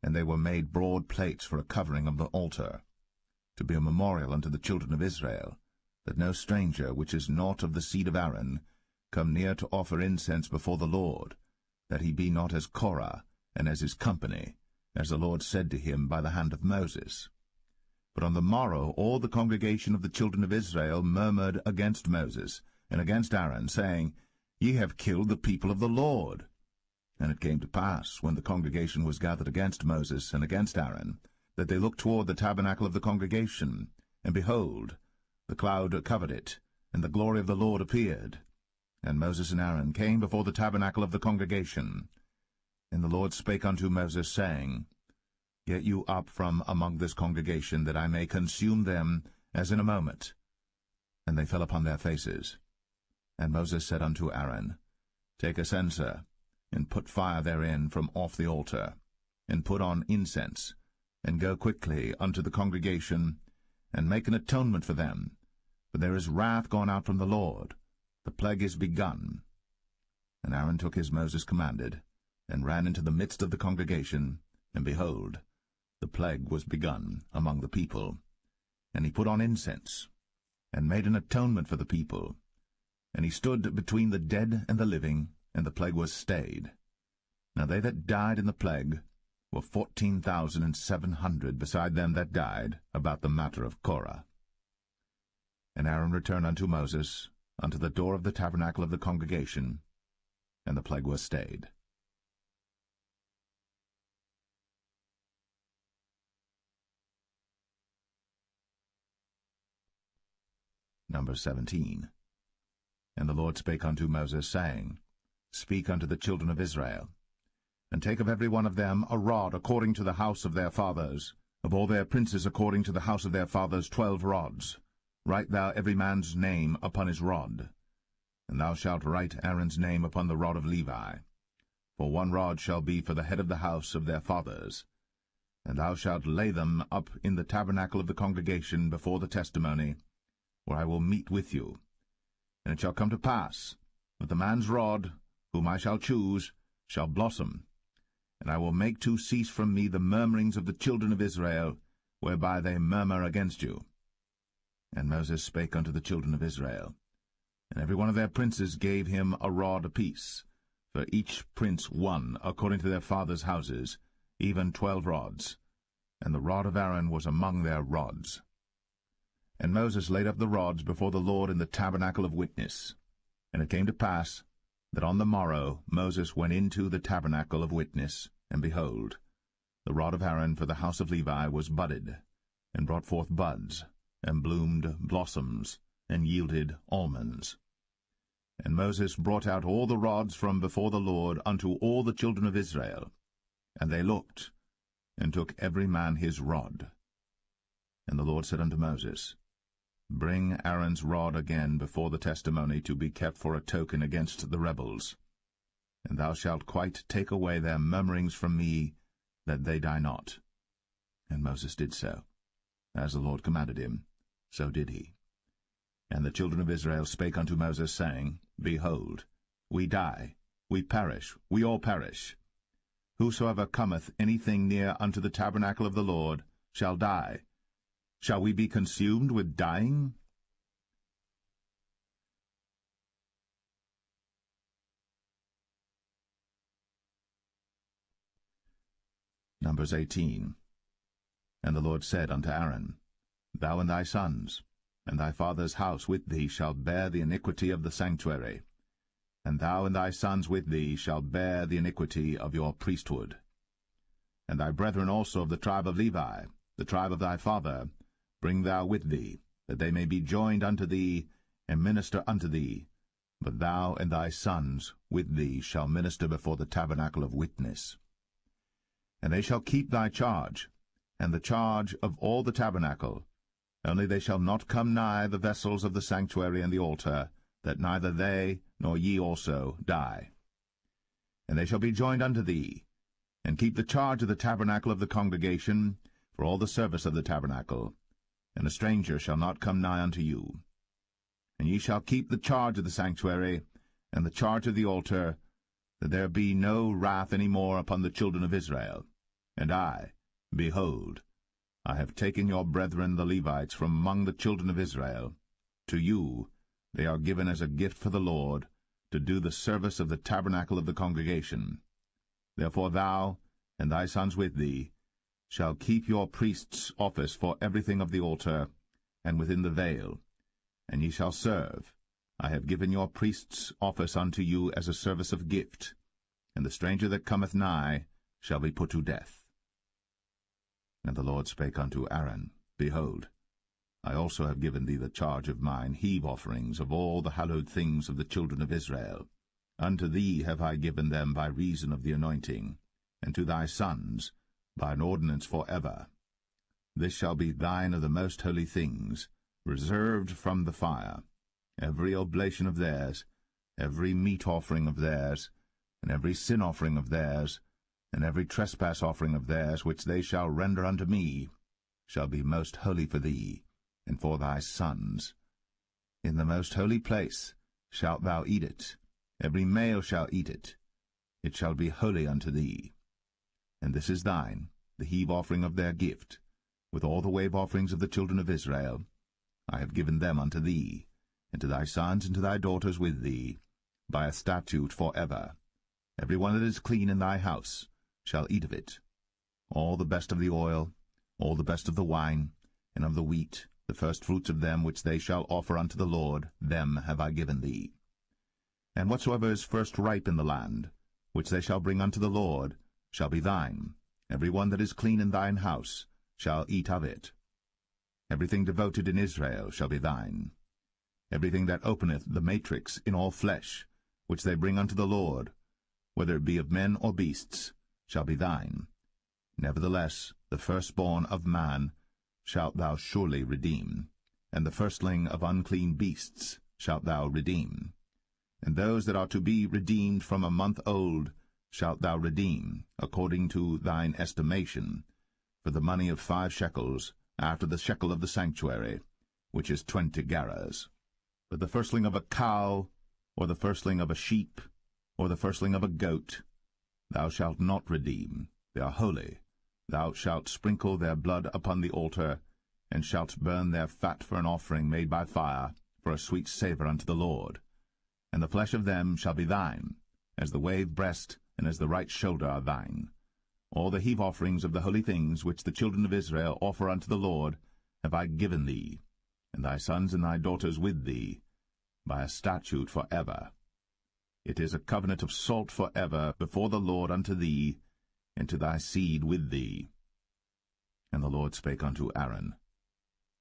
and they were made broad plates for a covering of the altar, to be a memorial unto the children of Israel, that no stranger which is not of the seed of Aaron come near to offer incense before the Lord, that he be not as Korah, and as his company, as the Lord said to him by the hand of Moses. But on the morrow all the congregation of the children of Israel murmured against Moses, and against Aaron, saying, Ye have killed the people of the Lord. And it came to pass, when the congregation was gathered against Moses and against Aaron, that they looked toward the tabernacle of the congregation, and behold, the cloud covered it, and the glory of the Lord appeared. And Moses and Aaron came before the tabernacle of the congregation. And the Lord spake unto Moses, saying, Get you up from among this congregation, that I may consume them as in a moment. And they fell upon their faces. And Moses said unto Aaron, Take a censer, and put fire therein from off the altar, and put on incense, and go quickly unto the congregation, and make an atonement for them. For there is wrath gone out from the Lord, the plague is begun. And Aaron took as Moses commanded, and ran into the midst of the congregation, and behold, the plague was begun among the people. And he put on incense, and made an atonement for the people. And he stood between the dead and the living, and the plague was stayed. Now they that died in the plague were 14,700, beside them that died about the matter of Korah. And Aaron returned unto Moses, unto the door of the tabernacle of the congregation, and the plague was stayed. Number 17. And the Lord spake unto Moses, saying, Speak unto the children of Israel, and take of every one of them a rod according to the house of their fathers, of all their princes according to the house of their fathers 12 rods. Write thou every man's name upon his rod. And thou shalt write Aaron's name upon the rod of Levi. For 1 rod shall be for the head of the house of their fathers. And thou shalt lay them up in the tabernacle of the congregation before the testimony, where I will meet with you. And it shall come to pass that the man's rod, whom I shall choose, shall blossom, and I will make to cease from me the murmurings of the children of Israel, whereby they murmur against you. And Moses spake unto the children of Israel, and every one of their princes gave him a rod apiece, for each prince 1 according to their fathers' houses, even 12 rods, and the rod of Aaron was among their rods. And Moses laid up the rods before the Lord in the tabernacle of witness. And it came to pass that on the morrow Moses went into the tabernacle of witness, and behold, the rod of Aaron for the house of Levi was budded, and brought forth buds, and bloomed blossoms, and yielded almonds. And Moses brought out all the rods from before the Lord unto all the children of Israel. And they looked, and took every man his rod. And the Lord said unto Moses, Bring Aaron's rod again before the testimony to be kept for a token against the rebels. And thou shalt quite take away their murmurings from me, that they die not. And Moses did so. As the Lord commanded him, so did he. And the children of Israel spake unto Moses, saying, Behold, we die, we perish, we all perish. Whosoever cometh anything near unto the tabernacle of the Lord shall die. Shall we be consumed with dying? Numbers 18. And the Lord said unto Aaron, Thou and thy sons, and thy father's house with thee shall bear the iniquity of the sanctuary, and thou and thy sons with thee shall bear the iniquity of your priesthood. And thy brethren also of the tribe of Levi, the tribe of thy father, bring thou with thee, that they may be joined unto thee, and minister unto thee. But thou and thy sons with thee shall minister before the tabernacle of witness. And they shall keep thy charge, and the charge of all the tabernacle. Only they shall not come nigh the vessels of the sanctuary and the altar, that neither they nor ye also die. And they shall be joined unto thee, and keep the charge of the tabernacle of the congregation, for all the service of the tabernacle. And a stranger shall not come nigh unto you. And ye shall keep the charge of the sanctuary, and the charge of the altar, that there be no wrath any more upon the children of Israel. And I, behold, I have taken your brethren the Levites from among the children of Israel. To you they are given as a gift for the Lord, to do the service of the tabernacle of the congregation. Therefore thou, and thy sons with thee, shall keep your priest's office for everything of the altar, and within the veil, and ye shall serve. I have given your priest's office unto you as a service of gift, and the stranger that cometh nigh shall be put to death. And the Lord spake unto Aaron, Behold, I also have given thee the charge of mine heave offerings of all the hallowed things of the children of Israel. Unto thee have I given them by reason of the anointing, and to thy sons by an ordinance for ever. This shall be thine of the most holy things, reserved from the fire. every oblation of theirs, every meat offering of theirs, and every sin offering of theirs, and every trespass offering of theirs, which they shall render unto me, shall be most holy for thee, and for thy sons. In the most holy place shalt thou eat it, every male shall eat it. It shall be holy unto thee. And this is thine, the heave offering of their gift, with all the wave offerings of the children of Israel. I have given them unto thee, and to thy sons and to thy daughters with thee, by a statute for ever. Every one that is clean in thy house shall eat of it. All the best of the oil, all the best of the wine, and of the wheat, the firstfruits of them which they shall offer unto the Lord, them have I given thee. And whatsoever is first ripe in the land, which they shall bring unto the Lord, shall be thine. Every one that is clean in thine house shall eat of it. Everything devoted in Israel shall be thine. Everything that openeth the matrix in all flesh, which they bring unto the Lord, whether it be of men or beasts, shall be thine. Nevertheless, the firstborn of man shalt thou surely redeem, and the firstling of unclean beasts shalt thou redeem. And those that are to be redeemed from a month old shalt thou redeem, according to thine estimation, for the money of 5 shekels, after the shekel of the sanctuary, which is 20 gerahs. But the firstling of a cow, or the firstling of a sheep, or the firstling of a goat, thou shalt not redeem. They are holy. Thou shalt sprinkle their blood upon the altar, and shalt burn their fat for an offering made by fire, for a sweet savour unto the Lord. And the flesh of them shall be thine, as the wave breast and as the right shoulder are thine. All the heave offerings of the holy things which the children of Israel offer unto the Lord have I given thee, and thy sons and thy daughters with thee, by a statute for ever. It is a covenant of salt for ever before the Lord unto thee, and to thy seed with thee. And the Lord spake unto Aaron,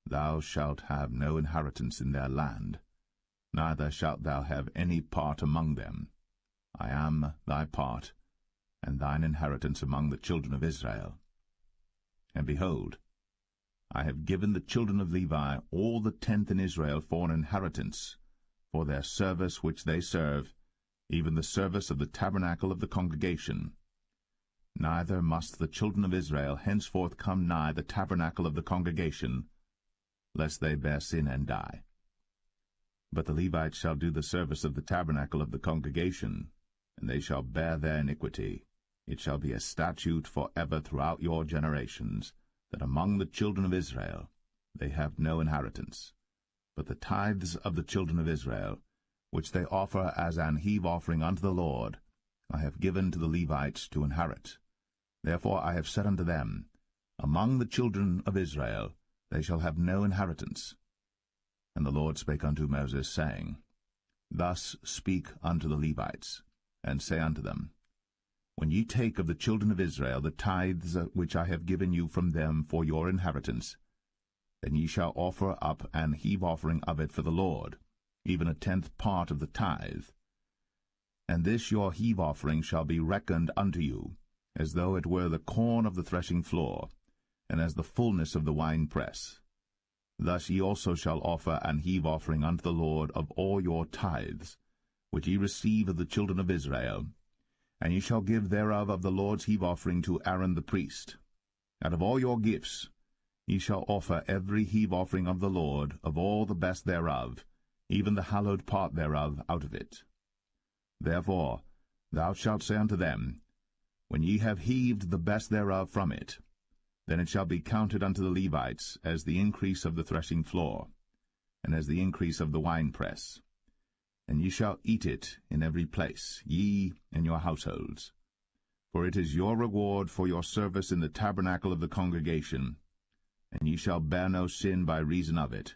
Thou shalt have no inheritance in their land, neither shalt thou have any part among them. I am thy part, and thine inheritance among the children of Israel. And behold, I have given the children of Levi all the tenth in Israel for an inheritance, for their service which they serve, even the service of the tabernacle of the congregation. Neither must the children of Israel henceforth come nigh the tabernacle of the congregation, lest they bear sin and die. But the Levites shall do the service of the tabernacle of the congregation, and they shall bear their iniquity. It shall be a statute for ever throughout your generations, that among the children of Israel they have no inheritance. But the tithes of the children of Israel, which they offer as an heave offering unto the Lord, I have given to the Levites to inherit. Therefore I have said unto them, Among the children of Israel they shall have no inheritance. And the Lord spake unto Moses, saying, Thus speak unto the Levites, and say unto them, When ye take of the children of Israel the tithes which I have given you from them for your inheritance, then ye shall offer up an heave offering of it for the Lord, even a 10th part of the tithe. And this your heave offering shall be reckoned unto you, as though it were the corn of the threshing floor, and as the fullness of the winepress. Thus ye also shall offer an heave offering unto the Lord of all your tithes, which ye receive of the children of Israel, and ye shall give thereof of the Lord's heave offering to Aaron the priest. Out of all your gifts ye shall offer every heave offering of the Lord of all the best thereof, even the hallowed part thereof out of it. Therefore thou shalt say unto them, When ye have heaved the best thereof from it, then it shall be counted unto the Levites as the increase of the threshing floor, and as the increase of the winepress. And ye shall eat it in every place, ye and your households. For it is your reward for your service in the tabernacle of the congregation, and ye shall bear no sin by reason of it,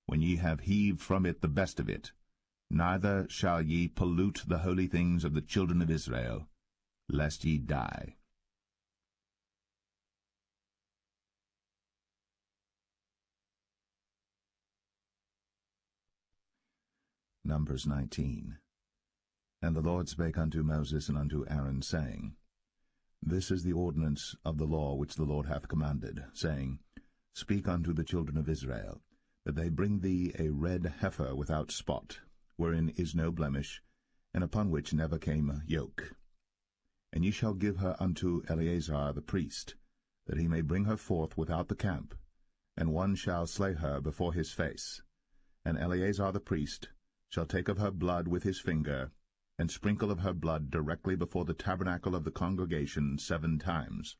when ye have heaved from it the best of it. Neither shall ye pollute the holy things of the children of Israel, lest ye die. Numbers 19. And the Lord spake unto Moses and unto Aaron, saying, This is the ordinance of the law which the Lord hath commanded, saying, Speak unto the children of Israel, that they bring thee a red heifer without spot, wherein is no blemish, and upon which never came yoke. And ye shall give her unto Eleazar the priest, that he may bring her forth without the camp, and one shall slay her before his face. And Eleazar the priest shall take of her blood with his finger, and sprinkle of her blood directly before the tabernacle of the congregation 7 times.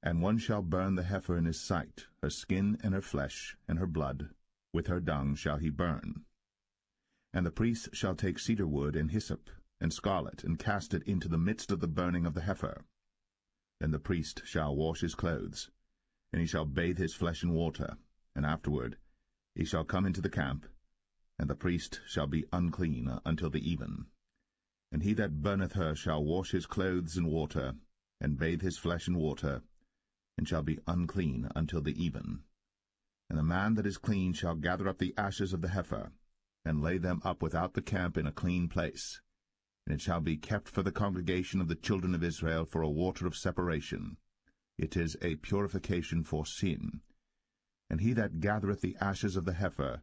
And one shall burn the heifer in his sight, her skin and her flesh and her blood, with her dung shall he burn. And the priest shall take cedar wood and hyssop and scarlet, and cast it into the midst of the burning of the heifer. Then the priest shall wash his clothes, and he shall bathe his flesh in water, and afterward he shall come into the camp, and the priest shall be unclean until the even. And he that burneth her shall wash his clothes in water, and bathe his flesh in water, and shall be unclean until the even. And the man that is clean shall gather up the ashes of the heifer, and lay them up without the camp in a clean place. And it shall be kept for the congregation of the children of Israel for a water of separation. It is a purification for sin. And he that gathereth the ashes of the heifer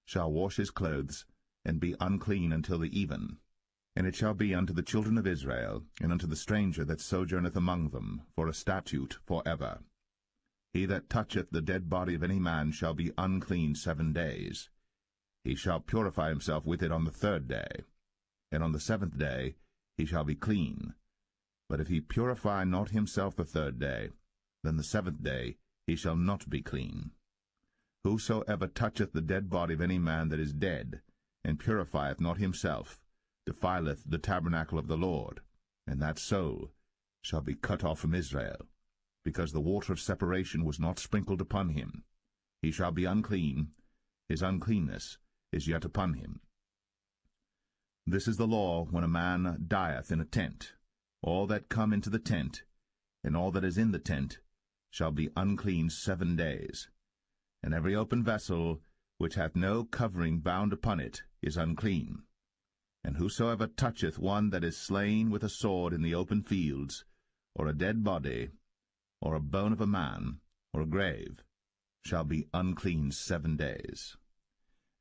shall wash his clothes, and be unclean until the even. And it shall be unto the children of Israel, and unto the stranger that sojourneth among them, for a statute for ever. He that toucheth the dead body of any man shall be unclean 7 days. He shall purify himself with it on the 3rd day, and on the 7th day he shall be clean. But if he purify not himself the 3rd day, then the 7th day he shall not be clean. Whosoever toucheth the dead body of any man that is dead, and purifieth not himself, defileth the tabernacle of the Lord, and that soul shall be cut off from Israel, because the water of separation was not sprinkled upon him. He shall be unclean, his uncleanness is yet upon him. This is the law when a man dieth in a tent. All that come into the tent, and all that is in the tent, shall be unclean 7 days. And every open vessel, which hath no covering bound upon it, is unclean. And whosoever toucheth one that is slain with a sword in the open fields, or a dead body, or a bone of a man, or a grave, shall be unclean 7 days.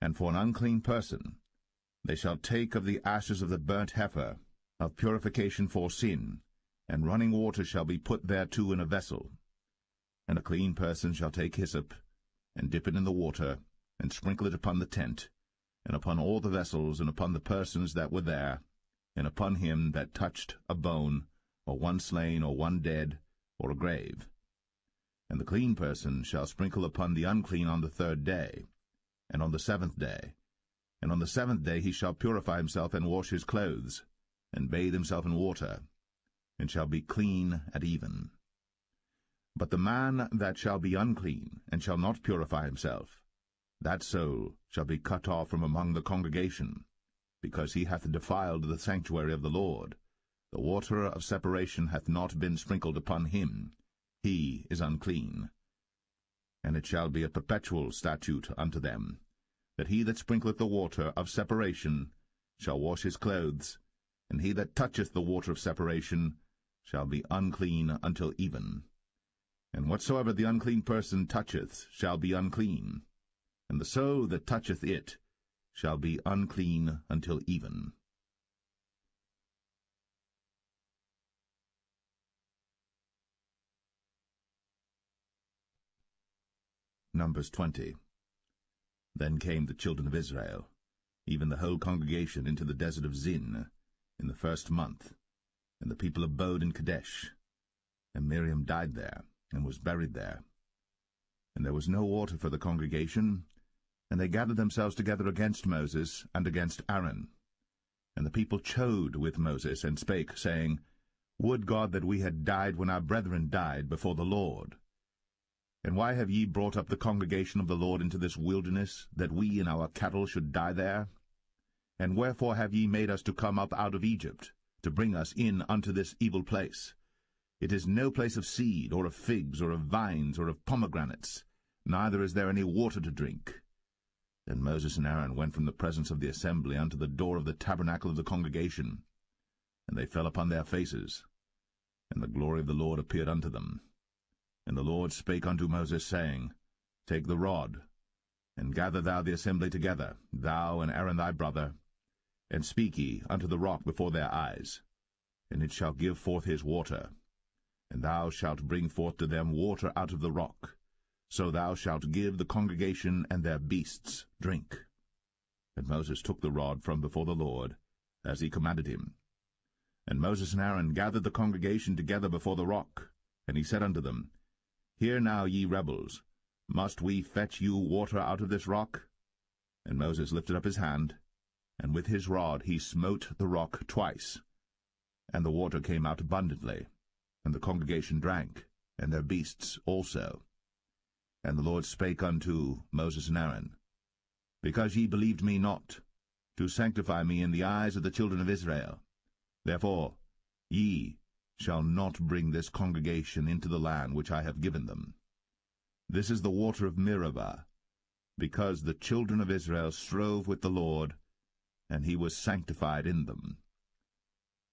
And for an unclean person they shall take of the ashes of the burnt heifer, of purification for sin, and running water shall be put thereto in a vessel. And a clean person shall take hyssop, and dip it in the water, and sprinkle it upon the tent, and upon all the vessels, and upon the persons that were there, and upon him that touched a bone, or one slain, or one dead, or a grave. And the clean person shall sprinkle upon the unclean on the 3rd day, and on the 7th day. And on the 7th day he shall purify himself, and wash his clothes, and bathe himself in water, and shall be clean at even. But the man that shall be unclean, and shall not purify himself, that soul shall be cut off from among the congregation, because he hath defiled the sanctuary of the Lord. The water of separation hath not been sprinkled upon him. He is unclean. And it shall be a perpetual statute unto them, that he that sprinkleth the water of separation shall wash his clothes, and he that toucheth the water of separation shall be unclean until even. And whatsoever the unclean person toucheth shall be unclean, and the soul that toucheth it shall be unclean until even. Numbers 20. Then came the children of Israel, even the whole congregation, into the desert of Zin, in the 1st month, and the people abode in Kadesh. And Miriam died there, and was buried there. And there was no water for the congregation, and they gathered themselves together against Moses and against Aaron. And the people chode with Moses, and spake, saying, Would God that we had died when our brethren died before the Lord! And why have ye brought up the congregation of the Lord into this wilderness, that we and our cattle should die there? And wherefore have ye made us to come up out of Egypt, to bring us in unto this evil place? It is no place of seed, or of figs, or of vines, or of pomegranates, neither is there any water to drink. Then Moses and Aaron went from the presence of the assembly unto the door of the tabernacle of the congregation, and they fell upon their faces, and the glory of the Lord appeared unto them. And the Lord spake unto Moses, saying, Take the rod, And gather thou the assembly together, thou and Aaron thy brother, and speak ye unto the rock before their eyes, and it shall give forth his water. And thou shalt bring forth to them water out of the rock, so thou shalt give the congregation and their beasts drink. And Moses took the rod from before the Lord, as he commanded him. And Moses and Aaron gathered the congregation together before the rock, and he said unto them, Hear now, ye rebels, must we fetch you water out of this rock? And Moses lifted up his hand, and with his rod he smote the rock twice, and the water came out abundantly, and the congregation drank, and their beasts also. And the Lord spake unto Moses and Aaron, Because ye believed me not, to sanctify me in the eyes of the children of Israel, therefore ye shall not bring this congregation into the land which I have given them. This is the water of Meribah, because the children of Israel strove with the Lord, and he was sanctified in them.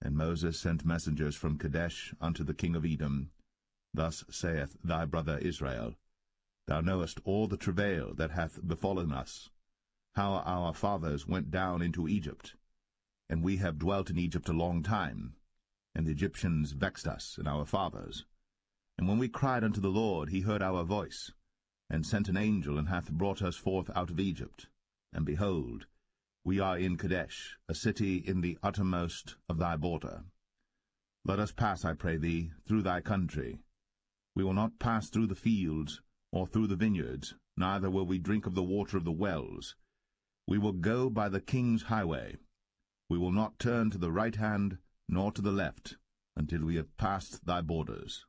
And Moses sent messengers from Kadesh unto the king of Edom. Thus saith thy brother Israel, Thou knowest all the travail that hath befallen us, how our fathers went down into Egypt, and we have dwelt in Egypt a long time, and the Egyptians vexed us and our fathers. And when we cried unto the Lord, he heard our voice, and sent an angel, and hath brought us forth out of Egypt. And behold, we are in Kadesh, a city in the uttermost of thy border. Let us pass, I pray thee, through thy country. We will not pass through the fields, or through the vineyards, neither will we drink of the water of the wells. We will go by the king's highway. We will not turn to the right hand, nor to the left, until we have passed thy borders.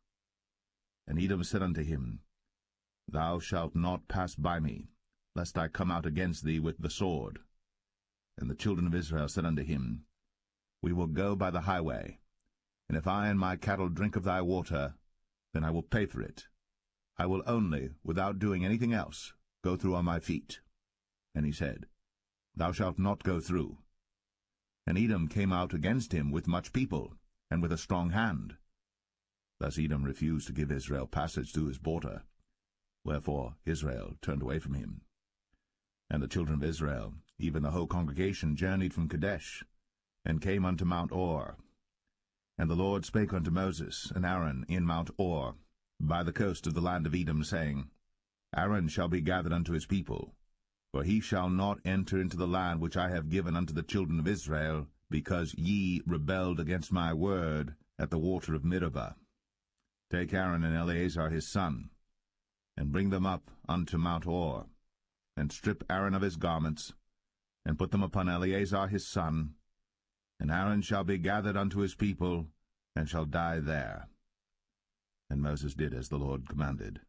And Edom said unto him, Thou shalt not pass by me, lest I come out against thee with the sword. And the children of Israel said unto him, We will go by the highway, and if I and my cattle drink of thy water, then I will pay for it. I will only, without doing anything else, go through on my feet. And he said, Thou shalt not go through. And Edom came out against him with much people, and with a strong hand. Thus Edom refused to give Israel passage through his border, wherefore Israel turned away from him. And the children of Israel, even the whole congregation, journeyed from Kadesh, and came unto Mount Or. And the Lord spake unto Moses and Aaron in Mount Or, by the coast of the land of Edom, saying, Aaron shall be gathered unto his people, for he shall not enter into the land which I have given unto the children of Israel, because ye rebelled against my word at the water of Meribah. Take Aaron and Eleazar his son, and bring them up unto Mount Or, and strip Aaron of his garments, and put them upon Eleazar his son, and Aaron shall be gathered unto his people, and shall die there. And Moses did as the Lord commanded,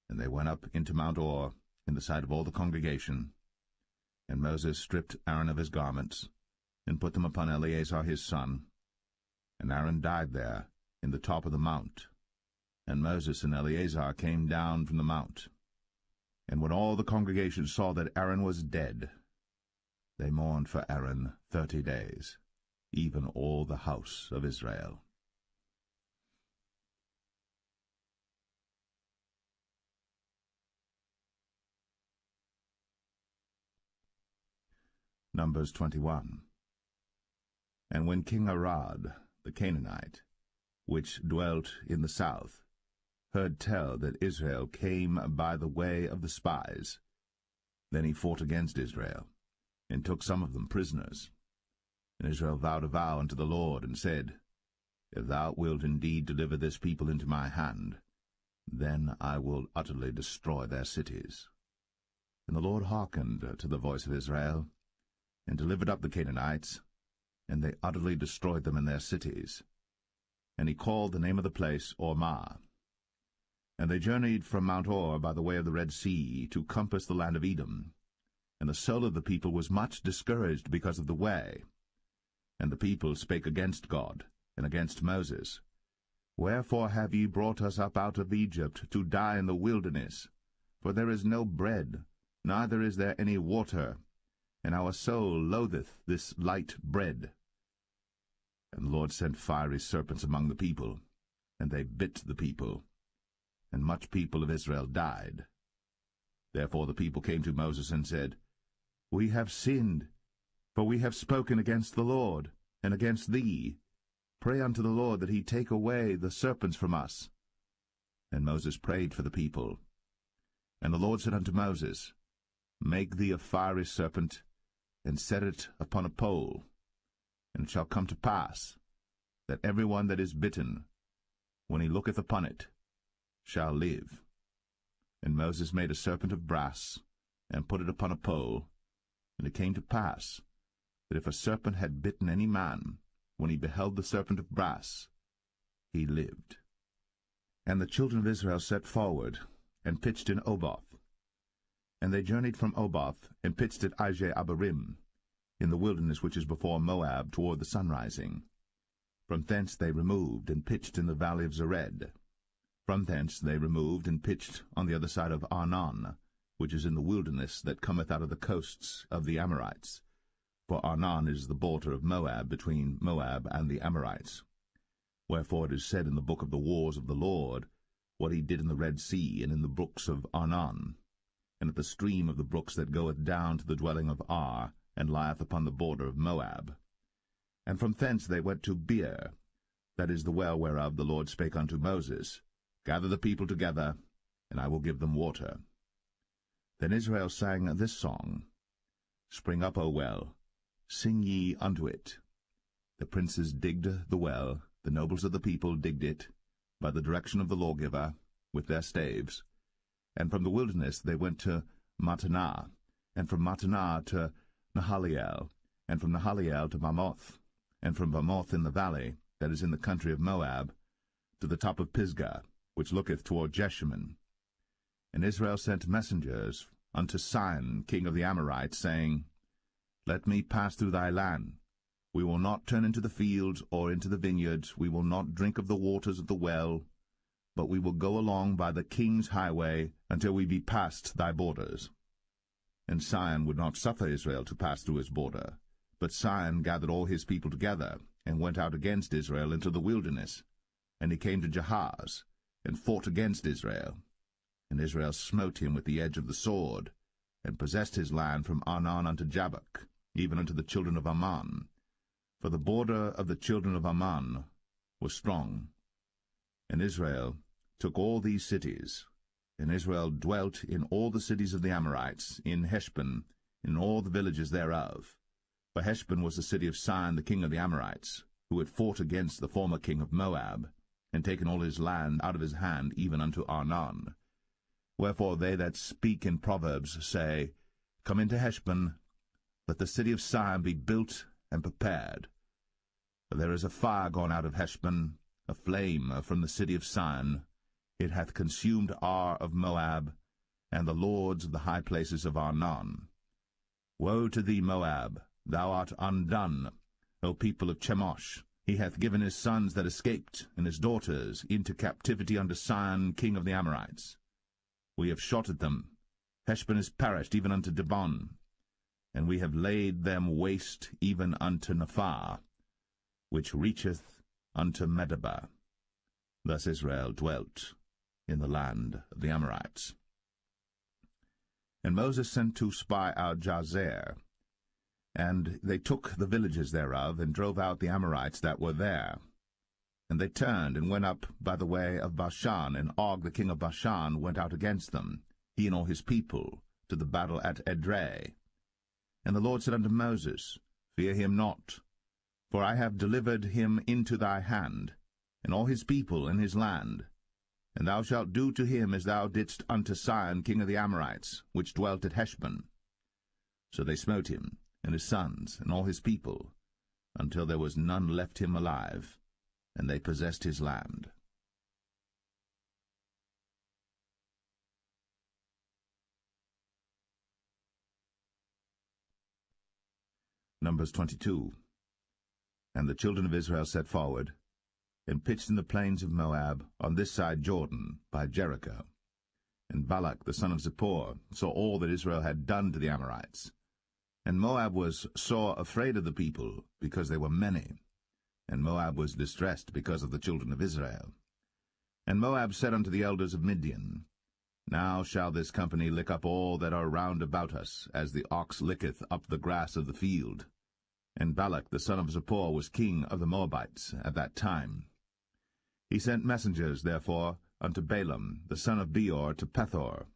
and they went up into Mount Or in the sight of all the congregation. And Moses stripped Aaron of his garments, and put them upon Eleazar his son, and Aaron died there in the top of the mount. And Moses and Eleazar came down from the mount. And when all the congregation saw that Aaron was dead, they mourned for Aaron 30 days, even all the house of Israel. Numbers 21. And when King Arad, the Canaanite, which dwelt in the south, heard tell that Israel came by the way of the spies, then he fought against Israel, and took some of them prisoners. And Israel vowed a vow unto the Lord, and said, If thou wilt indeed deliver this people into my hand, then I will utterly destroy their cities. And the Lord hearkened to the voice of Israel, and delivered up the Canaanites, and they utterly destroyed them in their cities. And he called the name of the place Ormah. And they journeyed from Mount Or by the way of the Red Sea to compass the land of Edom. And the soul of the people was much discouraged because of the way. And the people spake against God, and against Moses. Wherefore have ye brought us up out of Egypt to die in the wilderness? For there is no bread, neither is there any water, and our soul loatheth this light bread. And the Lord sent fiery serpents among the people, and they bit the people, and much people of Israel died. Therefore the people came to Moses and said, We have sinned, for we have spoken against the Lord, and against thee. Pray unto the Lord that he take away the serpents from us. And Moses prayed for the people. And the Lord said unto Moses, Make thee a fiery serpent, and set it upon a pole. And it shall come to pass, that every one that is bitten, when he looketh upon it, shall live. And Moses made a serpent of brass, and put it upon a pole. And it came to pass, that if a serpent had bitten any man, when he beheld the serpent of brass, he lived. And the children of Israel set forward, and pitched in Oboth. And they journeyed from Oboth, and pitched at Ije-Abarim, in the wilderness which is before Moab, toward the sunrising. From thence they removed, and pitched in the valley of Zered. From thence they removed, and pitched on the other side of Arnon, which is in the wilderness that cometh out of the coasts of the Amorites. For Arnon is the border of Moab, between Moab and the Amorites. Wherefore it is said in the book of the wars of the Lord, what he did in the Red Sea, and in the brooks of Arnon, and at the stream of the brooks that goeth down to the dwelling of Ar, and lieth upon the border of Moab. And from thence they went to Beer, that is the well whereof the Lord spake unto Moses, Gather the people together, and I will give them water. Then Israel sang this song, Spring up, O well, sing ye unto it. The princes digged the well, the nobles of the people digged it, by the direction of the lawgiver, with their staves. And from the wilderness they went to Mattanah, and from Mattanah to Nahaliel, and from Nahaliel to Bamoth, and from Bamoth in the valley, that is in the country of Moab, to the top of Pisgah, which looketh toward Jeshimon. And Israel sent messengers unto Sihon, king of the Amorites, saying, Let me pass through thy land. We will not turn into the fields or into the vineyards, we will not drink of the waters of the well, but we will go along by the king's highway until we be past thy borders. And Sihon would not suffer Israel to pass through his border. But Sihon gathered all his people together, and went out against Israel into the wilderness. And he came to Jahaz, and fought against Israel. And Israel smote him with the edge of the sword, and possessed his land from Arnon unto Jabbok, even unto the children of Ammon. For the border of the children of Ammon was strong. And Israel took all these cities, and Israel dwelt in all the cities of the Amorites, in Heshbon, in all the villages thereof. For Heshbon was the city of Sihon the king of the Amorites, who had fought against the former king of Moab, and taken all his land out of his hand, even unto Arnon. Wherefore they that speak in Proverbs say, Come into Heshbon, let the city of Sihon be built and prepared. For there is a fire gone out of Heshbon, a flame from the city of Sihon. It hath consumed Ar of Moab, and the lords of the high places of Arnon. Woe to thee, Moab! Thou art undone, O people of Chemosh! He hath given his sons that escaped, and his daughters, into captivity unto Sihon king of the Amorites. We have shot at them. Heshbon is perished even unto Dibon, and we have laid them waste even unto Nephah, which reacheth unto Medeba. Thus Israel dwelt in the land of the Amorites. And Moses sent to spy out Jazer, and they took the villages thereof, and drove out the Amorites that were there. And they turned, and went up by the way of Bashan, and Og the king of Bashan went out against them, he and all his people, to the battle at Edrei. And the Lord said unto Moses, Fear him not, for I have delivered him into thy hand, and all his people and his land. And thou shalt do to him as thou didst unto Sihon king of the Amorites, which dwelt at Heshbon. So they smote him, and his sons, and all his people, until there was none left him alive, and they possessed his land. Numbers 22. And the children of Israel set forward, and pitched in the plains of Moab, on this side Jordan, by Jericho. And Balak the son of Zippor saw all that Israel had done to the Amorites. And Moab was sore afraid of the people, because they were many. And Moab was distressed because of the children of Israel. And Moab said unto the elders of Midian, Now shall this company lick up all that are round about us, as the ox licketh up the grass of the field. And Balak the son of Zippor was king of the Moabites at that time. He sent messengers, therefore, unto Balaam the son of Beor to Pethor,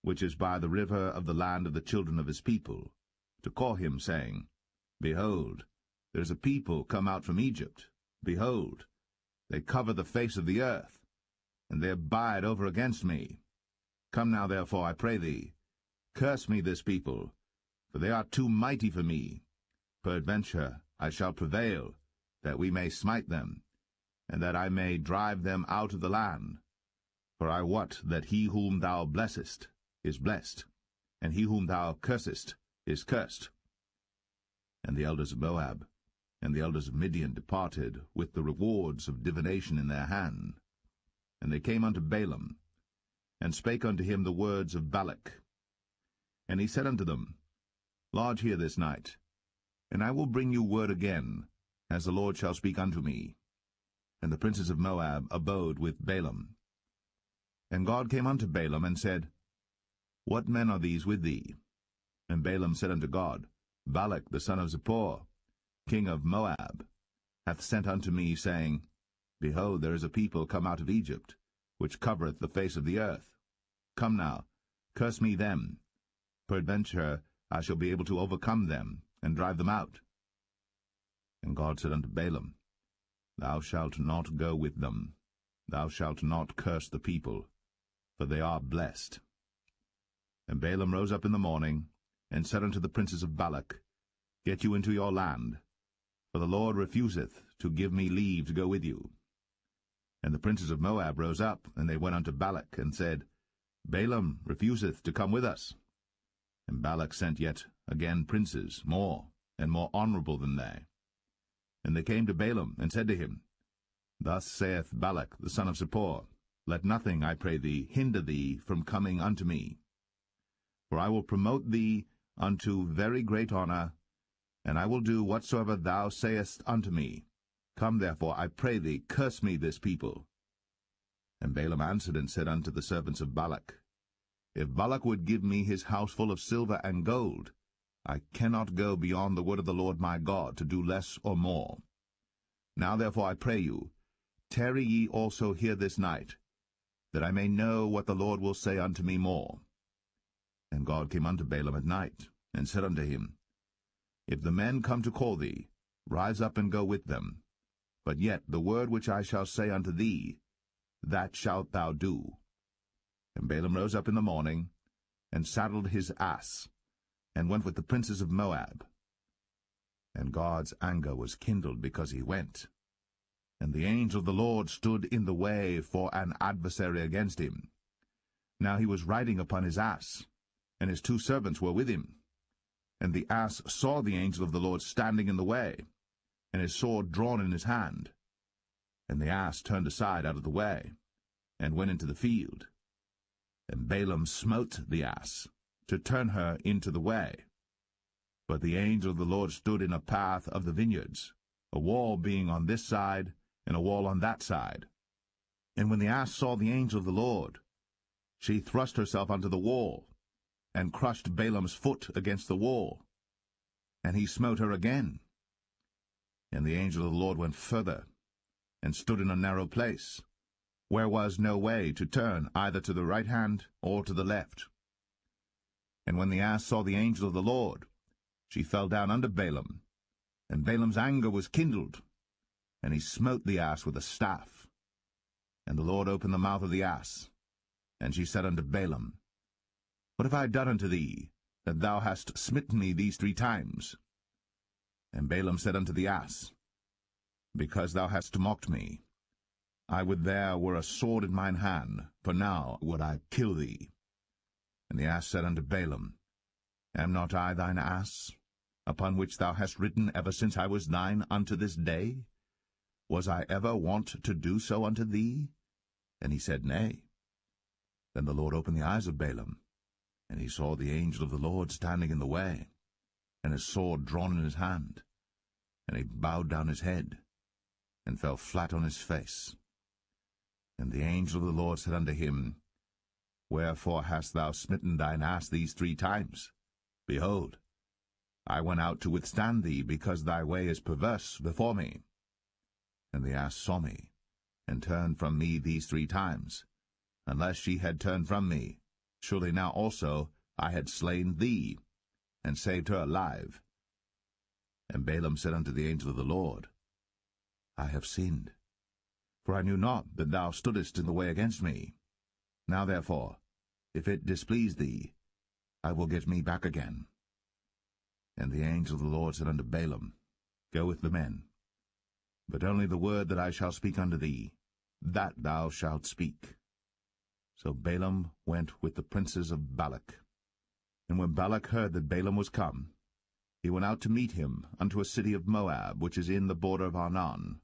which is by the river of the land of the children of his people, to call him, saying, Behold, there is a people come out from Egypt. Behold, they cover the face of the earth, and they abide over against me. Come now, therefore, I pray thee, curse me this people, for they are too mighty for me. Peradventure I shall prevail, that we may smite them, and that I may drive them out of the land. For I wot that he whom thou blessest is blessed, and he whom thou cursest is cursed. And the elders of Moab and the elders of Midian departed with the rewards of divination in their hand. And they came unto Balaam, and spake unto him the words of Balak. And he said unto them, Lodge here this night, and I will bring you word again, as the Lord shall speak unto me. And the princes of Moab abode with Balaam. And God came unto Balaam, and said, What men are these with thee? And Balaam said unto God, Balak the son of Zippor, king of Moab, hath sent unto me, saying, Behold, there is a people come out of Egypt, which covereth the face of the earth. Come now, curse me them. Peradventure I shall be able to overcome them, and drive them out. And God said unto Balaam, Thou shalt not go with them. Thou shalt not curse the people, for they are blessed. And Balaam rose up in the morning, and said unto the princes of Balak, Get you into your land, for the Lord refuseth to give me leave to go with you. And the princes of Moab rose up, and they went unto Balak, and said, Balaam refuseth to come with us. And Balak sent yet again princes, more and more honorable than they. And they came to Balaam, and said to him, Thus saith Balak the son of Zippor, Let nothing, I pray thee, hinder thee from coming unto me. For I will promote thee unto very great honor, and I will do whatsoever thou sayest unto me. Come therefore, I pray thee, curse me this people. And Balaam answered and said unto the servants of Balak, If Balak would give me his house full of silver and gold, I cannot go beyond the word of the Lord my God, to do less or more. Now therefore I pray you, tarry ye also here this night, that I may know what the Lord will say unto me more. And God came unto Balaam at night, and said unto him, If the men come to call thee, rise up and go with them. But yet the word which I shall say unto thee, that shalt thou do. And Balaam rose up in the morning, and saddled his ass, and went with the princes of Moab. And God's anger was kindled because he went. And the angel of the Lord stood in the way for an adversary against him. Now he was riding upon his ass, and his 2 servants were with him. And the ass saw the angel of the Lord standing in the way, and his sword drawn in his hand. And the ass turned aside out of the way, and went into the field. And Balaam smote the ass, to turn her into the way. But the angel of the Lord stood in a path of the vineyards, a wall being on this side, and a wall on that side. And when the ass saw the angel of the Lord, she thrust herself unto the wall, and crushed Balaam's foot against the wall. And he smote her again. And the angel of the Lord went further, and stood in a narrow place, where was no way to turn either to the right hand or to the left. And when the ass saw the angel of the Lord, she fell down under Balaam, and Balaam's anger was kindled, and he smote the ass with a staff. And the Lord opened the mouth of the ass, and she said unto Balaam, What have I done unto thee, that thou hast smitten me these 3 times? And Balaam said unto the ass, Because thou hast mocked me. I would there were a sword in mine hand, for now would I kill thee. And the ass said unto Balaam, Am not I thine ass, upon which thou hast ridden ever since I was thine unto this day? Was I ever wont to do so unto thee? And he said, Nay. Then the Lord opened the eyes of Balaam, and he saw the angel of the Lord standing in the way, and his sword drawn in his hand. And he bowed down his head, and fell flat on his face. And the angel of the Lord said unto him, Wherefore hast thou smitten thine ass these 3 times? Behold, I went out to withstand thee, because thy way is perverse before me. And the ass saw me, and turned from me these 3 times. Unless she had turned from me, surely now also I had slain thee, and saved her alive. And Balaam said unto the angel of the Lord, I have sinned, for I knew not that thou stoodest in the way against me. Now therefore, if it displease thee, I will get me back again. And the angel of the Lord said unto Balaam, Go with the men, but only the word that I shall speak unto thee, that thou shalt speak. So Balaam went with the princes of Balak. And when Balak heard that Balaam was come, he went out to meet him unto a city of Moab, which is in the border of Arnon,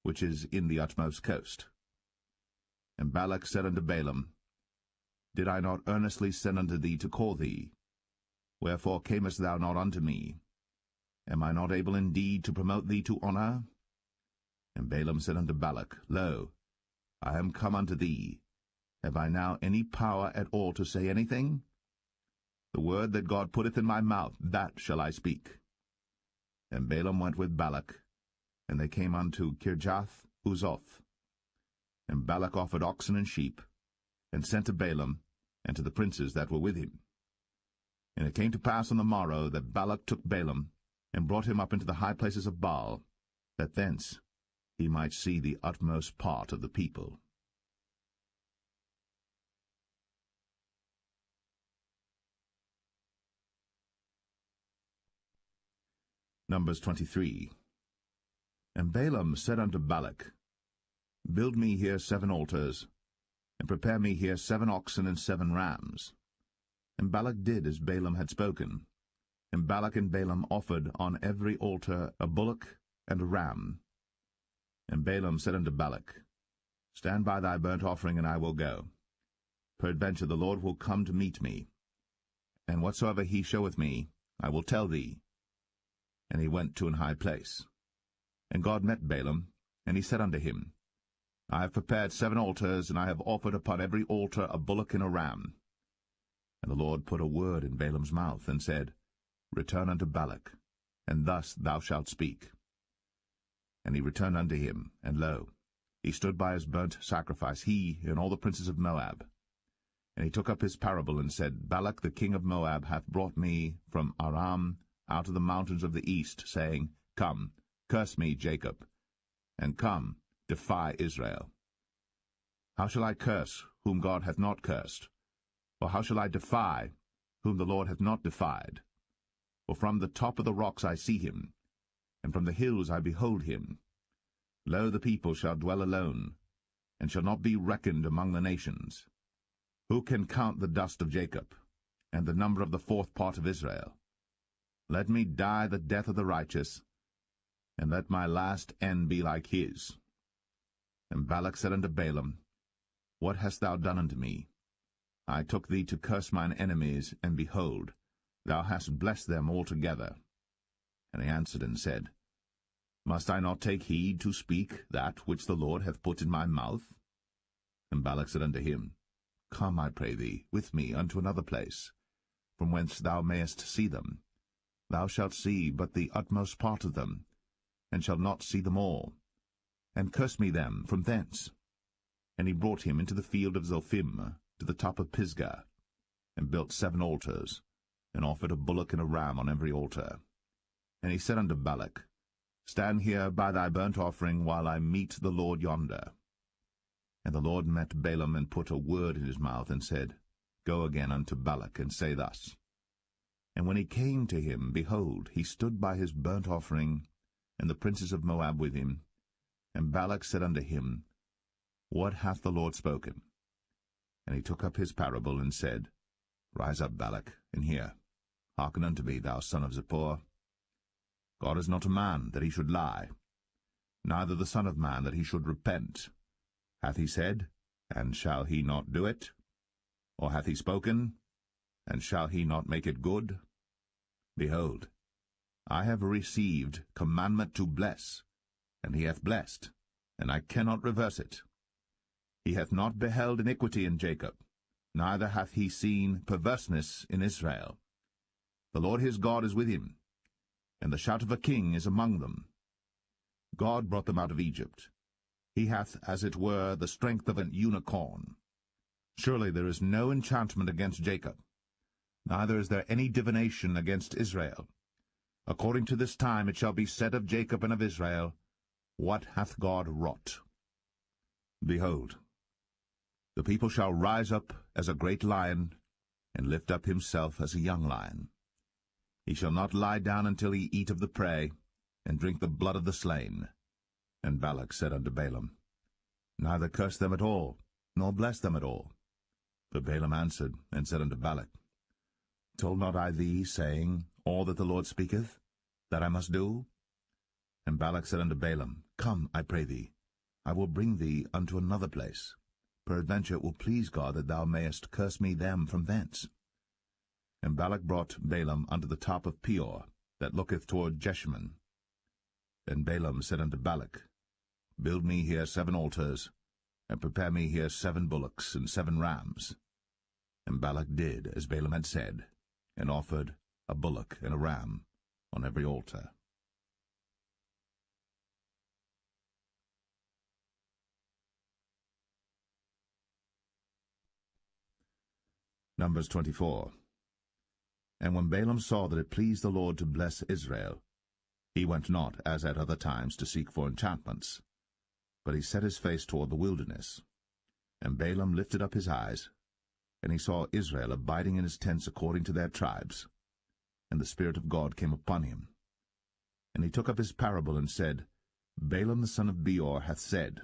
which is in the utmost coast. And Balak said unto Balaam, Did I not earnestly send unto thee to call thee? Wherefore camest thou not unto me? Am I not able indeed to promote thee to honour? And Balaam said unto Balak, Lo, I am come unto thee. Have I now any power at all to say anything? The word that God putteth in my mouth, that shall I speak. And Balaam went with Balak, and they came unto Kirjath-Uzoth. And Balak offered oxen and sheep, and sent to Balaam, and to the princes that were with him. And it came to pass on the morrow that Balak took Balaam, and brought him up into the high places of Baal, that thence he might see the utmost part of the people. Numbers 23. And Balaam said unto Balak, Build me here 7 altars, and prepare me here 7 oxen and 7 rams. And Balak did as Balaam had spoken. And Balak and Balaam offered on every altar a bullock and a ram. And Balaam said unto Balak, Stand by thy burnt offering, and I will go. Peradventure the Lord will come to meet me, and whatsoever he showeth me, I will tell thee. And he went to an high place. And God met Balaam, and he said unto him, I have prepared 7 altars, and I have offered upon every altar a bullock and a ram. And the Lord put a word in Balaam's mouth, and said, Return unto Balak, and thus thou shalt speak. And he returned unto him, and lo, he stood by his burnt sacrifice, he and all the princes of Moab. And he took up his parable, and said, Balak the king of Moab hath brought me from Aram out of the mountains of the east, saying, Come, curse me, Jacob, and come, defy Israel. How shall I curse whom God hath not cursed? Or how shall I defy whom the Lord hath not defied? For from the top of the rocks I see him, and from the hills I behold him. Lo, the people shall dwell alone, and shall not be reckoned among the nations. Who can count the dust of Jacob, and the number of the 4th part of Israel? Let me die the death of the righteous, and let my last end be like his. And Balak said unto Balaam, What hast thou done unto me? I took thee to curse mine enemies, and behold, thou hast blessed them altogether. And he answered and said, Must I not take heed to speak that which the Lord hath put in my mouth? And Balak said unto him, Come, I pray thee, with me unto another place, from whence thou mayest see them. Thou shalt see but the utmost part of them, and shalt not see them all. And curse me them from thence. And he brought him into the field of Zophim, to the top of Pisgah, and built 7 altars, and offered a bullock and a ram on every altar. And he said unto Balak, Stand here by thy burnt offering, while I meet the Lord yonder. And the Lord met Balaam, and put a word in his mouth, and said, Go again unto Balak, and say thus. And when he came to him, behold, he stood by his burnt offering, and the princes of Moab with him. And Balak said unto him, What hath the Lord spoken? And he took up his parable, and said, Rise up, Balak, and hear. Hearken unto me, thou son of Zippor. God is not a man, that he should lie, neither the Son of Man, that he should repent. Hath he said, and shall he not do it? Or hath he spoken, and shall he not make it good? Behold, I have received commandment to bless, and he hath blessed, and I cannot reverse it. He hath not beheld iniquity in Jacob, neither hath he seen perverseness in Israel. The Lord his God is with him, and the shout of a king is among them. God brought them out of Egypt. He hath, as it were, the strength of an unicorn. Surely there is no enchantment against Jacob, neither is there any divination against Israel. According to this time it shall be said of Jacob and of Israel, What hath God wrought? Behold, the people shall rise up as a great lion, and lift up himself as a young lion. He shall not lie down until he eat of the prey, and drink the blood of the slain. And Balak said unto Balaam, Neither curse them at all, nor bless them at all. But Balaam answered, and said unto Balak, Told not I thee, saying, All that the Lord speaketh, that I must do? And Balak said unto Balaam, Come, I pray thee, I will bring thee unto another place. Peradventure it will please God that thou mayest curse me them from thence. And Balak brought Balaam unto the top of Peor, that looketh toward Jeshimon. Then Balaam said unto Balak, Build me here 7 altars, and prepare me here 7 bullocks and 7 rams. And Balak did as Balaam had said, and offered a bullock and a ram on every altar. Numbers 24. And when Balaam saw that it pleased the Lord to bless Israel, he went not, as at other times, to seek for enchantments, but he set his face toward the wilderness. And Balaam lifted up his eyes, and he saw Israel abiding in his tents according to their tribes. And the Spirit of God came upon him. And he took up his parable, and said, Balaam the son of Beor hath said,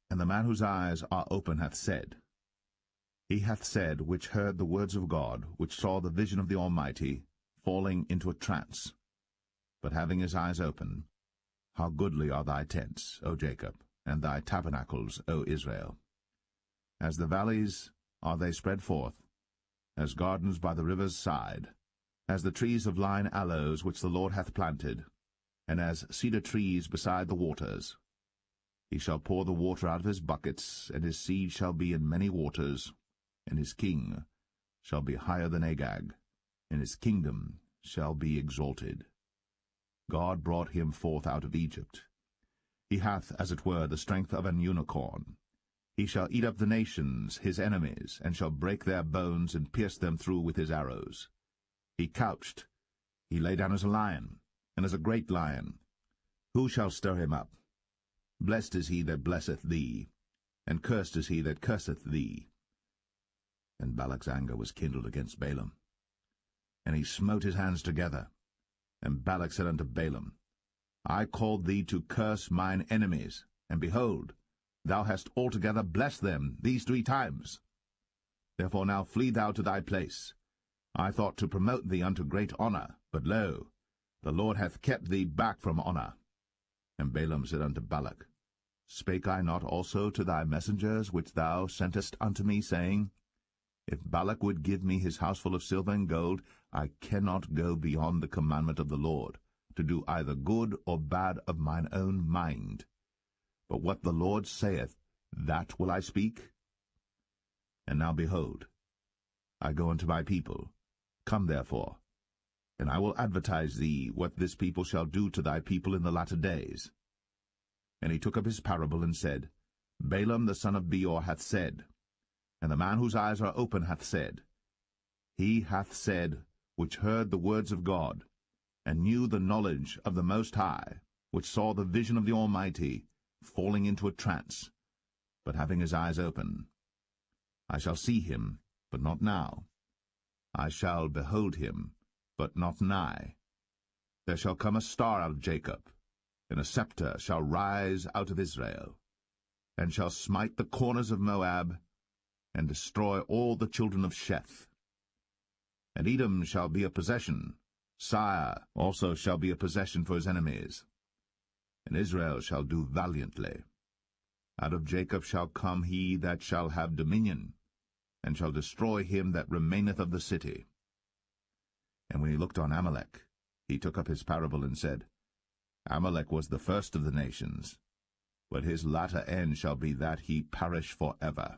and the man whose eyes are open hath said. He hath said, which heard the words of God, which saw the vision of the Almighty, falling into a trance, but having his eyes open, How goodly are thy tents, O Jacob, and thy tabernacles, O Israel! As the valleys are they spread forth, as gardens by the river's side, as the trees of lign aloes which the Lord hath planted, and as cedar trees beside the waters. He shall pour the water out of his buckets, and his seed shall be in many waters, and his king shall be higher than Agag, and his kingdom shall be exalted. God brought him forth out of Egypt. He hath, as it were, the strength of an unicorn. He shall eat up the nations, his enemies, and shall break their bones and pierce them through with his arrows. He couched, he lay down as a lion, and as a great lion. Who shall stir him up? Blessed is he that blesseth thee, and cursed is he that curseth thee. And Balak's anger was kindled against Balaam. And he smote his hands together. And Balak said unto Balaam, I called thee to curse mine enemies, and behold, thou hast altogether blessed them these 3 times. Therefore now flee thou to thy place. I thought to promote thee unto great honour, but lo, the Lord hath kept thee back from honour. And Balaam said unto Balak, Spake I not also to thy messengers which thou sentest unto me, saying, If Balak would give me his house full of silver and gold, I cannot go beyond the commandment of the Lord, to do either good or bad of mine own mind. But what the Lord saith, that will I speak. And now behold, I go unto my people. Come therefore, and I will advertise thee what this people shall do to thy people in the latter days. And he took up his parable, and said, Balaam the son of Beor hath said, and the man whose eyes are open hath said. He hath said, which heard the words of God, and knew the knowledge of the Most High, which saw the vision of the Almighty, falling into a trance, but having his eyes open. I shall see him, but not now. I shall behold him, but not nigh. There shall come a star out of Jacob, and a scepter shall rise out of Israel, and shall smite the corners of Moab, and destroy all the children of Sheth. And Edom shall be a possession, Sire also shall be a possession for his enemies. And Israel shall do valiantly. Out of Jacob shall come he that shall have dominion, and shall destroy him that remaineth of the city. And when he looked on Amalek, he took up his parable, and said, Amalek was the first of the nations, but his latter end shall be that he perish for ever.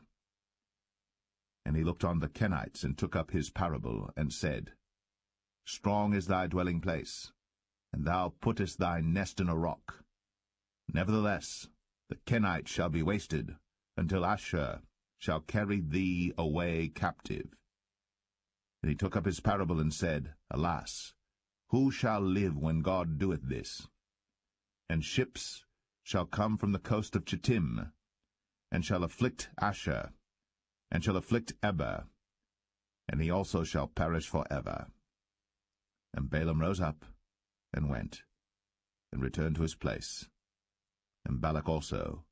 And he looked on the Kenites, and took up his parable, and said, Strong is thy dwelling place, and thou puttest thy nest in a rock. Nevertheless, the Kenites shall be wasted, until Ashur shall carry thee away captive. And he took up his parable, and said, Alas, who shall live when God doeth this? And ships shall come from the coast of Chittim, and shall afflict Ashur, and shall afflict Eber, and he also shall perish for ever. And Balaam rose up, and went, and returned to his place. And Balak also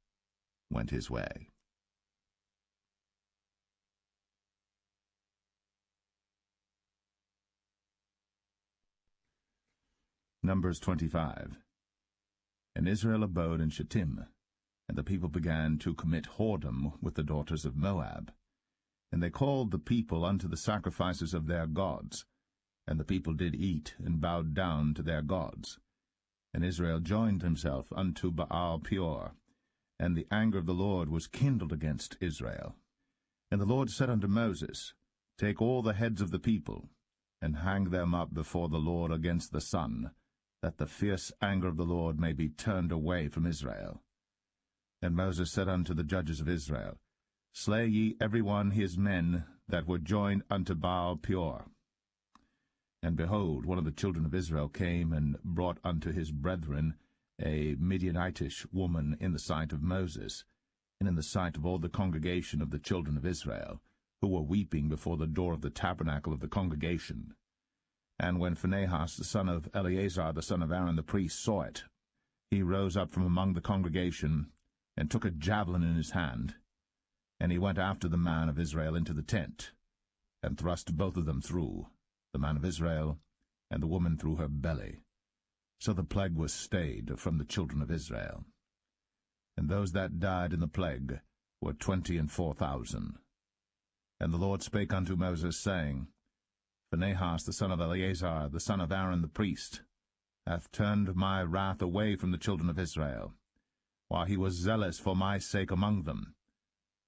went his way. Numbers 25. And Israel abode in Shittim, and the people began to commit whoredom with the daughters of Moab. And they called the people unto the sacrifices of their gods, and the people did eat, and bowed down to their gods. And Israel joined himself unto Baal Peor, and the anger of the Lord was kindled against Israel. And the Lord said unto Moses, Take all the heads of the people, and hang them up before the Lord against the sun, that the fierce anger of the Lord may be turned away from Israel. And Moses said unto the judges of Israel, Slay ye every one his men that were joined unto Baal Peor. And behold, one of the children of Israel came and brought unto his brethren a Midianitish woman in the sight of Moses, and in the sight of all the congregation of the children of Israel, who were weeping before the door of the tabernacle of the congregation. And when Phinehas the son of Eleazar the son of Aaron the priest saw it, he rose up from among the congregation, and took a javelin in his hand, and he went after the man of Israel into the tent, and thrust both of them through, the man of Israel, and the woman through her belly. So the plague was stayed from the children of Israel. And those that died in the plague were 24,000. And the Lord spake unto Moses, saying, Phinehas the son of Eleazar, the son of Aaron the priest, hath turned my wrath away from the children of Israel, while he was zealous for my sake among them,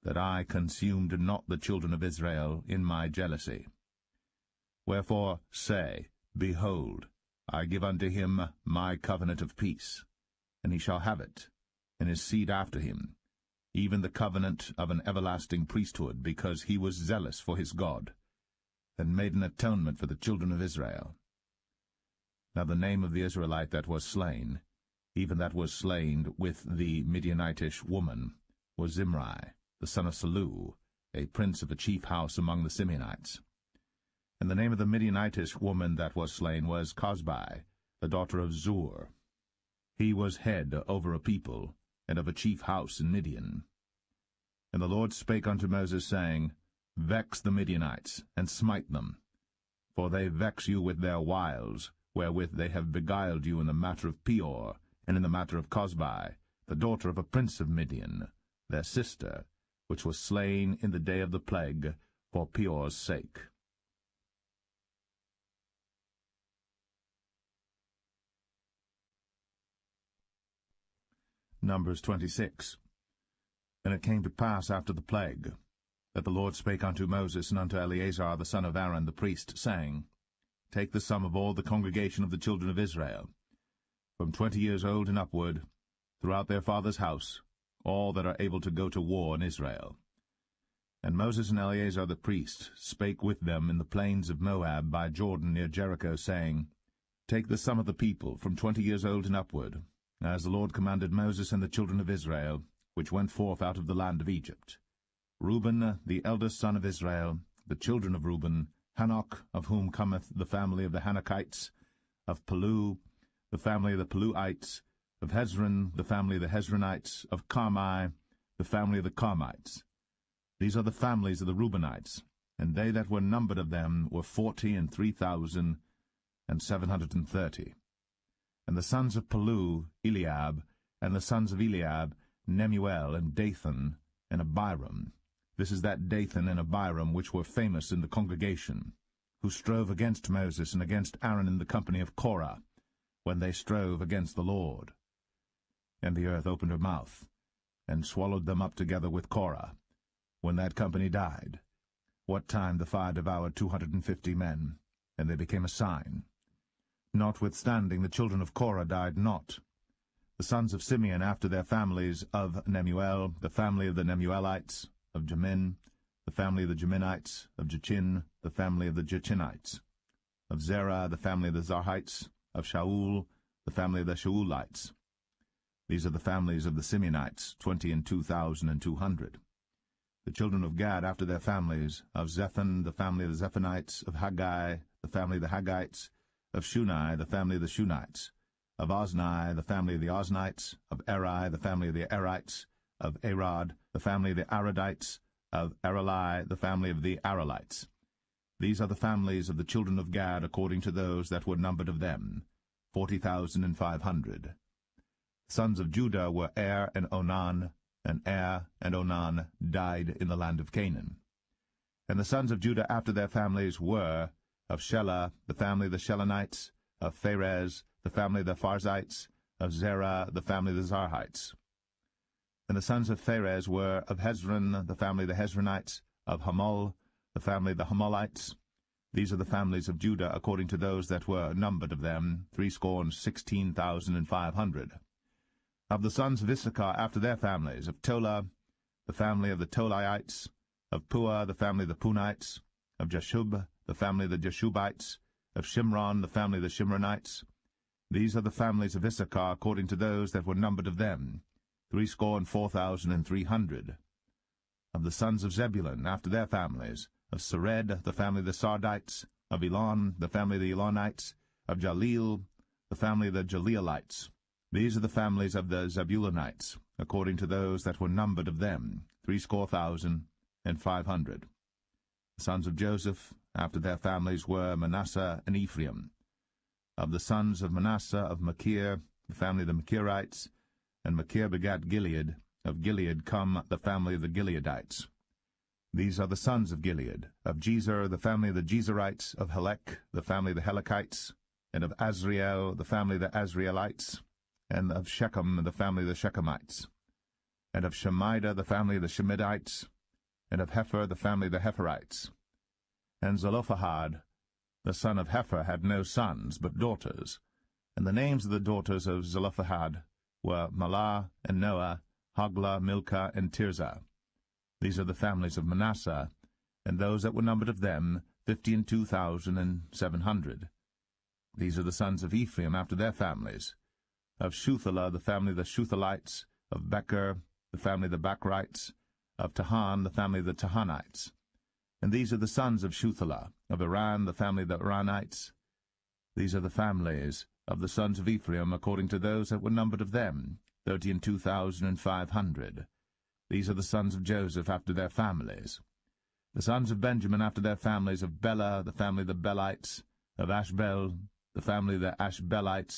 that I consumed not the children of Israel in my jealousy. Wherefore say, Behold, I give unto him my covenant of peace, and he shall have it, and his seed after him, even the covenant of an everlasting priesthood, because he was zealous for his God, and made an atonement for the children of Israel. Now the name of the Israelite that was slain, even that was slain with the Midianitish woman, was Zimri, the son of Salu, a prince of a chief house among the Simeonites. And the name of the Midianitish woman that was slain was Cosbi, the daughter of Zur. He was head over a people, and of a chief house in Midian. And the Lord spake unto Moses, saying, Vex the Midianites, and smite them, for they vex you with their wiles, wherewith they have beguiled you in the matter of Peor, and in the matter of Cosbi, the daughter of a prince of Midian, their sister, which was slain in the day of the plague, for Peor's sake. Numbers 26. And it came to pass after the plague, that the Lord spake unto Moses and unto Eleazar the son of Aaron the priest, saying, Take the sum of all the congregation of the children of Israel, from 20 years old and upward, throughout their father's house, all that are able to go to war in Israel. And Moses and Eleazar the priest spake with them in the plains of Moab by Jordan near Jericho, saying, Take the sum of the people from 20 years old and upward, as the Lord commanded Moses and the children of Israel, which went forth out of the land of Egypt. Reuben, the eldest son of Israel, the children of Reuben, Hanok, of whom cometh the family of the Hanokites, of Palu, the family of the Paluites, of Hezron, the family of the Hezronites, of Carmi, the family of the Carmites. These are the families of the Reubenites, and they that were numbered of them were 43,730. And the sons of Palu, Eliab, and the sons of Eliab, Nemuel, and Dathan, and Abiram. This is that Dathan and Abiram which were famous in the congregation, who strove against Moses and against Aaron in the company of Korah, when they strove against the Lord. And the earth opened her mouth, and swallowed them up together with Korah, when that company died, what time the fire devoured 250 men, and they became a sign. Notwithstanding, the children of Korah died not. The sons of Simeon after their families, of Nemuel, the family of the Nemuelites, of Jamin, the family of the Jaminites, of Jachin, the family of the Jachinites, of Zerah, the family of the Zarhites, of Shaul, the family of the Shaulites. These are the families of the Simeonites, 22,200. The children of Gad after their families, of Zephon, the family of the Zephonites, of Haggai, the family of the Haggites, of Shunai, the family of the Shunites, of Ozni, the family of the Oznites, of Eri, the family of the Erites, of Arad, the family of the Aradites, of Arali, the family of the Aralites. These are the families of the children of Gad according to those that were numbered of them, 40,500. The sons of Judah were and Onan, and and Onan died in the land of Canaan. And the sons of Judah after their families were, of Shelah, the family of the Shelonites, of Pharez, the family of the Pharzites, of Zerah, the family of the Zarhites. And the sons of Pharez were, of Hezron, the family of the Hezronites, of Hamul, the family of the Hamulites. These are the families of Judah according to those that were numbered of them, 16,500. Of the sons of Issachar after their families, of Tola, the family of the Tolaites, of Puah, the family of the Punites, of Jashub, the family of the Jashubites, of Shimron, the family of the Shimronites. These are the families of Issachar according to those that were numbered of them, 64,300. Of the sons of Zebulun after their families, of Sered, the family of the Sardites, of Elon, the family of the Elonites, of Jaleel, the family of the Jaleelites. These are the families of the Zebulunites, according to those that were numbered of them, 64,500. The sons of Joseph, after their families, were Manasseh and Ephraim. Of the sons of Manasseh, of Machir, the family of the Machirites, and Machir begat Gilead. Of Gilead come the family of the Gileadites. These are the sons of Gilead. Of Jezer, the family of the Jezerites, of Helek, the family of the Helekites, and of Azriel, the family of the Azrielites, and of Shechem, the family of the Shechemites, and of Shemida, the family of the Shemidites, and of Hepher, the family of the Hepherites. And Zelophehad, the son of Hepher, had no sons, but daughters. And the names of the daughters of Zelophehad were Mahlah and Noah, Hoglah, Milcah, and Tirzah. These are the families of Manasseh, and those that were numbered of them, 52,700. These are the sons of Ephraim after their families. Of Shuthelah, the family of the Shuthalites, of Becher, the family of the Bachrites, of Tahan, the family of the Tahanites. And these are the sons of Shuthelah, of Iran, the family of the Iranites. These are the families of the sons of Ephraim, according to those that were numbered of them, 32,500. These are the sons of Joseph after their families. The sons of Benjamin after their families, of Bela, the family of the Belites, of Ashbel, the family of the Ashbelites,